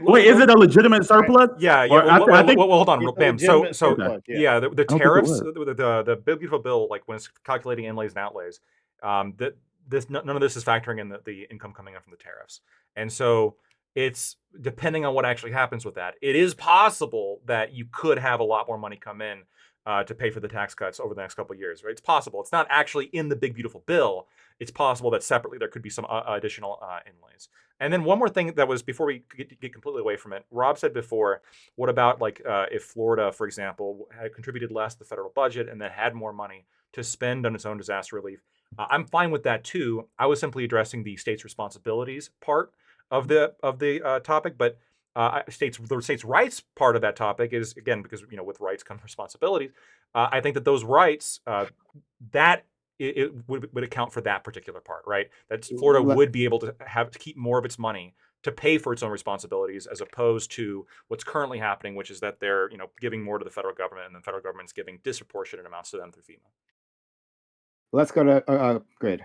Wait, is it a legitimate surplus? Yeah. I think. Well, hold on, It's a Bam. legitimate So surplus, yeah, the think it tariffs, was. the big beautiful bill, like when it's calculating inlays and outlays, none of this is factoring in the income coming in from the tariffs, and so it's depending on what actually happens with that. It is possible that you could have a lot more money come in to pay for the tax cuts over the next couple of years, right? It's possible. It's not actually in the big beautiful bill. It's possible that separately there could be some additional inlays. And then one more thing that was before we get completely away from it. Rob said before, what about like if Florida, for example, had contributed less to the federal budget and then had more money to spend on its own disaster relief? I'm fine with that too. I was simply addressing the state's responsibilities part of the topic, but the states' rights part of that topic is, again, because with rights come responsibilities. I think that those rights that it would account for that particular part, right? That Florida would be able to keep more of its money to pay for its own responsibilities, as opposed to what's currently happening, which is that they're giving more to the federal government, and the federal government's giving disproportionate amounts to them through FEMA. Let's go to Grid.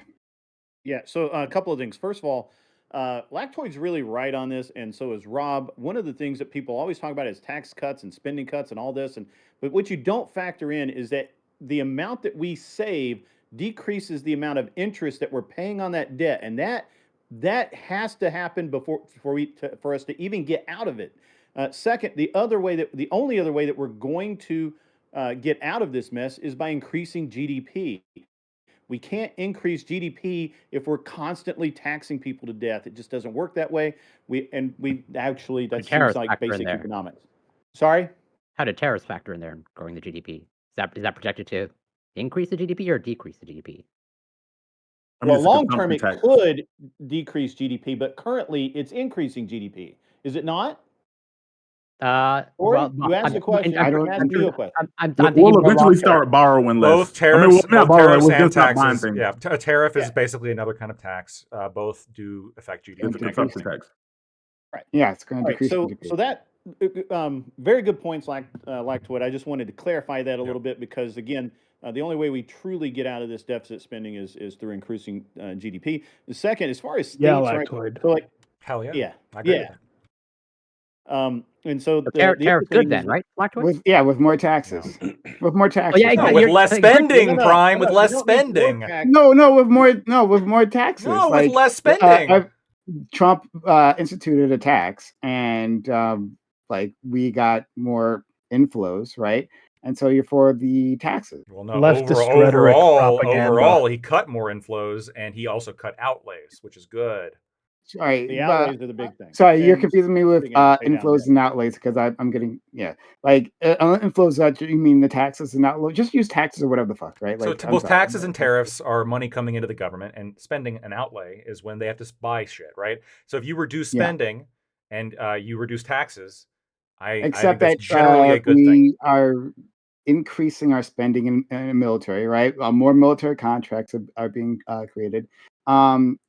Yeah, so a couple of things. First of all, Lactoid's really right on this, and so is Rob. One of the things that people always talk about is tax cuts and spending cuts and all this, but what you don't factor in is that the amount that we save decreases the amount of interest that we're paying on that debt, and that has to happen for us to even get out of it. Second, the only other way that we're going to get out of this mess is by increasing GDP. We can't increase GDP if we're constantly taxing people to death. It just doesn't work that way. That seems like basic economics. Sorry? How did tariffs factor in there in growing the GDP? Is that projected to increase the GDP or decrease the GDP? Well, long term it could decrease GDP, but currently it's increasing GDP. Is it not? Corey, Well, you asked the question. I I'm don't asking you a question. I'm We'll thinking more eventually long term. start borrowing less. Both tariffs, we're not both borrowing. tariffs We're and going to stop buying taxes. things. Yeah, a tariff is Yeah. basically another kind of tax. Both do affect GDP. It's a consumption tax. Right. Yeah, it's going All to right. decrease So GDP. that very good points, like Wood. I just wanted to clarify that a little bit because again, the only way we truly get out of this deficit spending is through increasing GDP. The second, as far as states, Yeah, right? Lactoid. So like, Hell yeah. yeah, I agree yeah. with that. And so The the other tariff's thing good then, is right? Lactoid? With more taxes. With more Oh taxes. yeah, No, exactly. with less spending, Prime. With you less don't need more spending. tax. No, with more taxes. No, with less uh, spending. Trump instituted a tax, and like we got more inflows, right? And so you're for the taxes. Well, no. Leftist rhetoric propaganda. Overall, he cut more inflows, and he also cut outlays, which is good. Sorry, The but outlays are the big thing. sorry, you're And confusing me with big end, pay down inflows debt. and outlays because I'm getting like inflows. That you mean the taxes and outlays? Just use taxes or whatever the fuck, right? So Like I'm both sorry. taxes and tariffs are money coming into the government, and spending and outlay is when they have to buy shit, right? So if you reduce Yeah. spending and you reduce taxes, I think Except that's that generally a good thing. we are increasing our spending in the military, right? More military contracts are being created,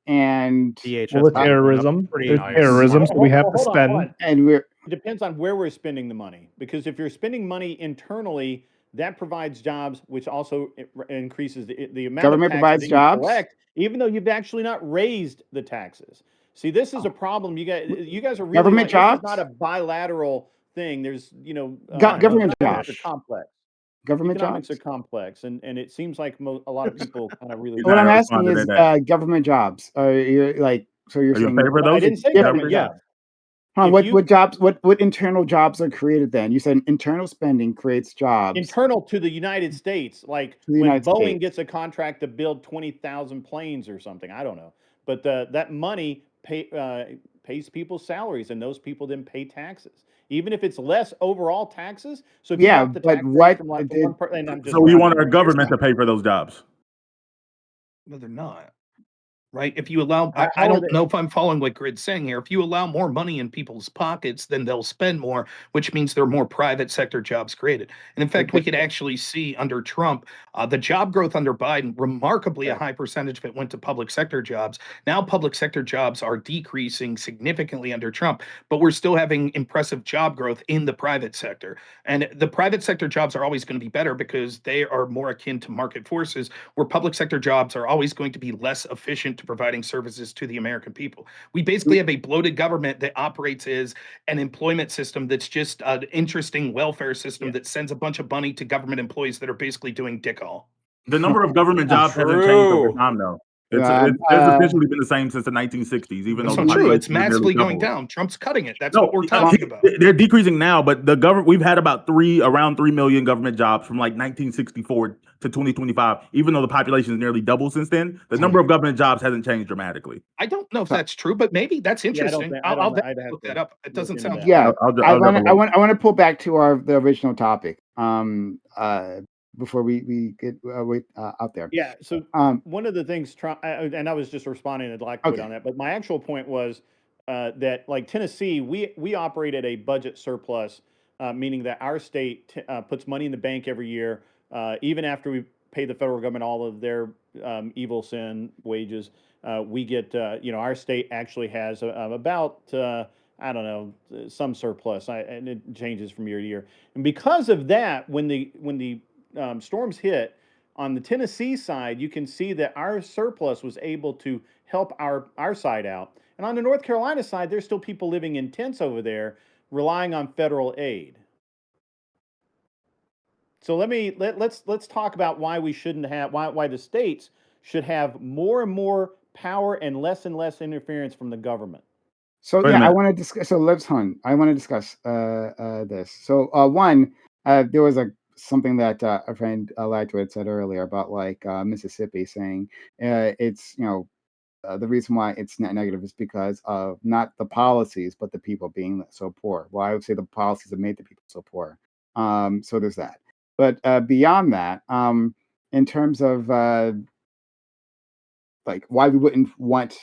and DHS Well, the going up terrorism. pretty There's nice. terrorism, so we have to Hold on, hold spend. on. and we're It depends on where we're spending the money. Because if you're spending money internally, that provides jobs, which also increases the amount government of taxes provides that you jobs. collect, even though you've actually not raised the taxes. See, this is a problem. You guys are really Government this is jobs? not a bilateral thing. There's Government economics are jobs. complex. Government Economics jobs. are complex, and it seems like a lot of people kind of really. He's What not I'm asking responding is to that. government jobs. Are you like so? You're Are you in saying favor of I those? didn't say Yeah, government yeah. jobs. Huh, If you what jobs? What internal jobs are created? Then you said internal spending creates jobs internal to the United States, like to the when United Boeing States. gets a contract to build 20,000 planes or something, I don't know. But that money pays people's salaries, and those people then pay taxes, even if it's less overall taxes. So if you Yeah, drop the but tax rate what from like from did one part, and I'm just So you want rounding our numbers. government to pay for those jobs? No, they're not. Right? If you allow, How I are don't they? know if I'm following what Grid's saying here. If you allow more money in people's pockets, then they'll spend more, which means there are more private sector jobs created. And in fact, we could actually see under Trump, the job growth under Biden, remarkably a high percentage of it went to public sector jobs. Now, public sector jobs are decreasing significantly under Trump, but we're still having impressive job growth in the private sector. And the private sector jobs are always going to be better because they are more akin to market forces, where public sector jobs are always going to be less efficient to providing services to the American people. We basically have a bloated government that operates as an employment system that's just an interesting welfare system that sends a bunch of money to government employees that are basically doing dick all. The number of government jobs hasn't changed over time, though. It's essentially been the same since the 1960s, even That's though not the true. population It's has nearly massively going doubled. down. Trump's cutting it. That's No, what we're talking about. they're decreasing now, but the government we've had about around 3 million government jobs from like 1964 to 2025. Even though the population has nearly doubled since then, the number of government jobs hasn't changed dramatically. I don't know if that's true, but maybe that's Yeah, I don't interesting. think I'll I'd have look to that up. It look doesn't into sound that. Yeah, I'll I want to pull back to the original topic. Before we get out there. Yeah. So one of the things Trump, and I was just responding to Blackwood on that, but my actual point was that like Tennessee, we operate at a budget surplus, meaning that our state puts money in the bank every year, even after we pay the federal government all of their evil sin wages. We get, our state actually has about I don't know, some surplus, and it changes from year to year. And because of that, when the storms hit on the Tennessee side, you can see that our surplus was able to help our side out. And on the North Carolina side, there's still people living in tents over there, relying on federal aid. So let's talk about why we shouldn't have why the states should have more and more power and less interference from the government. So Wait a yeah, I minute. want to discuss. So let's hunt. I want to discuss this. So one, there was something that a friend Lightwood said earlier about like Mississippi saying it's the reason why it's net negative is because of not the policies but the people being so poor. Well, I would say the policies have made the people so poor. So there's that. But beyond that, in terms of like why we wouldn't want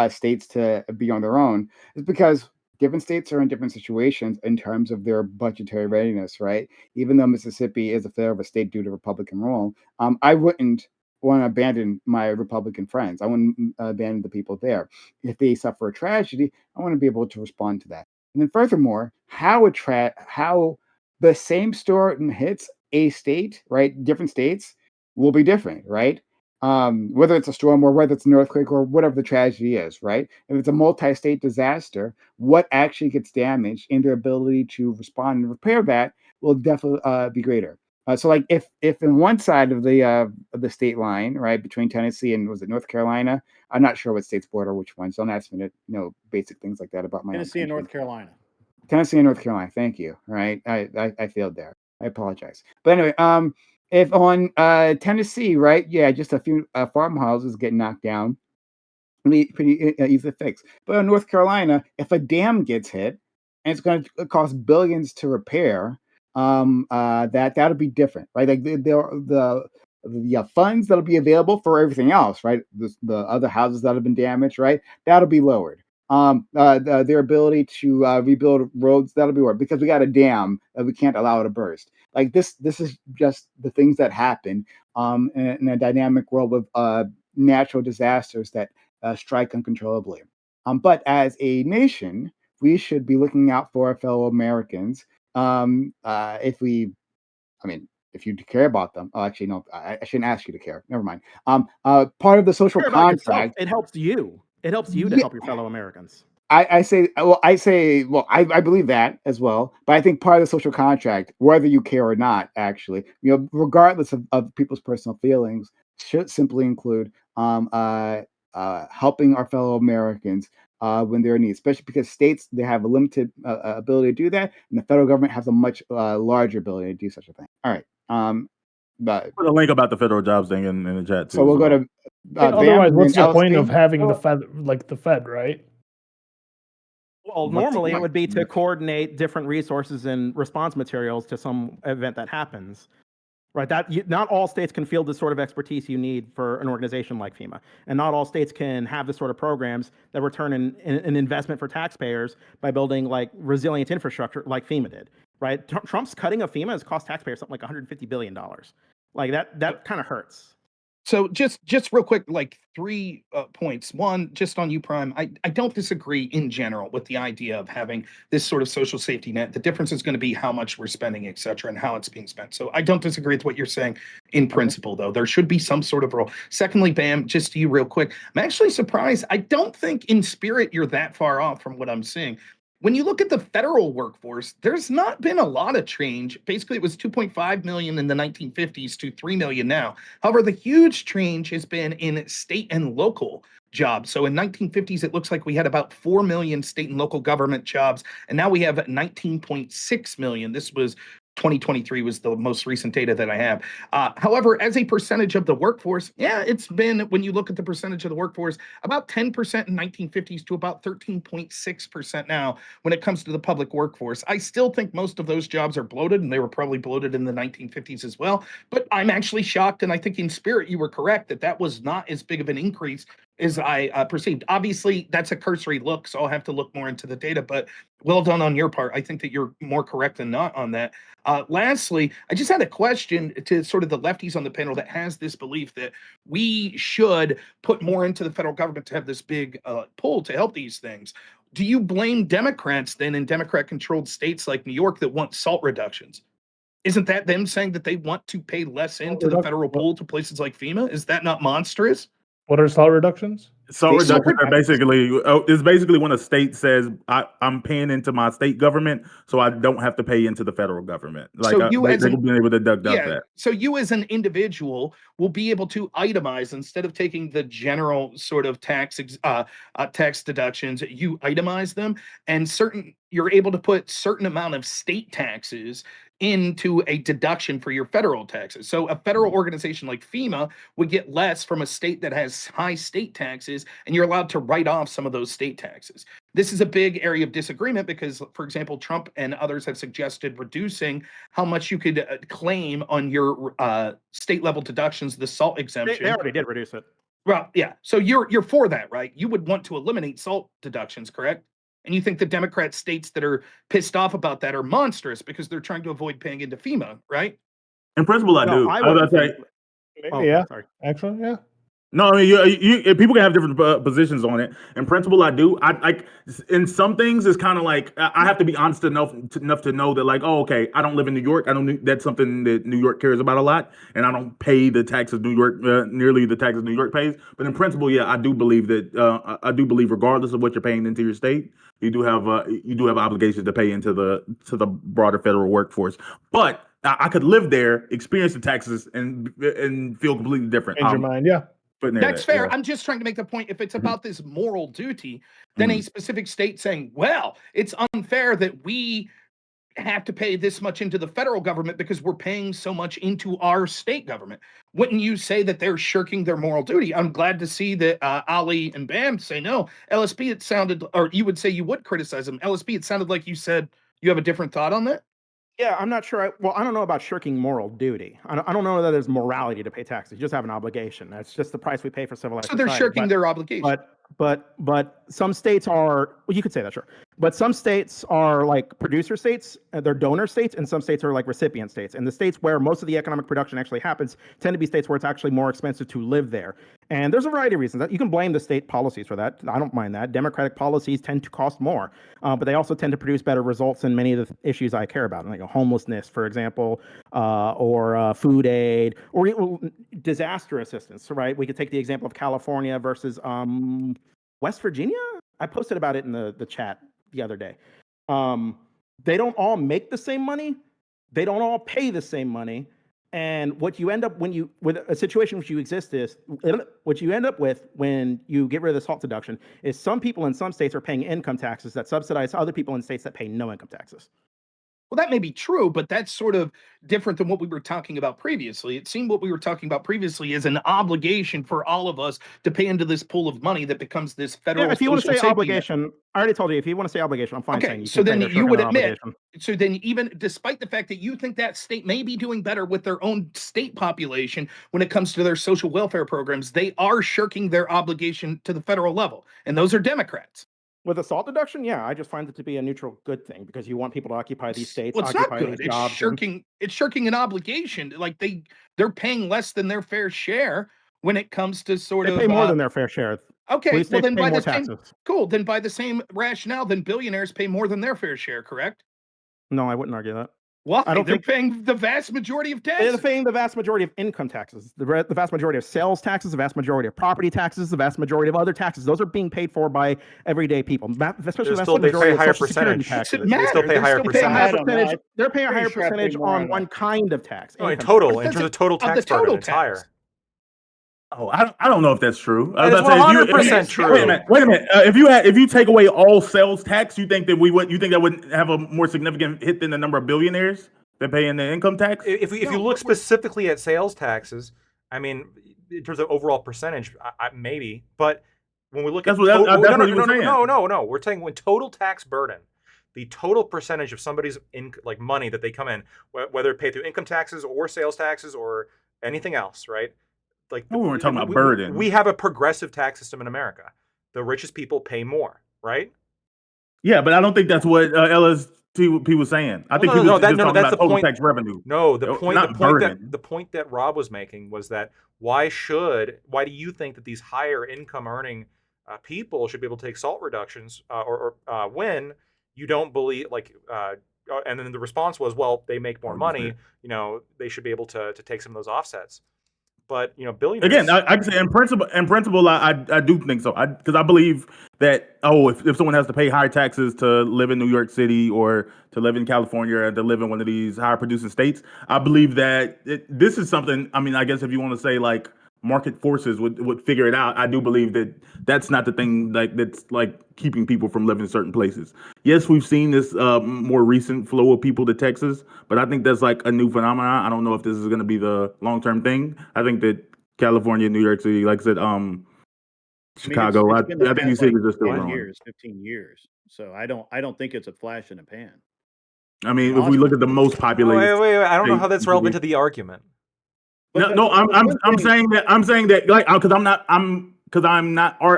states to be on their own is because different states are in different situations in terms of their budgetary readiness, right? Even though Mississippi is a fair of a state due to Republican rule, I wouldn't want to abandon my Republican friends. I wouldn't abandon the people there. If they suffer a tragedy, I want to be able to respond to that. And then furthermore, how the same storm hits a state, right? Different states will be different, right? Whether it's a storm or whether it's an earthquake or whatever the tragedy is, right? If it's a multi-state disaster, what actually gets damaged and their ability to respond and repair that will definitely be greater. So, like, if in one side of the state line, right, between Tennessee and was it North Carolina? I'm not sure what states border which ones. Don't ask me to know basic things like that about my own Tennessee and country. North Carolina. Tennessee and North Carolina. Thank you. Right, I failed there. I apologize. But anyway, if on Tennessee, right, yeah, just a few farmhouses get knocked down, pretty easy to fix. But in North Carolina, if a dam gets hit and it's going to cost billions to repair, that'll be different, right? Like the funds that'll be available for everything else, right? The other houses that have been damaged, right? That'll be lowered. Their ability to rebuild roads, that'll be lowered because we got a dam that we can't allow it to burst. Like this is just the things that happen in a dynamic world of natural disasters that strike uncontrollably. But as a nation, we should be looking out for our fellow Americans. If we, I mean, if you care about them, oh, actually, no, I shouldn't ask you to care. Never mind. Part of the social Care about yourself. contract. It helps you. It helps you to Yeah. help your fellow Americans. I believe that as well. But I think part of the social contract, whether you care or not, actually, regardless of people's personal feelings, should simply include helping our fellow Americans when they're in need, especially because states they have a limited ability to do that, and the federal government has a much larger ability to do such a thing. All right. But Put a link about the federal jobs thing in the chat too. so we'll go to Bam Otherwise, and what's then the point of LC. having the Fed, right? Well, What's the normally it point? would be to coordinate different resources and response materials to some event that happens. Right, not all states can field the sort of expertise you need for an organization like FEMA, and not all states can have the sort of programs that return an investment for taxpayers by building like resilient infrastructure like FEMA did. Right, Trump's cutting of FEMA has cost taxpayers something like $150 billion. Like that kind of hurts. So just real quick, like 3 points. One, just on you, Prime. I don't disagree in general with the idea of having this sort of social safety net. The difference is going to be how much we're spending, et cetera, and how it's being spent. So I don't disagree with what you're saying in principle, though. There should be some sort of role. Secondly, Bam, just to you real quick, I'm actually surprised. I don't think in spirit you're that far off from what I'm seeing. When you look at the federal workforce, there's not been a lot of change. Basically, it was 2.5 million in the 1950s to 3 million now. However, the huge change has been in state and local jobs. So in 1950s, it looks like we had about 4 million state and local government jobs, and now we have 19.6 million. This was 2023 was the most recent data that I have. However, as a percentage of the workforce, yeah, it's been, when you look at the percentage of the workforce, about 10% in 1950s to about 13.6% now when it comes to the public workforce. I still think most of those jobs are bloated, and they were probably bloated in the 1950s as well. But I'm actually shocked, and I think in spirit you were correct that was not as big of an increase as I perceived. Obviously, that's a cursory look, so I'll have to look more into the data, but well done on your part. I think that you're more correct than not on that. Lastly, I just had a question to sort of the lefties on the panel that has this belief that we should put more into the federal government to have this big pull to help these things. Do you blame Democrats then in Democrat-controlled states like New York that want SALT reductions? Isn't that them saying that they want to pay less into the federal pool to places like FEMA? Is that not monstrous? What are SALT reductions? SALT reductions are basically when a state says I'm paying into my state government, so I don't have to pay into the federal government. Like So you they've been able to deduct that. So you as an individual will be able to itemize instead of taking the general sort of tax deductions. You itemize them, and you're able to put certain amount of state taxes into a deduction for your federal taxes. So a federal organization like FEMA would get less from a state that has high state taxes, and you're allowed to write off some of those state taxes. This is a big area of disagreement because, for example, Trump and others have suggested reducing how much you could claim on your state level deductions, the SALT exemption. They already did reduce it. Well, yeah. So you're for that, right? You would want to eliminate SALT deductions, correct? And you think the Democrat states that are pissed off about that are monstrous because they're trying to avoid paying into FEMA, right? In principle, I No, do. I I was wouldn't about to think. say, Oh, Yeah, sorry. actually, yeah. no, I mean, people can have different positions on it. In principle, I do. I like in some things, it's kind of like I have to be honest enough to know that, like, oh, okay, I don't live in New York. I don't. That's something that New York cares about a lot, and I don't pay the taxes New York nearly the taxes New York pays. But in principle, yeah, I do believe that. I do believe, regardless of what you're paying into your state, you do have obligations to pay into the broader federal workforce. But I could live there, experience the taxes, and feel completely different. Change your mind, yeah. Putting That's that, fair. yeah. I'm just trying to make the point. If it's Mhm. about this moral duty, then a Mhm. specific state saying, well, it's unfair that we have to pay this much into the federal government because we're paying so much into our state government. Wouldn't you say that they're shirking their moral duty? I'm glad to see that Ali and Bam say no. LSP, it sounded, or you would say you would criticize them. LSP, it sounded like you said you have a different thought on that. Yeah, I'm not sure. Well, I don't know about shirking moral duty. I don't know that there's morality to pay taxes. You just have an obligation. That's just the price we pay for civilized So they're society. shirking their obligation. But some states are. Well, you could say that, sure. But some states are like producer states. They're donor states, and some states are like recipient states. And the states where most of the economic production actually happens tend to be states where it's actually more expensive to live there. And there's a variety of reasons that you can blame the state policies for that. I don't mind that. Democratic policies tend to cost more, but they also tend to produce better results in many of the issues I care about, like homelessness, for example, or food aid, or disaster assistance. Right? We could take the example of California versus West Virginia. I posted about it in the chat the other day. They don't all make the same money. They don't all pay the same money. And what you end up with a situation which you exist is what you end up with when you get rid of the SALT deduction is some people in some states are paying income taxes that subsidize other people in states that pay no income taxes. Well, that may be true, but that's sort of different than what we were talking about previously. It seemed what we were talking about previously is an obligation for all of us to pay into this pool of money that becomes this federal Yeah, if you want to social say safety net. obligation, I already told you. If you want to say obligation, I'm fine saying Okay, you so can say then they're you shirking would their admit, obligation. so then even despite the fact that you think that state may be doing better with their own state population when it comes to their social welfare programs, they are shirking their obligation to the federal level. And those are Democrats. With a SALT deduction, yeah, I just find it to be a neutral good thing because you want people to occupy these states, Well, it's not occupy these good. It's jobs. And shirking an obligation. Like they're paying less than their fair share when it comes to sort they of pay more than their fair share. okay, These well states then pay by more the same taxes. cool, then by the same rationale, then billionaires pay more than their fair share, correct? No, I wouldn't argue that. Why? I don't They're think paying the vast majority of they're taxes. paying the vast majority of income taxes, the vast majority of sales taxes, the vast majority of property taxes, the vast majority of other taxes. Those are being paid for by everyday people, especially the vast They majority pay a of higher Social Security percentage. What's it taxes. They still matter? pay a higher They pay a higher I don't know. percentage. They're paying a Pretty higher sure I pay percentage more on on one that. kind of tax. No, in income total, tax. in terms of total Of the tax burden, total it's tax. higher. Oh, I don't know if that's true. I That was is about to say, 100% true. Wait a minute. If you take away all sales tax, you think that you think that would have a more significant hit than the number of billionaires that pay in the income tax? If you look specifically at sales taxes, I mean, in terms of overall percentage, maybe. But when we look That's at what total, that's what you were saying. no, we're saying when total tax burden, the total percentage of somebody's like money that they come in, whether paid through income taxes or sales taxes or anything else, right? Like we weren't talking about burden. We have a progressive tax system in America. The richest people pay more, right? Yeah, but I don't think that's what LSTP was saying. I think he was just talking about total tax revenue. No, not burden. The point that Rob was making was that why do you think that these higher income earning people should be able to take SALT reductions when you don't believe and then the response was, well, they make more money, they should be able to take some of those offsets. But billionaires. Again, I can say in principle, I do think so. Because I believe that if someone has to pay higher taxes to live in New York City or to live in California or to live in one of these higher producing states, I believe that this is something. I mean, I guess if you want to say like market forces would figure it out, I do believe that that's not the thing that's keeping people from living in certain places. Yes, we've seen this more recent flow of people to Texas, but I think that's like a new phenomenon. I don't know if this is going to be the long-term thing. I think that California, New York City, like I said, Chicago, it's been the I think these past, cities are still 10 growing. years, 15 years. So I don't think it's a flash in the pan. I mean, if we look at the most populated, wait, I don't know how that's relevant to the argument. I'm saying that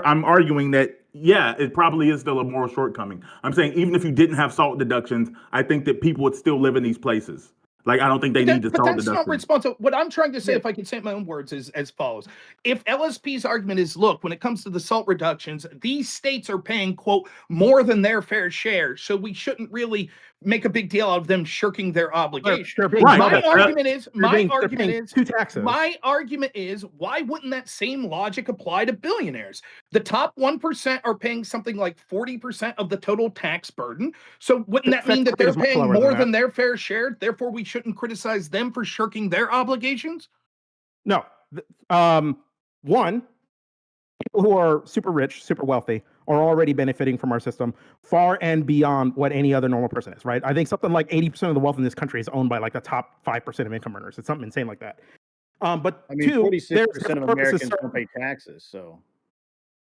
I'm arguing that yeah, it probably is still a moral shortcoming. I'm saying even if you didn't have SALT deductions, I think that people would still live in these places. Like I don't think they need the But SALT that's not deduction. responsible. What I'm trying to say, if I can say it in my own words, is as follows. If LSP's argument is, look, when it comes to the SALT reductions, these states are paying, quote, more than their fair share, so we shouldn't really make a big deal out of them shirking their obligation. They're being Right. My double argument taxed. is, They're paying two taxes. my argument is, why wouldn't that same logic apply to billionaires? The top 1% are paying something like 40% of the total tax burden. So wouldn't that mean that they're paying more than their fair share? Therefore, we shouldn't criticize them for shirking their obligations? No. One, people who are super rich, super wealthy, are already benefiting from our system far and beyond what any other normal person is, right? I think something like 80% of the wealth in this country is owned by like the top 5% of income earners. It's something insane like that. But I mean, two, 46% of Americans don't pay taxes, so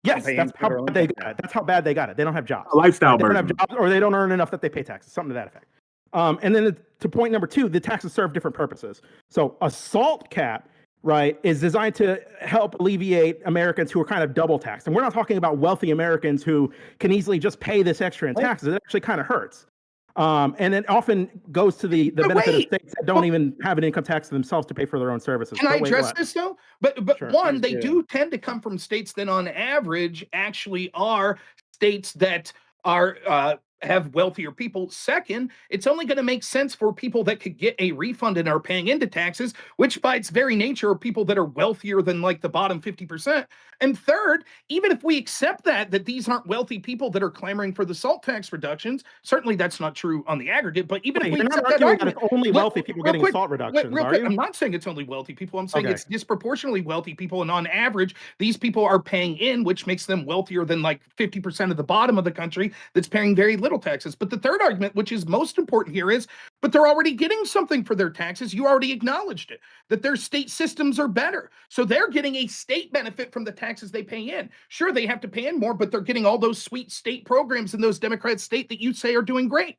yes, pay that's how federal bad they income got it. That's how bad they got it. They don't have jobs. A lifestyle They don't have burden. jobs, or they don't earn enough that they pay taxes. Something to that effect. And then to point number two, the taxes serve different purposes. So a SALT cap, right, is designed to help alleviate Americans who are kind of double taxed. And we're not talking about wealthy Americans who can easily just pay this extra in taxes. It actually kind of hurts. And it often goes to the benefit of states that don't even have an income tax themselves to pay for their own services. Can I address this though? But Sure. one, they do tend to come from states that on average actually are states that are have wealthier people. Second, it's only going to make sense for people that could get a refund and are paying into taxes, which by its very nature are people that are wealthier than like the bottom 50%. And third, even if we accept that these aren't wealthy people that are clamoring for the SALT tax reductions, certainly that's not true on the aggregate. But even if we accept that argument, it's only wealthy people getting SALT reductions, real are quick, you? I'm not saying it's only wealthy people. I'm saying Okay. it's disproportionately wealthy people, and on average, these people are paying in, which makes them wealthier than like 50% of the bottom of the country that's paying very little taxes. But the third argument, which is most important here, is but they're already getting something for their taxes. You already acknowledged it, that their state systems are better. So they're getting a state benefit from the taxes they pay in. Sure, they have to pay in more, but they're getting all those sweet state programs in those Democrat states that you say are doing great.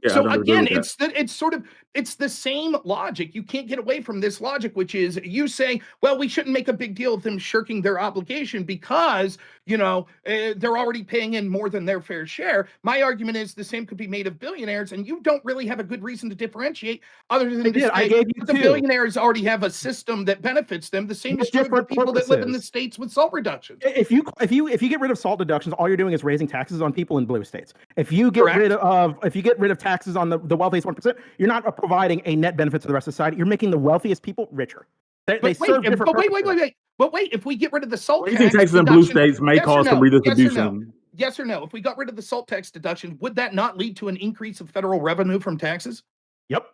Yeah, I So don't agree again, with that. it's the same logic. You can't get away from this logic, which is you say, well, we shouldn't make a big deal of them shirking their obligation because they're already paying in more than their fair share. My argument is the same could be made of billionaires, and you don't really have a good reason to differentiate other than to I say gave you that the two. billionaires already have a system that benefits them. The same is true of the different people that live in the purposes. states with SALT reductions. If you get rid of SALT deductions, all you're doing is raising taxes on people in blue states. If you get rid of taxes on the wealthiest 1%, you're not providing a net benefit to the rest of society. You're making the wealthiest people richer. They serve different purposes. But wait, if we get rid of the SALT Raising tax taxes in blue deduction, states may yes or cause some no? Yes or no? redistribution. Yes or no? If we got rid of the SALT tax deduction, would that not lead to an increase of federal revenue from taxes? Yep.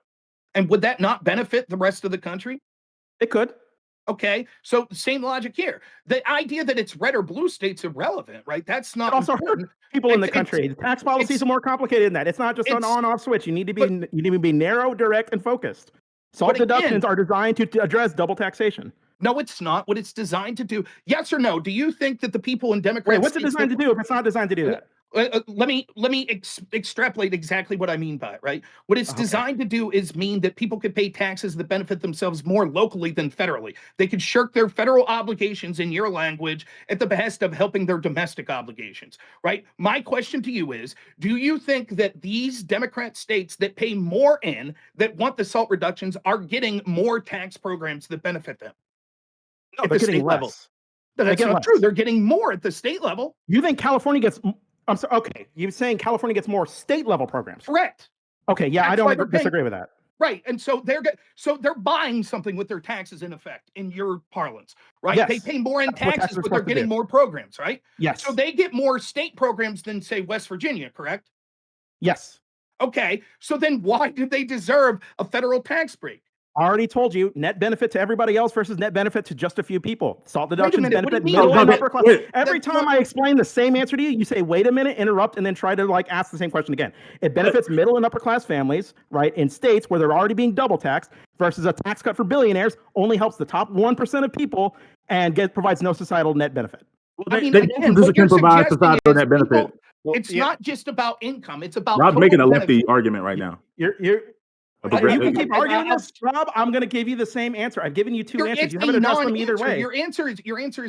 And would that not benefit the rest of the country? It could. Okay, so same logic here. The idea that it's red or blue states irrelevant, right? That's not It also important. hurts people in the country. The tax policies are more complicated than that. It's not just an on-off switch. You need to be narrow, direct, and focused. SALT deductions are designed to address double taxation. No, it's not. What it's designed to do. Yes or no? Do you think that the people in Democrat what's it designed to do if it's not designed to do that? Let me extrapolate exactly what I mean by it, right? What it's designed to do is mean that people could pay taxes that benefit themselves more locally than federally. They could shirk their federal obligations, in your language, at the behest of helping their domestic obligations, right? My question to you is, do you think that these Democrat states that pay more in, that want the SALT reductions, are getting more tax programs that benefit them? No, at they're the getting state level? less. No, that's not true. They're getting more at the state level. You think California gets? I'm sorry. Okay, you're saying California gets more state level programs? Correct. Okay, yeah, I don't disagree with that. Right, and so they're buying something with their taxes in effect, in your parlance, right? Yes. They pay more in That's what taxes, taxes are but they're supposed to getting do. more programs, right? Yes. So they get more state programs than, say, West Virginia, correct? Yes. Okay, so then why do they deserve a federal tax break? I already told you, net benefit to everybody else versus net benefit to just a few people. SALT deductions minute, what do benefit you mean? middle and upper class. Every That's time I explain the same answer to you, you say, wait a minute, interrupt, and then try to ask the same question again. It benefits middle and upper class families, right, in states where they're already being double taxed, versus a tax cut for billionaires only helps the top 1% of people and provides no societal net benefit. Well, I mean, again, what you're suggesting is people, it's not just about income. It's about Rob's total making a benefit. lefty argument right now. You're You can keep arguing this, Rob. I'm going to give you the same answer. I've given you two answers. You haven't addressed them either way. Your answer is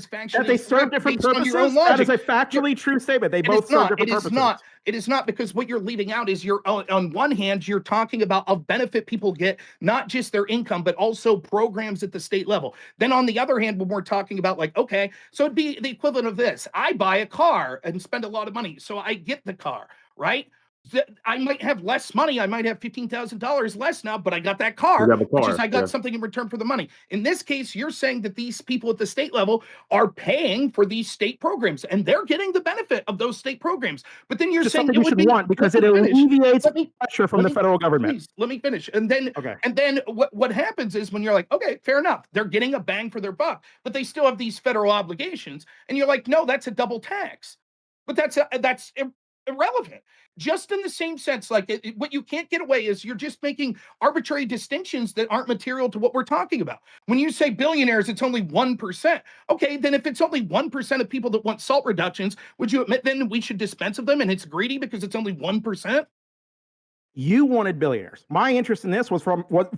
factually That they serve different based on purposes. your own That is logic. a factually true statement. They It both is serve not. different It is purposes. not. It is not, because what you're leaving out is on one hand, you're talking about a benefit people get, not just their income, but also programs at the state level. Then on the other hand, when we're talking about like, okay, so it'd be the equivalent of this. I buy a car and spend a lot of money, so I get the car, right? I might have less money. I might have $15,000 less now, but I got that car, which is I got something in return for the money. In this case, you're saying that these people at the state level are paying for these state programs and they're getting the benefit of those state programs. But then you're Just saying something it you would should be want because it alleviates pressure from the federal government. Please, let me finish. And then Okay. what happens is when you're like, okay, fair enough, they're getting a bang for their buck, but they still have these federal obligations, and you're like, no, that's a double tax. But that's irrelevant. Just in the same sense, like what you can't get away is you're just making arbitrary distinctions that aren't material to what we're talking about. When you say billionaires, it's only 1%. Okay, then if it's only 1% of people that want SALT reductions, would you admit then we should dispense of them and it's greedy because it's only 1%? You wanted billionaires. My interest in this was from what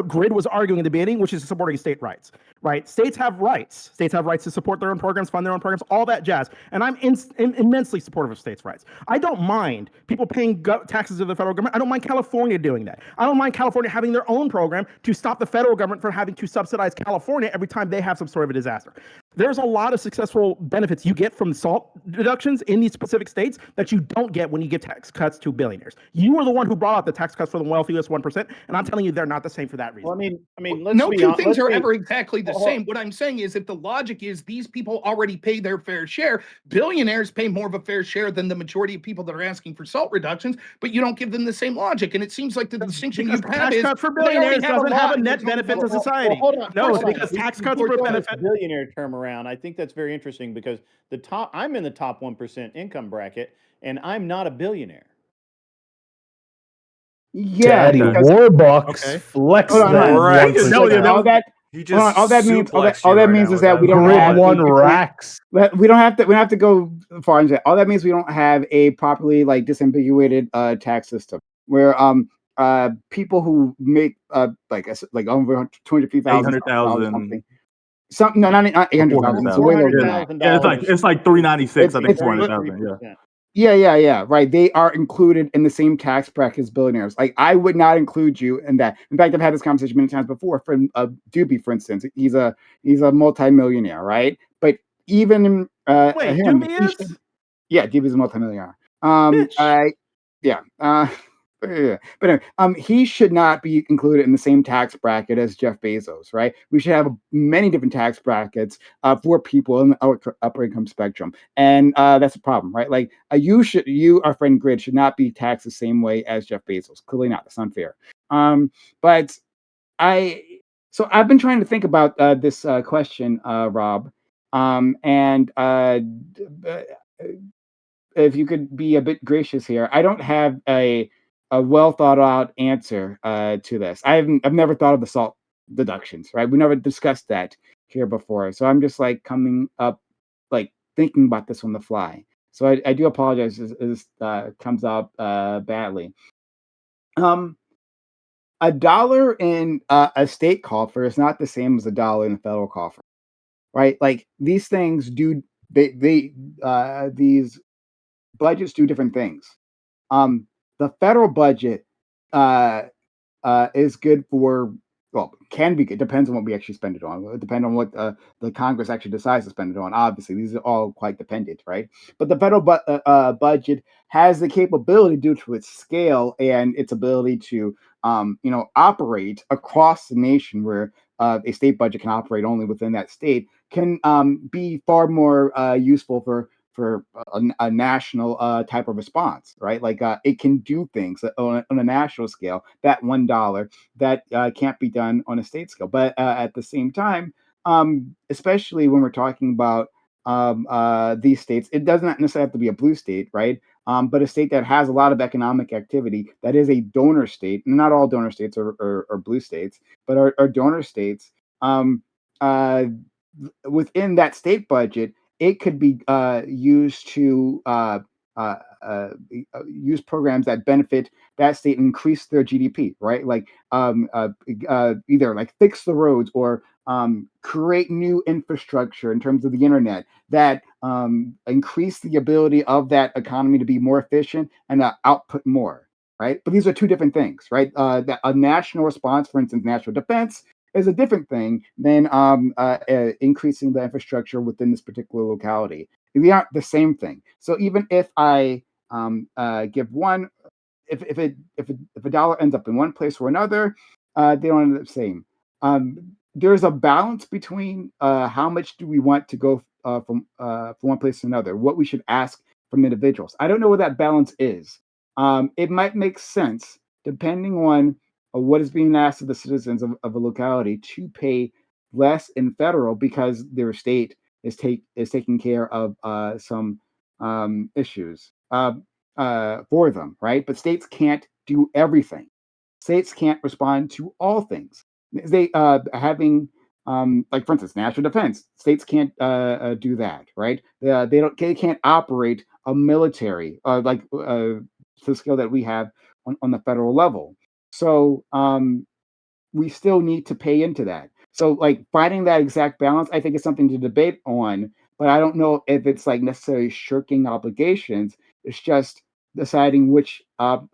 Grid was arguing in the beginning, which is supporting state rights, right? States have rights. States have rights to support their own programs, fund their own programs, all that jazz. And I'm immensely supportive of states' rights. I don't mind people paying taxes to the federal government. I don't mind California doing that. I don't mind California having their own program to stop the federal government from having to subsidize California every time they have some sort of a disaster. There's a lot of successful benefits you get from SALT deductions in these specific states that you don't get when you give tax cuts to billionaires. You were the one who brought out the tax cuts for the wealthiest 1%, and I'm telling you they're not the same for that reason. Well, I mean, let's no be two hon- things let's are be- ever exactly the same. What I'm saying is if the logic is these people already pay their fair share, billionaires pay more of a fair share than the majority of people that are asking for SALT reductions, but you don't give them the same logic. And it seems like the distinction you have tax is cut for they already billionaires have doesn't have lot a and net it's only benefit to 1%. society. Hold on. No, hold it's on. because Be- tax cuts before for you throw this benefit. billionaire term around, I think that's very interesting because I'm in the top 1% income bracket, and I'm not a billionaire. Yeah, Daddy because Warbucks flex hold on, that hold on. Right. one No, percent. all that He hold on, just all that means suplexed all you that right means now is that we without don't Grid have one racks. we don't have to go far into that. All that means we don't have a properly like disambiguated tax system where people who make like over 250,000 800,000. something no not 800,000 it's way lower than that. Yeah, it's like 396. I think It's 400,000. Yeah. Yeah. Right. They are included in the same tax bracket as billionaires. Like I would not include you in that. In fact, I've had this conversation many times before. For Doobie, for instance, he's a multimillionaire, right? But even Wait, him, Doobie is? yeah, Doobie's a multimillionaire. Bitch. Yeah. But anyway, he should not be included in the same tax bracket as Jeff Bezos, right? We should have many different tax brackets for people in the upper income spectrum, and that's a problem, right? Like our friend Grid, should not be taxed the same way as Jeff Bezos. Clearly not. That's unfair. But I've been trying to think about this question, Rob, and if you could be a bit gracious here. I don't have a well thought out answer to this. I've never thought of the SALT deductions, right? We never discussed that here before. So I'm just like coming up, like thinking about this on the fly. So I do apologize if this comes out badly. A dollar in a state coffer is not the same as a dollar in the federal coffer, right? Like these things do these budgets do different things. The federal budget is good for, well, can be good. Depends on what we actually spend it on. It depends on what the Congress actually decides to spend it on. Obviously, these are all quite dependent, right? But the federal budget has the capability, due to its scale and its ability to, operate across the nation, where a state budget can operate only within that state, can be far more useful for a national type of response, right? Like it can do things on a national scale, that $1 that can't be done on a state scale. But at the same time, especially when we're talking about these states, it does not necessarily have to be a blue state, right? But a state that has a lot of economic activity, that is a donor state. Not all donor states are blue states, but are donor states. Within that state budget, it could be used to use programs that benefit that state and increase their GDP, right? Like either like fix the roads or create new infrastructure in terms of the internet that increase the ability of that economy to be more efficient and output more, right? But these are two different things, right? That a national response, for instance, national defense, is a different thing than increasing the infrastructure within this particular locality. They aren't the same thing. So even if I give one, if a dollar ends up in one place or another, they don't end up the same. There's a balance between how much do we want to go from one place to another, what we should ask from individuals. I don't know what that balance is. It might make sense depending on what is being asked of the citizens of a locality to pay less in federal because their state is taking care of some issues for them, right? But states can't do everything. States can't respond to all things. They having like for instance, national defense. States can't do that, right? They can't operate a military to the scale that we have on the federal level. So we still need to pay into that. So like finding that exact balance, I think is something to debate on, but I don't know if it's like necessarily shirking obligations. It's just deciding which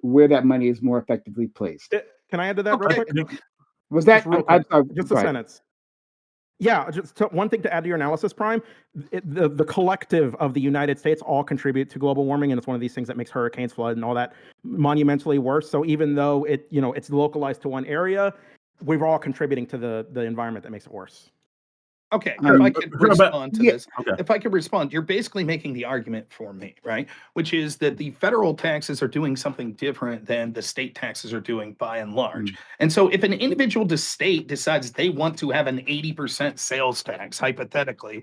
where that money is more effectively placed. Can I add to that real Okay. quick? Was that Just real I'm quick, sorry, just go a ahead. sentence. Yeah, just one thing to add to your analysis, Prime. The collective of the United States all contribute to global warming, and it's one of these things that makes hurricanes, flood, and all that monumentally worse. So even though it's localized to one area, we're all contributing to the environment that makes it worse. Okay, if I could respond to yeah. this, Okay. if I could respond, you're basically making the argument for me, right? Which is that the federal taxes are doing something different than the state taxes are doing by and large. And so if an individual state decides they want to have an 80% sales tax, hypothetically,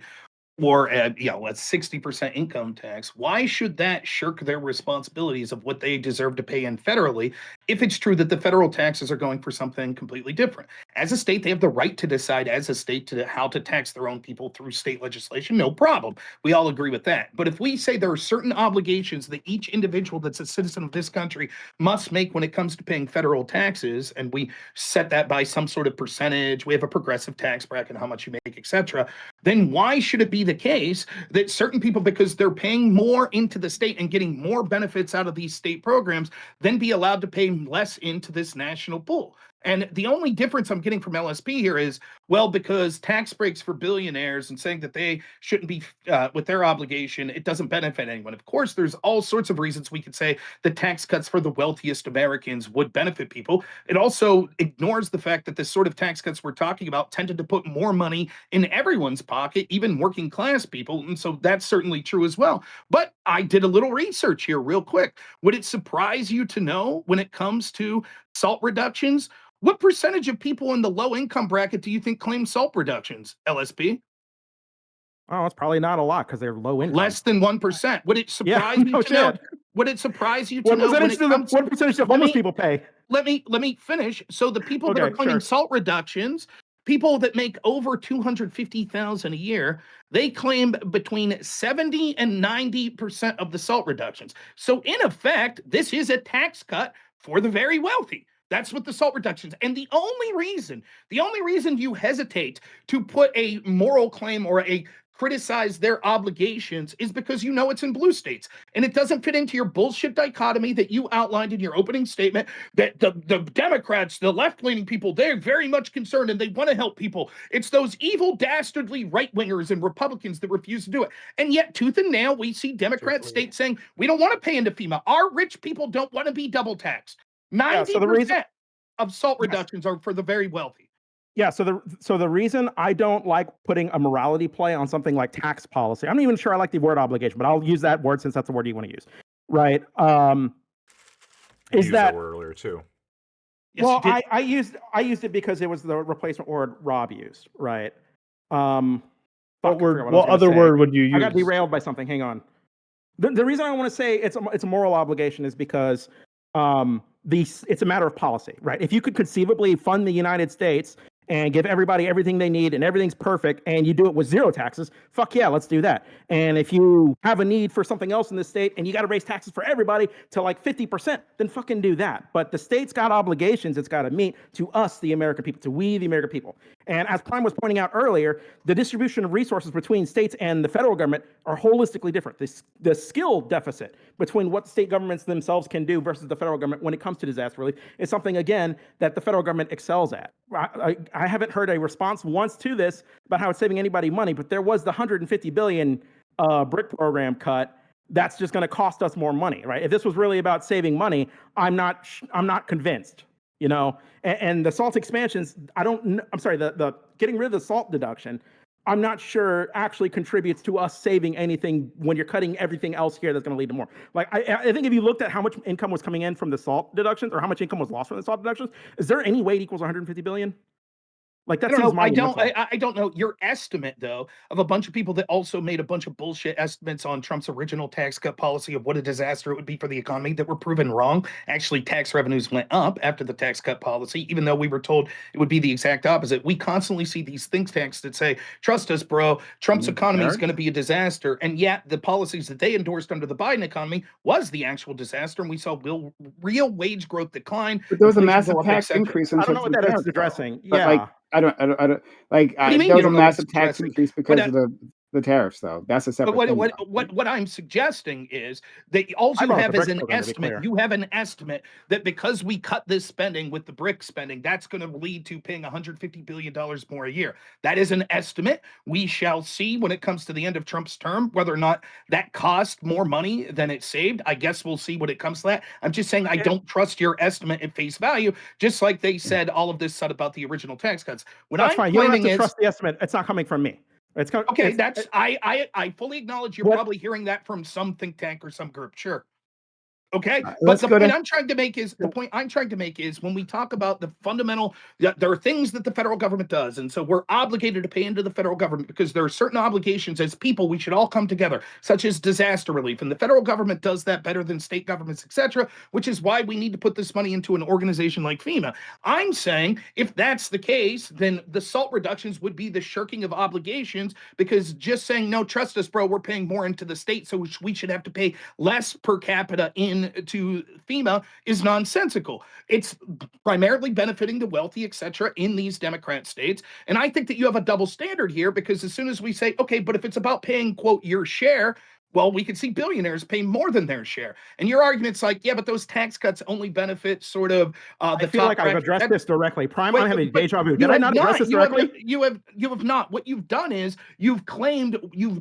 or a 60% income tax, why should that shirk their responsibilities of what they deserve to pay in federally if it's true that the federal taxes are going for something completely different? As a state, they have the right to decide as a state how to tax their own people through state legislation. No problem. We all agree with that. But if we say there are certain obligations that each individual that's a citizen of this country must make when it comes to paying federal taxes, and we set that by some sort of percentage, we have a progressive tax bracket, how much you make, etc., then why should it be the case that certain people, because they're paying more into the state and getting more benefits out of these state programs, then be allowed to pay less into this national pool? And the only difference I'm getting from LSP here is, well, because tax breaks for billionaires and saying that they shouldn't be with their obligation, it doesn't benefit anyone. Of course, there's all sorts of reasons we could say the tax cuts for the wealthiest Americans would benefit people. It also ignores the fact that the sort of tax cuts we're talking about tended to put more money in everyone's pocket, even working class people. And so that's certainly true as well. But I did a little research here real quick. Would it surprise you to know when it comes to salt reductions, what percentage of people in the low income bracket do you think claim salt reductions, LSP? Oh, it's probably not a lot because they're low income. Less than 1%. Would it surprise you to know? Would it surprise you to know when it comes what percentage do homeless people pay? Let me finish. So the people that are claiming salt reductions, people that make over $250,000 a year, they claim between 70 and 90% of the salt reductions. So in effect, this is a tax cut for the very wealthy. That's what the salt reductions. And the only reason you hesitate to put a moral claim or a criticize their obligations is because you know it's in blue states. And it doesn't fit into your bullshit dichotomy that you outlined in your opening statement that the Democrats, the left-leaning people, they're very much concerned and they want to help people. It's those evil, dastardly right-wingers and Republicans that refuse to do it. And yet, tooth and nail, we see Democrat states saying, we don't want to pay into FEMA. Our rich people don't want to be double taxed. 90% of salt reductions are for the very wealthy. Yeah, so the reason I don't like putting a morality play on something like tax policy, I'm not even sure I like the word obligation, but I'll use that word since that's the word you want to use, right? Is that word earlier too? Yes, well, I used it because it was the replacement word Rob used, right? What other word would you use? I got derailed by something. Hang on. The reason I want to say it's a moral obligation is because it's a matter of policy, right? If you could conceivably fund the United States and give everybody everything they need and everything's perfect and you do it with zero taxes, fuck yeah, let's do that. And if you have a need for something else in the state and you got to raise taxes for everybody to like 50%, then fucking do that. But the state's got obligations it's got to meet to us, the American people, to we, the American people. And as Prime was pointing out earlier, the distribution of resources between states and the federal government are holistically different. The skill deficit between what state governments themselves can do versus the federal government when it comes to disaster relief is something, again, that the federal government excels at. I haven't heard a response once to this about how it's saving anybody money, but there was the $150 billion BRIC program cut. That's just going to cost us more money, right? If this was really about saving money, I'm not convinced. You know, and the SALT expansions, the getting rid of the SALT deduction, I'm not sure actually contributes to us saving anything when you're cutting everything else here that's going to lead to more. Like, I think if you looked at how much income was coming in from the SALT deductions or how much income was lost from the SALT deductions, is there any way it equals 150 billion? Like, that seems monumental. I don't know. Your estimate, though, of a bunch of people that also made a bunch of bullshit estimates on Trump's original tax cut policy of what a disaster it would be for the economy that were proven wrong. Actually, tax revenues went up after the tax cut policy, even though we were told it would be the exact opposite. We constantly see these think tanks that say, trust us, bro, Trump's economy is going to be a disaster. And yet the policies that they endorsed under the Biden economy was the actual disaster. And we saw real wage growth decline. But there was a massive tax increase. I don't know what that is addressing. But like, I don't like. There was a massive tax increase because of the tariffs, though. That's a separate thing. What I'm suggesting is that all you have is an estimate. You have an estimate that because we cut this spending with the BRIC spending, that's going to lead to paying $150 billion more a year. That is an estimate. We shall see when it comes to the end of Trump's term whether or not that cost more money than it saved. I guess we'll see when it comes to that. I'm just saying I don't trust your estimate at face value, just like they said all of this stuff about the original tax cuts. That's fine. You don't have to trust the estimate. It's not coming from me. I fully acknowledge you're probably hearing that from some think tank or some group. Sure. Okay. But the point I'm trying to make is when we talk about the fundamental, there are things that the federal government does. And so we're obligated to pay into the federal government because there are certain obligations as people we should all come together, such as disaster relief. And the federal government does that better than state governments, etc., which is why we need to put this money into an organization like FEMA. I'm saying if that's the case, then the SALT reductions would be the shirking of obligations, because just saying, no, trust us, bro, we're paying more into the state, so we should have to pay less per capita to FEMA is nonsensical. It's primarily benefiting the wealthy, etc., in these Democrat states. And I think that you have a double standard here, because as soon as we say, okay, but if it's about paying, quote, your share, well, we could see billionaires pay more than their share. And your argument's like, yeah, but those tax cuts only benefit sort of I feel like I've addressed this directly. Prime, I'm having deja vu. Did I not address this directly? You have not. What you've done is you've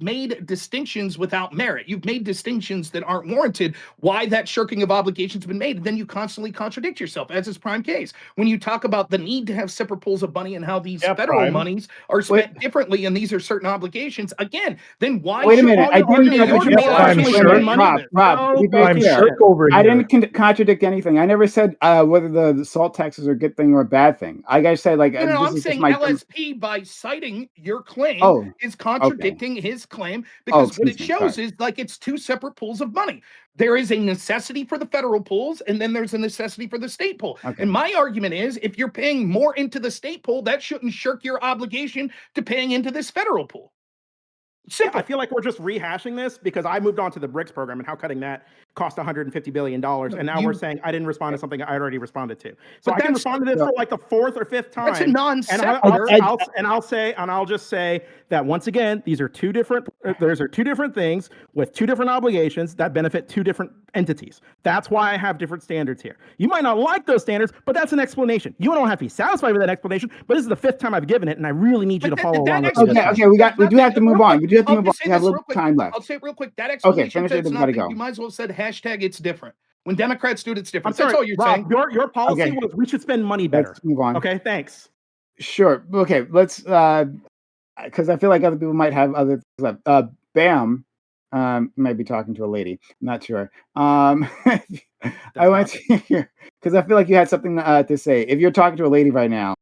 made distinctions without merit. You've made distinctions that aren't warranted. Why that shirking of obligations has been made, and then you constantly contradict yourself, as is Prime case. When you talk about the need to have separate pools of money and how these federal monies are spent differently, and these are certain obligations, again, then why wait a minute. I didn't I didn't contradict anything. I never said whether the SALT taxes are a good thing or a bad thing. I guys said like no, I'm saying LSP by citing your claim is contradicting his claim, because what it shows is like it's two separate pools of money. There is a necessity for the federal pools, and then there's a necessity for the state pool. And my argument is, if you're paying more into the state pool, that shouldn't shirk your obligation to paying into this federal pool. Yeah, I feel like we're just rehashing this because I moved on to the BRICS program and how cutting that cost $150 billion. And now we're saying I didn't respond to something I already responded to. So I can respond to this for like the fourth or fifth time. That's a non-sequitur. And I'll just say that once again, these are two different things with two different obligations that benefit two different entities. That's why I have different standards here. You might not like those standards, but that's an explanation. You don't have to be satisfied with that explanation, but this is the fifth time I've given it, and I really need you to follow along with this. Okay, we do have to move on. We do have to move on. We have a little time left. I'll say it real quick. That explanation that's not, you might as well have said hashtag it's different. When Democrats do it, it's different. That's all you're saying. Your policy was we should spend money better. Let's move on. Okay, thanks. Sure. Okay, let's because I feel like other people might have other things left. Bam might be talking to a lady. I'm not sure. I want to hear, because I feel like you had something to say. If you're talking to a lady right now,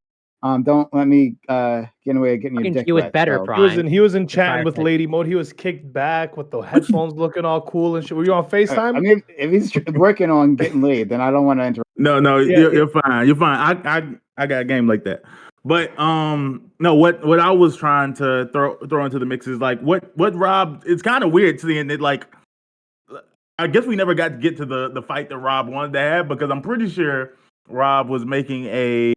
don't let me get in the way of getting your dick wet. Better, Prime. He was in chatting with Lady Mode. He was kicked back with the headphones looking all cool and shit. Were you on FaceTime? I mean, if he's working on getting laid, then I don't want to interrupt. No, you're fine. You're fine. I got a game like that. But no, what I was trying to throw into the mix is like what Rob. It's kind of weird seeing it like. I guess we never got to get to the fight that Rob wanted to have because I'm pretty sure Rob was making a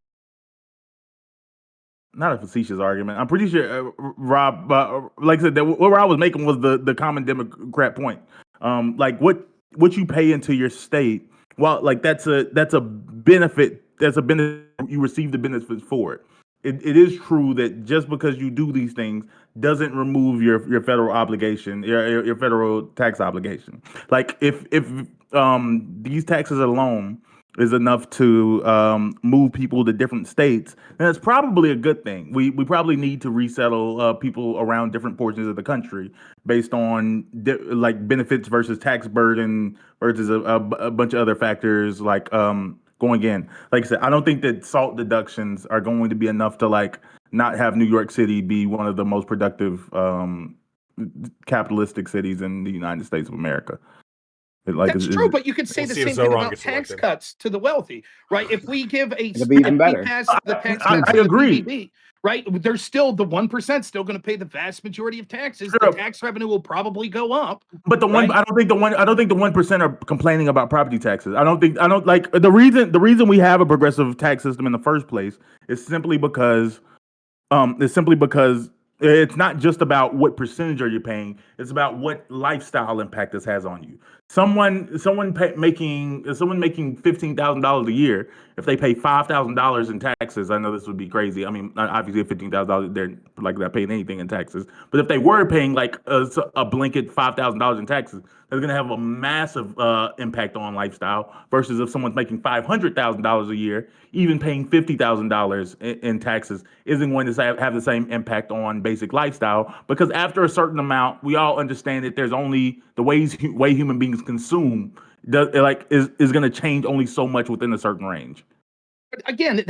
not a facetious argument. I'm pretty sure Rob, like I said, that what Rob was making was the common Democrat point. Like what you pay into your state. Well, like that's a benefit. That's a benefit you receive the benefits for it. It is true that just because you do these things doesn't remove your federal obligation, your federal tax obligation. Like if these taxes alone is enough to move people to different states, then it's probably a good thing. We probably need to resettle people around different portions of the country based on like benefits versus tax burden versus a bunch of other factors like going in. Like I said, I don't think that salt deductions are going to be enough to like not have New York City be one of the most productive capitalistic cities in the United States of America. That's true, but you could say We'll the see if same thing Zoran about gets tax elected. cuts to the wealthy, right? If we give It'll be even if we better. pass the tax I cuts to the agree. BBB, right? There's still the 1% still going to pay the vast majority of taxes. The Sure. tax revenue will probably go up. But the one, right? I don't think the 1% are complaining about property taxes. I don't like the reason we have a progressive tax system in the first place is simply because it's not just about what percentage are you paying. It's about what lifestyle impact this has on you. Someone making $15,000 a year, if they pay $5,000 in taxes, I know this would be crazy. I mean, obviously, $15,000, they're like not paying anything in taxes. But if they were paying like a blanket $5,000 in taxes, that's going to have a massive impact on lifestyle. Versus if someone's making $500,000 a year, even paying $50,000 in taxes isn't going to have the same impact on basic lifestyle. Because after a certain amount, we all understand that there's only the way human beings consume is going to change only so much within a certain range. But again,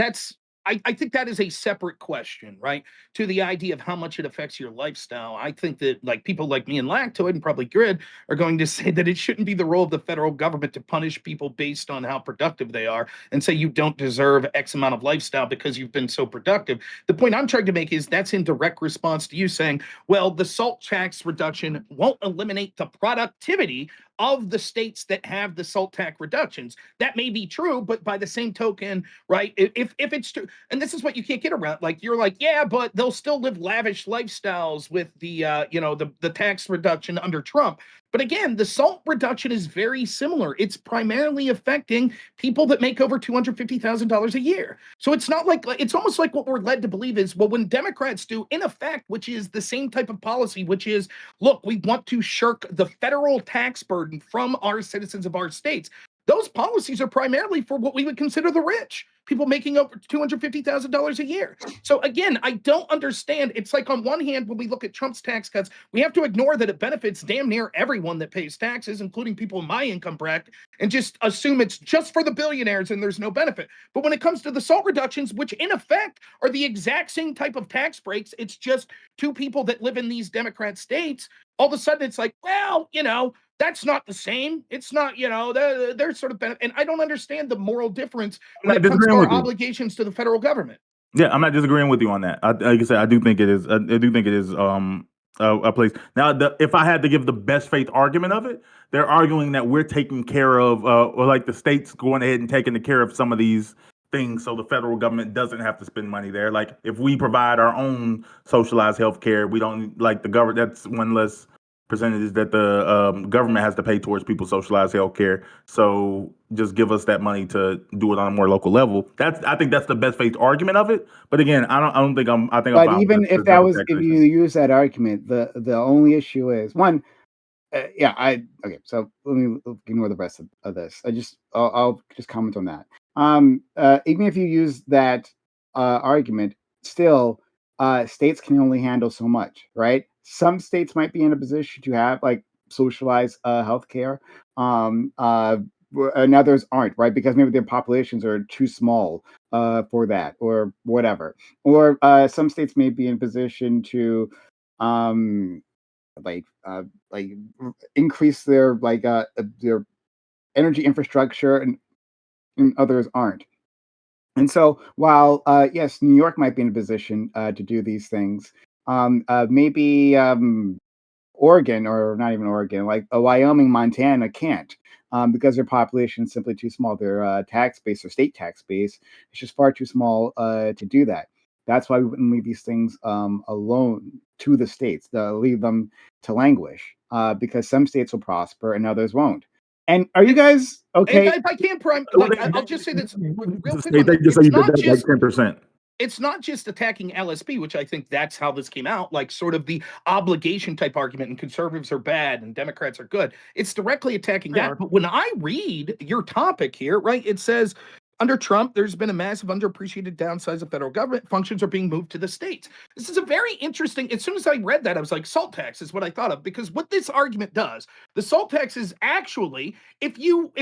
I think that is a separate question, right? To the idea of how much it affects your lifestyle. I think that like people like me and Lactoid and probably Grid are going to say that it shouldn't be the role of the federal government to punish people based on how productive they are and say you don't deserve X amount of lifestyle because you've been so productive. The point I'm trying to make is that's in direct response to you saying, well, the salt tax reduction won't eliminate the productivity of the states that have the salt tax reductions. That may be true, but by the same token, right? If it's true, and this is what you can't get around. Like you're like, yeah, but they'll still live lavish lifestyles with the the tax reduction under Trump. But again, the salt reduction is very similar. It's primarily affecting people that make over $250,000 a year. So it's not like it's almost like what we're led to believe is well, when Democrats do, in effect, which is the same type of policy, which is look, we want to shirk the federal tax burden from our citizens of our states. Those policies are primarily for what we would consider the rich, people making over $250,000 a year. So again, I don't understand. It's like on one hand, when we look at Trump's tax cuts, we have to ignore that it benefits damn near everyone that pays taxes, including people in my income bracket, and just assume it's just for the billionaires and there's no benefit. But when it comes to the salt reductions, which in effect are the exact same type of tax breaks, it's just to people that live in these Democrat states, all of a sudden it's like, well, that's not the same. It's not, they're sort of benefit. And I don't understand the moral difference when it comes to our obligations to the federal government. Yeah, I'm not disagreeing with you on that. Like I said, I do think it is. I do think it is a place. Now, if I had to give the best faith argument of it, they're arguing that we're taking care of, or like the states going ahead and taking care of some of these things, so the federal government doesn't have to spend money there. Like if we provide our own socialized health care, we don't like the government. That's one less percentages that the government has to pay towards people's socialized health care. So just give us that money to do it on a more local level. I think that's the best faith argument of it. But again, I don't think I think I'm But fine even with the if that double was, if you taxation. use that argument, the only issue is one. Okay. So let me ignore the rest of this. I'll just comment on that. Even if you use that argument, still, states can only handle so much, right? Some states might be in a position to have like socialized healthcare, and others aren't, right? Because maybe their populations are too small for that, or whatever. Or some states may be in position to um like increase their their energy infrastructure, and others aren't. And so, while yes, New York might be in a position to do these things, maybe Oregon, or not even Oregon, like Wyoming, Montana can't, because their population is simply too small. Their tax base or state tax base is just far too small to do that. That's why we wouldn't leave these things alone to the states, leave them to languish, because some states will prosper and others won't. And are you guys okay? If I can prime, Well, like I'll just say this real quick they on that. just say It's you did not that like just 10%. it's not just attacking LSP, which I think that's how this came out, like sort of the obligation type argument, and conservatives are bad and Democrats are good. It's directly attacking that. But when I read your topic here, right, it says under Trump, there's been a massive underappreciated downsize of federal government. Functions are being moved to the states. This is a very interesting. As soon as I read that, I was like, salt tax is what I thought of, because what this argument does, the salt tax is actually, if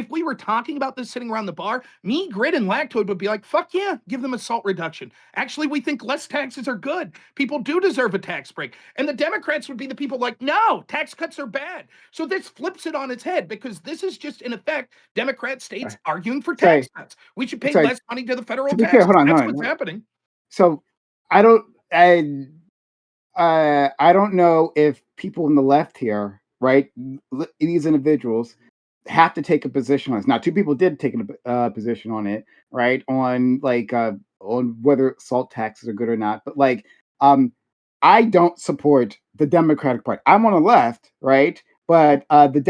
we were talking about this sitting around the bar, me, Grit, and Lactoid would be like, fuck yeah, give them a salt reduction. Actually, we think less taxes are good. People do deserve a tax break. And the Democrats would be the people like, no, tax cuts are bad. So this flips it on its head, because this is just, in effect, Democrat states arguing for tax cuts. We should pay less money to the federal To be clear, taxes. hold on, That's hold on. what's happening. So I don't, I don't know if people on the left here, right, these individuals have to take a position on this. Now, two people did take a position on it, right, on like on whether salt taxes are good or not. But like, I don't support the Democratic Party. I'm on the left, right, but the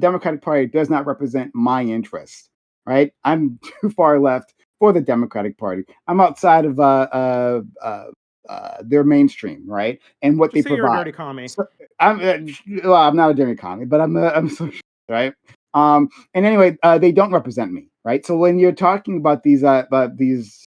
Democratic Party does not represent my interests, right. I'm too far left for the Democratic Party. I'm outside of their mainstream, right, and what Just they say you're a provide. dirty commie. So, I'm not a dirty commie, but I'm a socialist, right? And anyway, they don't represent me, right? So when you're talking about these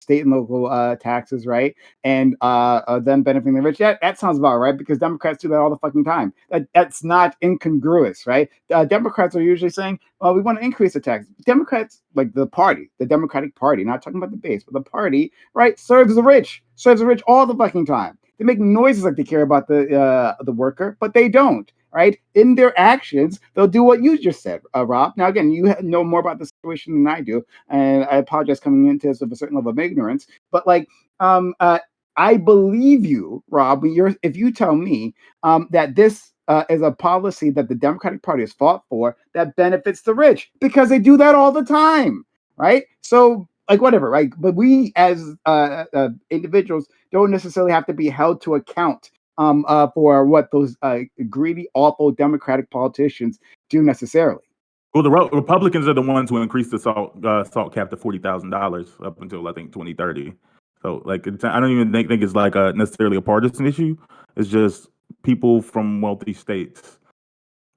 state and local taxes, right, and them benefiting the rich, that sounds about right, because Democrats do that all the fucking time. That's not incongruous, right? Democrats are usually saying, "Well, we want to increase the tax." Democrats, like the party, the Democratic Party, not talking about the base, but the party, right, serves the rich all the fucking time. They make noises like they care about the worker, but they don't. Right, in their actions, they'll do what you just said, Rob. Now, again, you know more about the situation than I do, and I apologize coming into this with a certain level of ignorance. But like, I believe you, Rob. If you tell me that this is a policy that the Democratic Party has fought for that benefits the rich, because they do that all the time, right? So, like, whatever, right? But we, as individuals, don't necessarily have to be held to account for what those greedy, awful Democratic politicians do necessarily. Well, the Republicans are the ones who increased the salt cap to $40,000 up until I think 2030. So like, I don't even think it's like necessarily a partisan issue. It's just people from wealthy states.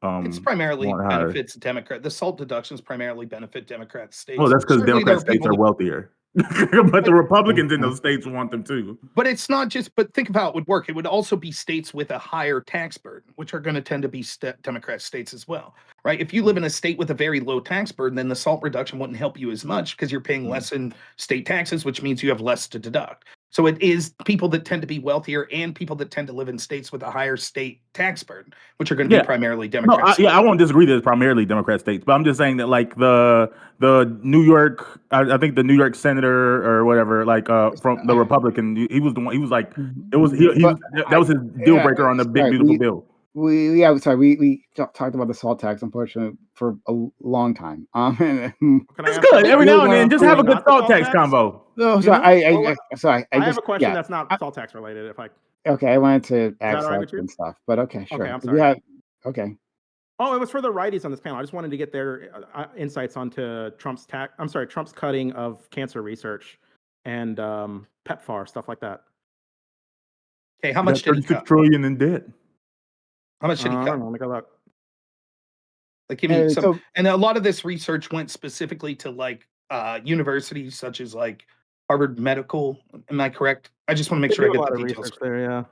It's primarily want higher. benefits Democrat. The salt deductions primarily benefit Democrat states. Oh, that's because Certainly there Democrat states are people wealthier. But the Republicans in those states want them too. But it's not just, but think of how it would work. It would also be states with a higher tax burden, which are going to tend to be Democrat states as well, right? If you live in a state with a very low tax burden, then the salt reduction wouldn't help you as much, because you're paying less in state taxes, which means you have less to deduct. So it is people that tend to be wealthier and people that tend to live in states with a higher state tax burden, which are going to be primarily Democrats. I won't disagree that it's primarily Democrat states, but I'm just saying that like the New York, I think the New York senator or whatever, like from the Republican, he was the one. He was like, it was that was his deal breaker on the big beautiful bill. We talked about the salt tax, unfortunately, for a long time. It's good every now and then. Just have a good salt tax convo. No, sorry, I have a question that's not salt tax related. If I I wanted to that ask all right with that you? and stuff, but okay, sure. Okay, I'm sorry. Okay. Oh, it was for the righties on this panel. I just wanted to get their insights onto Trump's cutting of cancer research and PEPFAR, stuff like that. Okay, how much did he cut? $36 trillion in debt. How much did he cut? Let me go look. Like, give me some. And a lot of this research went specifically to like universities such as like Harvard Medical. Am I correct? I just want to make sure I get the details there. Yeah.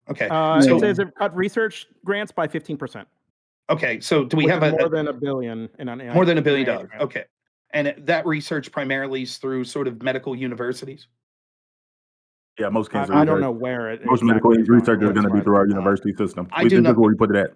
Okay. So it says it cut research grants by 15%. Okay. So do we have more than $1 billion? More than $1 billion. Okay. And that research primarily is through sort of medical universities. Yeah, most cancer. I don't know where it. Most medical research is going to be through our university system. I do know where we put it at.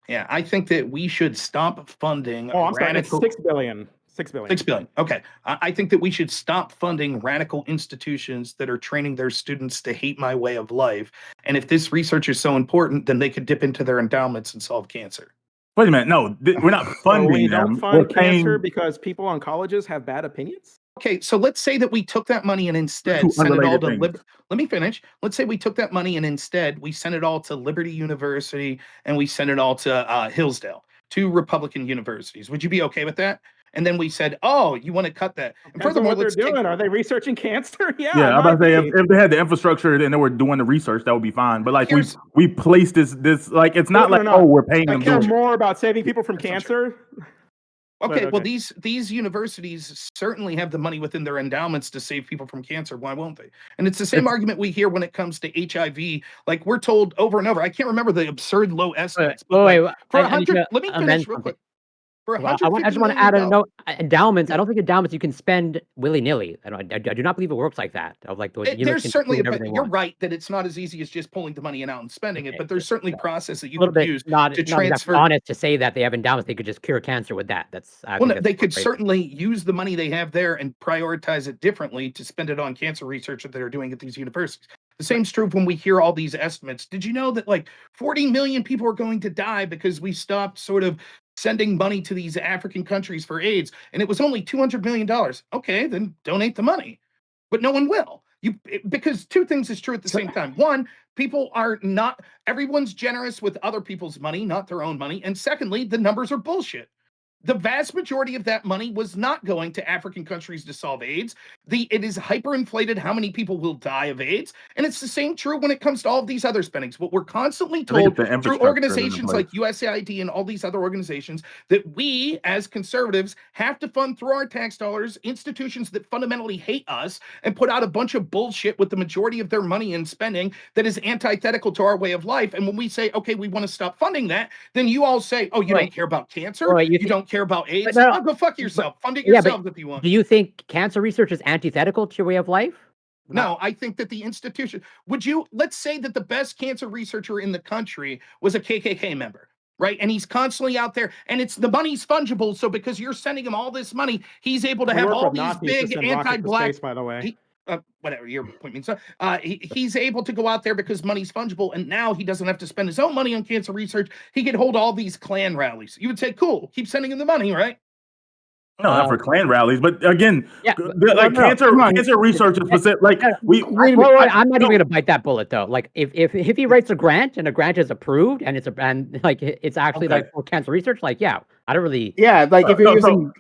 Yeah, I think that we should stop funding. Oh, I'm sorry. It's $6 billion $6 billion. 6 billion. Okay. I think that we should stop funding radical institutions that are training their students to hate my way of life. And if this research is so important, then they could dip into their endowments and solve cancer. Wait a minute. No, we're not So funding we don't them. We're fund cancer paying because people on colleges have bad opinions? Okay, so let's say that we took that money and instead two sent it all unrelated to things. let me finish. Let's say we took that money and instead we sent it all to Liberty University and we sent it all to Hillsdale, two Republican universities. Would you be okay with that? And then we said, "Oh, you want to cut that?" And Depends on furthermore, what they're let's take doing. Are they researching cancer? Yeah, Yeah, it I'm about might to say be. if they had the infrastructure and they were doing the research, that would be fine. But like Here's we placed this like it's not like oh we're paying I them. care to do it. more about saving people from cancer. Okay, But well, these universities certainly have the money within their endowments to save people from cancer. Why won't they? And it's the same argument we hear when it comes to HIV. Like we're told over and over. I can't remember the absurd low estimates, but Wait, like for I need 100, to let me amend finish real something. quick. For Well, I 150 just want to million add a dollars. note. Endowments. I don't think endowments you can spend willy nilly. I do not believe it works like that. Of like the There's university can certainly do whatever they you're want. right that it's not as easy as just pulling the money in out and spending it, but there's certainly process that A you little could bit use not to exactly transfer. honest to say that they have endowments. They could just cure cancer with that. That's I Well, think no, that's they could crazy. certainly use the money they have there and prioritize it differently to spend it on cancer research that they're doing at these universities. The same's true when we hear all these estimates. Did you know that like 40 million people are going to die because we stopped sort of sending money to these African countries for AIDS and it was only $200 million? Okay, then donate the money. But no one will. Because two things is true at the same time. One, people are not everyone's generous with other people's money, not their own money. And secondly, the numbers are bullshit. The vast majority of that money was not going to African countries to solve AIDS. It is hyperinflated how many people will die of AIDS. And it's the same true when it comes to all of these other spendings. What we're constantly I think told it's the through infrastructure organizations like USAID and all these other organizations that we as conservatives have to fund through our tax dollars institutions that fundamentally hate us and put out a bunch of bullshit with the majority of their money and spending that is antithetical to our way of life. And when we say, okay, we want to stop funding that, then you all say, oh, you don't care about cancer? You don't care about AIDS? no, Oh, go fuck yourself. Fund it Yeah, but yourselves if you want. do you think cancer research is antithetical to your way of life? No, I think that the institution, let's say that the best cancer researcher in the country was a KKK member, right? And he's constantly out there and the money's fungible. So because you're sending him all this money, he's able to We have work all with these Nazis to big send rockets to anti-black, space, by the way. whatever your point means. He's able to go out there because money's fungible, and now he doesn't have to spend his own money on cancer research. He could hold all these Klan rallies. You would say, cool, keep sending him the money, right? No, not for Klan rallies, but again, like no, cancer research is specific. Like I'm not even gonna bite that bullet though. Like if he writes a grant and a grant is approved and it's actually like for cancer research, like I don't really like if you're using.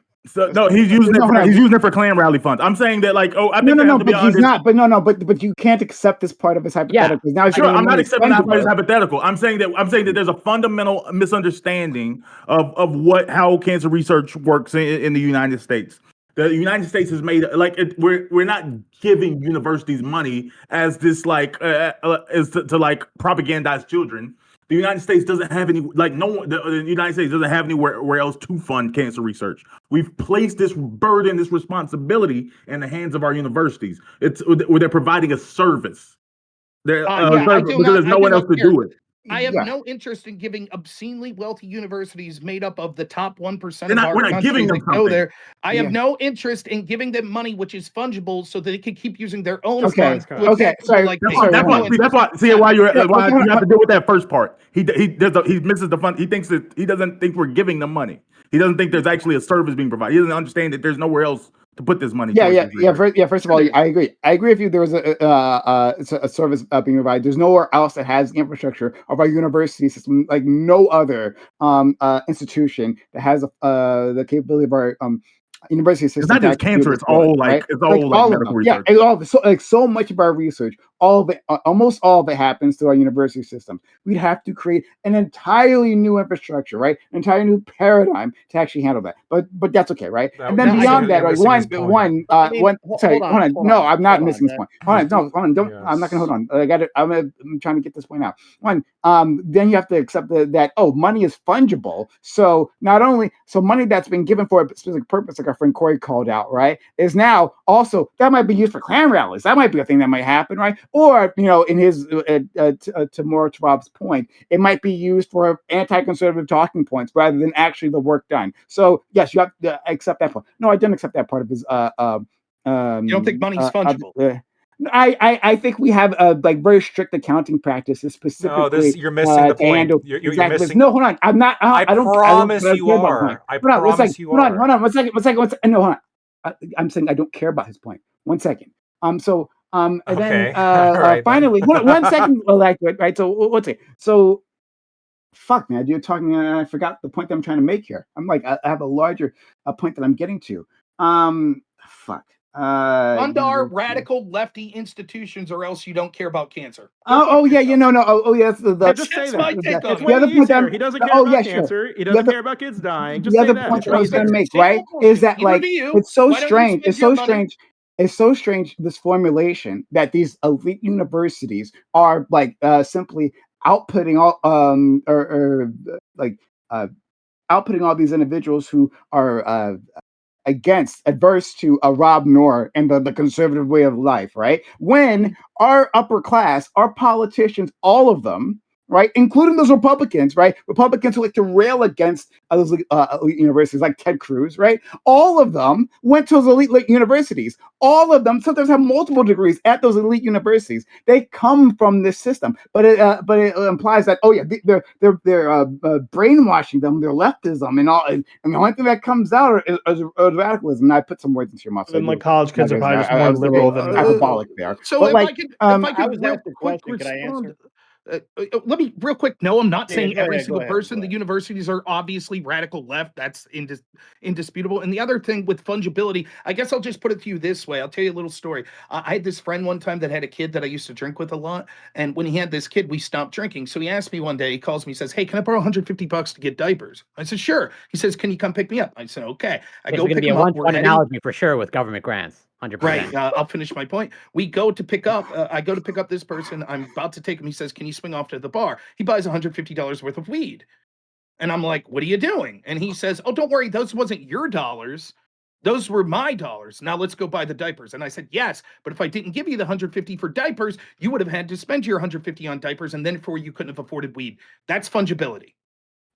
No, he's using it for Klan rally funds. I'm saying that like I think no, but he's not. But but you can't accept this part of his hypothetical. Yeah, Now he's sure. I'm not accepting that part as fungible. hypothetical. I'm saying that there's a fundamental misunderstanding of how cancer research works in the United States. The United States has made we're not giving universities money as this as to like propagandize children. The United States doesn't have any the United States doesn't have anywhere else to fund cancer research. We've placed this burden, this responsibility in the hands of our universities. It's they're providing a service. Because there's no one else to do it. I have no interest in giving obscenely wealthy universities made up of the top 1% of our we're not country giving them that go something. there. I have no interest in giving them money which is fungible so that they can keep using their own Okay. funds. Okay. Sorry. That's why. See why you have to deal with that first part. He misses the fund. He thinks that he doesn't think we're giving them money. He doesn't think there's actually a service being provided. He doesn't understand that there's nowhere else to put this money. First of all, I agree. I agree if there was a service being provided. There's nowhere else that has the infrastructure of our university system, like no other institution that has the capability of our university system. It's not just cancer; it's all medical research. Yeah, all of it. So much of our research, all of it, almost all of it happens through our university system. We'd have to create an entirely new infrastructure, right? An entirely new paradigm to actually handle that. But that's okay, right? And then beyond that, hold on. No, I'm not missing this point. Hold on. Don't. Yes. I'm not gonna hold on. I'm trying to get this point out. Then you have to accept that money is fungible. So money that's been given for a specific purpose, like our friend Corey called out, right, is now also that might be used for Klan rallies. That might be a thing that might happen, right? Or, in his to more to Rob's point, it might be used for anti-conservative talking points rather than actually the work done. So yes, you have to accept that part. No, I didn't accept that part of his. You don't think money's fungible? I think we have like very strict accounting practices specifically. You're missing the to point. handle You're exactly. missing. No, hold on. I'm not. I I don't promise I don't you care about point. are. I Hold on, one promise second. you Hold on. are. Hold on. One second. No, hold on. I'm saying I don't care about his point. 1 second. So and Okay. then All right, finally, then. 1 second. Right. So what's it? So fuck, man, you're talking. I forgot the point that I'm trying to make here. I'm like, I have a larger point that I'm getting to. Fuck. Fund our radical lefty institutions, or else you don't care about cancer. Oh yeah, yes. Just say That's that. my take on It's it. way The other point easier. He doesn't care oh about yeah, sure. cancer. He The doesn't other, care about kids dying. Just the say other that. point It's that I way was going to easier. make, Same right, old is bullshit. that Neither like do you. it's so Why don't you strange. spend It's your so money? strange. It's so strange. This formulation that these elite universities are like simply outputting all or like outputting all these individuals who are adverse to Rob Noor and the conservative way of life, right? When our upper class, our politicians, all of them, right, including those Republicans, right, Republicans who like to rail against those elite universities like Ted Cruz, right, all of them went to those elite universities. All of them sometimes have multiple degrees at those elite universities. They come from this system, but it implies that they're brainwashing them, their leftism, and all. And the only thing that comes out is radicalism. And I put some words into your mouth. Then like college kids are probably just more I was liberal getting than hyperbolic there. So But if like, I I could was real asked a quick question. Could I respond. answer? Let me real quick. No, I'm not Yeah, saying go every ahead, single go ahead, person. go The ahead. universities are obviously radical left. That's indisputable. And the other thing with fungibility, I guess I'll just put it to you this way. I'll tell you a little story. I had this friend one time that had a kid that I used to drink with a lot. And when he had this kid, we stopped drinking. So he asked me one day, he calls me, he says, "Hey, can I borrow $150 to get diapers?" I said, "Sure." He says, "Can you come pick me up?" I said, "Okay." I There's go going to pick be a him up. We're one-to-one heading. analogy for sure with government grants. 100%. Right. I'll finish my point. We go to pick up. I go to pick up this person. I'm about to take him. He says, "Can you swing off to the bar?" He buys $150 worth of weed. And I'm like, "What are you doing?" And he says, "Oh, don't worry. Those wasn't your dollars. Those were my dollars. Now let's go buy the diapers." And I said, "Yes, but if I didn't give you the 150 for diapers, you would have had to spend your 150 on diapers, and then therefore you couldn't have afforded weed." That's fungibility.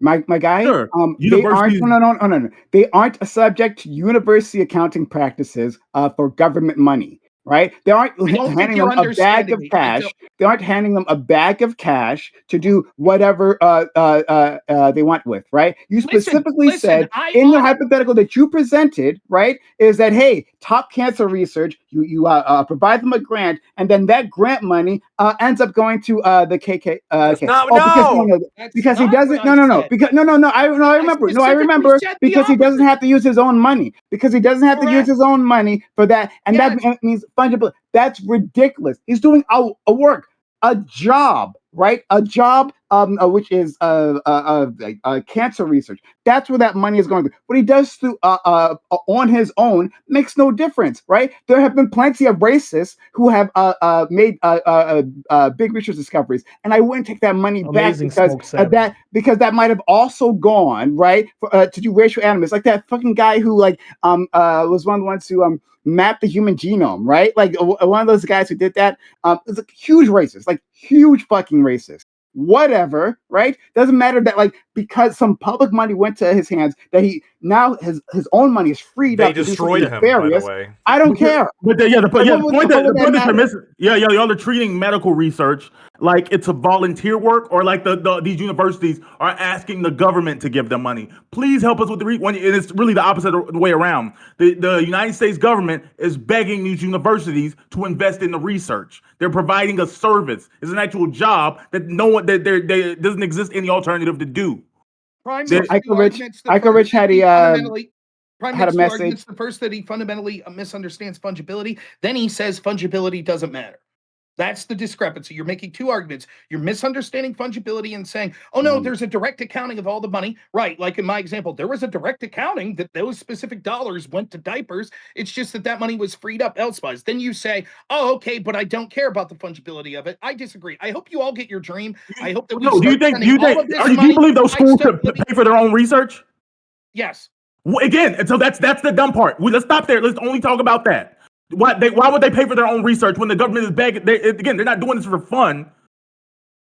My guy, Sure. they aren't Universities. no. They aren't subject to university accounting practices for government money, right? They aren't I don't think handing you're them a bag understanding of me. cash. They aren't handing them a bag of cash to do whatever they want with, right? You specifically said in the hypothetical that you presented, right, is that hey, top cancer research, you provide them a grant, and then that grant money ends up going to the KK. That's not Because he not doesn't. what I No. said. Because no. I remember. No, I specifically remember said the because he doesn't opposite. have to use his own money. Because he doesn't have to use Correct. his own money for that, and Yes. that means fungible. That's ridiculous. He's doing a work, a job, right? A job, which is cancer research. That's where that money is going to. What he does through on his own makes no difference, right? There have been plenty of racists who have made big research discoveries, and I wouldn't take that money Amazing back smoke salmon. because that might have also gone right to do racial animus, like that fucking guy who was one of the ones who map the human genome, right? Like one of those guys who did that. It's a huge racist, like huge fucking racist. Whatever, right? Doesn't matter that because some public money went to his hands, that he now his own money is freed They up to do something destroyed him, by the nefarious. way. I don't care. But the point What would that that you're matter? missing, y'all are treating medical research like it's a volunteer work, or like these universities are asking the government to give them money. Please help us with and it's really the opposite way around. The United States government is begging these universities to invest in the research. They're providing a service. It's an actual job that there doesn't exist any alternative to do. Prime So Minister Iko Rich arguments the first had that he a Prime had a Minister message. arguments the first that he fundamentally misunderstands fungibility. Then he says fungibility doesn't matter. That's the discrepancy. You're making two arguments. You're misunderstanding fungibility and saying, "Oh no, there's a direct accounting of all the money." Right? Like in my example, there was a direct accounting that those specific dollars went to diapers. It's just that money was freed up elsewise. Then you say, "Oh, okay, but I don't care about the fungibility of it." I disagree. I hope you all get your dream. I hope that we No, do you start spending all of this do you money. believe those I schools start could living. pay for their own research? Yes. Again, and so that's the dumb part. Let's stop there. Let's only talk about that. Why would they pay for their own research when the government is begging? Again, they're not doing this for fun.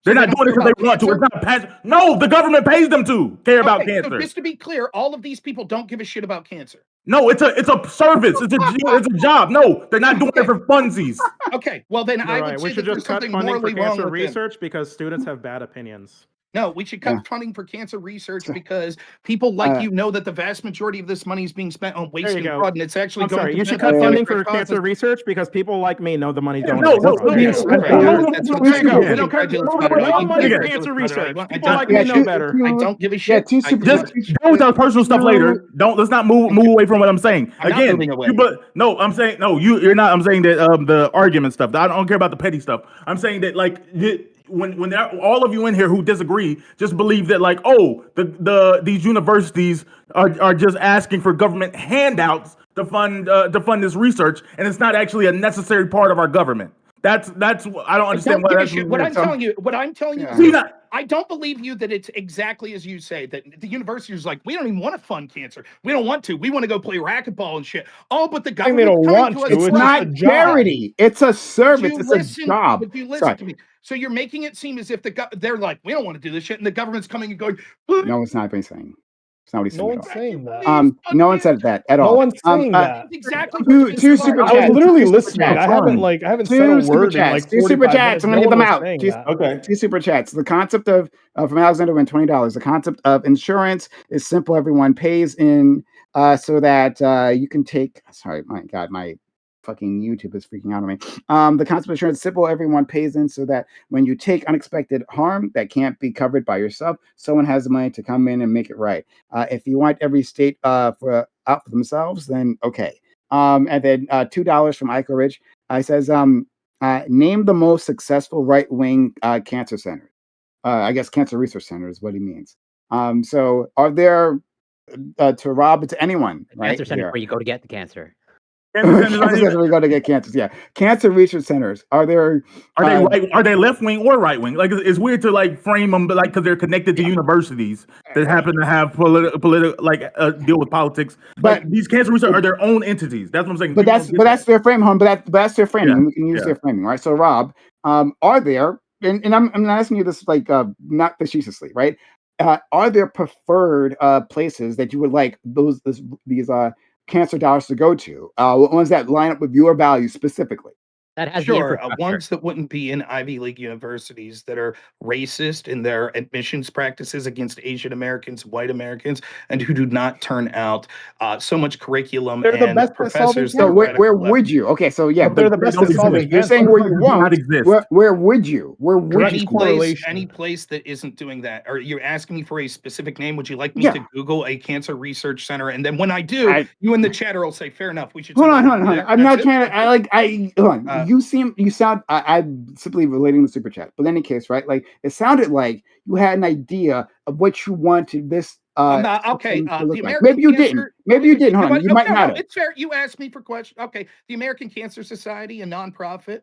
They're not doing it because they want to. It's not a passion. No, the government pays them to care about Okay, so cancer. just to be clear, all of these people don't give a shit about cancer. No, it's a service. It's a job. No, they're not doing it for funsies. Okay, well then I would right. say We that should there's just cut something funding for morally wrong cancer with them. research because students have bad opinions. No, we should cut funding for cancer research because people like you know that the vast majority of this money is being spent on waste and fraud, and it's actually going to you should benefit cut funding democratic for cancer causes. research because people like me know the money's going. No, to That's what it's go. getting incredulous about it. No money for Incredulous cancer about it. research. I People don't- like me know better. I don't give a shit. Just go with our personal stuff later. Let's not move away from what I'm saying. I'm not Again, moving away. I'm saying you're not. I'm saying that the argument stuff. I don't care about the petty stuff. I'm saying that like when all of you in here who disagree just believe that like these universities are just asking for government handouts to fund this research, and it's not actually a necessary part of our government. That's I don't understand why that's what I'm telling you is I don't believe you that it's exactly as you say, that the university is like, we don't even want to fund cancer. We don't want to. We want to go play racquetball and shit. Oh, but the government It's not charity. It's a service. It's a job. Would you listen to me? So you're making it seem as if they're like, we don't want to do this shit, and the government's coming and going. No, it's not what he's saying. It's not what he's saying. No one's saying that. No one said that at all. No one's saying that. Exactly. Two super chats. I was literally Two super listening. chats. I haven't said a word in like 45 Two super chats. minutes. I'm gonna No get them one was out. saying that. Okay. Two super chats. The concept of from Alexander win $20. The concept of insurance is simple. Everyone pays in so that you can take. Sorry, my God, my fucking YouTube is freaking out on me. The concept of insurance is simple. Everyone pays in so that when you take unexpected harm that can't be covered by yourself, someone has the money to come in and make it right. If you want every state out for themselves, then okay. And then $2 from Ico Rich. Says, name the most successful right-wing cancer centers. I guess cancer research center is what he means. So are there to Rob, to anyone, right? Cancer center where you go to get the cancer. Cancer centers where we go to get cancers. Yeah, cancer research centers. Are there? Are they left wing or right wing? Like it's weird to like frame them, but like because they're connected to universities that happen to have political deal with politics. But these cancer research are their own entities. That's what I'm saying. But that's their frame, home. But that's their framing. Yeah. We can use their framing, right? So Rob, are there? And I'm not asking you this like not facetiously, right? Are there preferred places that you would like these cancer dollars to go to? Ones that line up with your values specifically. That has Sure, ones that wouldn't be in Ivy League universities that are racist in their admissions practices against Asian Americans, white Americans, and who do not turn out so much curriculum They're the and best at professors. So where would you? Okay, so yeah, But they're the best at solving you're saying where you want. Where would you? Where would you? Any place that isn't doing that? Or you're asking me for a specific name? Would you like me to Google a cancer research center? And then when I do, you in the chatter will say, "Fair enough. We should." Hold on. I'm not trying to. Hold on. You sound. I'm simply relating the super chat. But in any case, right? Like it sounded like you had an idea of what you wanted this. Okay. The American maybe you didn't. Maybe you didn't. Hold on. You might not have. It's fair. You asked me for questions. Okay. The American Cancer Society, a nonprofit.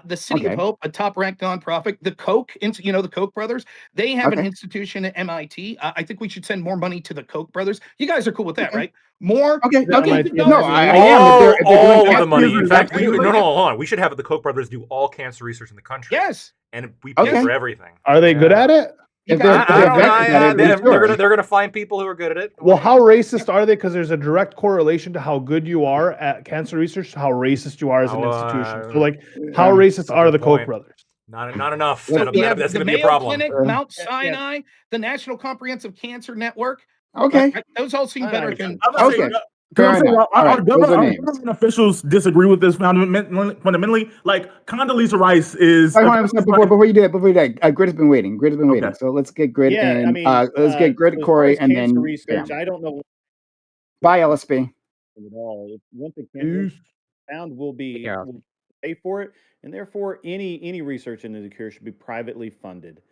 The City of Hope, a top-ranked nonprofit. The Koch, the Koch brothers. They have an institution at MIT. I think we should send more money to the Koch brothers. You guys are cool with that, right? More. Okay. No, I am. All of the money. In fact, hold on. We should have the Koch brothers do all cancer research in the country. Yes. And we pay for everything. Are they good at it? They're going to find people who are good at it. Well, how racist are they? Because there's a direct correlation to how good you are at cancer research to how racist you are as an institution. So, like, how racist are the Koch brothers? Not enough. That's going to be a problem. Clinic, Mount Sinai, the National Comprehensive Cancer Network. Okay. Those all seem better than. Okay. Our government officials disagree with this fundamentally. Like Condoleezza Rice is. Before you do that, Grid has been waiting. So let's get Grid and let's get Grid, Corey, and then research. I don't know. Bye, LSP. At all. Once the cancer found, will pay for it, and therefore any research into the cure should be privately funded,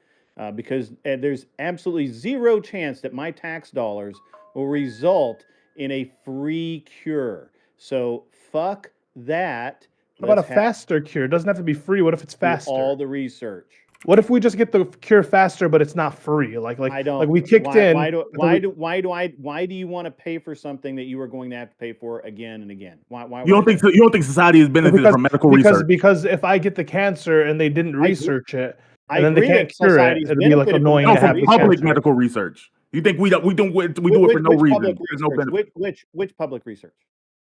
because there's absolutely zero chance that my tax dollars will result in a free cure. So fuck that. What about a faster cure? It doesn't have to be free. What if it's faster? All the research. What if we just get the cure faster, but it's not free? Like I don't. like we kicked why, in. Why do but then why do you want to pay for something that you are going to have to pay for again and again? Why? You don't think society has benefited from medical research? Because if I get the cancer and they didn't research it, I and then they agree can't that cure it, society's it'd be like benefited from annoying No, to from have the public cancer. medical research. You think we do it for no Which reason? public There's no research? benefit. Which public research?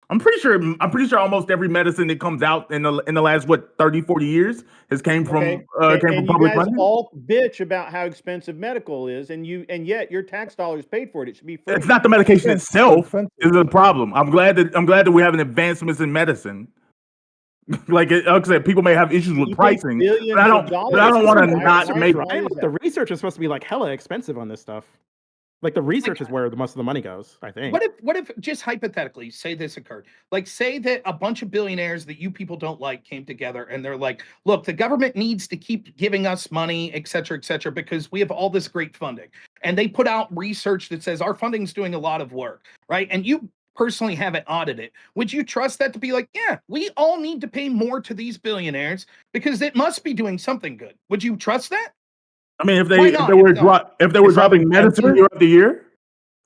I'm pretty sure almost every medicine that comes out in the last 30, 40 years has came from Okay, from and you public guys funding. all bitch about how expensive medical is, and yet your tax dollars paid for it. It should be free. It's not the medication Yeah, itself expensive. is the problem. I'm glad that we're having advancements in medicine. Like I said, people may have issues with You think pricing, billions but I of don't dollars want to why- not why- make. why Right, is but that? the research is supposed to be like hella expensive on this stuff. Like the research is where the most of the money goes, I think. What if just hypothetically say this occurred? Like say that a bunch of billionaires that you people don't like came together and they're like, look, the government needs to keep giving us money, et cetera, because we have all this great funding. And they put out research that says our funding's doing a lot of work, right? And you personally haven't audited it. Would you trust that to be like, yeah, we all need to pay more to these billionaires because it must be doing something good? Would you trust that? I mean, if Why they not? were dropping medicine cancer? year after year,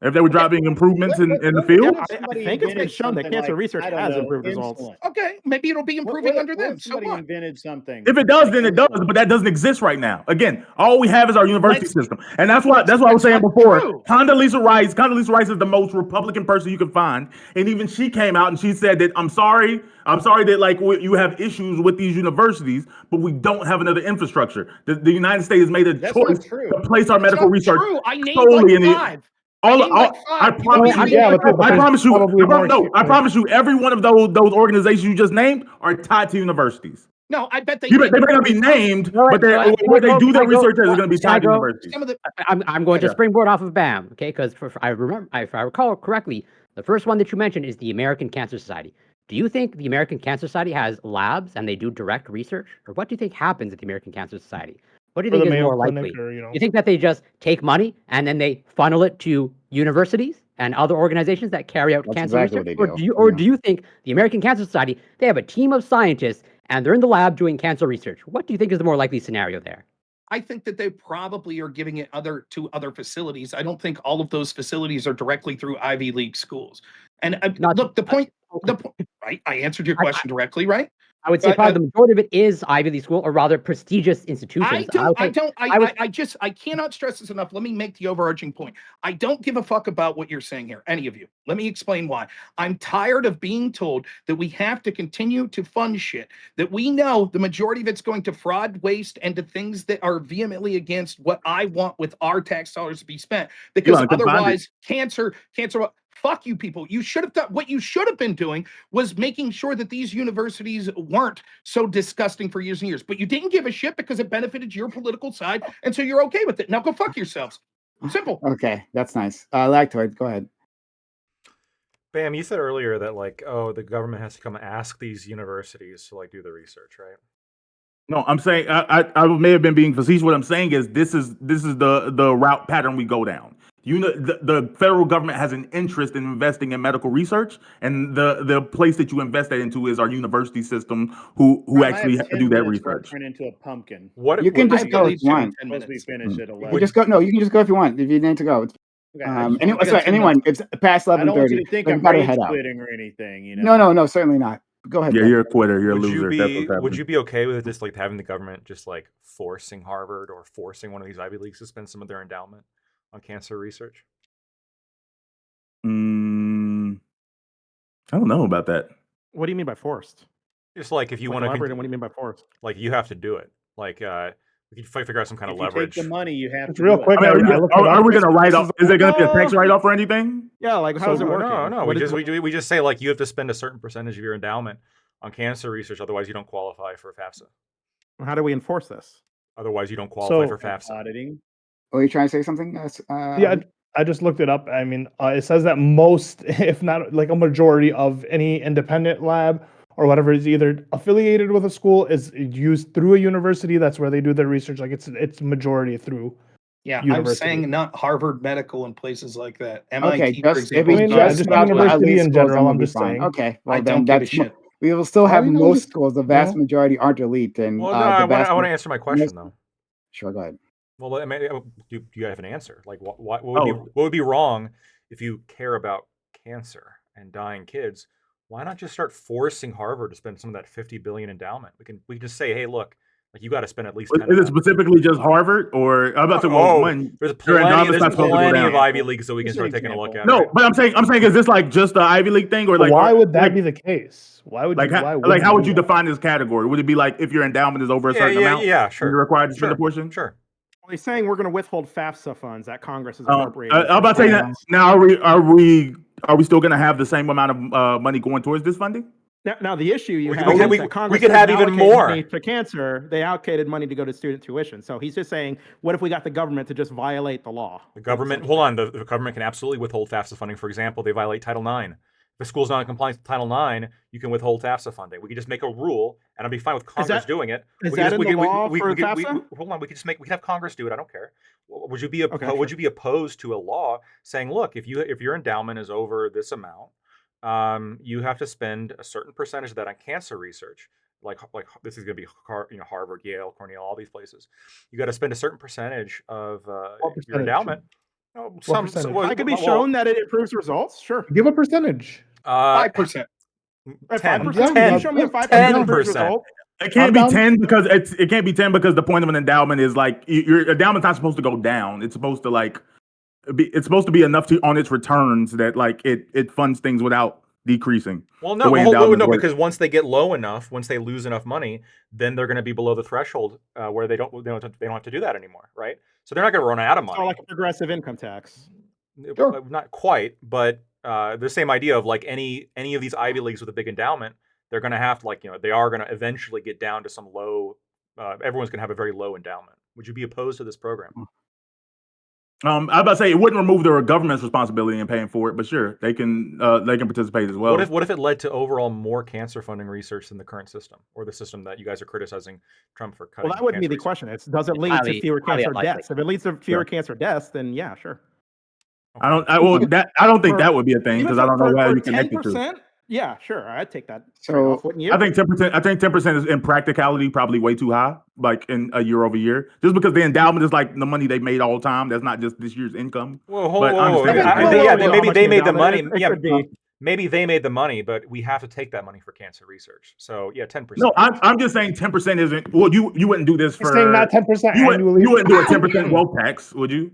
if they were dropping improvements in the field, What if I somebody think it's been invented shown that something cancer like, research I don't has know, improved results. insulin? Okay, maybe it'll be improving under them. If So somebody what? invented something? if it does, like then it does. insulin? But that doesn't exist right now. Again, all we have is our university Let's- system, and that's why I was saying not before. true. Condoleezza Rice is the most Republican person you can find, and even she came out and she said that I'm sorry that like you have issues with these universities, but we don't have another infrastructure. The United States has made a That's choice not true. to place our That's medical not research true. I named solely like in the. five. All, named like I five. You promise can't you. name but like there's I promise you. probably more I promise you. Every one of those organizations you just named are tied to universities. No, I bet they They may did. not be named, All right, but all right. where they do their Can I go- research is going to be can I tied to go- universities. Some of the I'm going to Yeah. springboard off of BAM, okay? Because I remember, if I recall correctly, the first one that you mentioned is the American Cancer Society. Do you think the American Cancer Society has labs and they do direct research, or what do you think happens at the American Cancer Society? What do you For think the is Mayo more Clinic, likely? or, you know. You think that they just take money and then they funnel it to universities and other organizations that carry out That's cancer exactly research, what they do, or yeah. do you think the American Cancer Society, they have a team of scientists and they're in the lab doing cancer research? What do you think is the more likely scenario there? I think that they probably are giving it to other facilities. I don't think all of those facilities are directly through Ivy League schools. And look, the point, right? I answered your question directly, right? I would say probably the majority of it is Ivy League school, or rather prestigious institutions. I cannot stress this enough. Let me make the overarching point. I don't give a fuck about what you're saying here, any of you. Let me explain why. I'm tired of being told that we have to continue to fund shit that we know the majority of it's going to fraud, waste, and to things that are vehemently against what I want with our tax dollars to be spent. Because otherwise, cancer, fuck you people. You should have done what you should have been doing was making sure that these universities weren't so disgusting for years and years. But you didn't give a shit because it benefited your political side, and so you're okay with it. Now go fuck yourselves. Simple. Okay, that's nice. Lactoid, go ahead. Bam, you said earlier that like, oh, the government has to come ask these universities to like do the research, right? No, I'm saying I may have been being facetious. What I'm saying is this is the route pattern we go down. You know, the federal government has an interest in investing in medical research, and the place that you invest that into is our university system, who actually have to do that research. Turn into a pumpkin. What You can just go if you want. Once we finish at 11. You just go. No, you can just go if you want. If you need to go. It's, anyone. It's past 11:30. I don't want you to think I'm gotta rage head out. quitting or anything. You know. No, certainly not. Go ahead. Yeah, Doug. you're a quitter. You're a Would loser. you That's be what's happening. would you be okay with just like having the government just like forcing Harvard or forcing one of these Ivy Leagues to spend some of their endowment on cancer research? I don't know about that. What do you mean by forced? Just like if you want to elaborate on what do you mean by forced? like you have to do it. Like we could figure out some kind of If you leverage. take the money, you have It's to real do it. quick. I mean, are we going to write off? Is there going to be a tax Oh. write off or anything? Yeah, like how's it working? No. What We just say like you have to spend a certain percentage of your endowment on cancer research, otherwise you don't qualify for FAFSA. How do we enforce this? Otherwise you don't qualify for FAFSA. Auditing. Are you trying to say something? Yeah, I just looked it up. I mean, it says that most, if not like a majority of any independent lab or whatever is either affiliated with a school, is used through a university. That's where they do their research. Like it's majority through. Yeah, university. I'm saying not Harvard Medical and places like that. Okay, MIT, for just if example. we I mean, just just about the university elite in schools, general, then we'll I'm be just fine. saying. Okay, well I then don't give a that's shit. we will still have I know most this- schools. The vast no. majority aren't elite, and Well, no, the I vast want to answer my question though. Sure, go ahead. Well, I mean, do you have an answer? Like, what would be wrong if you care about cancer and dying kids? Why not just start forcing Harvard to spend some of that $50 billion endowment? We can just say, hey, look, like you got to spend at least 10. Is it specifically just Harvard, or I'm about to Oh, when there's your endowment's there's not supposed to go plenty down? of Ivy Leagues that we can Just start an taking a look at. No, but I'm saying, is this like just the Ivy League thing, or But like why or, would that like, be the case? Why would like you? how, Why like how would you you do that? define this category? Would it be like if your endowment is over a certain amount? Yeah, sure. You're required to spend a portion. Sure. Well, he's saying we're going to withhold FAFSA funds that Congress has I'm appropriated. about to say that now. Are we still going to have the same amount of money going towards this funding? Now the issue you We have could- is we- that Congress we could have doesn't even allocate more. money to cancer. They allocated money to go to student tuition. So he's just saying, what if we got the government to just violate the law? The government, hold on, the government can absolutely withhold FAFSA funding. For example, they violate Title IX. If a school's not in compliance with Title IX, you can withhold FAFSA funding. We could just make a rule, and I'd be fine with Congress doing it. Is We that just- in we the could- we- law we- for we could- FAFSA? hold on, we could have Congress do it. I don't care. Would you be Okay, would sure. you be opposed to a law saying, look, if your endowment is over this amount, you have to spend a certain percentage of that on cancer research. Like this is going to be Harvard, Yale, Cornell, all these places. You got to spend a certain percentage of your endowment. I could be shown that it improves results. Sure. Give a percentage. 5%. 5%. Can you show me a 5% improves result? It can't be 10 because it can't be 10 because the point of an endowment is like your endowment's not supposed to go down. It's supposed to be enough on its returns that like it funds things without decreasing. Well, no, because once they get low enough, once they lose enough money, then they're going to be below the threshold where they don't have to do that anymore, right? So they're not going to run out of money. It's like a progressive income tax. Not quite, but the same idea of like any of these Ivy Leagues with a big endowment, they're going to have to they are going to eventually get down to some low. Everyone's going to have a very low endowment. Would you be opposed to this program? I was about to say it wouldn't remove their government's responsibility in paying for it, but sure, they can participate as well. What if it led to overall more cancer funding research than the current system, or the system that you guys are criticizing Trump for cutting? Well, that wouldn't be the question. Does it lead to fewer cancer deaths? If it leads to fewer cancer deaths, then yeah, sure. I don't think that would be a thing because I don't know how you connect it to. Yeah, sure. I'd take that. So wouldn't you? I think 10%. I think 10% is in practicality probably way too high, like in a year over year. Just because the endowment is like the money they made all the time. That's not just this year's income. Whoa. Maybe they made the money. Yeah, maybe they made the money, but we have to take that money for cancer research. So yeah, 10%. No, I'm just saying 10% isn't. Well, you wouldn't do this for. Saying not 10% annually. You wouldn't do a 10% wealth tax, would you?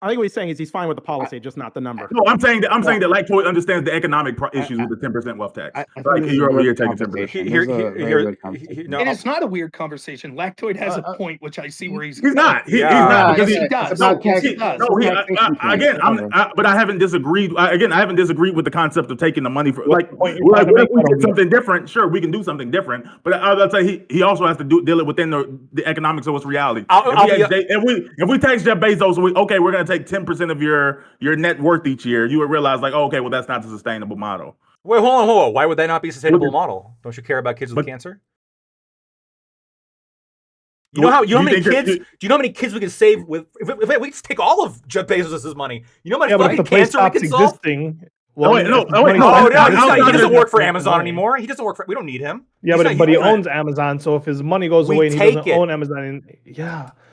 I think what he's saying is he's fine with the policy, just not the number. No, I'm saying that Lactoid understands the economic issues with the 10% wealth tax. Like you're over here taking 10%. It is not a weird conversation. Lactoid has a point, which I see where he's not. He's not because he does. But I haven't disagreed. I haven't disagreed with the concept of taking the money for like what if we get something different? Sure, we can do something different. But I'll say he also has to deal it within the economics of what's reality. If we tax Jeff Bezos, we're going to take 10% of your net worth each year, you would realize like, oh, okay, well, that's not the sustainable model. Wait, hold on. Why would that not be a sustainable model? Don't you care about kids with cancer? Do you know how many kids we can save with if we just take all of Jeff Bezos' money? You know how much fucking cancer we can solve? Well, he doesn't work for Amazon anymore. He doesn't work for. We don't need him. Yeah, but he owns Amazon. So if his money goes away and he doesn't own Amazon,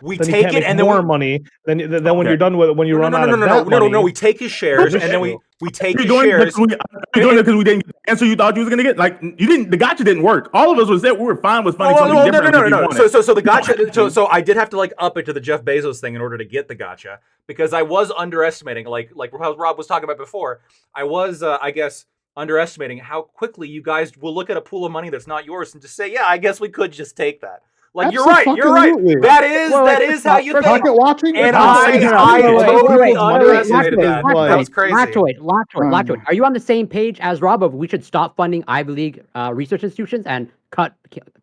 we then take it and then more money. Then when you're done with it, when you run out of that money, no, we take his shares and then we take his shares. You're doing it because we didn't get the answer you thought you was gonna get. Like you didn't. The gotcha didn't work. All of us was that we were fine with funding something different. No. So the gotcha. So I did have to like up it to the Jeff Bezos thing in order to get the gotcha because I was underestimating like Rob was talking about before. I was I guess underestimating how quickly you guys will look at a pool of money that's not yours and just say, yeah, I guess we could just take that. Like you're right. That is how you think. Pocket watching, and I totally underestimated that. That was crazy. Lactoid. Are you on the same page as Rob of we should stop funding Ivy League research institutions and cut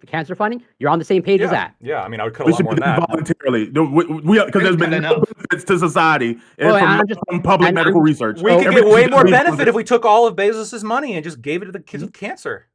cancer funding? You're on the same page as that. Yeah, I mean, I would cut a lot more than that. Voluntarily, because there's been no benefits to society from public medical research. We could get way more benefit if we took all of Bezos' money and just gave it to the kids with cancer.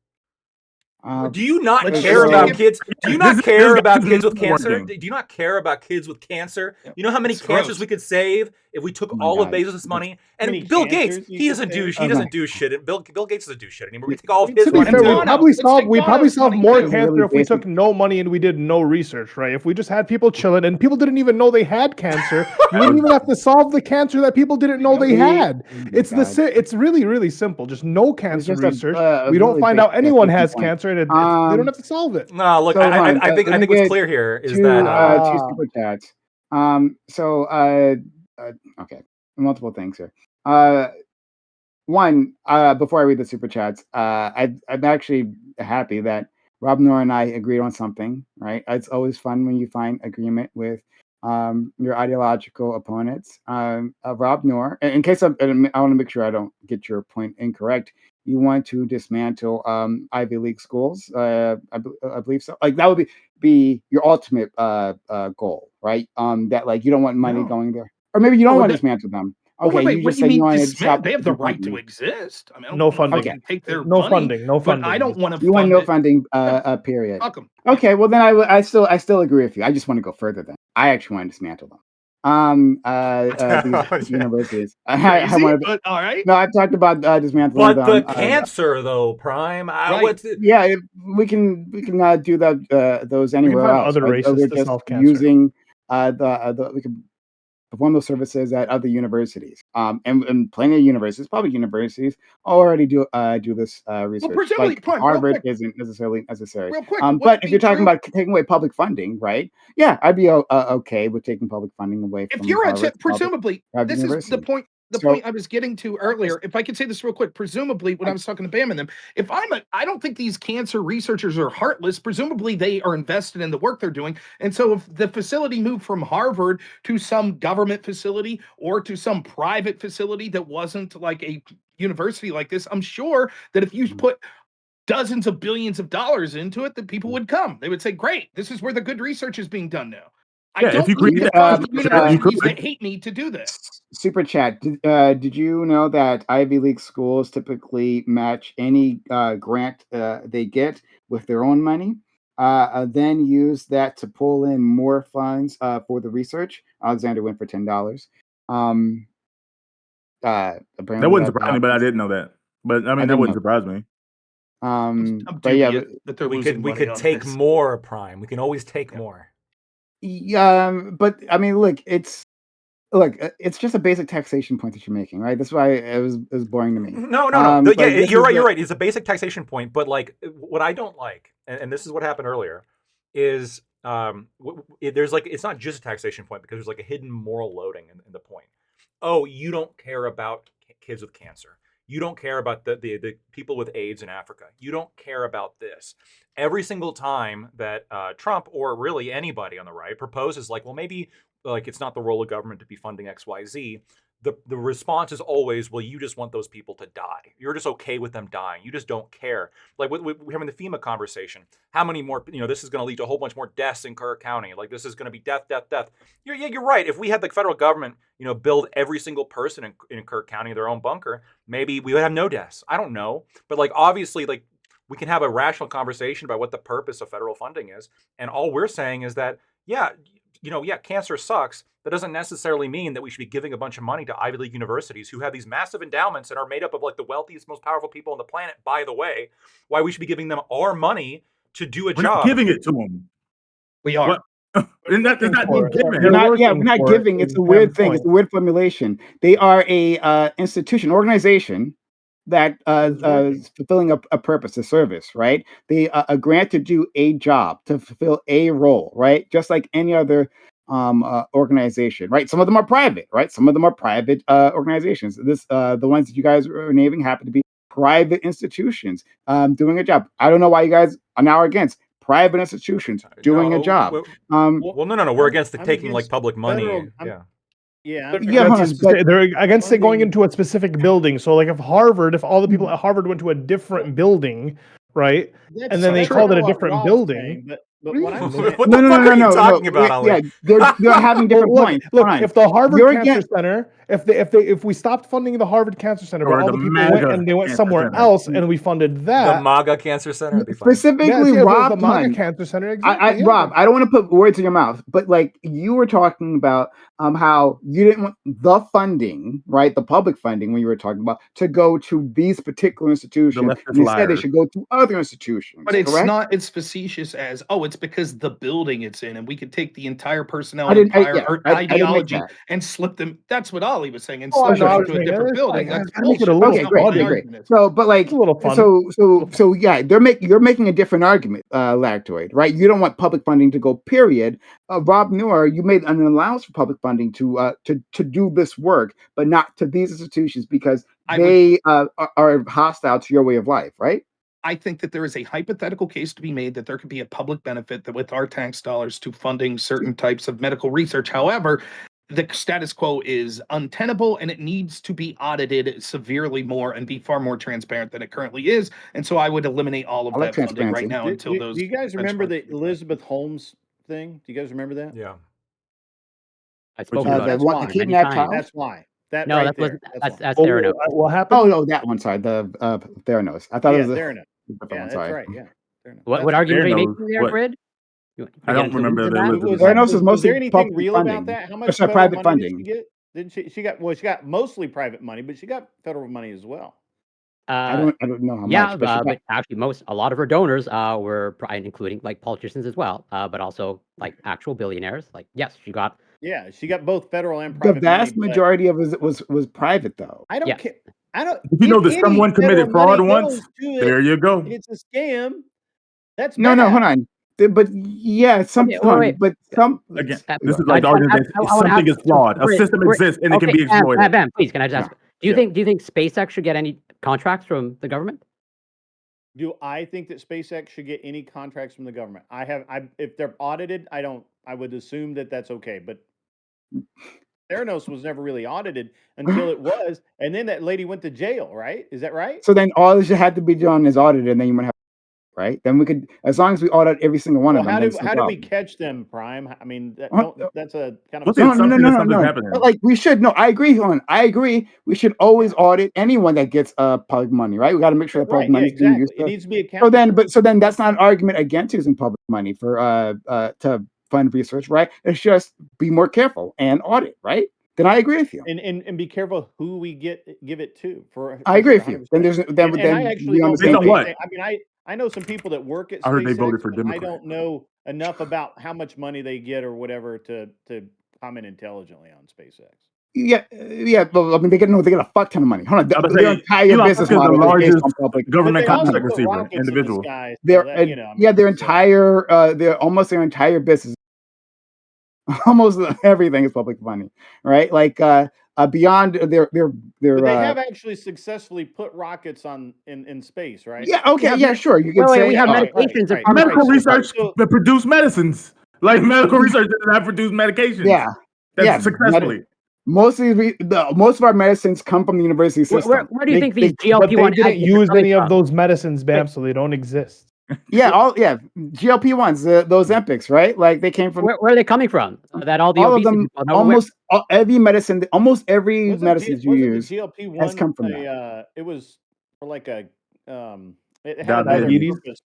Do you not Let's care just about take it- kids? Do you This not is- care this about guy's kids with cancer? working. Do you not care about kids with cancer? Yeah. You know how many It's cancers gross. we could save if we took Oh my all of God. Bezos' money? And many Bill Gates, cancers you he could doesn't do save? he Oh doesn't my do shit. Bill Gates doesn't do shit anymore. We take all of To his be money fair, too. we Bono. probably Let's solve take we probably Bono's solve money, more too. cancer Really if we basic. took no money and we did no research, right? If we just had people chilling and people didn't even know they had cancer, you wouldn't even have to solve the cancer that people didn't know they had. Oh my It's God. it's really really simple. Just no It's cancer just research. a We don't really find basic out anyone taxation has point. cancer, and they don't have to solve it. No, look, So, Hunt, I think let me what's get clear here is two that two super chats. Okay, multiple things here. One, before I read the super chats, I'm actually happy that Rob Noor and I agreed on something. Right? It's always fun when you find agreement with your ideological opponents. Rob Noor, in case I want to make sure I don't get your point incorrect. You want to dismantle Ivy League schools? I believe so. Like that would be your ultimate goal, right? That like you don't want money No. going there, or maybe you don't Oh, want to that- dismantle them. Oh, Okay, wait, you what just do you say you mean want to dismantle? stop. They have the the right to funding. exist. I mean, I don't No know if I funding. can take their No money, funding. No but I funding. don't want to You want fund no it. funding. Period. Fuck 'em. Okay, well then I still agree with you. I just want to go further. Then I actually want to dismantle them. These universities. I Crazy, want to. but all right. No, I've talked about dismantling but them. the cancer though, Prime. Right. Yeah, we can do that. Those anywhere find else. other Right? races We're to just solve cancer. using we can perform those services at other universities. And plenty of universities, public universities, already do this research. presumably, Like Prime, real Harvard quick. isn't necessarily necessary. Real quick, But wouldn't it if be you're talking true- about taking away public funding, right? Yeah, I'd be okay with taking public funding away if from you're Harvard. presumably, private this is the universities. point. The So- point I was getting to earlier. If I could say this real quick, presumably, when I was talking to Bam and them, I don't think these cancer researchers are heartless. Presumably, they are invested in the work they're doing. And so, if the facility moved from Harvard to some government facility or to some private facility that wasn't like a university like this, I'm sure that if you put dozens of billions of dollars into it, that people would come. They would say, "Great, this is where the good research is being done now." I Yeah, if don't you need create to that fund infrastructure, you universities could. that hate me to do that. Super chat. Did you know that Ivy League schools typically match any grant they get with their own money? Then use that to pull in more funds for the research. Alexander went for $10. That Apparently wouldn't surprise me, but I didn't know that. But I mean, that didn't wouldn't know. surprise me. I'm But yeah, dubious that they're we losing could money on take this. more, Prime. We can always take more. but I mean, look, it's just a basic taxation point that you're making, right? That's why it was boring to me. No. But Yeah, this you're is right. You're the- right. It's a basic taxation point, but like what I don't like, and this is what happened earlier, is there's like it's not just a taxation point because there's like a hidden moral loading in the point. Oh, you don't care about kids with cancer. You don't care about the people with AIDS in Africa. You don't care about this. Every single time that Trump or really anybody on the right proposes like, well, maybe like it's not the role of government to be funding XYZ, the response is always, well, you just want those people to die. You're just okay with them dying. You just don't care. Like we're having the FEMA conversation. How many more, this is going to lead to a whole bunch more deaths in Kerr County. Like this is going to be death. You're right. If we had the federal government, build every single person in Kerr County their own bunker, maybe we would have no deaths. I don't know. But like, obviously, like we can have a rational conversation about what the purpose of federal funding is. And all we're saying is that, cancer sucks. That doesn't necessarily mean that we should be giving a bunch of money to Ivy League universities who have these massive endowments and are made up of like the wealthiest, most powerful people on the planet, by the way. Why we should be giving them our money to do a We're job. not giving it to them. We are. And that's not being given. we're not giving. It's a weird thing. It's a weird formulation. They are a institution, organization that is fulfilling a purpose, a service, right? They a grant to do a job, to fulfill a role, right? Just like any other organization, right? Some of them are private, right? Some of them are private organizations. The ones that you guys are naming happen to be private institutions doing a job. I don't know why you guys are now against private institutions doing a job. Well, no. We're against I'm taking like against public money. federal- Yeah. They're against it going into a specific building. So, like, if all the people at Harvard went to a different building, right, and then they called it a different building, But what I'm saying, What the fuck are you talking about, Ali? Yeah, they're having different Well, points. look, Hold on. if the Harvard You're Cancer against- Center, if we stopped funding the Harvard Cancer Center, but Or all the the people went MAGA and they went Cancer somewhere Center. else, and we funded The that. MAGA Cancer Center would be fine. specifically if it was Rob the MAGA Hunt. Cancer Center, exactly. Rob, I don't want to put words in your mouth, but like you were talking about how you didn't want the funding, right? The public funding when you were talking about to go to these particular institutions. leftist And instead they liars. should go to other institutions. But it's correct? not as facetious as, oh, it's because the building it's in, and we could take the entire personnel I and didn't- I- entire yeah, I didn't make ideology that. and slip them. That's what Ollie was saying, and Oh, I slip know, I them was into a saying, different it's building. like, That's gotta make it a bullshit. little That's Okay, not great, what fun. my great. argument is. So, but like, It's a little fun. so yeah, you're making a different argument, Lactoid, right? You don't want public funding to go. Period. Rob Noor, you made an allowance for public funding to do this work, but not to these institutions because they are hostile to your way of life, right? I think that there is a hypothetical case to be made that there could be a public benefit that with our tax dollars to funding certain types of medical research. However, the status quo is untenable and it needs to be audited severely more and be far more transparent than it currently is. And so I would eliminate all of I like that funding right transparency. now until those. Do you guys remember the benchmarks are Elizabeth Holmes thing? Do you guys remember that? Yeah. I spoke you about The it one, the many kidnapped times. child. That's why. That No, right that was there. that's why. Theranos. What happened? Oh no, that one. Sorry, the Theranos. I thought Yeah, it was a Theranos. different Yeah, one. that's Sorry. right. Yeah. Theranos. What That's argument are you Theranos, making there, what? Grid? You I get don't into the remember weeds of the that? Elizabeth. Theranos is was mostly there anything public real funding. about that? How Or much sorry, federal private money did she funding. get? Didn't she? She got mostly private money, but she got federal money as well. I don't know how Yeah, much, but she got, but actually, a lot of her donors were including like politicians as well, but also like actual billionaires. Like, yes, she got. Yeah, she got both federal and the private money. vast But majority of it was private though. I don't Yes. care. I don't. Did you know if that any someone committed federal money fraud once? goes to it, There you go. and it's a scam. That's No, bad. hold on. But yeah, some Okay, hold on, wait. but some Again, Uh, this is I- like the I- argument I- that I wanna something ask- is flawed. A Grid- system Grid- exists and it can be exploited. Bam, please, can I just ask? Yeah. Do you Yeah. think SpaceX should get any contracts from the government? Do I think that SpaceX should get any contracts from the government? If they're audited, I would assume that that's okay. But Theranos was never really audited until it was, and then that lady went to jail. Right? Is that right? So then all that had to be done is audited, and then you might have right. Then we could, as long as we audit every single one of them. How then did it's no how did we problem. catch them, Prime? I mean, What? that's a kind of What's a it? No, Something that something's happening. But like we should. No, I agree. Hold on. I agree. We should always audit anyone that gets public money, right? We got to make sure the public right. Yeah, money is being exactly. used. It needs to be So accountable. then that's not an argument against using public money for to fund research, right? It's just be more careful and audit, right? Then I agree with you. And be careful who we give it to. I agree with you. 100%. Then there's then And I actually we on the don't Based same know on page. what? anything. I mean, I know some people that work at I heard they SpaceX, voted for but I Democrat. don't know enough about how much money they get or whatever to comment intelligently on SpaceX. Yeah, but I mean they get a fuck ton of money. Hold on, I would their say entire Elon business Musk is the model is based largest on public. government But they also contract put receiver, rockets in the individual. sky. So Their that, I yeah, mean, their so- entire their entire business, almost everything is public money, right? Like beyond their But they have actually successfully put rockets in space, right? yeah, okay, yeah, sure. You can Wait, say we have right, medications right, and right. Medical pharmaceuticals. research So- that produce medicines. Like medical research does not produce medications. yeah, That's yeah, successfully. most of our medicines come from the university system. Where do you think these But they GLP-1 didn't agonists are use coming any of from? those medicines, Bam, so they don't exist. Yeah, GLP-1s, those Empics, right? Like they came from Where are they coming from? That all the all of obesity them. people know where- Every medicine, almost every Wasn't medicine you wasn't use the GLP-1 has come from that. it was for like a it had Diabetes. another purpose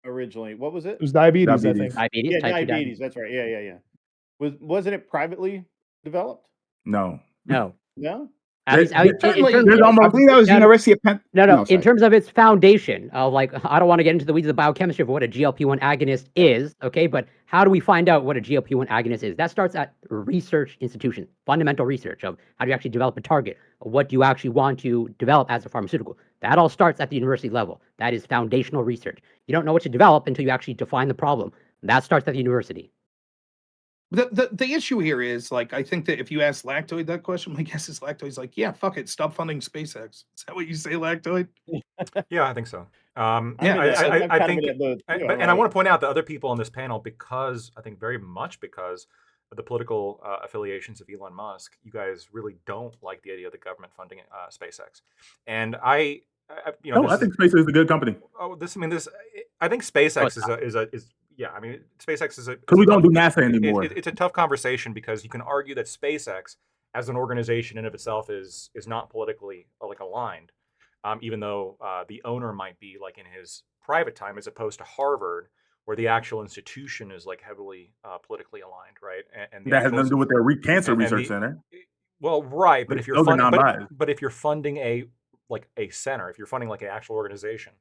originally. What was it? It was diabetes, I Diabetes. think. diabetes, Yeah, type 2 diabetes. That's right. Yeah. Wasn't it privately developed? No. No. No. At least, There's in terms there's of- I almost believe that was No, University of Penn. No, in sorry. terms of its foundation of like, I don't want to get into the weeds of biochemistry of what a GLP-1 agonist is, okay? But how do we find out what a GLP-1 agonist is? That starts at research institutions, fundamental research of how do you actually develop a target? What do you actually want to develop as a pharmaceutical? That all starts at the university level. That is foundational research. You don't know what to develop until you actually define the problem. That starts at the university. The issue here is like I think that if you ask Lactoid that question, my guess is Lactoid's like, yeah, fuck it, stop funding SpaceX. Is that what you say, Lactoid? Yeah, I think so. I'm Yeah, kind I of think, in that boat, too. and I want to point out that other people on this panel, because I think very much because of the political affiliations of Elon Musk, you guys really don't like the idea of the government funding SpaceX. And no, I think SpaceX is a good company. I think SpaceX is yeah, I mean, SpaceX is a Because we don't do tough- NASA anymore. It's a tough conversation because you can argue that SpaceX, as an organization in of itself, is not politically like aligned, even though the owner might be like in his private time, as opposed to Harvard, where the actual institution is like heavily politically aligned, right? And the That has actual nothing to do with their cancer and research the center. well, right, but if you're Those are funding, non-biased. but if you're funding a center, if you're funding like an actual organization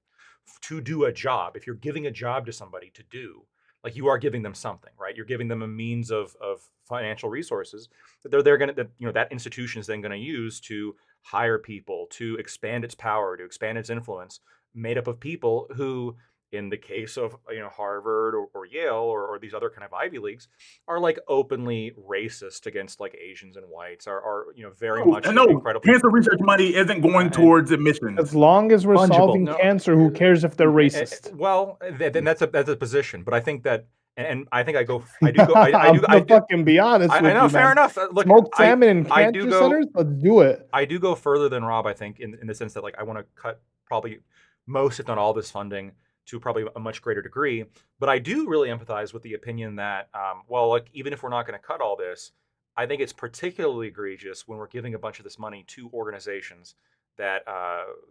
to do a job, if you're giving a job to somebody to do, like you are giving them something, right? You're giving them a means of financial resources that they're gonna that that institution is then gonna use to hire people, to expand its power, to expand its influence, made up of people who, in the case of Harvard or Yale or these other kind of Ivy Leagues, are like openly racist against like Asians and whites, are very much No, incredibly cancer research money isn't going and towards admissions. As long as we're fungible. solving No, cancer, who cares if they're racist? well, then that's a position, but I think that, and I think I do I'm gonna fucking be honest with I know, you, fair man. enough. Look, Smoked salmon in I do cancer go centers? Let's do it. I do go further than Rob, I think, in the sense that like I want to cut probably most, if not all, this funding to probably a much greater degree. But I do really empathize with the opinion that, well, like even if we're not going to cut all this, I think it's particularly egregious when we're giving a bunch of this money to organizations that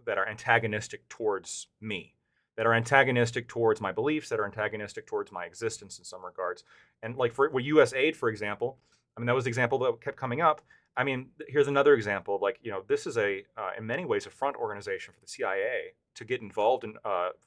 that are antagonistic towards me, that are antagonistic towards my beliefs, that are antagonistic towards my existence in some regards. And like for U.S. aid, for example, I mean that was the example that kept coming up. I mean, here's another example of like, this is in many ways a front organization for the CIA to get involved in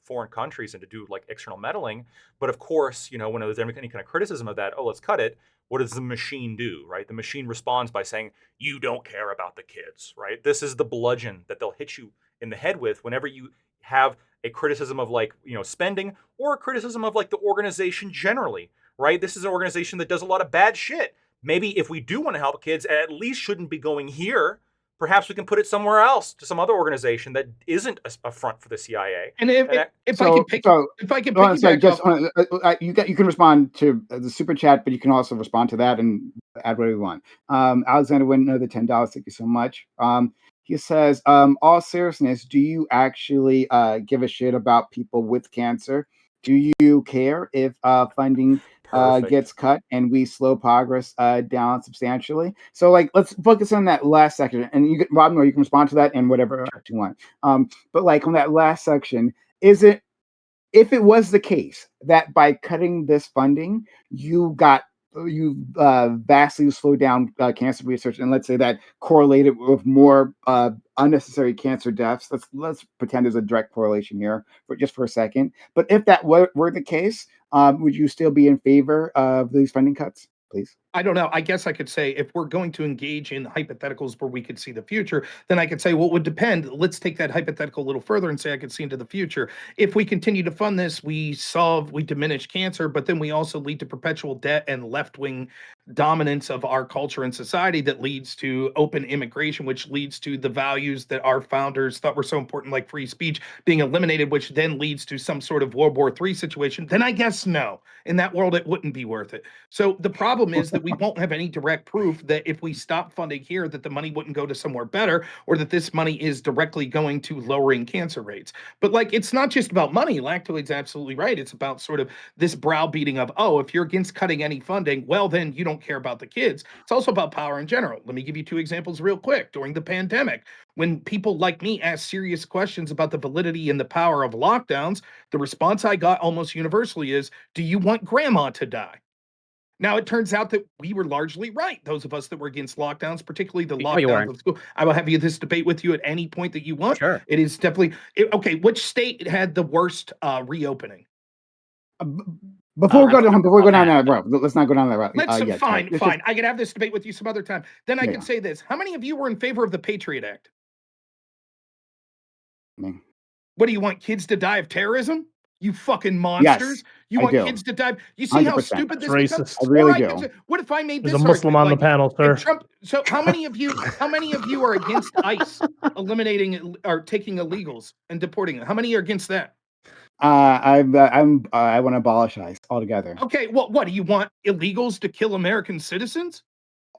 foreign countries and to do like external meddling. But of course, when there's any kind of criticism of that, oh, let's cut it. What does the machine do, right? The machine responds by saying, you don't care about the kids, right? This is the bludgeon that they'll hit you in the head with whenever you have a criticism of like, spending, or a criticism of like the organization generally, right? This is an organization that does a lot of bad shit. Maybe if we do want to help kids, it at least shouldn't be going here. Perhaps we can put it somewhere else, to some other organization that isn't a front for the CIA. And if I can sorry, piggyback off, you can respond to the super chat, but you can also respond to that and add whatever you want. Alexander Wynn, another $10. Thank you so much. He says, all seriousness, do you actually give a shit about people with cancer? Do you care if funding gets cut and we slow progress down substantially? So, like, let's focus on that last section. And you, Rob, you can respond to that and whatever you want. But like on that last section, if it was the case that by cutting this funding, you vastly slowed down cancer research, and let's say that correlated with more unnecessary cancer deaths. Let's pretend there's a direct correlation here for a second. But if that were the case, would you still be in favor of these funding cuts, please? I don't know. I guess I could say if we're going to engage in hypotheticals where we could see the future, then I could say, well, it would depend. Let's take that hypothetical a little further and say I could see into the future. If we continue to fund this, we diminish cancer, but then we also lead to perpetual debt and left-wing dominance of our culture and society that leads to open immigration, which leads to the values that our founders thought were so important, like free speech, being eliminated, which then leads to some sort of World War III situation, then I guess no. In that world, it wouldn't be worth it. So the problem is that we won't have any direct proof that if we stop funding here, that the money wouldn't go to somewhere better, or that this money is directly going to lowering cancer rates. But like, it's not just about money. Lactoid's absolutely right. It's about sort of this browbeating of, oh, if you're against cutting any funding, well, then you don't care about the kids. It's also about power in general. Let me give you two examples real quick. During the pandemic, when people like me asked serious questions about the validity and the power of lockdowns, the response I got almost universally is, do you want grandma to die? Now, it turns out that we were largely right, those of us that were against lockdowns, particularly the lockdowns of school. I will have this debate with you at any point that you want. Sure. It is definitely okay. Which state had the worst reopening? Before we go down that road, let's not go down that road. Fine. I can have this debate with you some other time. Then I can say this. How many of you were in favor of the Patriot Act? What do you want, kids to die of terrorism? You fucking monsters! Yes, you want kids to die? You see 100%. How stupid this becomes? I really do. What if I made There's this a Muslim on the panel, sir. Trump, so how many of you are against ICE eliminating or taking illegals and deporting them? How many are against that? I want to abolish ICE altogether. Okay, well, what do you want, illegals to kill American citizens?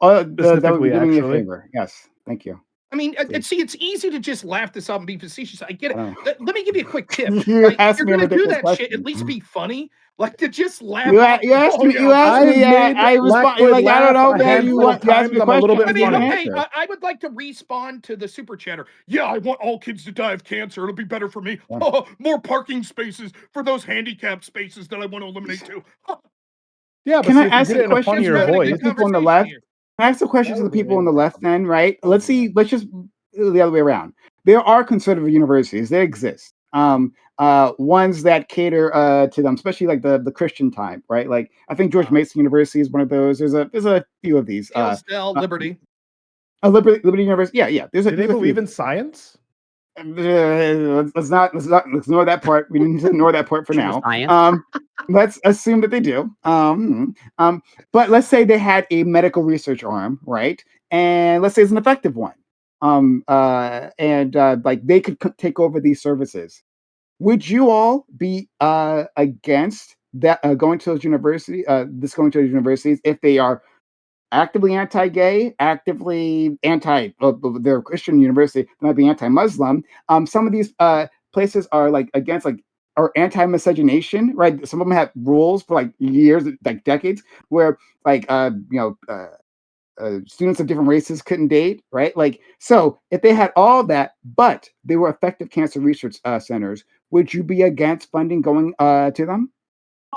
That would be doing me a favor. Yes, thank you. I mean, see, it's easy to just laugh this up and be facetious. I get it. I don't Let me give you a quick tip. You Right? asked You're me a gonna do ridiculous that shit. At question. least be funny. Like to just laugh off. You asked Oh me. yeah, You asked I've me. made I respond. You're Blackwood like, I don't laugh know, a man. handful of You asked me times. a I'm a little question. bit I I'm giving mean, you an funny. okay, answer. I would like to respond to the super chatter. Yeah, I want all kids to die of cancer. It'll be better for me. Yeah. More parking spaces for those handicapped spaces that I want to eliminate too. Yeah, but Can see, I if you ask did a it in a question Just funnier to having a the good voice, people on the conversation left? here. Can I ask a question that to the would be people on the amazing. left then, right? Let's see, let's just the other way around. There are conservative universities, they exist. Ones that cater to them, especially like the Christian type, right? Like I think George Mason University is one of those. There's a few of these. Hillsdale, Liberty. Liberty University. Yeah. There's Do they a few. believe in science? Let's ignore that part. We need to ignore that part for True now. science. Let's assume that they do. But let's say they had a medical research arm, right? And let's say it's an effective one. Like they could take over these services. Would you all be against that going to those going to those universities if they are actively anti-gay, actively anti. They're a Christian university, they might be anti-Muslim. Some of these places are like against like or anti-miscegenation, right? Some of them have rules for like years, like decades, where like students of different races couldn't date, right? Like so, if they had all that, but they were effective cancer research centers, would you be against funding going to them?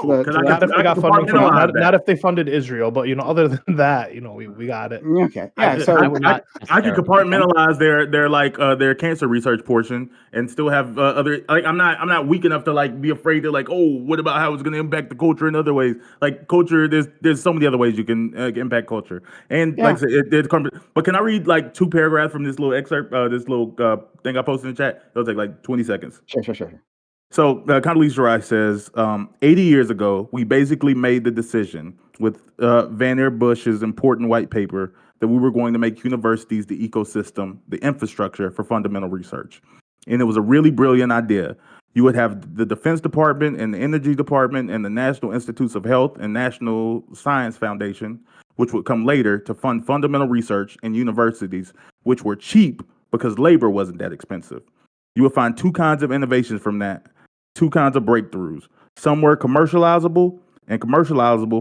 Because I Not can if they I can got funding from compartmentalize not that. if they funded Israel, but other than that, we got it. Okay, yeah. I, So I would not I can necessarily. compartmentalize their cancer research portion and still have other like I'm not weak enough to like be afraid to like, oh, what about how it's going to impact the culture in other ways, like culture. There's so many other ways you can impact culture, and like yeah, I said, but can I read like two paragraphs from this little excerpt, this little thing I posted in the chat? It'll take like 20 seconds. sure. So Condoleezza Rice says, 80 years ago, we basically made the decision with Vannevar Bush's important white paper that we were going to make universities the ecosystem, the infrastructure for fundamental research. And it was a really brilliant idea. You would have the Defense Department and the Energy Department and the National Institutes of Health and National Science Foundation, which would come later to fund fundamental research in universities, which were cheap because labor wasn't that expensive. You would find two kinds of innovations from that, two kinds of breakthroughs. Some were commercializable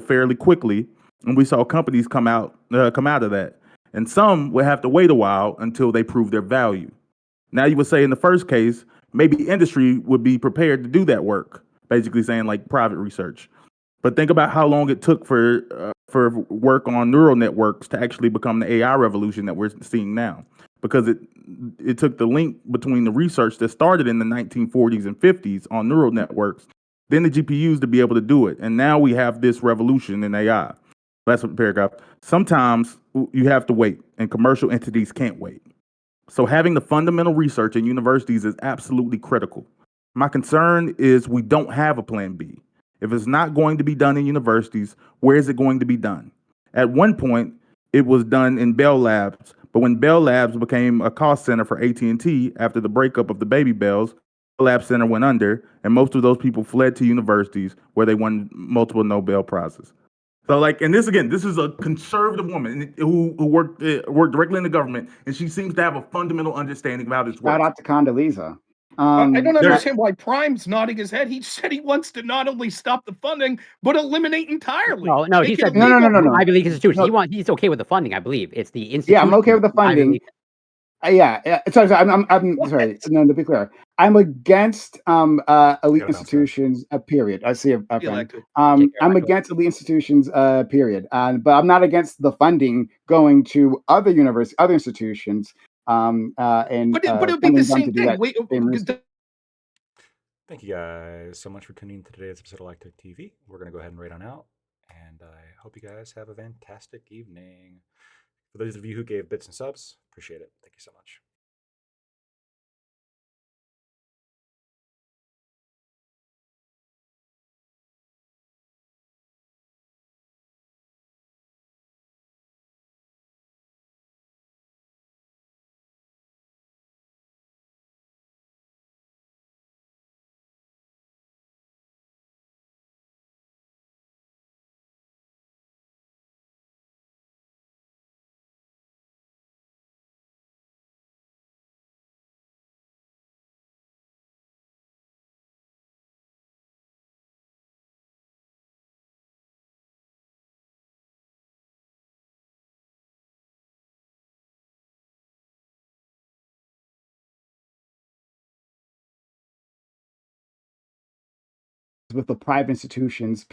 fairly quickly, and we saw companies come out of that. And some would have to wait a while until they prove their value. Now you would say in the first case, maybe industry would be prepared to do that work, basically saying like private research. But think about how long it took for work on neural networks to actually become the AI revolution that we're seeing now, because it took the link between the research that started in the 1940s and 50s on neural networks, then the GPUs to be able to do it, and now we have this revolution in AI. That's a paragraph. Sometimes you have to wait, and commercial entities can't wait. So having the fundamental research in universities is absolutely critical. My concern is we don't have a plan B. If it's not going to be done in universities, where is it going to be done? At one point, it was done in Bell Labs, but when Bell Labs became a cost center for AT&T after the breakup of the Baby Bells, Bell Lab Center went under, and most of those people fled to universities where they won multiple Nobel Prizes. So like, and this is a conservative woman who worked directly in the government, and she seems to have a fundamental understanding of how this Shout works. out to Condoleezza. I don't There, understand why Prime's nodding his head. He said he wants to not only stop the funding, but eliminate entirely. No, he Make it said No, no, no, illegal. no, no. Ivy League institutions. No. He's okay with the funding, I believe. It's the Yeah, I'm okay with institution, the Ivy funding. League. Yeah. Sorry, I'm What? sorry. No, to be clear, I'm against elite gotta bounce back. institutions. Period. I see a friend. Elected. Take care, I'm Michael. against elite institutions. Period. But I'm not against the funding going to other universities, other institutions. And But it would be the funding them same to do thing. that same research. Thank you guys so much for tuning in to today's episode of Lactic TV. We're going to go ahead and rate on out. And I hope you guys have a fantastic evening. For those of you who gave bits and subs, appreciate it. Thank you so much. with the private institutions.